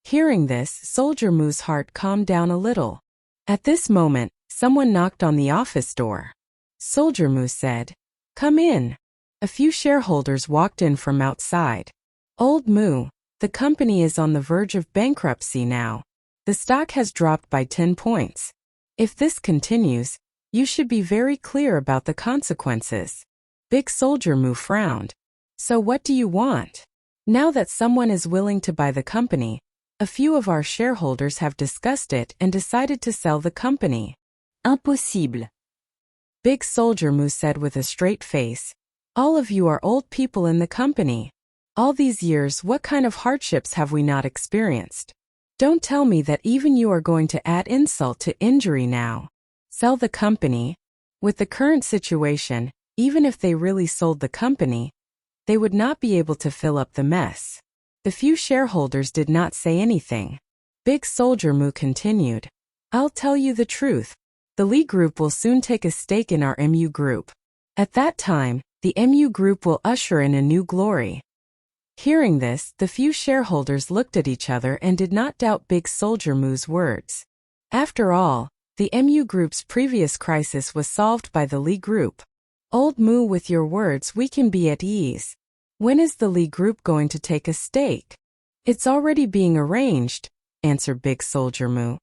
Speaker 1: Hearing this, Soldier Mu's heart calmed down a little. At this moment, someone knocked on the office door. Soldier Mu said, "Come in." A few shareholders walked in from outside. "Old Mu, the company is on the verge of bankruptcy now. The stock has dropped by 10 points. If this continues, you should be very clear about the consequences." Big Soldier Mu frowned. "So what do you want?" "Now that someone is willing to buy the company, a few of our shareholders have discussed it and decided to sell the company."
Speaker 3: Impossible.
Speaker 1: Big Soldier Mu said with a straight face, "All of you are old people in the company. All these years, what kind of hardships have we not experienced? Don't tell me that even you are going to add insult to injury now. Sell the company? With the current situation, even if they really sold the company, they would not be able to fill up the mess." The few shareholders did not say anything. Big Soldier Mu continued, "I'll tell you the truth. The Li Group will soon take a stake in our MU Group. At that time, the MU Group will usher in a new glory." Hearing this, the few shareholders looked at each other and did not doubt Big Soldier Mu's words. After all, the MU Group's previous crisis was solved by the Li Group. "Old Mu, with your words we can be at ease. When is the Li Group going to take a stake?" "It's already being arranged," answered Big Soldier Mu.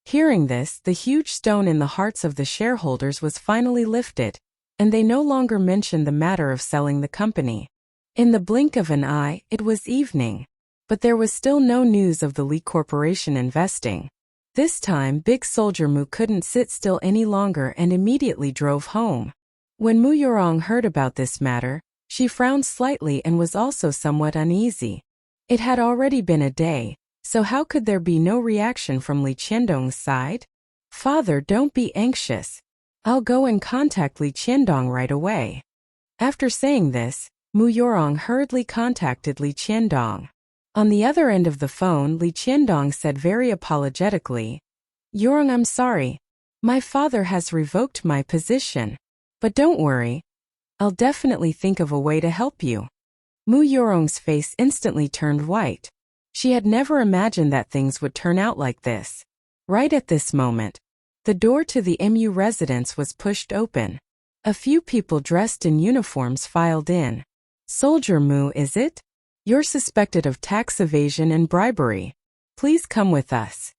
Speaker 1: Hearing this, the huge stone in the hearts of the shareholders was finally lifted, and they no longer mentioned the matter of selling the company. In the blink of an eye, it was evening. But there was still no news of the Li Corporation investing. This time, Big Soldier Mu couldn't sit still any longer and immediately drove home. When Mu Yurong heard about this matter, she frowned slightly and was also somewhat uneasy. It had already been a day, so how could there be no reaction from Li Qiandong's side? "Father, don't be anxious. I'll go and contact Li Qiandong right away." After saying this, Mu Yurong hurriedly contacted Li Qiandong. On the other end of the phone, Li Qiandong said very apologetically, "Yurong, I'm sorry. My father has revoked my position. But don't worry. I'll definitely think of a way to help you." Mu Yurong's face instantly turned white. She had never imagined that things would turn out like this. Right at this moment, the door to the MU residence was pushed open. A few people dressed in uniforms filed in. "Soldier Mu, is it? You're suspected of tax evasion and bribery. Please come with us."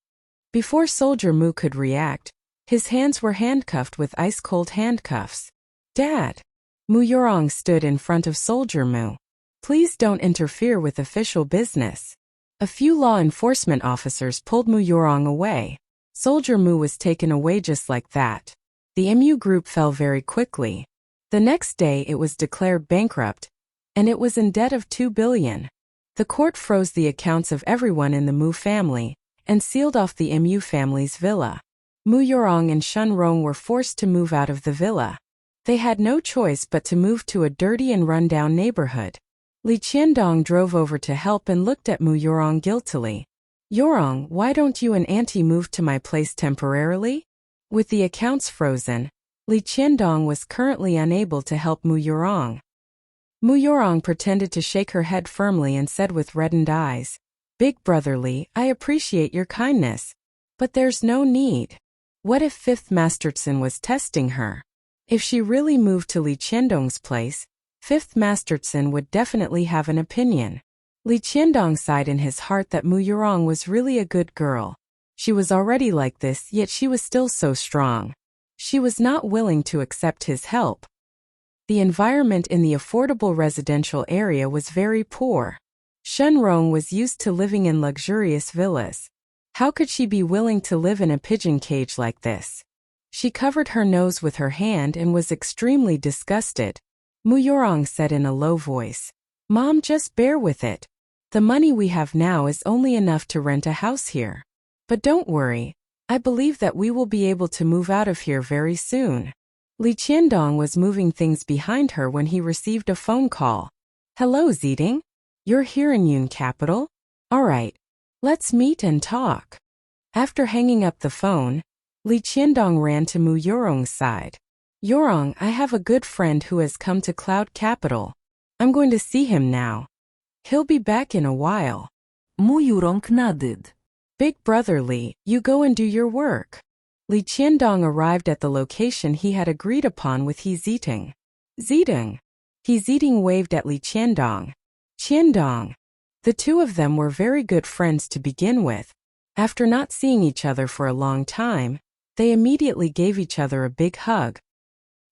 Speaker 1: Before Soldier Mu could react, his hands were handcuffed with ice-cold handcuffs. "Dad!" Mu Yurong stood in front of Soldier Mu. "Please don't interfere with official business." A few law enforcement officers pulled Mu Yurong away. Soldier Mu was taken away just like that. The MU Group fell very quickly. The next day it was declared bankrupt, and it was in debt of 2 billion. The court froze the accounts of everyone in the Mu family, and sealed off the MU family's villa. Mu Yurong and Shun Rong were forced to move out of the villa. They had no choice but to move to a dirty and run-down neighborhood. Li Qiandong drove over to help and looked at Mu Yurong guiltily. "Yurong, why don't you and Auntie move to my place temporarily?" With the accounts frozen, Li Qiandong was currently unable to help Mu Yurong. Mu Yurong pretended to shake her head firmly and said with reddened eyes, "Big Brother Li, I appreciate your kindness. But there's no need. What if Fifth Masterson was testing her? If she really moved to Li Qiandong's place, Fifth Masterson would definitely have an opinion." Li Qiandong sighed in his heart that Mu Yurong was really a good girl. She was already like this, yet she was still so strong. She was not willing to accept his help. The environment in the affordable residential area was very poor. Shun Rong was used to living in luxurious villas. How could she be willing to live in a pigeon cage like this? She covered her nose with her hand and was extremely disgusted. Mu Yurong said in a low voice, "Mom, just bear with it. The money we have now is only enough to rent a house here. But don't worry, I believe that we will be able to move out of here very soon." Li Qiandong was moving things behind her when he received a phone call. "Hello, Ziding? You're here in Yun Capital? Alright, let's meet and talk." After hanging up the phone, Li Qiandong ran to Mu Yorong's side. Yorong, I have a good friend who has come to Cloud Capital. I'm going to see him now. He'll be back in a while.
Speaker 3: Mu Yorong nodded.
Speaker 1: Big brother Li, you go and do your work. Li Qiandong arrived at the location he had agreed upon with He Ziting. Ziting. He Ziting waved at Li Qiandong. Qiandong. The two of them were very good friends to begin with. After not seeing each other for a long time, they immediately gave each other a big hug.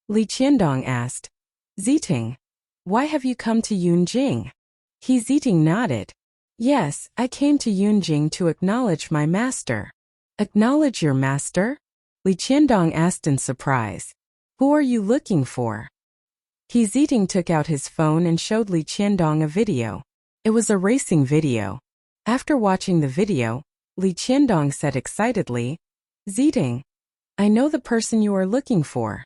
Speaker 1: Li Qiandong asked, Ziting, why have you come to Yunjing? He Ziting nodded. Yes, I came to Yunjing to acknowledge my master. Acknowledge your master? Li Qiandong asked in surprise. Who are you looking for? He Ziting took out his phone and showed Li Qiandong a video. It was a racing video. After watching the video, Li Qiandong said excitedly, Ziting, I know the person you are looking for.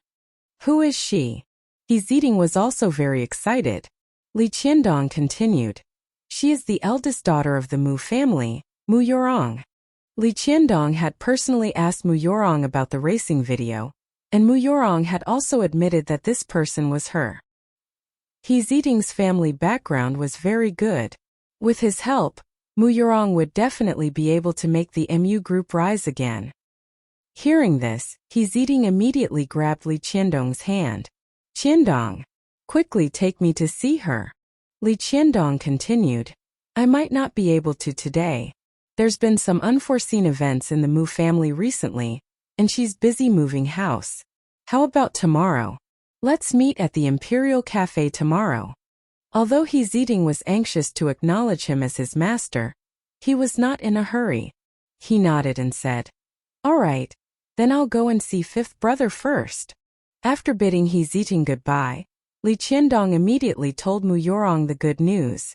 Speaker 1: Who is she? He Ziting was also very excited. Li Qiandong continued. She is the eldest daughter of the Mu family, Mu Yorong. Li Qiandong had personally asked Mu Yorong about the racing video, and Mu Yorong had also admitted that this person was her. He Ziting's family background was very good. With his help, Mu Yorong would definitely be able to make the MU group rise again. Hearing this, He Ziting immediately grabbed Li Qiandong's hand. Qiandong, quickly take me to see her. Li Qiandong continued. I might not be able to today. There's been some unforeseen events in the Mu family recently, and she's busy moving house. How about tomorrow? Let's meet at the Imperial Cafe tomorrow. Although He Ziting was anxious to acknowledge him as his master, he was not in a hurry. He nodded and said, All right, then I'll go and see fifth brother first. After bidding He Ziting goodbye, Li Qiandong immediately told Mu Yorong the good news.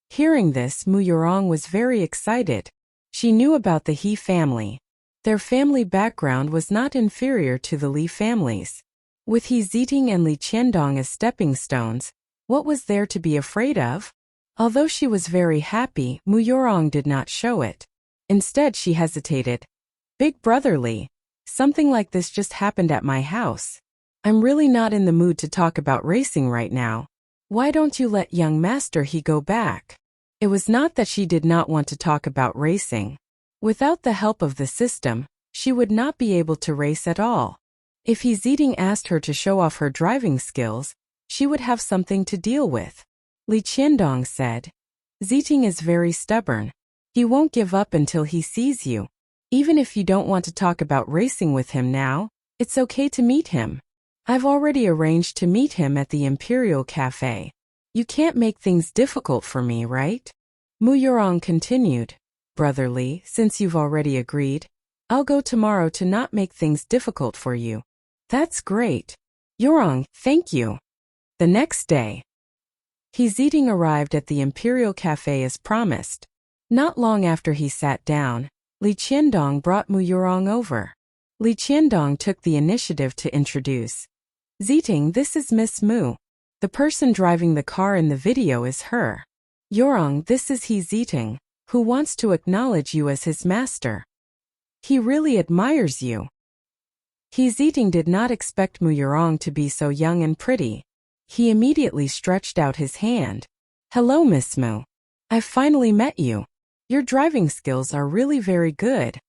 Speaker 1: Hearing this, Mu Yorong was very excited. She knew about the He family. Their family background was not inferior to the Li families. With He Ziting and Li Qiandong as stepping stones, what was there to be afraid of? Although she was very happy, Mu Yorong did not show it. Instead, she hesitated. Big brother Li, something like this just happened at my house. I'm really not in the mood to talk about racing right now. Why don't you let young master He go back? It was not that she did not want to talk about racing. Without the help of the system, she would not be able to race at all. If He Ziting asked her to show off her driving skills, she would have something to deal with. Li Qiandong said, Ziting is very stubborn. He won't give up until he sees you. Even if you don't want to talk about racing with him now, it's okay to meet him. I've already arranged to meet him at the Imperial Cafe. You can't make things difficult for me, right? Mu Yorong continued. Brother Li, since you've already agreed, I'll go tomorrow to not make things difficult for you. That's great. Yorong, thank you. The next day, He Ziting arrived at the Imperial Cafe as promised. Not long after he sat down, Li Qiandong brought Mu Yorong over. Li Qiandong took the initiative to introduce. Ziting, this is Miss Mu. The person driving the car in the video is her. Yorong, this is He Ziting, who wants to acknowledge you as his master. He really admires you. He Ziting did not expect Mu Yorong to be so young and pretty. He immediately stretched out his hand. Hello, Miss Mu. I've finally met you. Your driving skills are really very good.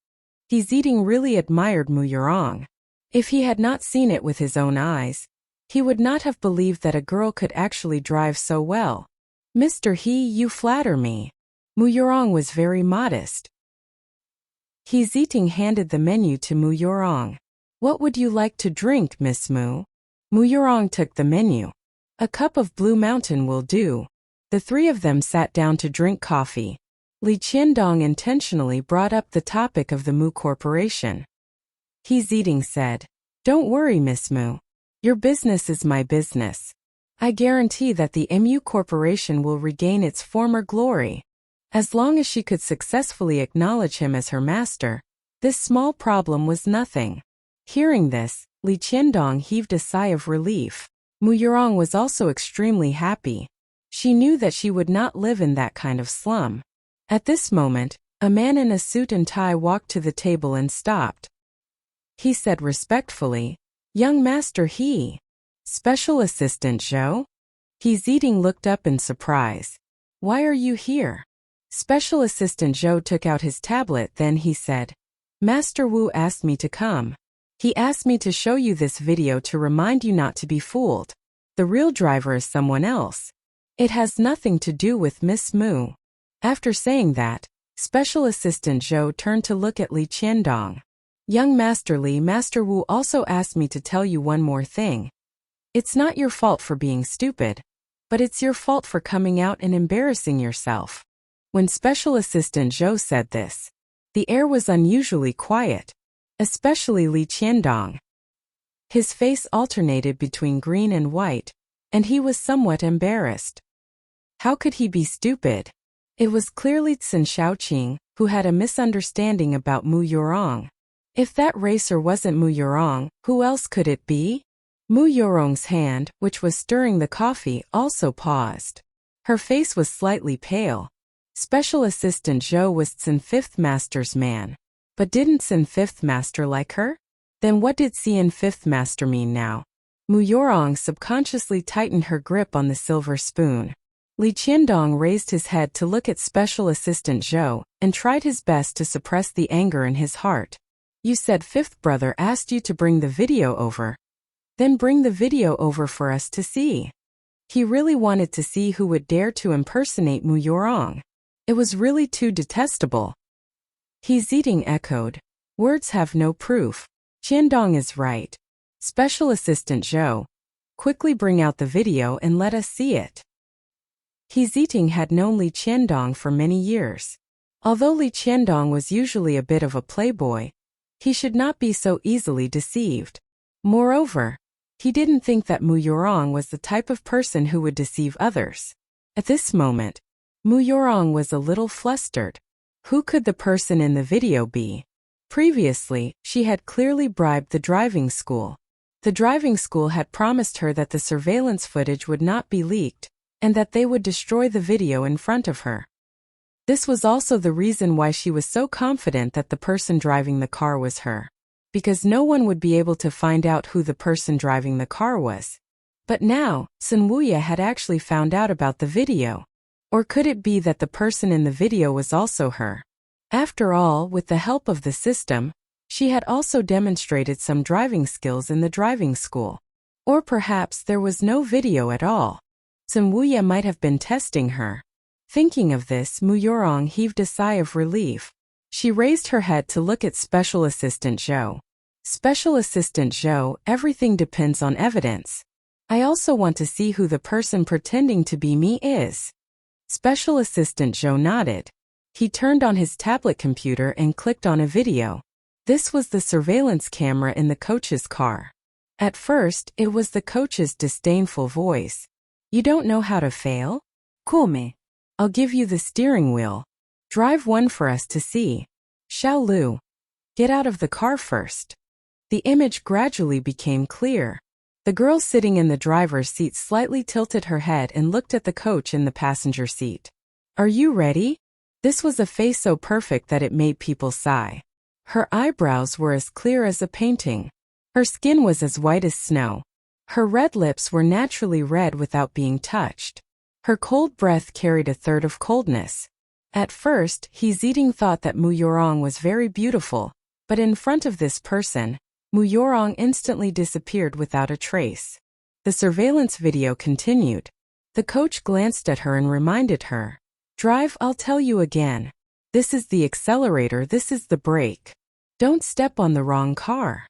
Speaker 1: He Ziting really admired Mu Yorong. If he had not seen it with his own eyes, he would not have believed that a girl could actually drive so well. Mr. He, you flatter me. Mu Yorong was very modest. He Ziting handed the menu to Mu Yorong. What would you like to drink, Miss Mu? Mu Yorong took the menu. A cup of Blue Mountain will do. The three of them sat down to drink coffee. Li Qiandong intentionally brought up the topic of the Mu Corporation. He Ziting said, Don't worry, Miss Mu. Your business is my business. I guarantee that the MU Corporation will regain its former glory. As long as she could successfully acknowledge him as her master, this small problem was nothing. Hearing this, Li Qiandong heaved a sigh of relief. Mu Yorong was also extremely happy. She knew that she would not live in that kind of slum. At this moment, A man in a suit and tie walked to the table and stopped. He said respectfully, "Young master he. Special Assistant Joe?" He's eating looked up in surprise. "Why are you here?" Special Assistant Joe took out his tablet, then he said, "Master Wu asked me to come. He asked me to show you this video to remind you not to be fooled. The real driver is someone else. It has nothing to do with Miss Mu." After saying that, Special Assistant Joe turned to look at Li Qiandong. "Young Master Li, Master Wu also asked me to tell you one more thing. It's not your fault for being stupid, but it's your fault for coming out and embarrassing yourself." When Special Assistant Joe said this, the air was unusually quiet, especially Li Qiandong. His face alternated between green and white, and he was somewhat embarrassed. How could he be stupid? It was clearly Tsin Shaoqing, who had a misunderstanding about Mu Yurong. If that racer wasn't Mu Yurong, who else could it be? Mu Yurong's hand, which was stirring the coffee, also paused. Her face was slightly pale. Special Assistant Joe was Tsin Fifth Master's man. But didn't Tsin Fifth Master like her? Then what did Tsin Fifth Master mean now? Mu Yurong subconsciously tightened her grip on the silver spoon. Li Qiandong raised his head to look at Special Assistant Joe and tried his best to suppress the anger in his heart. "You said Fifth Brother asked you to bring the video over. Then bring the video over for us to see." He really wanted to see who would dare to impersonate Mu Yurong. It was really too detestable. He's eating echoed. "Words have no proof. Qiandong is right. Special Assistant Joe, quickly bring out the video and let us see it." He's eating had known Li Qiandong for many years. Although Li Qiandong was usually a bit of a playboy, he should not be so easily deceived. Moreover, he didn't think that Mu Yurong was the type of person who would deceive others. At this moment, Mu Yurong was a little flustered. Who could the person in the video be? Previously, she had clearly bribed the driving school. The driving school had promised her that the surveillance footage would not be leaked, and that they would destroy the video in front of her. This was also the reason why she was so confident that the person driving the car was her. Because no one would be able to find out who the person driving the car was. But now, Sun Wuya had actually found out about the video. Or could it be that the person in the video was also her? After all, with the help of the system, she had also demonstrated some driving skills in the driving school. Or perhaps there was no video at all. Sun Wuya might have been testing her. Thinking of this, Mu Yurong heaved a sigh of relief. She raised her head to look at Special Assistant Joe. "Special Assistant Joe, everything depends on evidence. I also want to see who the person pretending to be me is." Special Assistant Joe nodded. He turned on his tablet computer and clicked on a video. This was the surveillance camera in the coach's car. At first, it was the coach's disdainful voice. "You don't know how to fail? Come. I'll give you the steering wheel. Drive one for us to see. Xiao Lu. Get out of the car first." The image gradually became clear. The girl sitting in the driver's seat slightly tilted her head and looked at the coach in the passenger seat. "Are you ready?" This was a face so perfect that it made people sigh. Her eyebrows were as clear as a painting. Her skin was as white as snow. Her red lips were naturally red without being touched. Her cold breath carried a third of coldness. At first, He's eating thought that Mu Yurong was very beautiful, but in front of this person, Mu Yurong instantly disappeared without a trace. The surveillance video continued. The coach glanced at her and reminded her, "Drive, I'll tell you again. This is the accelerator, this is the brake. Don't step on the wrong car."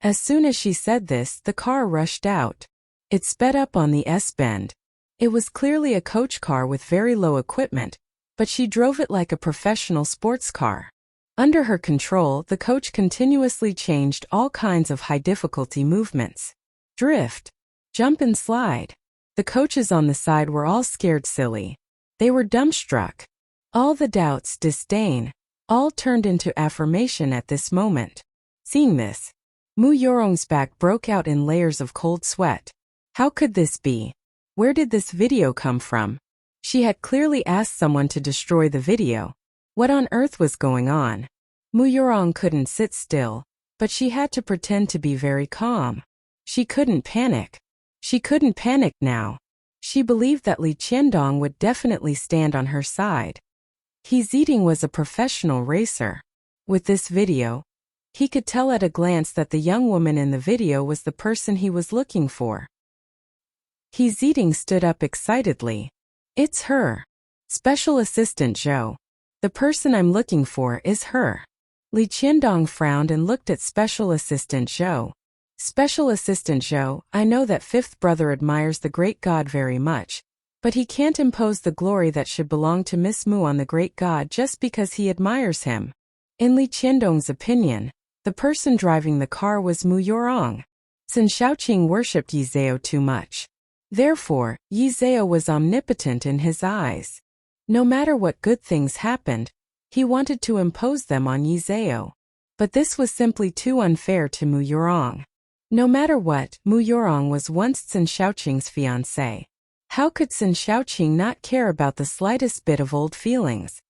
Speaker 1: As soon as she said this, the car rushed out. It sped up on the S-bend. It was clearly a coach car with very low equipment, but she drove it like a professional sports car. Under her control, the coach continuously changed all kinds of high-difficulty movements. Drift, jump and slide. The coaches on the side were all scared silly. They were dumbstruck. All the doubts, disdain, all turned into affirmation at this moment. Seeing this, Mu Yurong's back broke out in layers of cold sweat. How could this be? Where did this video come from? She had clearly asked someone to destroy the video. What on earth was going on? Mu Yurong couldn't sit still, but she had to pretend to be very calm. She couldn't panic. She couldn't panic now. She believed that Li Qiandong would definitely stand on her side. He Ziting was a professional racer. With this video, he could tell at a glance that the young woman in the video was the person he was looking for. He Ziting stood up excitedly. It's her. Special Assistant Zhou. The person I'm looking for is her. Li Qiandong frowned and looked at Special Assistant Zhou. Special Assistant Zhou, I know that fifth brother admires the great god very much, but he can't impose the glory that should belong to Miss Mu on the great god just because he admires him. In Li Qiandong's opinion, the person driving the car was Mu Yurong. Sun Shaoqing worshipped Yi Zhao too much. Therefore, Yi Zhao was omnipotent in his eyes. No matter what good things happened, he wanted to impose them on Yi Zhao. But this was simply too unfair to Mu Yurong. No matter what, Mu Yurong was once Sun Shaoqing's fiancé. How could Sun Shaoqing not care about the slightest bit of old feelings?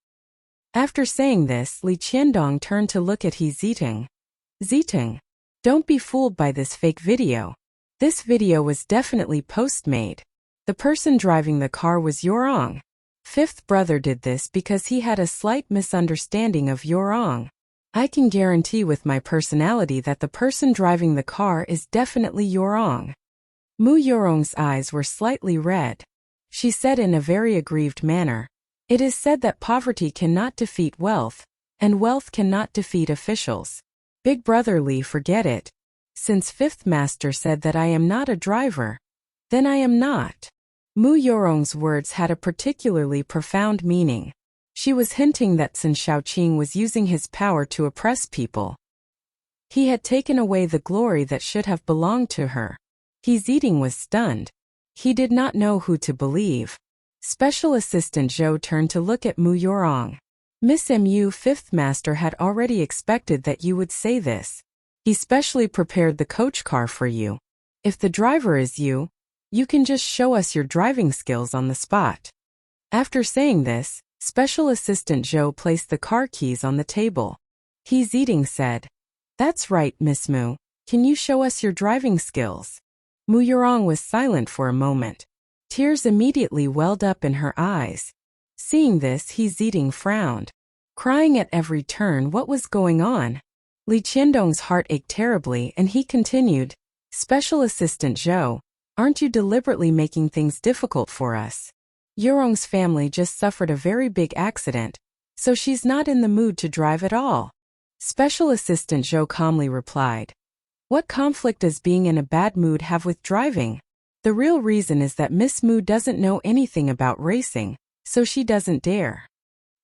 Speaker 1: After saying this, Li Qiandong turned to look at He Ziting. Ziting, don't be fooled by this fake video. This video was definitely post-made. The person driving the car was Yurong. Fifth brother did this because he had a slight misunderstanding of Yurong. I can guarantee with my personality that the person driving the car is definitely Yurong. Mu Yurong's eyes were slightly red. She said in a very aggrieved manner, "It is said that poverty cannot defeat wealth, and wealth cannot defeat officials. Big brother Li, forget it. Since fifth master said that I am not a driver, then I am not." Mu Yurong's words had a particularly profound meaning. She was hinting that Sun Shaoqing was using his power to oppress people. He had taken away the glory that should have belonged to her. He Ziting was stunned. He did not know who to believe. Special Assistant Zhou turned to look at Mu Yurong. Miss Mu, fifth master had already expected that you would say this. He specially prepared the coach car for you. If the driver is you, you can just show us your driving skills on the spot. After saying this, Special Assistant Zhou placed the car keys on the table. He Ziting said, "That's right, Miss Mu. Can you show us your driving skills?" Mu Yurong was silent for a moment. Tears immediately welled up in her eyes. Seeing this, He Ziting frowned. Crying at every turn, what was going on? Li Qiandong's heart ached terribly and he continued, "Special Assistant Zhou, aren't you deliberately making things difficult for us? Yurong's family just suffered a very big accident, so she's not in the mood to drive at all." Special Assistant Zhou calmly replied, "What conflict does being in a bad mood have with driving? The real reason is that Miss Mu doesn't know anything about racing, so she doesn't dare."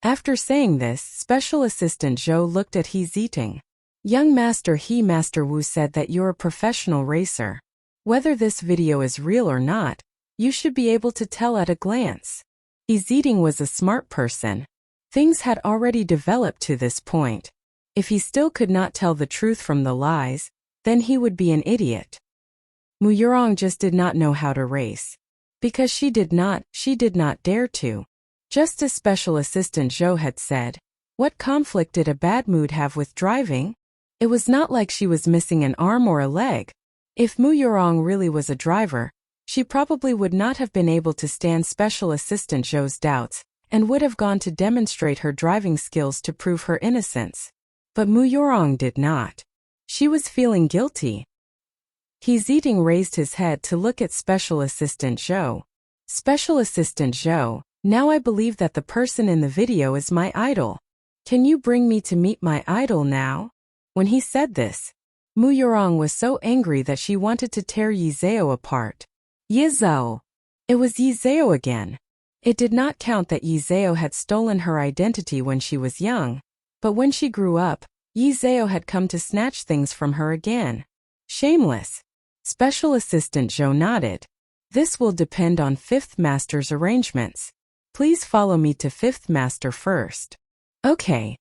Speaker 1: After saying this, Special Assistant Zhou looked at He Ziting. "Young Master He, Master Wu said that you're a professional racer. Whether this video is real or not, you should be able to tell at a glance." He Ziting was a smart person. Things had already developed to this point. If he still could not tell the truth from the lies, then he would be an idiot. Mu Yurong just did not know how to race. Because she did not dare to. Just as Special Assistant Zhou had said, what conflict did a bad mood have with driving? It was not like she was missing an arm or a leg. If Mu Yurong really was a driver, she probably would not have been able to stand Special Assistant Zhou's doubts, and would have gone to demonstrate her driving skills to prove her innocence. But Mu Yurong did not. She was feeling guilty. He Ziting raised his head to look at Special Assistant Zhou. "Special Assistant Zhou, now I believe that the person in the video is my idol. Can you bring me to meet my idol now?" When he said this, Mu Yurong was so angry that she wanted to tear Yi Zhao apart. Yi Zhao. It was Yi Zhao again. It did not count that Yi Zhao had stolen her identity when she was young, but when she grew up, Yi Zhao had come to snatch things from her again. Shameless. Special Assistant Zhou nodded. "This will depend on Fifth Master's arrangements. Please follow me to Fifth Master first." "Okay."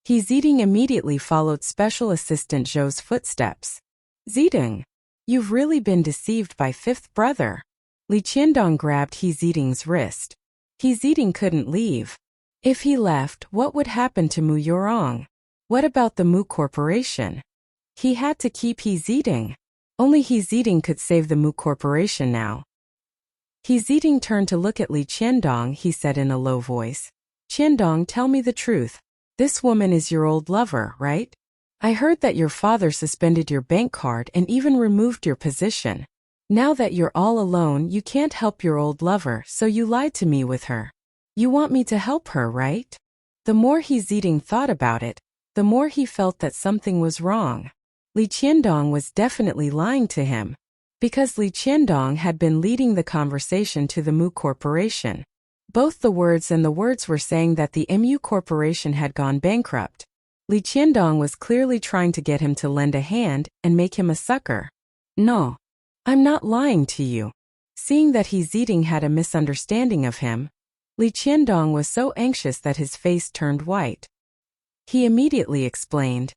Speaker 1: He Ziting immediately followed Special Assistant Zhou's footsteps. "Ziting, you've really been deceived by fifth brother." Li Qiandong grabbed He Ziting's wrist. He Ziting couldn't leave. If he left, what would happen to Mu Yurong? What about the Mu Corporation? He had to keep He Ziding. Only He Ziding could save the Mu Corporation now. He Ziding turned to look at Li Qiandong. He said in a low voice, Qiandong, tell me the truth. This woman is your old lover, right? I heard that your father suspended your bank card and even removed your position. Now that you're all alone, you can't help your old lover, so you lied to me with her. You want me to help her, right? The more He Ziding thought about it, the more he felt that something was wrong. Li Qiandong was definitely lying to him, because Li Qiandong had been leading the conversation to the Mu Corporation. Both the words and the words were saying that the MU Corporation had gone bankrupt. Li Qiandong was clearly trying to get him to lend a hand and make him a sucker. No, I'm not lying to you. Seeing that He Ziding had a misunderstanding of him, Li Qiandong was so anxious that his face turned white. He immediately explained,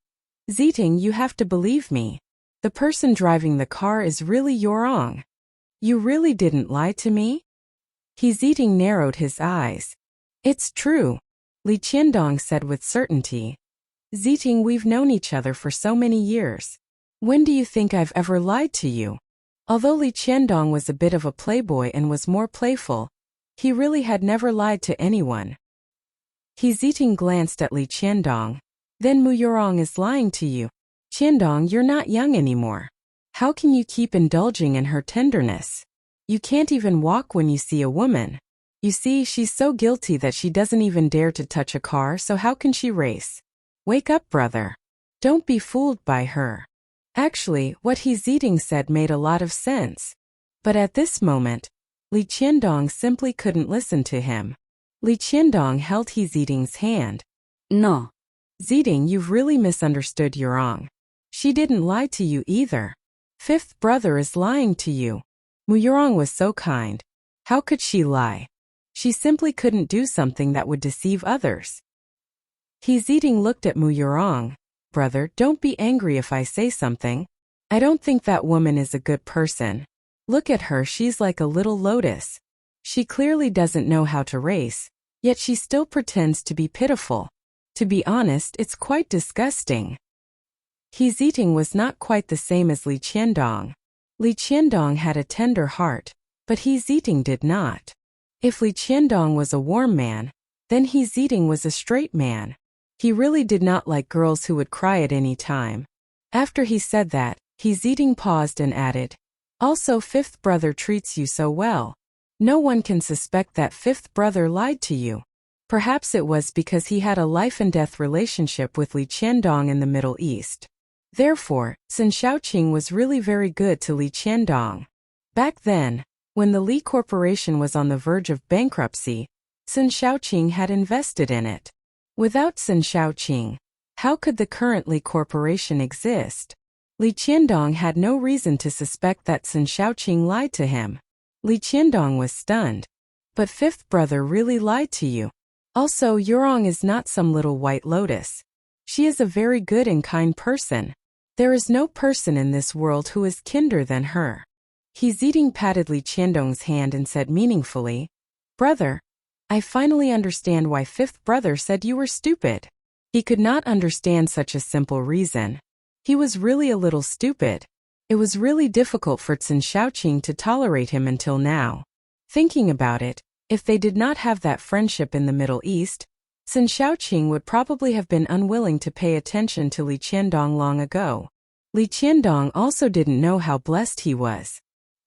Speaker 1: Ziding, you have to believe me. The person driving the car is really Yurong. You really didn't lie to me? He Ziding narrowed his eyes. It's true, Li Qiandong said with certainty. Ziding, we've known each other for so many years. When do you think I've ever lied to you? Although Li Qiandong was a bit of a playboy and was more playful, he really had never lied to anyone. He Ziding glanced at Li Qiandong. Then Mu Yurong is lying to you. Qiandong, you're not young anymore. How can you keep indulging in her tenderness? You can't even walk when you see a woman. You see, she's so guilty that she doesn't even dare to touch a car, so how can she race? Wake up, brother. Don't be fooled by her. Actually, what He Ziding said made a lot of sense. But at this moment, Li Qiandong simply couldn't listen to him. Li Qiandong held He Ziding's hand. No. Ziding, you've really misunderstood Yurong. She didn't lie to you either. Fifth brother is lying to you. Mu Yurong was so kind. How could she lie? She simply couldn't do something that would deceive others. He Ziding looked at Mu Yurong. Brother, don't be angry if I say something. I don't think that woman is a good person. Look at her, she's like a little lotus. She clearly doesn't know how to race, yet she still pretends to be pitiful. To be honest, it's quite disgusting. He Ziding was not quite the same as Li Qiandong. Li Qiandong had a tender heart, but He Ziding did not. If Li Qiandong was a warm man, then He Ziding was a straight man. He really did not like girls who would cry at any time. After he said that, He Ziding paused and added, also, fifth brother treats you so well. No one can suspect that fifth brother lied to you. Perhaps it was because he had a life-and-death relationship with Li Qiandong in the Middle East. Therefore, Sun Shaoqing was really very good to Li Qiandong. Back then, when the Li Corporation was on the verge of bankruptcy, Sun Shaoqing had invested in it. Without Sun Shaoqing, how could the current Li Corporation exist? Li Qiandong had no reason to suspect that Sun Shaoqing lied to him. Li Qiandong was stunned. But fifth brother really lied to you. Also, Yurong is not some little white lotus. She is a very good and kind person. There is no person in this world who is kinder than her. He Ziding patted Li Qiandong's hand and said meaningfully, Brother, I finally understand why fifth brother said you were stupid. He could not understand such a simple reason. He was really a little stupid. It was really difficult for Sun Shaoqing to tolerate him until now. Thinking about it, if they did not have that friendship in the Middle East, Sun Shaoqing would probably have been unwilling to pay attention to Li Qiandong long ago. Li Qiandong also didn't know how blessed he was.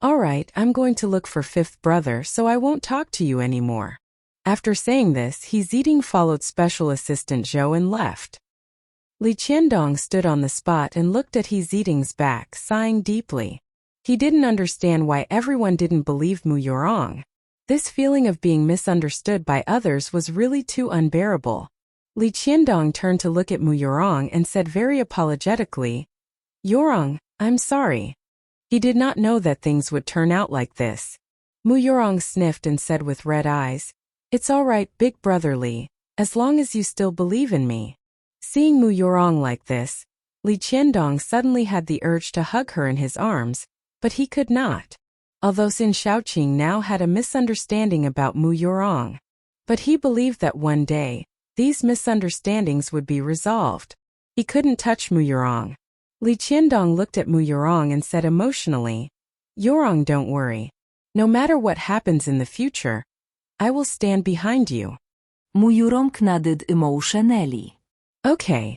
Speaker 1: Alright, I'm going to look for fifth brother so I won't talk to you anymore. After saying this, He Ziding followed Special Assistant Zhou and left. Li Qiandong stood on the spot and looked at He Ziding's back, sighing deeply. He didn't understand why everyone didn't believe Mu Yurong. This feeling of being misunderstood by others was really too unbearable. Li Qiandong turned to look at Mu Yurong and said very apologetically, Yurong, I'm sorry. He did not know that things would turn out like this. Mu Yurong sniffed and said with red eyes, It's all right, big brother Li, as long as you still believe in me. Seeing Mu Yurong like this, Li Qiandong suddenly had the urge to hug her in his arms, but he could not. Although Sun Shaoqing now had a misunderstanding about Mu Yurong. But he believed that one day, these misunderstandings would be resolved. He couldn't touch Mu Yurong. Li Qiandong looked at Mu Yurong and said emotionally, "Yurong, don't worry. No matter what happens in the future, I will stand behind you."
Speaker 3: Mu Yurong nodded emotionally.
Speaker 1: Okay.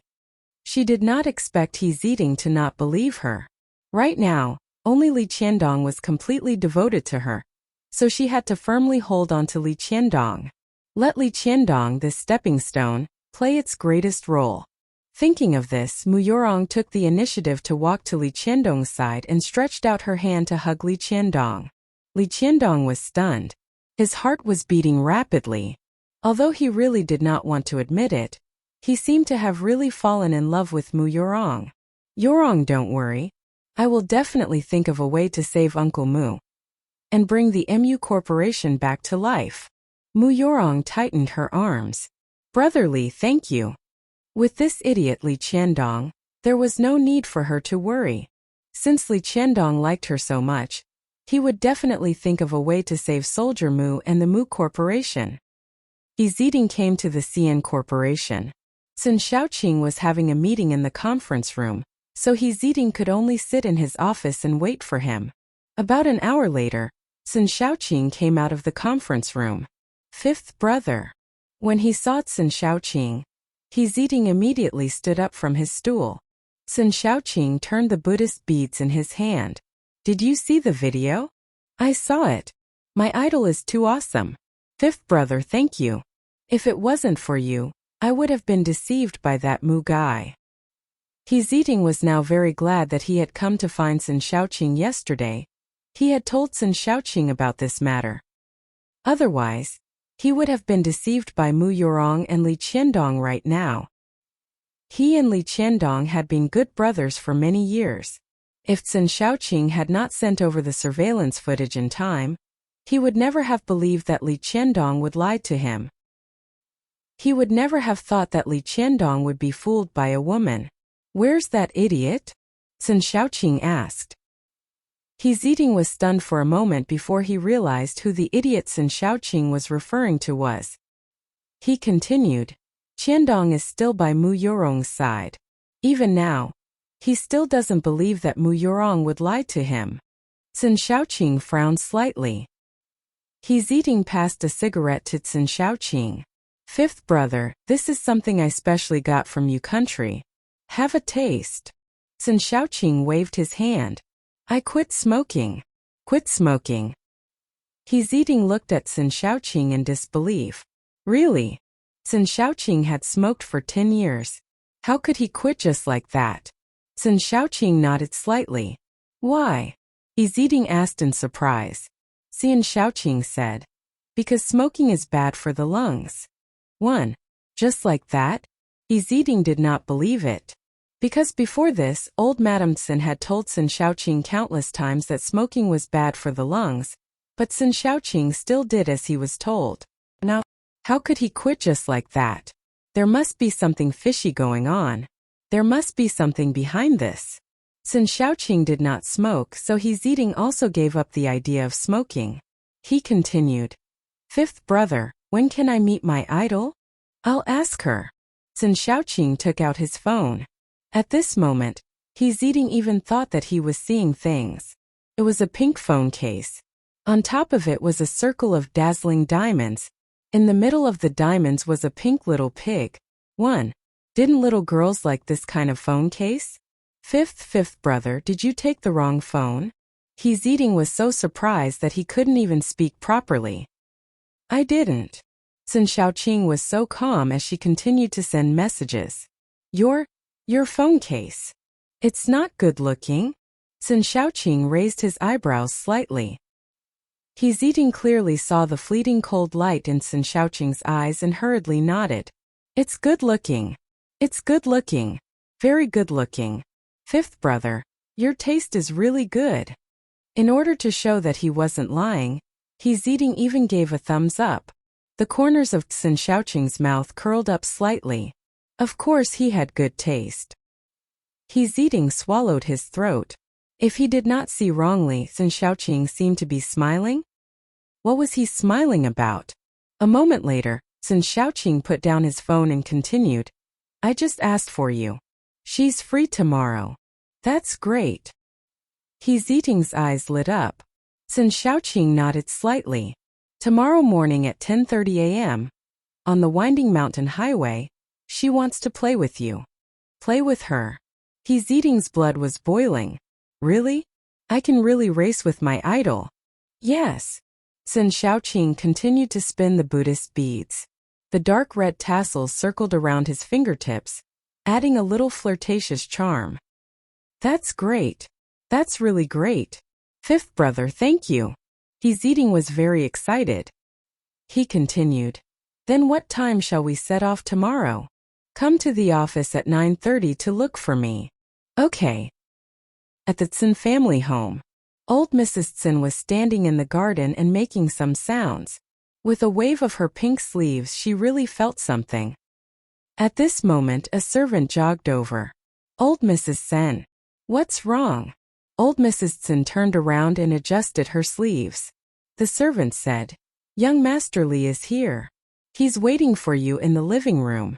Speaker 1: She did not expect He Ziding to not believe her. Right now, only Li Qiandong was completely devoted to her, so she had to firmly hold on to Li Qiandong. Let Li Qiandong, this stepping stone, play its greatest role. Thinking of this, Mu Yurong took the initiative to walk to Li Qiandong's side and stretched out her hand to hug Li Qiandong. Li Qiandong was stunned. His heart was beating rapidly. Although he really did not want to admit it, he seemed to have really fallen in love with Mu Yurong. "Yurong, don't worry. I will definitely think of a way to save Uncle Mu and bring the MU Corporation back to life." Mu Yurong tightened her arms. "Brotherly, thank you." With this idiot Li Qiandong, there was no need for her to worry. Since Li Qiandong liked her so much, he would definitely think of a way to save Soldier Mu and the Mu Corporation. He Ziding came to the CN Corporation. Sun Shaoqing was having a meeting in the conference room, so He Ziding could only sit in his office and wait for him. About an hour later, Sun Shaoqing came out of the conference room. Fifth brother. When he saw Sun Shaoqing, He Ziding immediately stood up from his stool. Sun Shaoqing turned the Buddhist beads in his hand. "Did you see the video?" "I saw it. My idol is too awesome." "Fifth brother, thank you. If it wasn't for you, I would have been deceived by that Mu guy." He Ziding was now very glad that he had come to find Sun Shaoqing yesterday. He had told Sun Shaoqing about this matter. Otherwise, he would have been deceived by Mu Yurong and Li Qiandong right now. He and Li Qiandong had been good brothers for many years. If Sun Shaoqing had not sent over the surveillance footage in time, he would never have believed that Li Qiandong would lie to him. He would never have thought that Li Qiandong would be fooled by a woman. "Where's that idiot?" Sun Shaoqing asked. He Ziding was stunned for a moment before he realized who the idiot Sun Shaoqing was referring to was. He continued, "Qiandong is still by Mu Yurong's side. Even now, he still doesn't believe that Mu Yurong would lie to him." Sun Shaoqing frowned slightly. He Ziding passed a cigarette to Sun Shaoqing. "Fifth brother, this is something I specially got from you country. Have a taste." Sun Shaoqing waved his hand. "I quit smoking." "Quit smoking?" He Ziding looked at Sun Shaoqing in disbelief. "Really?" Sun Shaoqing had smoked for 10 years. How could he quit just like that? Sun Shaoqing nodded slightly. "Why?" He Ziding asked in surprise. Sun Shaoqing said, "Because smoking is bad for the lungs." "One. Just like that?" He Ziding did not believe it. Because before this, old Madame Sun had told Sun Shaoqing countless times that smoking was bad for the lungs, but Sun Shaoqing still did as he was told. Now, how could he quit just like that? There must be something fishy going on. There must be something behind this. Sun Shaoqing did not smoke, so He Ziding also gave up the idea of smoking. He continued, "Fifth brother, when can I meet my idol? I'll ask her." Sun Shaoqing took out his phone. At this moment, He Ziding even thought that he was seeing things. It was a pink phone case. On top of it was a circle of dazzling diamonds. In the middle of the diamonds was a pink little pig. Didn't little girls like this kind of phone case? Fifth brother, did you take the wrong phone? He Ziding was so surprised that he couldn't even speak properly. "I didn't." Sun Shaoqing was so calm as she continued to send messages. Your phone case. It's not good looking." Sun Shaoqing raised his eyebrows slightly. He Ziding clearly saw the fleeting cold light in Sun Shaoqing's eyes and hurriedly nodded. "It's good looking. It's good looking. Very good looking. Fifth brother, your taste is really good." In order to show that he wasn't lying, He Ziding even gave a thumbs up. The corners of Sun Shaoqing's mouth curled up slightly. Of course he had good taste. He Ziding swallowed his throat. If he did not see wrongly, Sun Shaoqing seemed to be smiling. What was he smiling about? A moment later, Sun Xiaoqing put down his phone and continued, I just asked for you. She's free tomorrow. That's great. He Ziting's eyes lit up. Sun Xiaoqing nodded slightly. Tomorrow morning at 10:30 a.m. on the winding mountain highway, she wants to play with you. Play with her. He Ziting's blood was boiling. Really? I can really race with my idol. Yes. Sun Xiaoqing continued to spin the Buddhist beads. The dark red tassels circled around his fingertips, adding a little flirtatious charm. That's great. That's really great. Fifth brother, thank you. He Ziting was very excited. He continued, then what time shall we set off tomorrow? Come to the office at 9:30 to look for me. Okay. At the Tsin family home, old Mrs. Tsin was standing in the garden and making some sounds. With a wave of her pink sleeves, she really felt something. At this moment, a servant jogged over. Old Mrs. Tsin. What's wrong? Old Mrs. Tsin turned around and adjusted her sleeves. The servant said, Young Master Li is here. He's waiting for you in the living room.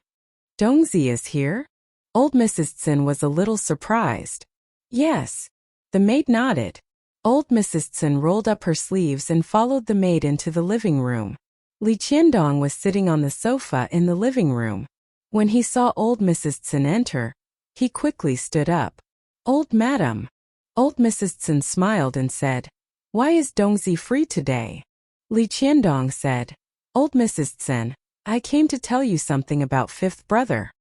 Speaker 1: Dongzi is here? Old Mrs. Tsin was a little surprised. Yes. The maid nodded. Old Mrs. Tsin rolled up her sleeves and followed the maid into the living room. Li Qiandong was sitting on the sofa in the living room. When he saw old Mrs. Tsin enter, he quickly stood up. Old Madam. Old Mrs. Tsin smiled and said, Why is Dongzi free today? Li Qiandong said, Old Mrs. Tsin, I came to tell you something about fifth brother.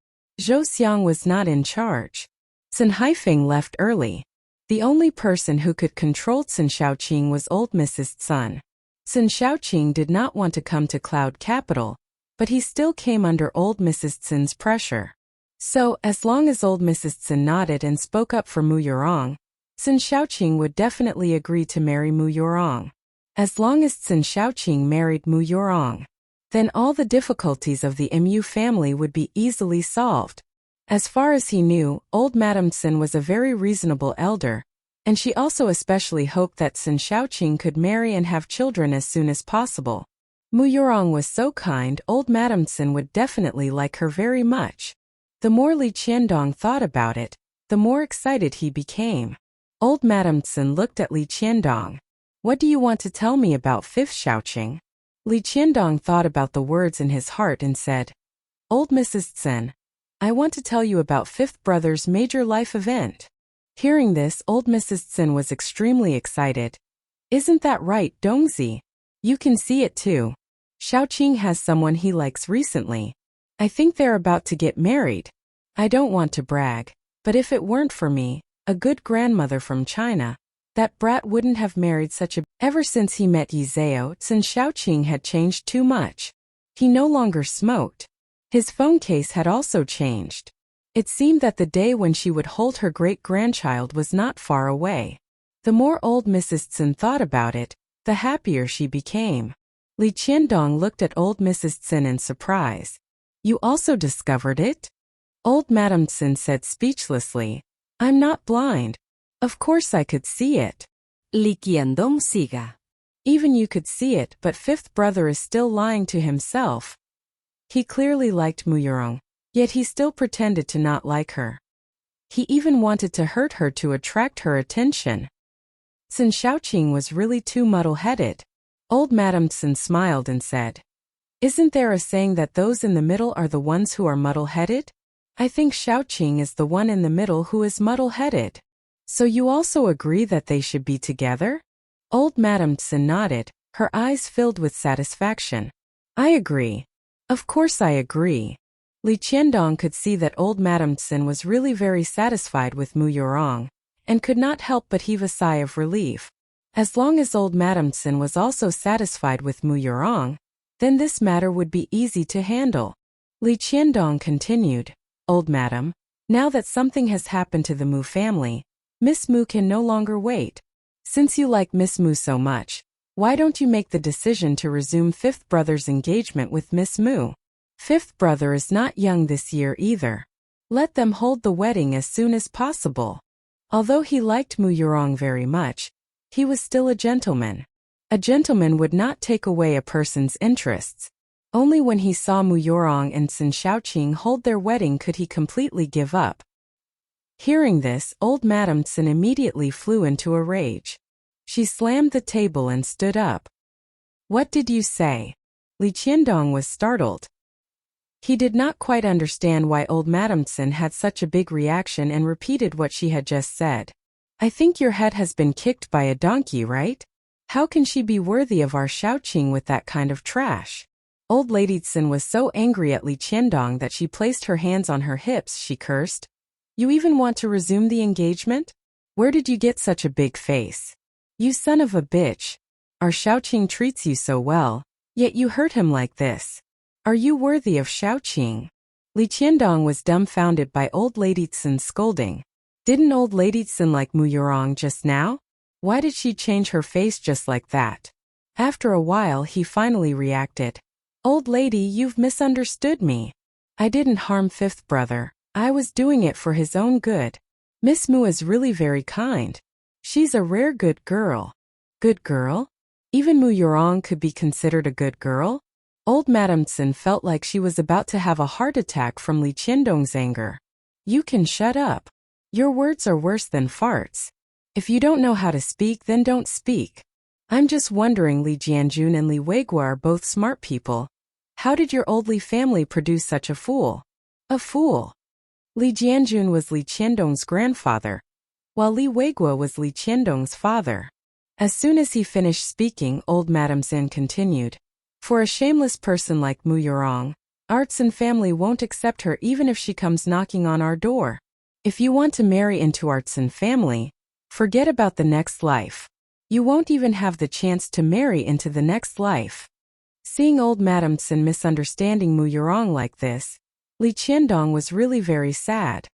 Speaker 1: Zhou Xiang was not in charge. Sun Haifeng left early. The only person who could control Sun Xiaoqing was old Mrs. Tsin. Sun Xiaoqing did not want to come to Cloud Capital, but he still came under old Mrs. Tsin's pressure. So, as long as old Mrs. Tsin nodded and spoke up for Mu Yurong, Sun Xiaoqing would definitely agree to marry Mu Yurong. As long as Sun Xiaoqing married Mu Yurong, then all the difficulties of the Mu family would be easily solved. As far as he knew, old Madame Tsin was a very reasonable elder, and she also especially hoped that Sun Xiaoqing could marry and have children as soon as possible. Mu Yurong was so kind, old Madame Tsin would definitely like her very much. The more Li Qiandong thought about it, the more excited he became. Old Madame Tsin looked at Li Qiandong. What do you want to tell me about fifth Xiaoqing? Li Qiandong thought about the words in his heart and said, Old Mrs. Tsin, I want to tell you about fifth brother's major life event. Hearing this, old Mrs. Tsin was extremely excited. Isn't that right, Dongzi? You can see it too. Xiaoqing has someone he likes recently. I think they're about to get married. I don't want to brag, but if it weren't for me, a good grandmother from China, that brat wouldn't have married such a... Ever since he met Yi Zhao, Sun Xiaoqing had changed too much. He no longer smoked. His phone case had also changed. It seemed that the day when she would hold her great-grandchild was not far away. The more old Mrs. Tsin thought about it, the happier she became. Li Qiandong looked at old Mrs. Tsin in surprise. You also discovered it? Old Madame Tsin said speechlessly. I'm not blind. Of course I could see it.
Speaker 3: Li Qiandong siga.
Speaker 1: Even you could see it, but fifth brother is still lying to himself. He clearly liked Mu Yurong, yet he still pretended to not like her. He even wanted to hurt her to attract her attention. Sun Xiaoqing was really too muddle-headed. Old Madame Tsin smiled and said, Isn't there a saying that those in the middle are the ones who are muddle-headed? I think Xiaoqing is the one in the middle who is muddle-headed. So you also agree that they should be together? Old Madame Tsin nodded, her eyes filled with satisfaction. I agree. Of course I agree. Li Qiandong could see that old Madame Tsin was really very satisfied with Mu Yurong, and could not help but heave a sigh of relief. As long as old Madame Tsin was also satisfied with Mu Yurong, then this matter would be easy to handle. Li Qiandong continued, Old Madam, now that something has happened to the Mu family, Miss Mu can no longer wait. Since you like Miss Mu so much, why don't you make the decision to resume fifth brother's engagement with Miss Mu? Fifth brother is not young this year either. Let them hold the wedding as soon as possible. Although he liked Mu Yurong very much, he was still a gentleman. A gentleman would not take away a person's interests. Only when he saw Mu Yorong and Sun Shaoqing hold their wedding could he completely give up. Hearing this, old Madame Tsin immediately flew into a rage. She slammed the table and stood up. "What did you say?" Li Qiandong was startled. He did not quite understand why old Madame Tsin had such a big reaction and repeated what she had just said. "I think your head has been kicked by a donkey, right? How can she be worthy of our Shaoqing with that kind of trash?" Old Lady Tsin was so angry at Li Qiandong that she placed her hands on her hips. She cursed. "You even want to resume the engagement? Where did you get such a big face? You son of a bitch. Our Shaoqing treats you so well, yet you hurt him like this. Are you worthy of Shaoqing?" Li Qiandong was dumbfounded by old Lady Tsin's scolding. Didn't old Lady Tsin like Mu Yorong just now? Why did she change her face just like that? After a while he finally reacted. "Old lady, you've misunderstood me. I didn't harm fifth brother. I was doing it for his own good. Miss Mu is really very kind. She's a rare good girl." Good girl? Even Mu Yorong could be considered a good girl? Old Madame Tsin felt like she was about to have a heart attack from Li Qiandong's anger. "You can shut up. Your words are worse than farts. If you don't know how to speak, then don't speak. I'm just wondering, Li Jianjun and Li Weiguo are both smart people. How did your old Li family produce such a fool?" A fool? Li Jianjun was Li Qiandong's grandfather, while Li Weiguo was Li Qiandong's father. As soon as he finished speaking, old Madame Tsin continued. "For a shameless person like Mu Yorong, our Tsin family won't accept her even if she comes knocking on our door. If you want to marry into our Tsin family, forget about the next life. You won't even have the chance to marry into the next life." Seeing old Madame Tsin misunderstanding Mu Yorong like this, Li Qiandong was really very sad.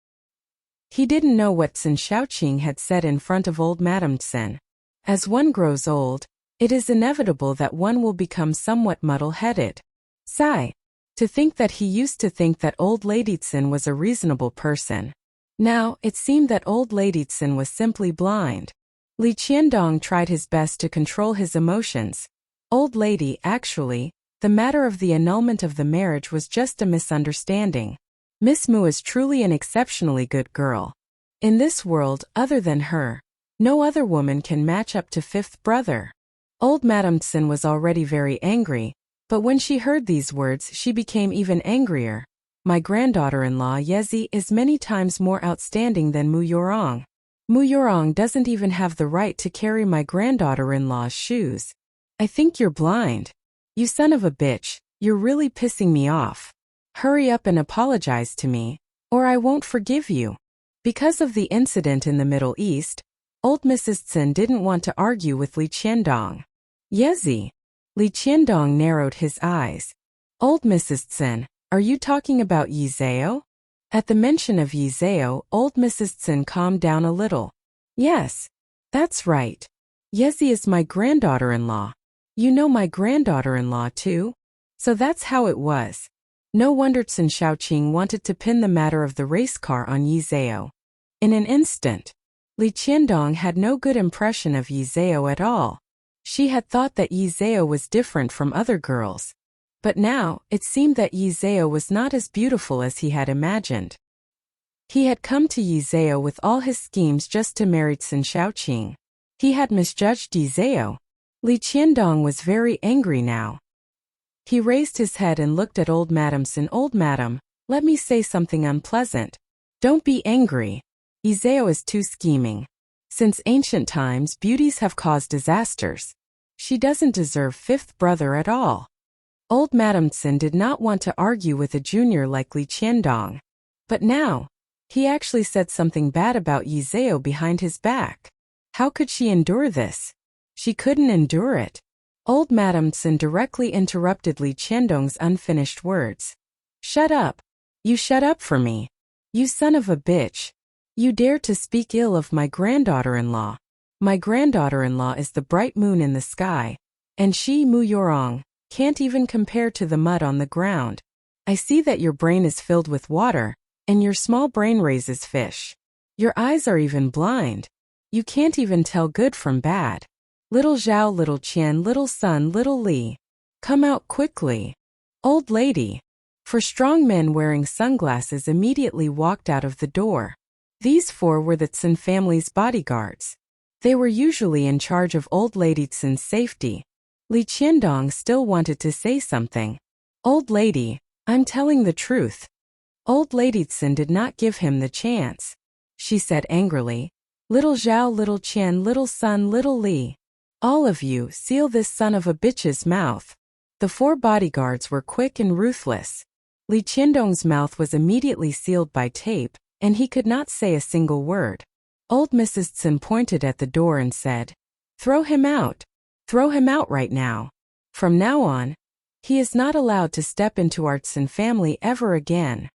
Speaker 1: He didn't know what Sun Shaoqing had said in front of old Madame Tsin. As one grows old, it is inevitable that one will become somewhat muddle-headed. Sigh. To think that he used to think that old Lady Tsin was a reasonable person. Now, it seemed that old Lady Tsin was simply blind. Li Qiandong tried his best to control his emotions. "Old lady, actually, the matter of the annulment of the marriage was just a misunderstanding. Miss Mu is truly an exceptionally good girl. In this world, other than her, no other woman can match up to fifth brother." Old Madame Tsin was already very angry, but when she heard these words she became even angrier. "My granddaughter-in-law Yezi is many times more outstanding than Mu Yorong. Mu Yorong doesn't even have the right to carry my granddaughter-in-law's shoes. I think you're blind. You son of a bitch, you're really pissing me off. Hurry up and apologize to me, or I won't forgive you." Because of the incident in the Middle East, old Mrs. Tsin didn't want to argue with Li Qiandong. "Yezi." Li Qiandong narrowed his eyes. "Old Mrs. Tsin, are you talking about Yizeo?" At the mention of Yizeo, old Mrs. Tsin calmed down a little. "Yes, that's right. Yezi is my granddaughter-in-law. You know my granddaughter-in-law too? So that's how it was." No wonder Sun Shaoqing wanted to pin the matter of the race car on Yizeo. In an instant, Li Qiandong had no good impression of Yizeo at all. She had thought that Yizeo was different from other girls. But now, it seemed that Yizeo was not as beautiful as he had imagined. He had come to Yizeo with all his schemes just to marry Sun Shaoqing. He had misjudged Yizeo. Li Qiandong was very angry now. He raised his head and looked at old Madame Tsin. "Old Madam, let me say something unpleasant. Don't be angry. Yizeo is too scheming. Since ancient times, beauties have caused disasters. She doesn't deserve fifth brother at all." Old Madame Tsin did not want to argue with a junior like Li Qiandong. But now, he actually said something bad about Yizeo behind his back. How could she endure this? She couldn't endure it. Old Madame Tsin directly interrupted Li Qiandong's unfinished words. "Shut up. You shut up for me. You son of a bitch. You dare to speak ill of my granddaughter-in-law. My granddaughter-in-law is the bright moon in the sky, and she, Mu Yorong, can't even compare to the mud on the ground. I see that your brain is filled with water, and your small brain raises fish. Your eyes are even blind. You can't even tell good from bad. Little Zhao, little Qian, little Sun, little Li. Come out quickly. Old lady. Four strong men wearing sunglasses immediately walked out of the door. These four were the Tsin family's bodyguards. They were usually in charge of old lady Tsin's safety. Li Qiandong still wanted to say something. Old lady, I'm telling the truth. Old lady Tsin did not give him the chance. She said angrily, Little Zhao, little Qian, little Sun, little Li. All of you, seal this son of a bitch's mouth. The four bodyguards were quick and ruthless. Li Qiandong's mouth was immediately sealed by tape, and he could not say a single word. Old Mrs. Tsin pointed at the door and said, Throw him out. Throw him out right now. From now on, he is not allowed to step into our Tsin family ever again.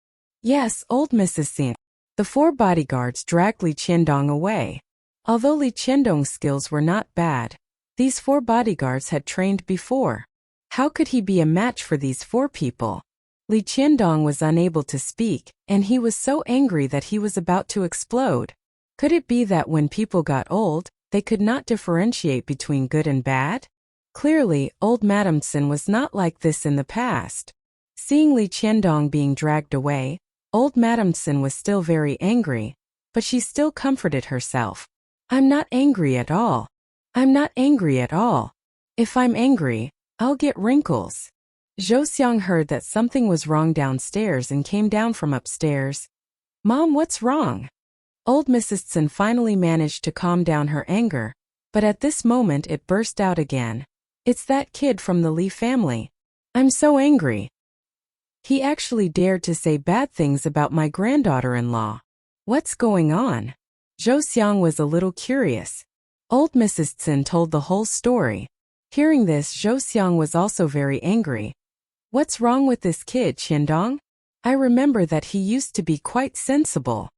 Speaker 1: Yes, old Mrs. Tsin. The four bodyguards dragged Li Qiandong away. Although Li Qiandong's skills were not bad, these four bodyguards had trained before. How could he be a match for these four people? Li Qiandong was unable to speak, and he was so angry that he was about to explode. Could it be that when people got old, they could not differentiate between good and bad? Clearly, old Madame Tsin was not like this in the past. Seeing Li Qiandong being dragged away, old Madame Tsin was still very angry, but she still comforted herself. I'm not angry at all. I'm not angry at all. If I'm angry, I'll get wrinkles. Zhou Xiang heard that something was wrong downstairs and came down from upstairs. Mom, what's wrong? Old Mrs. Tsin finally managed to calm down her anger, but at this moment it burst out again. It's that kid from the Li family. I'm so angry. He actually dared to say bad things about my granddaughter-in-law. What's going on? Zhou Xiang was a little curious. Old Mrs. Tsin told the whole story. Hearing this, Zhou Xiang was also very angry. What's wrong with this kid, Qiandong? I remember that he used to be quite sensible.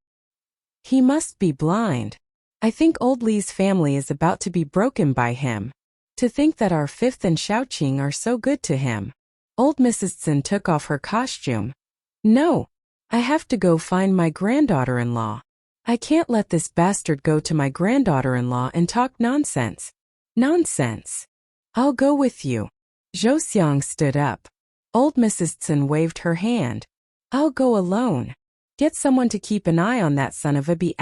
Speaker 1: He must be blind. I think old Li's family is about to be broken by him. To think that our fifth and Shaoqing are so good to him. Old Mrs. Tsin took off her costume. No, I have to go find my granddaughter-in-law. I can't let this bastard go to my granddaughter-in-law and talk nonsense. Nonsense. I'll go with you. Zhou Xiang stood up. Old Mrs. Tsin waved her hand. I'll go alone. Get someone to keep an eye on that son of a b****.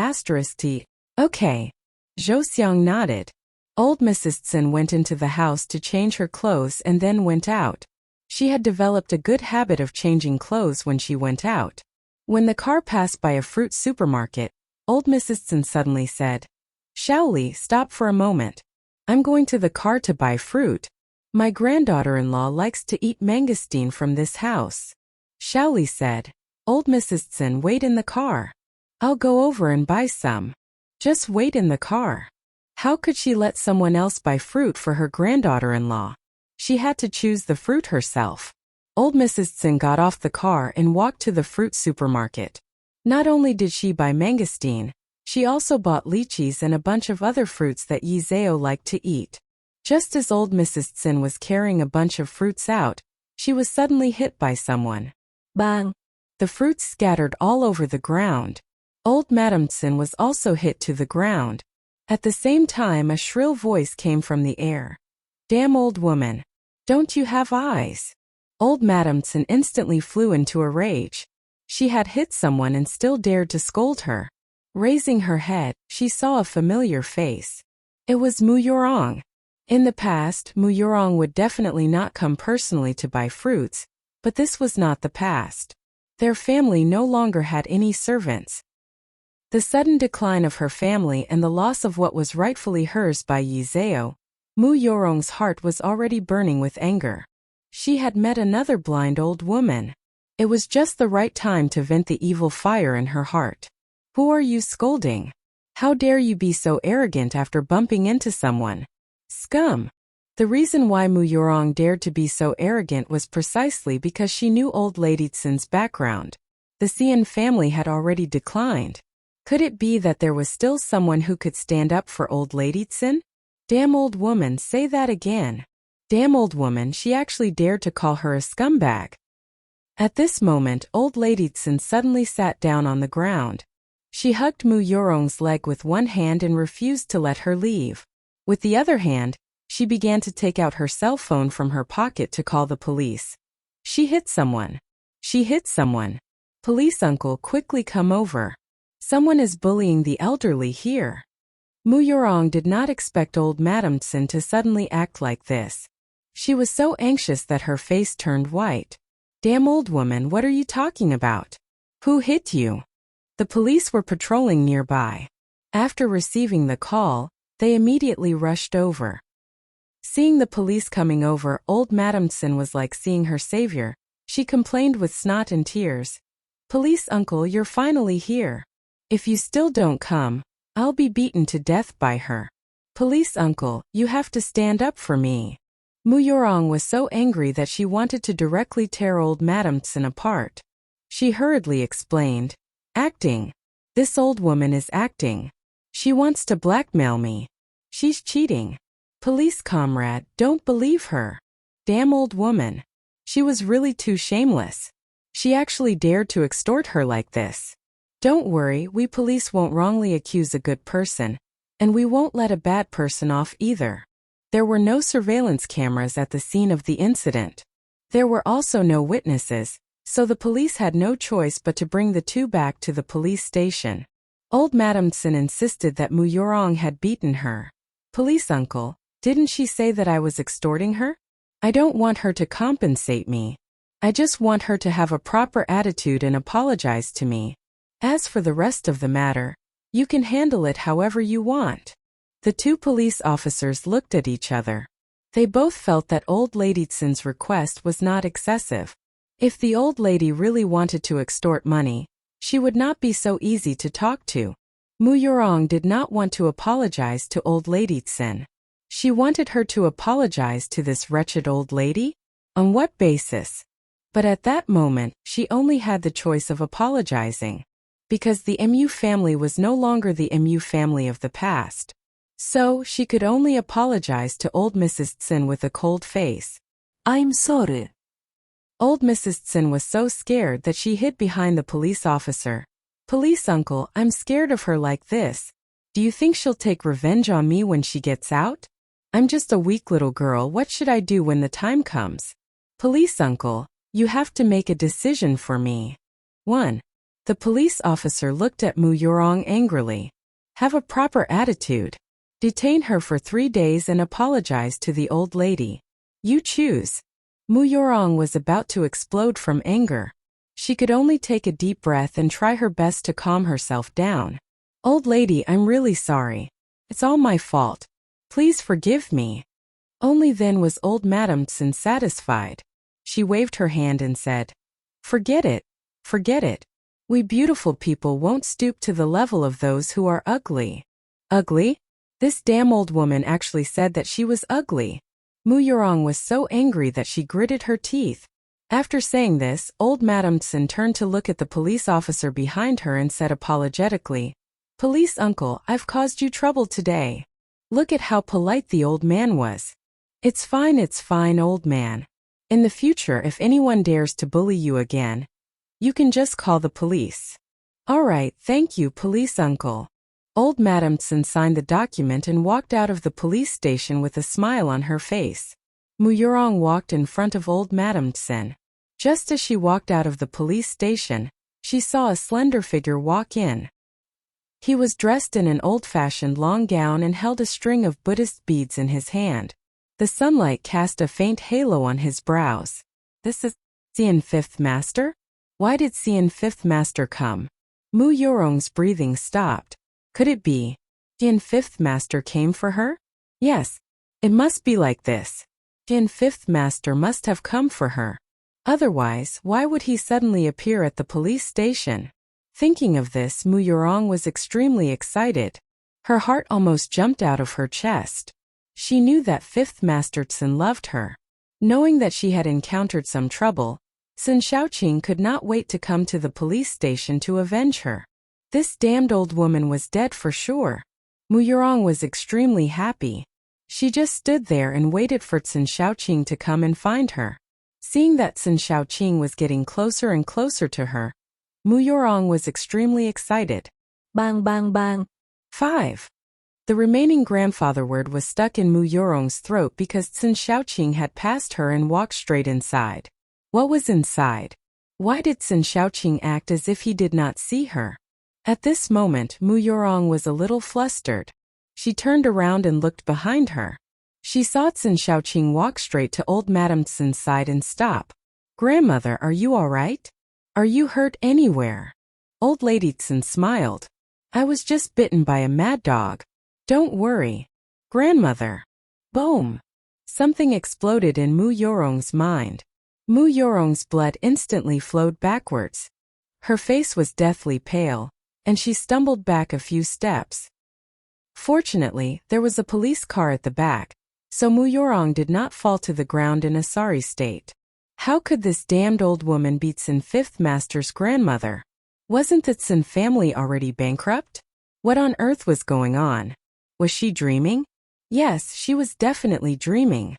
Speaker 1: Okay. Zhou Xiang nodded. Old Mrs. Tsin went into the house to change her clothes and then went out. She had developed a good habit of changing clothes when she went out. When the car passed by a fruit supermarket, old Mrs. Tsin suddenly said, Shaoli, stop for a moment. I'm going to the car to buy fruit. My granddaughter-in-law likes to eat mangosteen from this house. Shaoli said, Old Mrs. Tsin, wait in the car. I'll go over and buy some. Just wait in the car. How could she let someone else buy fruit for her granddaughter-in-law? She had to choose the fruit herself. Old Mrs. Tsin got off the car and walked to the fruit supermarket. Not only did she buy mangosteen, she also bought lychees and a bunch of other fruits that Yi Zhao liked to eat. Just as old Mrs. Tsin was carrying a bunch of fruits out, she was suddenly hit by someone. Bang! The fruits scattered all over the ground. Old Madame Tsin was also hit to the ground. At the same time, a shrill voice came from the air. Damn old woman! Don't you have eyes? Old Madame Tsin instantly flew into a rage. She had hit someone and still dared to scold her. Raising her head, she saw a familiar face. It was Mu Yorong. In the past, Mu Yorong would definitely not come personally to buy fruits, but this was not the past. Their family no longer had any servants. The sudden decline of her family and the loss of what was rightfully hers by Yi Zhao, Mu Yorong's heart was already burning with anger. She had met another blind old woman. It was just the right time to vent the evil fire in her heart. Who are you scolding? How dare you be so arrogant after bumping into someone? Scum! The reason why Mu Yorong dared to be so arrogant was precisely because she knew old Lady Tsin's background. The Xian family had already declined. Could it be that there was still someone who could stand up for old Lady Tsin? Damn old woman, say that again. Damn old woman, she actually dared to call her a scumbag. At this moment, old Lady Tsin suddenly sat down on the ground. She hugged Mu Yorong's leg with one hand and refused to let her leave. With the other hand, she began to take out her cell phone from her pocket to call the police. She hit someone. She hit someone. Police uncle, quickly come over. Someone is bullying the elderly here. Muyorong did not expect old Madam Tsin to suddenly act like this. She was so anxious that her face turned white. Damn old woman, what are you talking about? Who hit you? The police were patrolling nearby. After receiving the call, they immediately rushed over. Seeing the police coming over, old Madam Tsin was like seeing her savior. She complained with snot and tears. Police uncle, you're finally here. If you still don't come, I'll be beaten to death by her. Police uncle, you have to stand up for me. Muyorong was so angry that she wanted to directly tear old Madam Tsin apart. She hurriedly explained, acting. This old woman is acting. She wants to blackmail me. She's cheating. Police comrade, don't believe her. Damn old woman. She was really too shameless. She actually dared to extort her like this. Don't worry, we police won't wrongly accuse a good person, and we won't let a bad person off either. There were no surveillance cameras at the scene of the incident. There were also no witnesses, so the police had no choice but to bring the two back to the police station. Old Madam Tsin insisted that Muyorong had beaten her. Police uncle, didn't she say that I was extorting her? I don't want her to compensate me. I just want her to have a proper attitude and apologize to me. As for the rest of the matter, you can handle it however you want. The two police officers looked at each other. They both felt that old lady Tsin's request was not excessive. If the old lady really wanted to extort money, she would not be so easy to talk to. Muyorong did not want to apologize to old lady Tsin. She wanted her to apologize to this wretched old lady? On what basis? But at that moment, she only had the choice of apologizing. Because the MU family was no longer the MU family of the past. So, she could only apologize to old Mrs. Tsin with a cold face.
Speaker 3: I'm sorry.
Speaker 1: Old Mrs. Tsin was so scared that she hid behind the police officer. Police uncle, I'm scared of her like this. Do you think she'll take revenge on me when she gets out? I'm just a weak little girl, what should I do when the time comes? Police uncle, you have to make a decision for me. 1. The police officer looked at Muyorong angrily. Have a proper attitude. Detain her for 3 days and apologize to the old lady. You choose. Muyorong was about to explode from anger. She could only take a deep breath and try her best to calm herself down. Old lady, I'm really sorry. It's all my fault. Please forgive me. Only then was old Madam Tsin satisfied. She waved her hand and said, Forget it. Forget it. We beautiful people won't stoop to the level of those who are ugly. Ugly? This damn old woman actually said that she was ugly. Muyorong was so angry that she gritted her teeth. After saying this, old Madam Tsin turned to look at the police officer behind her and said apologetically, Police uncle, I've caused you trouble today. Look at how polite the old man was. It's fine, old man. In the future, if anyone dares to bully you again, you can just call the police. All right, thank you, police uncle. Old Madam Tsin signed the document and walked out of the police station with a smile on her face. Muyorong walked in front of old Madam Tsin. Just as she walked out of the police station, she saw a slender figure walk in. He was dressed in an old-fashioned long gown and held a string of Buddhist beads in his hand. The sunlight cast a faint halo on his brows. This is Xian Fifth Master? Why did Xian Fifth Master come? Muyorong's breathing stopped. Could it be Xian Fifth Master came for her? Yes, it must be like this. Xian Fifth Master must have come for her. Otherwise, why would he suddenly appear at the police station? Thinking of this, Muyorong was extremely excited. Her heart almost jumped out of her chest. She knew that Fifth Master Tsin loved her. Knowing that she had encountered some trouble, Tsin Shaoqing could not wait to come to the police station to avenge her. This damned old woman was dead for sure. Muyorong was extremely happy. She just stood there and waited for Tsin Shaoqing to come and find her. Seeing that Tsin Shaoqing was getting closer and closer to her, Muyorong was extremely excited.
Speaker 3: Bang bang bang.
Speaker 1: 5. The remaining grandfather word was stuck in Muyorong's throat because Tsin Shaoqing had passed her and walked straight inside. What was inside? Why did Sun Xiaoqing act as if he did not see her? At this moment, Mu Yorong was a little flustered. She turned around and looked behind her. She saw Sun Xiaoqing walk straight to old Madame Tsun's side and stop. "Grandmother, are you all right? Are you hurt anywhere?" Old Lady Tsun smiled. "I was just bitten by a mad dog. Don't worry. Grandmother." Boom! Something exploded in Mu Yorong's mind. Mu Yorong's blood instantly flowed backwards. Her face was deathly pale, and she stumbled back a few steps. Fortunately, there was a police car at the back, so Mu Yorong did not fall to the ground in a sorry state. How could this damned old woman be Tsun Fifth Master's grandmother? Wasn't the Tsun family already bankrupt? What on earth was going on? Was she dreaming? Yes, she was definitely dreaming.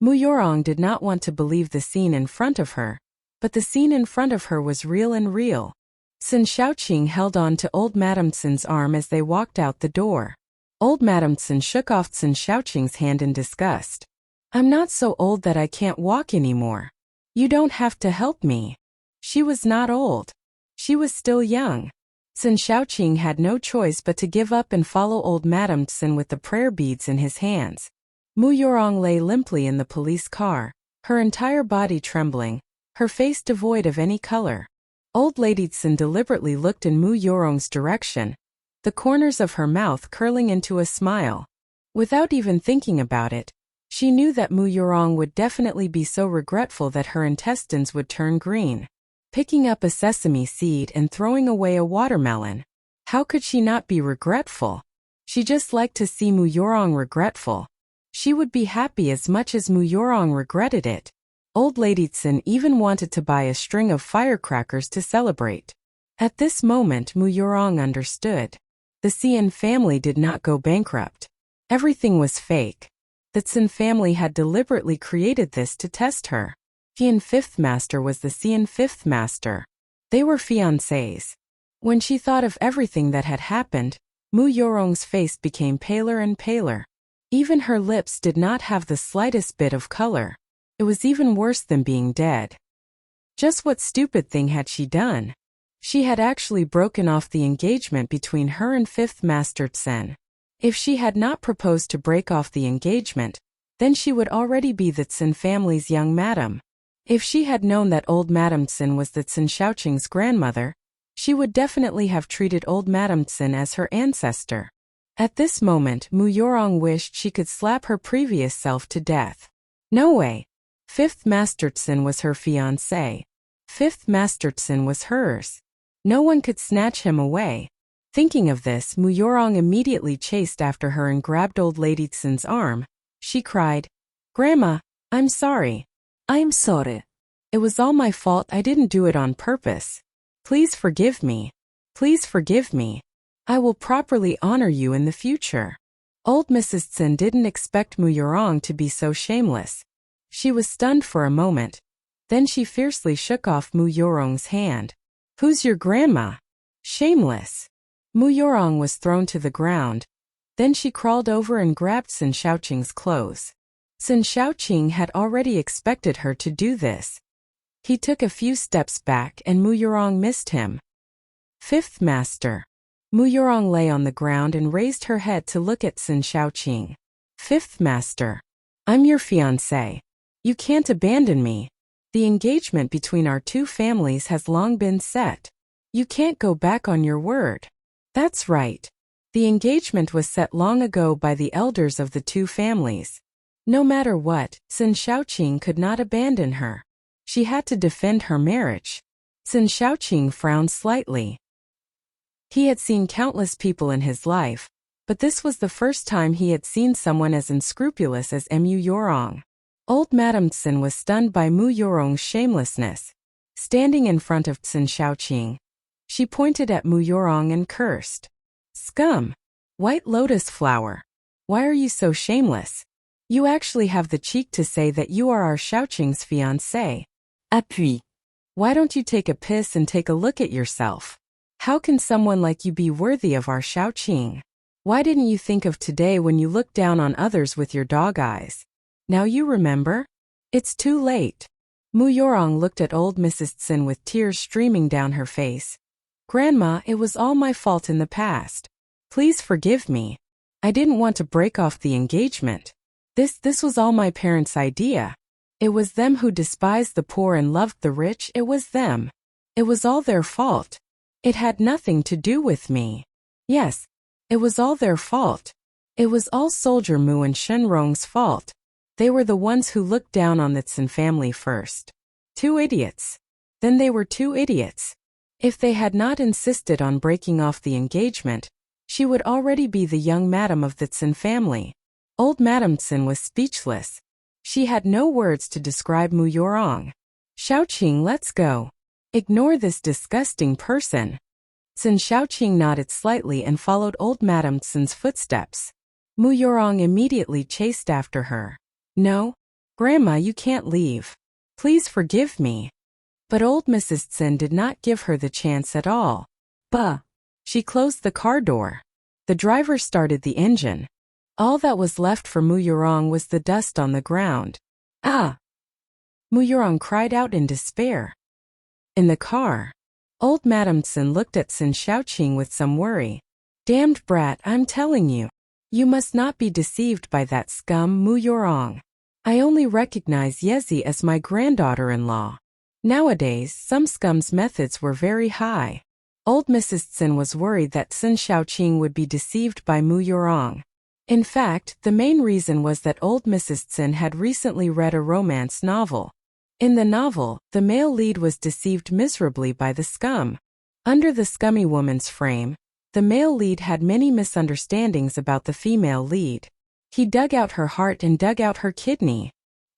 Speaker 1: Mu Yorong did not want to believe the scene in front of her, but the scene in front of her was real and real. Sun Xiaoqing held on to old Madame Tsun's arm as they walked out the door. Old Madame Tsun shook off Sun Xiaoqing's hand in disgust. "I'm not so old that I can't walk anymore. You don't have to help me." She was not old. She was still young. Sun Xiaoqing had no choice but to give up and follow old Madame Tsun with the prayer beads in his hands. Mu Yorong lay limply in the police car, her entire body trembling, her face devoid of any color. Old Lady Tsun deliberately looked in Mu Yorong's direction, the corners of her mouth curling into a smile. Without even thinking about it, she knew that Mu Yorong would definitely be so regretful that her intestines would turn green. Picking up a sesame seed and throwing away a watermelon. How could she not be regretful? She just liked to see Mu Yorong regretful. She would be happy as much as Mu Yorong regretted it. Old Lady Tsun even wanted to buy a string of firecrackers to celebrate. At this moment Mu Yorong understood. The Tsun family did not go bankrupt. Everything was fake. The Tsun family had deliberately created this to test her. Tsun Fifth Master was the Tsun Fifth Master. They were fiancés. When she thought of everything that had happened, Mu Yorong's face became paler and paler. Even her lips did not have the slightest bit of color. It was even worse than being dead. Just what stupid thing had she done? She had actually broken off the engagement between her and Fifth Master Tsun. If she had not proposed to break off the engagement, then she would already be the Tsun family's young madam. If she had known that old Madame Tsun was the Sun Xiaoqing's grandmother, she would definitely have treated old Madame Tsun as her ancestor. At this moment, Mu Yorong wished she could slap her previous self to death. No way. Fifth Master Tsun was her fiancé. Fifth Master Tsun was hers. No one could snatch him away. Thinking of this, Mu Yorong immediately chased after her and grabbed old Lady Tsun's arm. She cried, "Grandma, I'm sorry.
Speaker 3: I'm sorry.
Speaker 1: It was all my fault. I didn't do it on purpose. Please forgive me. Please forgive me. I will properly honor you in the future." Old Mrs. Tsun didn't expect Mu Yorong to be so shameless. She was stunned for a moment. Then she fiercely shook off Mu Yorong's hand. "Who's your grandma? Shameless." Mu Yorong was thrown to the ground. Then she crawled over and grabbed Sun Xiaoqing's clothes. Sun Xiaoqing had already expected her to do this. He took a few steps back and Mu Yorong missed him. Fifth Master. Mu Yorong lay on the ground and raised her head to look at Sun Xiaoqing. "Fifth Master. I'm your fiancé. You can't abandon me. The engagement between our two families has long been set. You can't go back on your word." That's right. The engagement was set long ago by the elders of the two families. No matter what, Sun Xiaoqing could not abandon her. She had to defend her marriage. Sun Xiaoqing frowned slightly. He had seen countless people in his life, but this was the first time he had seen someone as unscrupulous as Mu Yorong. Old Madame Tsun was stunned by Mu Yorong's shamelessness. Standing in front of Sun Xiaoqing, she pointed at Mu Yorong and cursed. "Scum! White lotus flower! Why are you so shameless? You actually have the cheek to say that you are our Xiaoqing's fiancé. Appui. Why don't you take a piss and take a look at yourself? How can someone like you be worthy of our Xiaoqing? Why didn't you think of today when you looked down on others with your dog eyes? Now you remember? It's too late. Mu Yorong looked at old Mrs. Tsin with tears streaming down her face. Grandma, it was all my fault in the past. Please forgive me. I didn't want to break off the engagement. This was all my parents' idea. It was them who despised the poor and loved the rich. It was them. It was all their fault. It had nothing to do with me. Yes, it was all their fault. It was all Soldier Mu and Shenrong's fault. They were the ones who looked down on the Tsin family first. 2 idiots. Then they were 2 idiots. If they had not insisted on breaking off the engagement, she would already be the young madam of the Tsin family. Old Madam Tsin was speechless. She had no words to describe Mu Yorong. Xiaoqing, let's go. Ignore this disgusting person. Tsin Xiaoqing nodded slightly and followed old Madam Tsin's footsteps. Mu Yorong immediately chased after her. No, Grandma, you can't leave. Please forgive me. But old Mrs. Tsin did not give her the chance at all. She closed the car door. The driver started the engine. All that was left for Mu Yorong was the dust on the ground. Ah! Mu Yorong cried out in despair. In the car, old Madam Tsin looked at Tsin Xiaoqing with some worry. Damned brat, I'm telling you. You must not be deceived by that scum, Mu Yorong. I only recognize Yezi as my granddaughter-in-law. Nowadays, some scum's methods were very high. Old Mrs. Tsin was worried that Tsin Xiaoqing would be deceived by Mu Yorong. In fact, the main reason was that old Mrs. Tsin had recently read a romance novel. In the novel, the male lead was deceived miserably by the scum. Under the scummy woman's frame, the male lead had many misunderstandings about the female lead. He dug out her heart and dug out her kidney.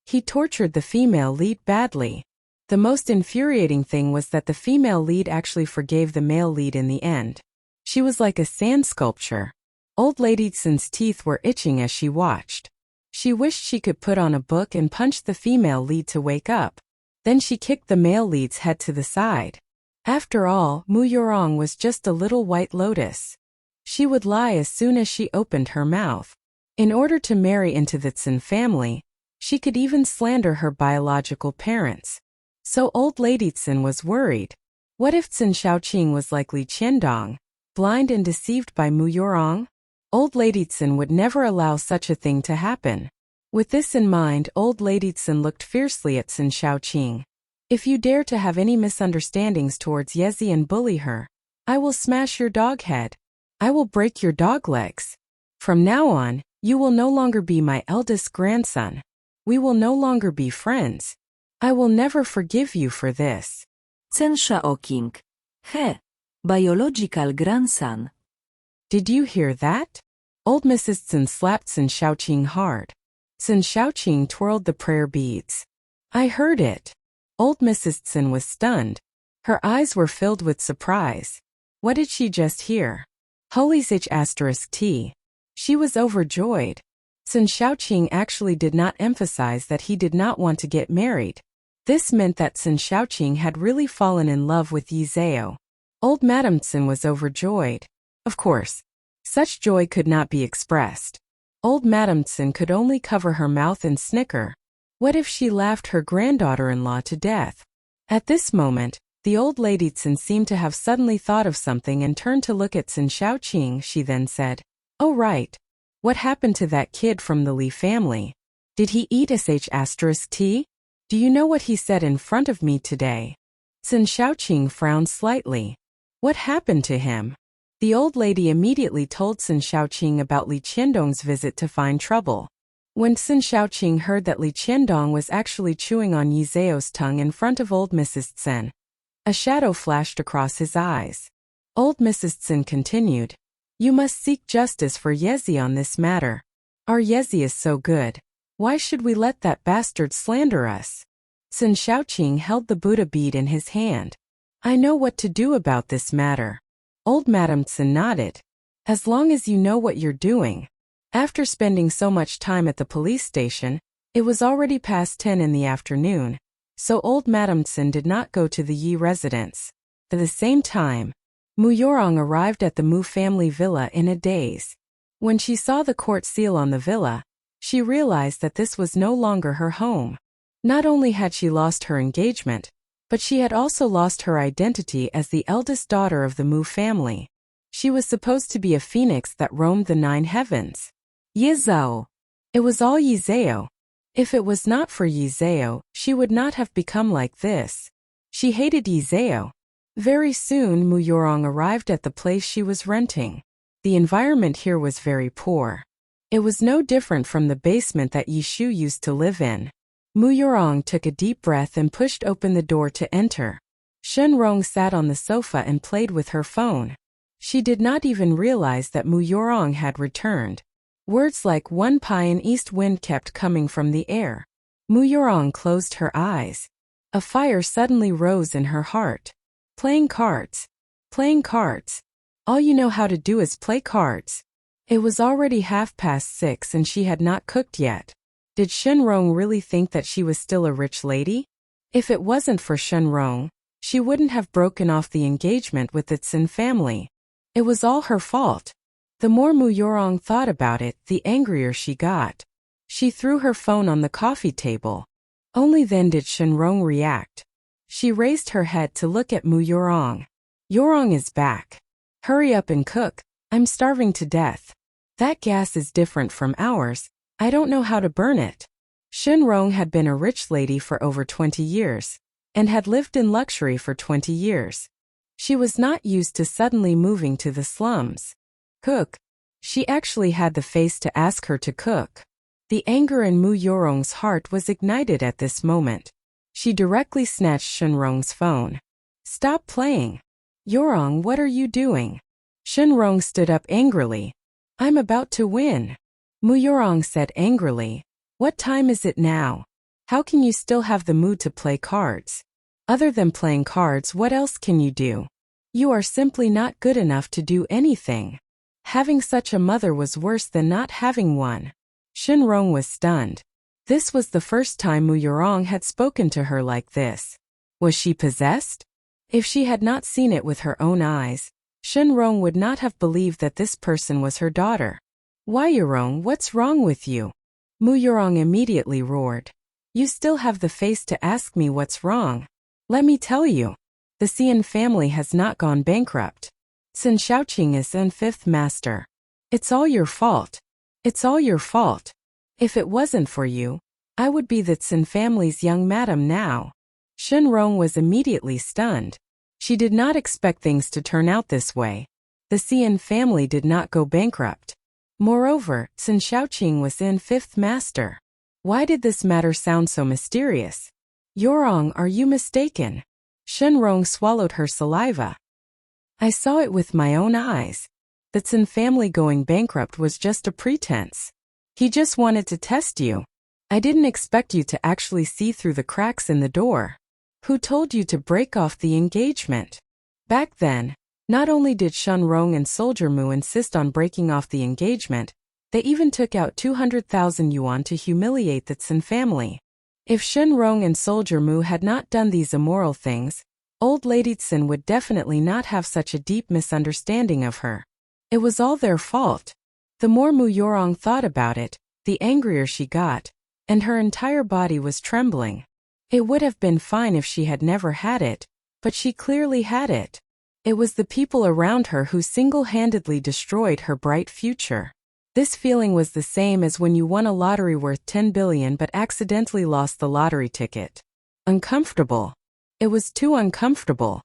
Speaker 1: He tortured the female lead badly. The most infuriating thing was that the female lead actually forgave the male lead in the end. She was like a sand sculpture. Old Lady Tsin's teeth were itching as she watched. She wished she could put on a book and punch the female lead to wake up. Then she kicked the male lead's head to the side. After all, Mu Yorong was just a little white lotus. She would lie as soon as she opened her mouth. In order to marry into the Tsin family, she could even slander her biological parents. So old Lady Tsin was worried. What if Tsin Xiaoqing was like Li Qiandong, blind and deceived by Mu Yorong? Old Lady Tsin would never allow such a thing to happen. With this in mind, old Lady Tsin looked fiercely at Tsin Xiaoqing. If you dare to have any misunderstandings towards Yezi and bully her, I will smash your dog head. I will break your dog legs. From now on, you will no longer be my eldest grandson. We will no longer be friends. I will never forgive you for this.
Speaker 3: Tsin Xiaoqing. He. Biological grandson.
Speaker 1: Did you hear that? Old Mrs. Tsin slapped Tsin Xiaoqing hard. Tsin Xiaoqing twirled the prayer beads. I heard it. Old Mrs. Tsin was stunned. Her eyes were filled with surprise. What did she just hear? Holy T. She was overjoyed. Tsin Xiaoqing actually did not emphasize that he did not want to get married. This meant that Tsin Xiaoqing had really fallen in love with Yi Zhao. Old Madam Tsin was overjoyed. Of course, such joy could not be expressed. Old Madam Tsin could only cover her mouth and snicker. What if she laughed her granddaughter-in-law to death? At this moment, the old lady Tsin seemed to have suddenly thought of something and turned to look at Tsin Xiaoqing. She then said, Oh right. What happened to that kid from the Li family? Did he eat sh*t? Do you know what he said in front of me today? Tsin Xiaoqing frowned slightly. What happened to him? The old lady immediately told Tsin Xiaoqing about Li Qiandong's visit to find trouble. When Tsin Xiaoqing heard that Li Qiandong was actually chewing on Yi Zhao's tongue in front of old Mrs. Tsin, a shadow flashed across his eyes. Old Mrs. Tsin continued, You must seek justice for Yezi on this matter. Our Yezi is so good. Why should we let that bastard slander us? Tsin Xiaoqing held the Buddha bead in his hand. I know what to do about this matter. Old Madam Tsin nodded. As long as you know what you're doing. After spending so much time at the police station, it was already past 10 in the afternoon, so old Madam Tsin did not go to the Yi residence. At the same time, Mu Yorong arrived at the Mu family villa in a daze. When she saw the court seal on the villa, she realized that this was no longer her home. Not only had she lost her engagement, but she had also lost her identity as the eldest daughter of the Mu family. She was supposed to be a phoenix that roamed the 9 heavens. Yizao. It was all Yizao. If it was not for Yizao, she would not have become like this. She hated Yizao. Very soon Mu Yorong arrived at the place she was renting. The environment here was very poor. It was no different from the basement that Yishu used to live in. Mu Yorong took a deep breath and pushed open the door to enter. Shenrong sat on the sofa and played with her phone. She did not even realize that Mu Yorong had returned. Words like 1 pi and east wind kept coming from the air. Mu Yorong closed her eyes. A fire suddenly rose in her heart. Playing cards. Playing cards. All you know how to do is play cards. It was already 6:30 and she had not cooked yet. Did Shenrong really think that she was still a rich lady? If it wasn't for Shenrong, she wouldn't have broken off the engagement with the Tsin family. It was all her fault. The more Mu Yorong thought about it, the angrier she got. She threw her phone on the coffee table. Only then did Shenrong react. She raised her head to look at Mu Yorong. Yorong is back. Hurry up and cook. I'm starving to death. That gas is different from ours. I don't know how to burn it. Shenrong had been a rich lady for over 20 years, and had lived in luxury for 20 years. She was not used to suddenly moving to the slums. Cook. She actually had the face to ask her to cook. The anger in Mu Yorong's heart was ignited at this moment. She directly snatched Shenrong's phone. Stop playing. Yorong, what are you doing? Shenrong stood up angrily. I'm about to win. Mu Yorong said angrily. What time is it now? How can you still have the mood to play cards? Other than playing cards, what else can you do? You are simply not good enough to do anything. Having such a mother was worse than not having one. Shenrong was stunned. This was the first time Mu Yorong had spoken to her like this. Was she possessed? If she had not seen it with her own eyes, Shenrong would not have believed that this person was her daughter. Why, Yorong, what's wrong with you? Mu Yorong immediately roared. You still have the face to ask me what's wrong. Let me tell you. The Xian family has not gone bankrupt. Sun Shaoqing is in 5th master. It's all your fault. It's all your fault. If it wasn't for you, I would be the Tsin family's young madam now. Shenrong was immediately stunned. She did not expect things to turn out this way. The Xian family did not go bankrupt. Moreover, Sun Shaoqing was in 5th master. Why did this matter sound so mysterious? Yorong, are you mistaken? Shenrong swallowed her saliva. I saw it with my own eyes. The Tsin family going bankrupt was just a pretense. He just wanted to test you. I didn't expect you to actually see through the cracks in the door. Who told you to break off the engagement? Back then, not only did Shenrong and Soldier Mu insist on breaking off the engagement, they even took out 200,000 yuan to humiliate the Tsin family. If Shenrong and Soldier Mu had not done these immoral things, old Lady Tsin would definitely not have such a deep misunderstanding of her. It was all their fault. The more Mu Yorong thought about it, the angrier she got, and her entire body was trembling. It would have been fine if she had never had it, but she clearly had it. It was the people around her who single-handedly destroyed her bright future. This feeling was the same as when you won a lottery worth 10 billion but accidentally lost the lottery ticket. Uncomfortable. It was too uncomfortable.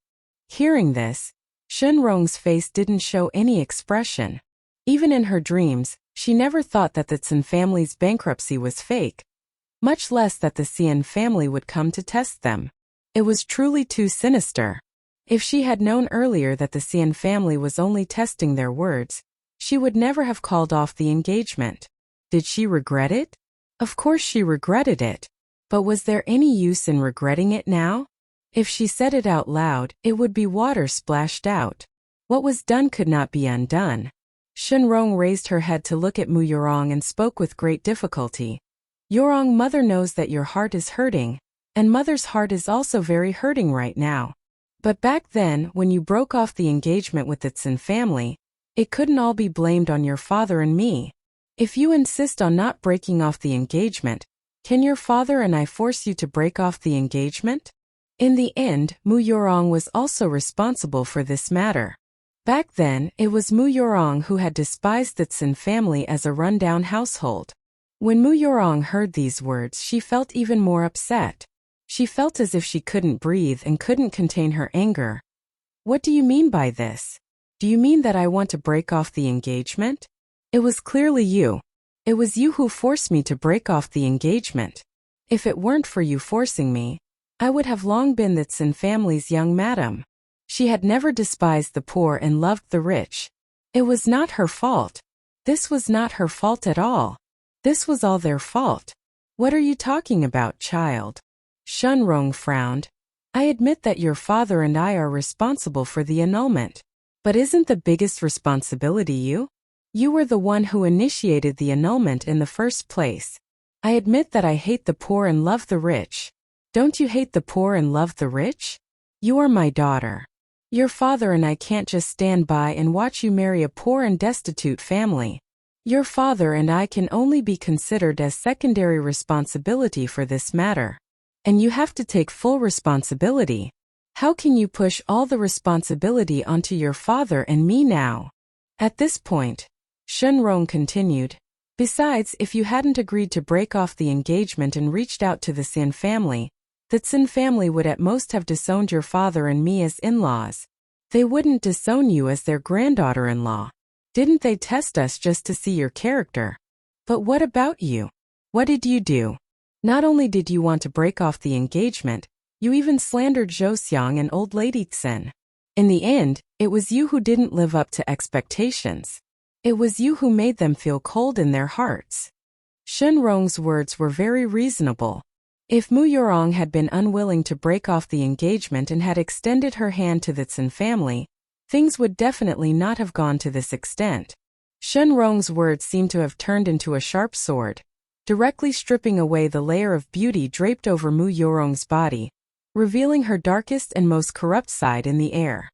Speaker 1: Hearing this, Shenrong's face didn't show any expression. Even in her dreams, she never thought that the Tsin family's bankruptcy was fake, much less that the Xian family would come to test them. It was truly too sinister. If she had known earlier that the Xian family was only testing their words, she would never have called off the engagement. Did she regret it? Of course she regretted it. But was there any use in regretting it now? If she said it out loud, it would be water splashed out. What was done could not be undone. Shenrong raised her head to look at Mu Yorong and spoke with great difficulty. Yorong, mother knows that your heart is hurting, and mother's heart is also very hurting right now. But back then, when you broke off the engagement with the Tsin family, it couldn't all be blamed on your father and me. If you insist on not breaking off the engagement, Can your father and I force you to break off the engagement? In the end, Mu Yorong was also responsible for this matter. Back then, it was Mu Yorong who had despised the Tsin family as a rundown household. When Mu Yorong heard these words, she felt even more upset. She felt as if she couldn't breathe and couldn't contain her anger. What do you mean by this? Do you mean that I want to break off the engagement? It was clearly you. It was you who forced me to break off the engagement. If it weren't for you forcing me, I would have long been the Tsin family's young madam. She had never despised the poor and loved the rich. It was not her fault. This was not her fault at all. This was all their fault. What are you talking about, child? Shunrong frowned. I admit that your father and I are responsible for the annulment. But isn't the biggest responsibility you? You were the one who initiated the annulment in the first place. I admit that I hate the poor and love the rich. Don't you hate the poor and love the rich? You are my daughter. Your father and I can't just stand by and watch you marry a poor and destitute family. Your father and I can only be considered as secondary responsibility for this matter. And you have to take full responsibility. How can you push all the responsibility onto your father and me now? At this point, Shunrong continued, besides, if you hadn't agreed to break off the engagement and reached out to the Tsin family, the Tsin family would at most have disowned your father and me as in-laws. They wouldn't disown you as their granddaughter-in-law. Didn't they test us just to see your character? But what about you? What did you do? Not only did you want to break off the engagement, you even slandered Zhou and old lady Tsin. In the end, it was you who didn't live up to expectations. It was you who made them feel cold in their hearts. Shunrong's words were very reasonable. If Mu Yorong had been unwilling to break off the engagement and had extended her hand to the Tsin family, things would definitely not have gone to this extent. Shunrong's words seemed to have turned into a sharp sword, directly stripping away the layer of beauty draped over Mu Yorong's body, revealing her darkest and most corrupt side in the air.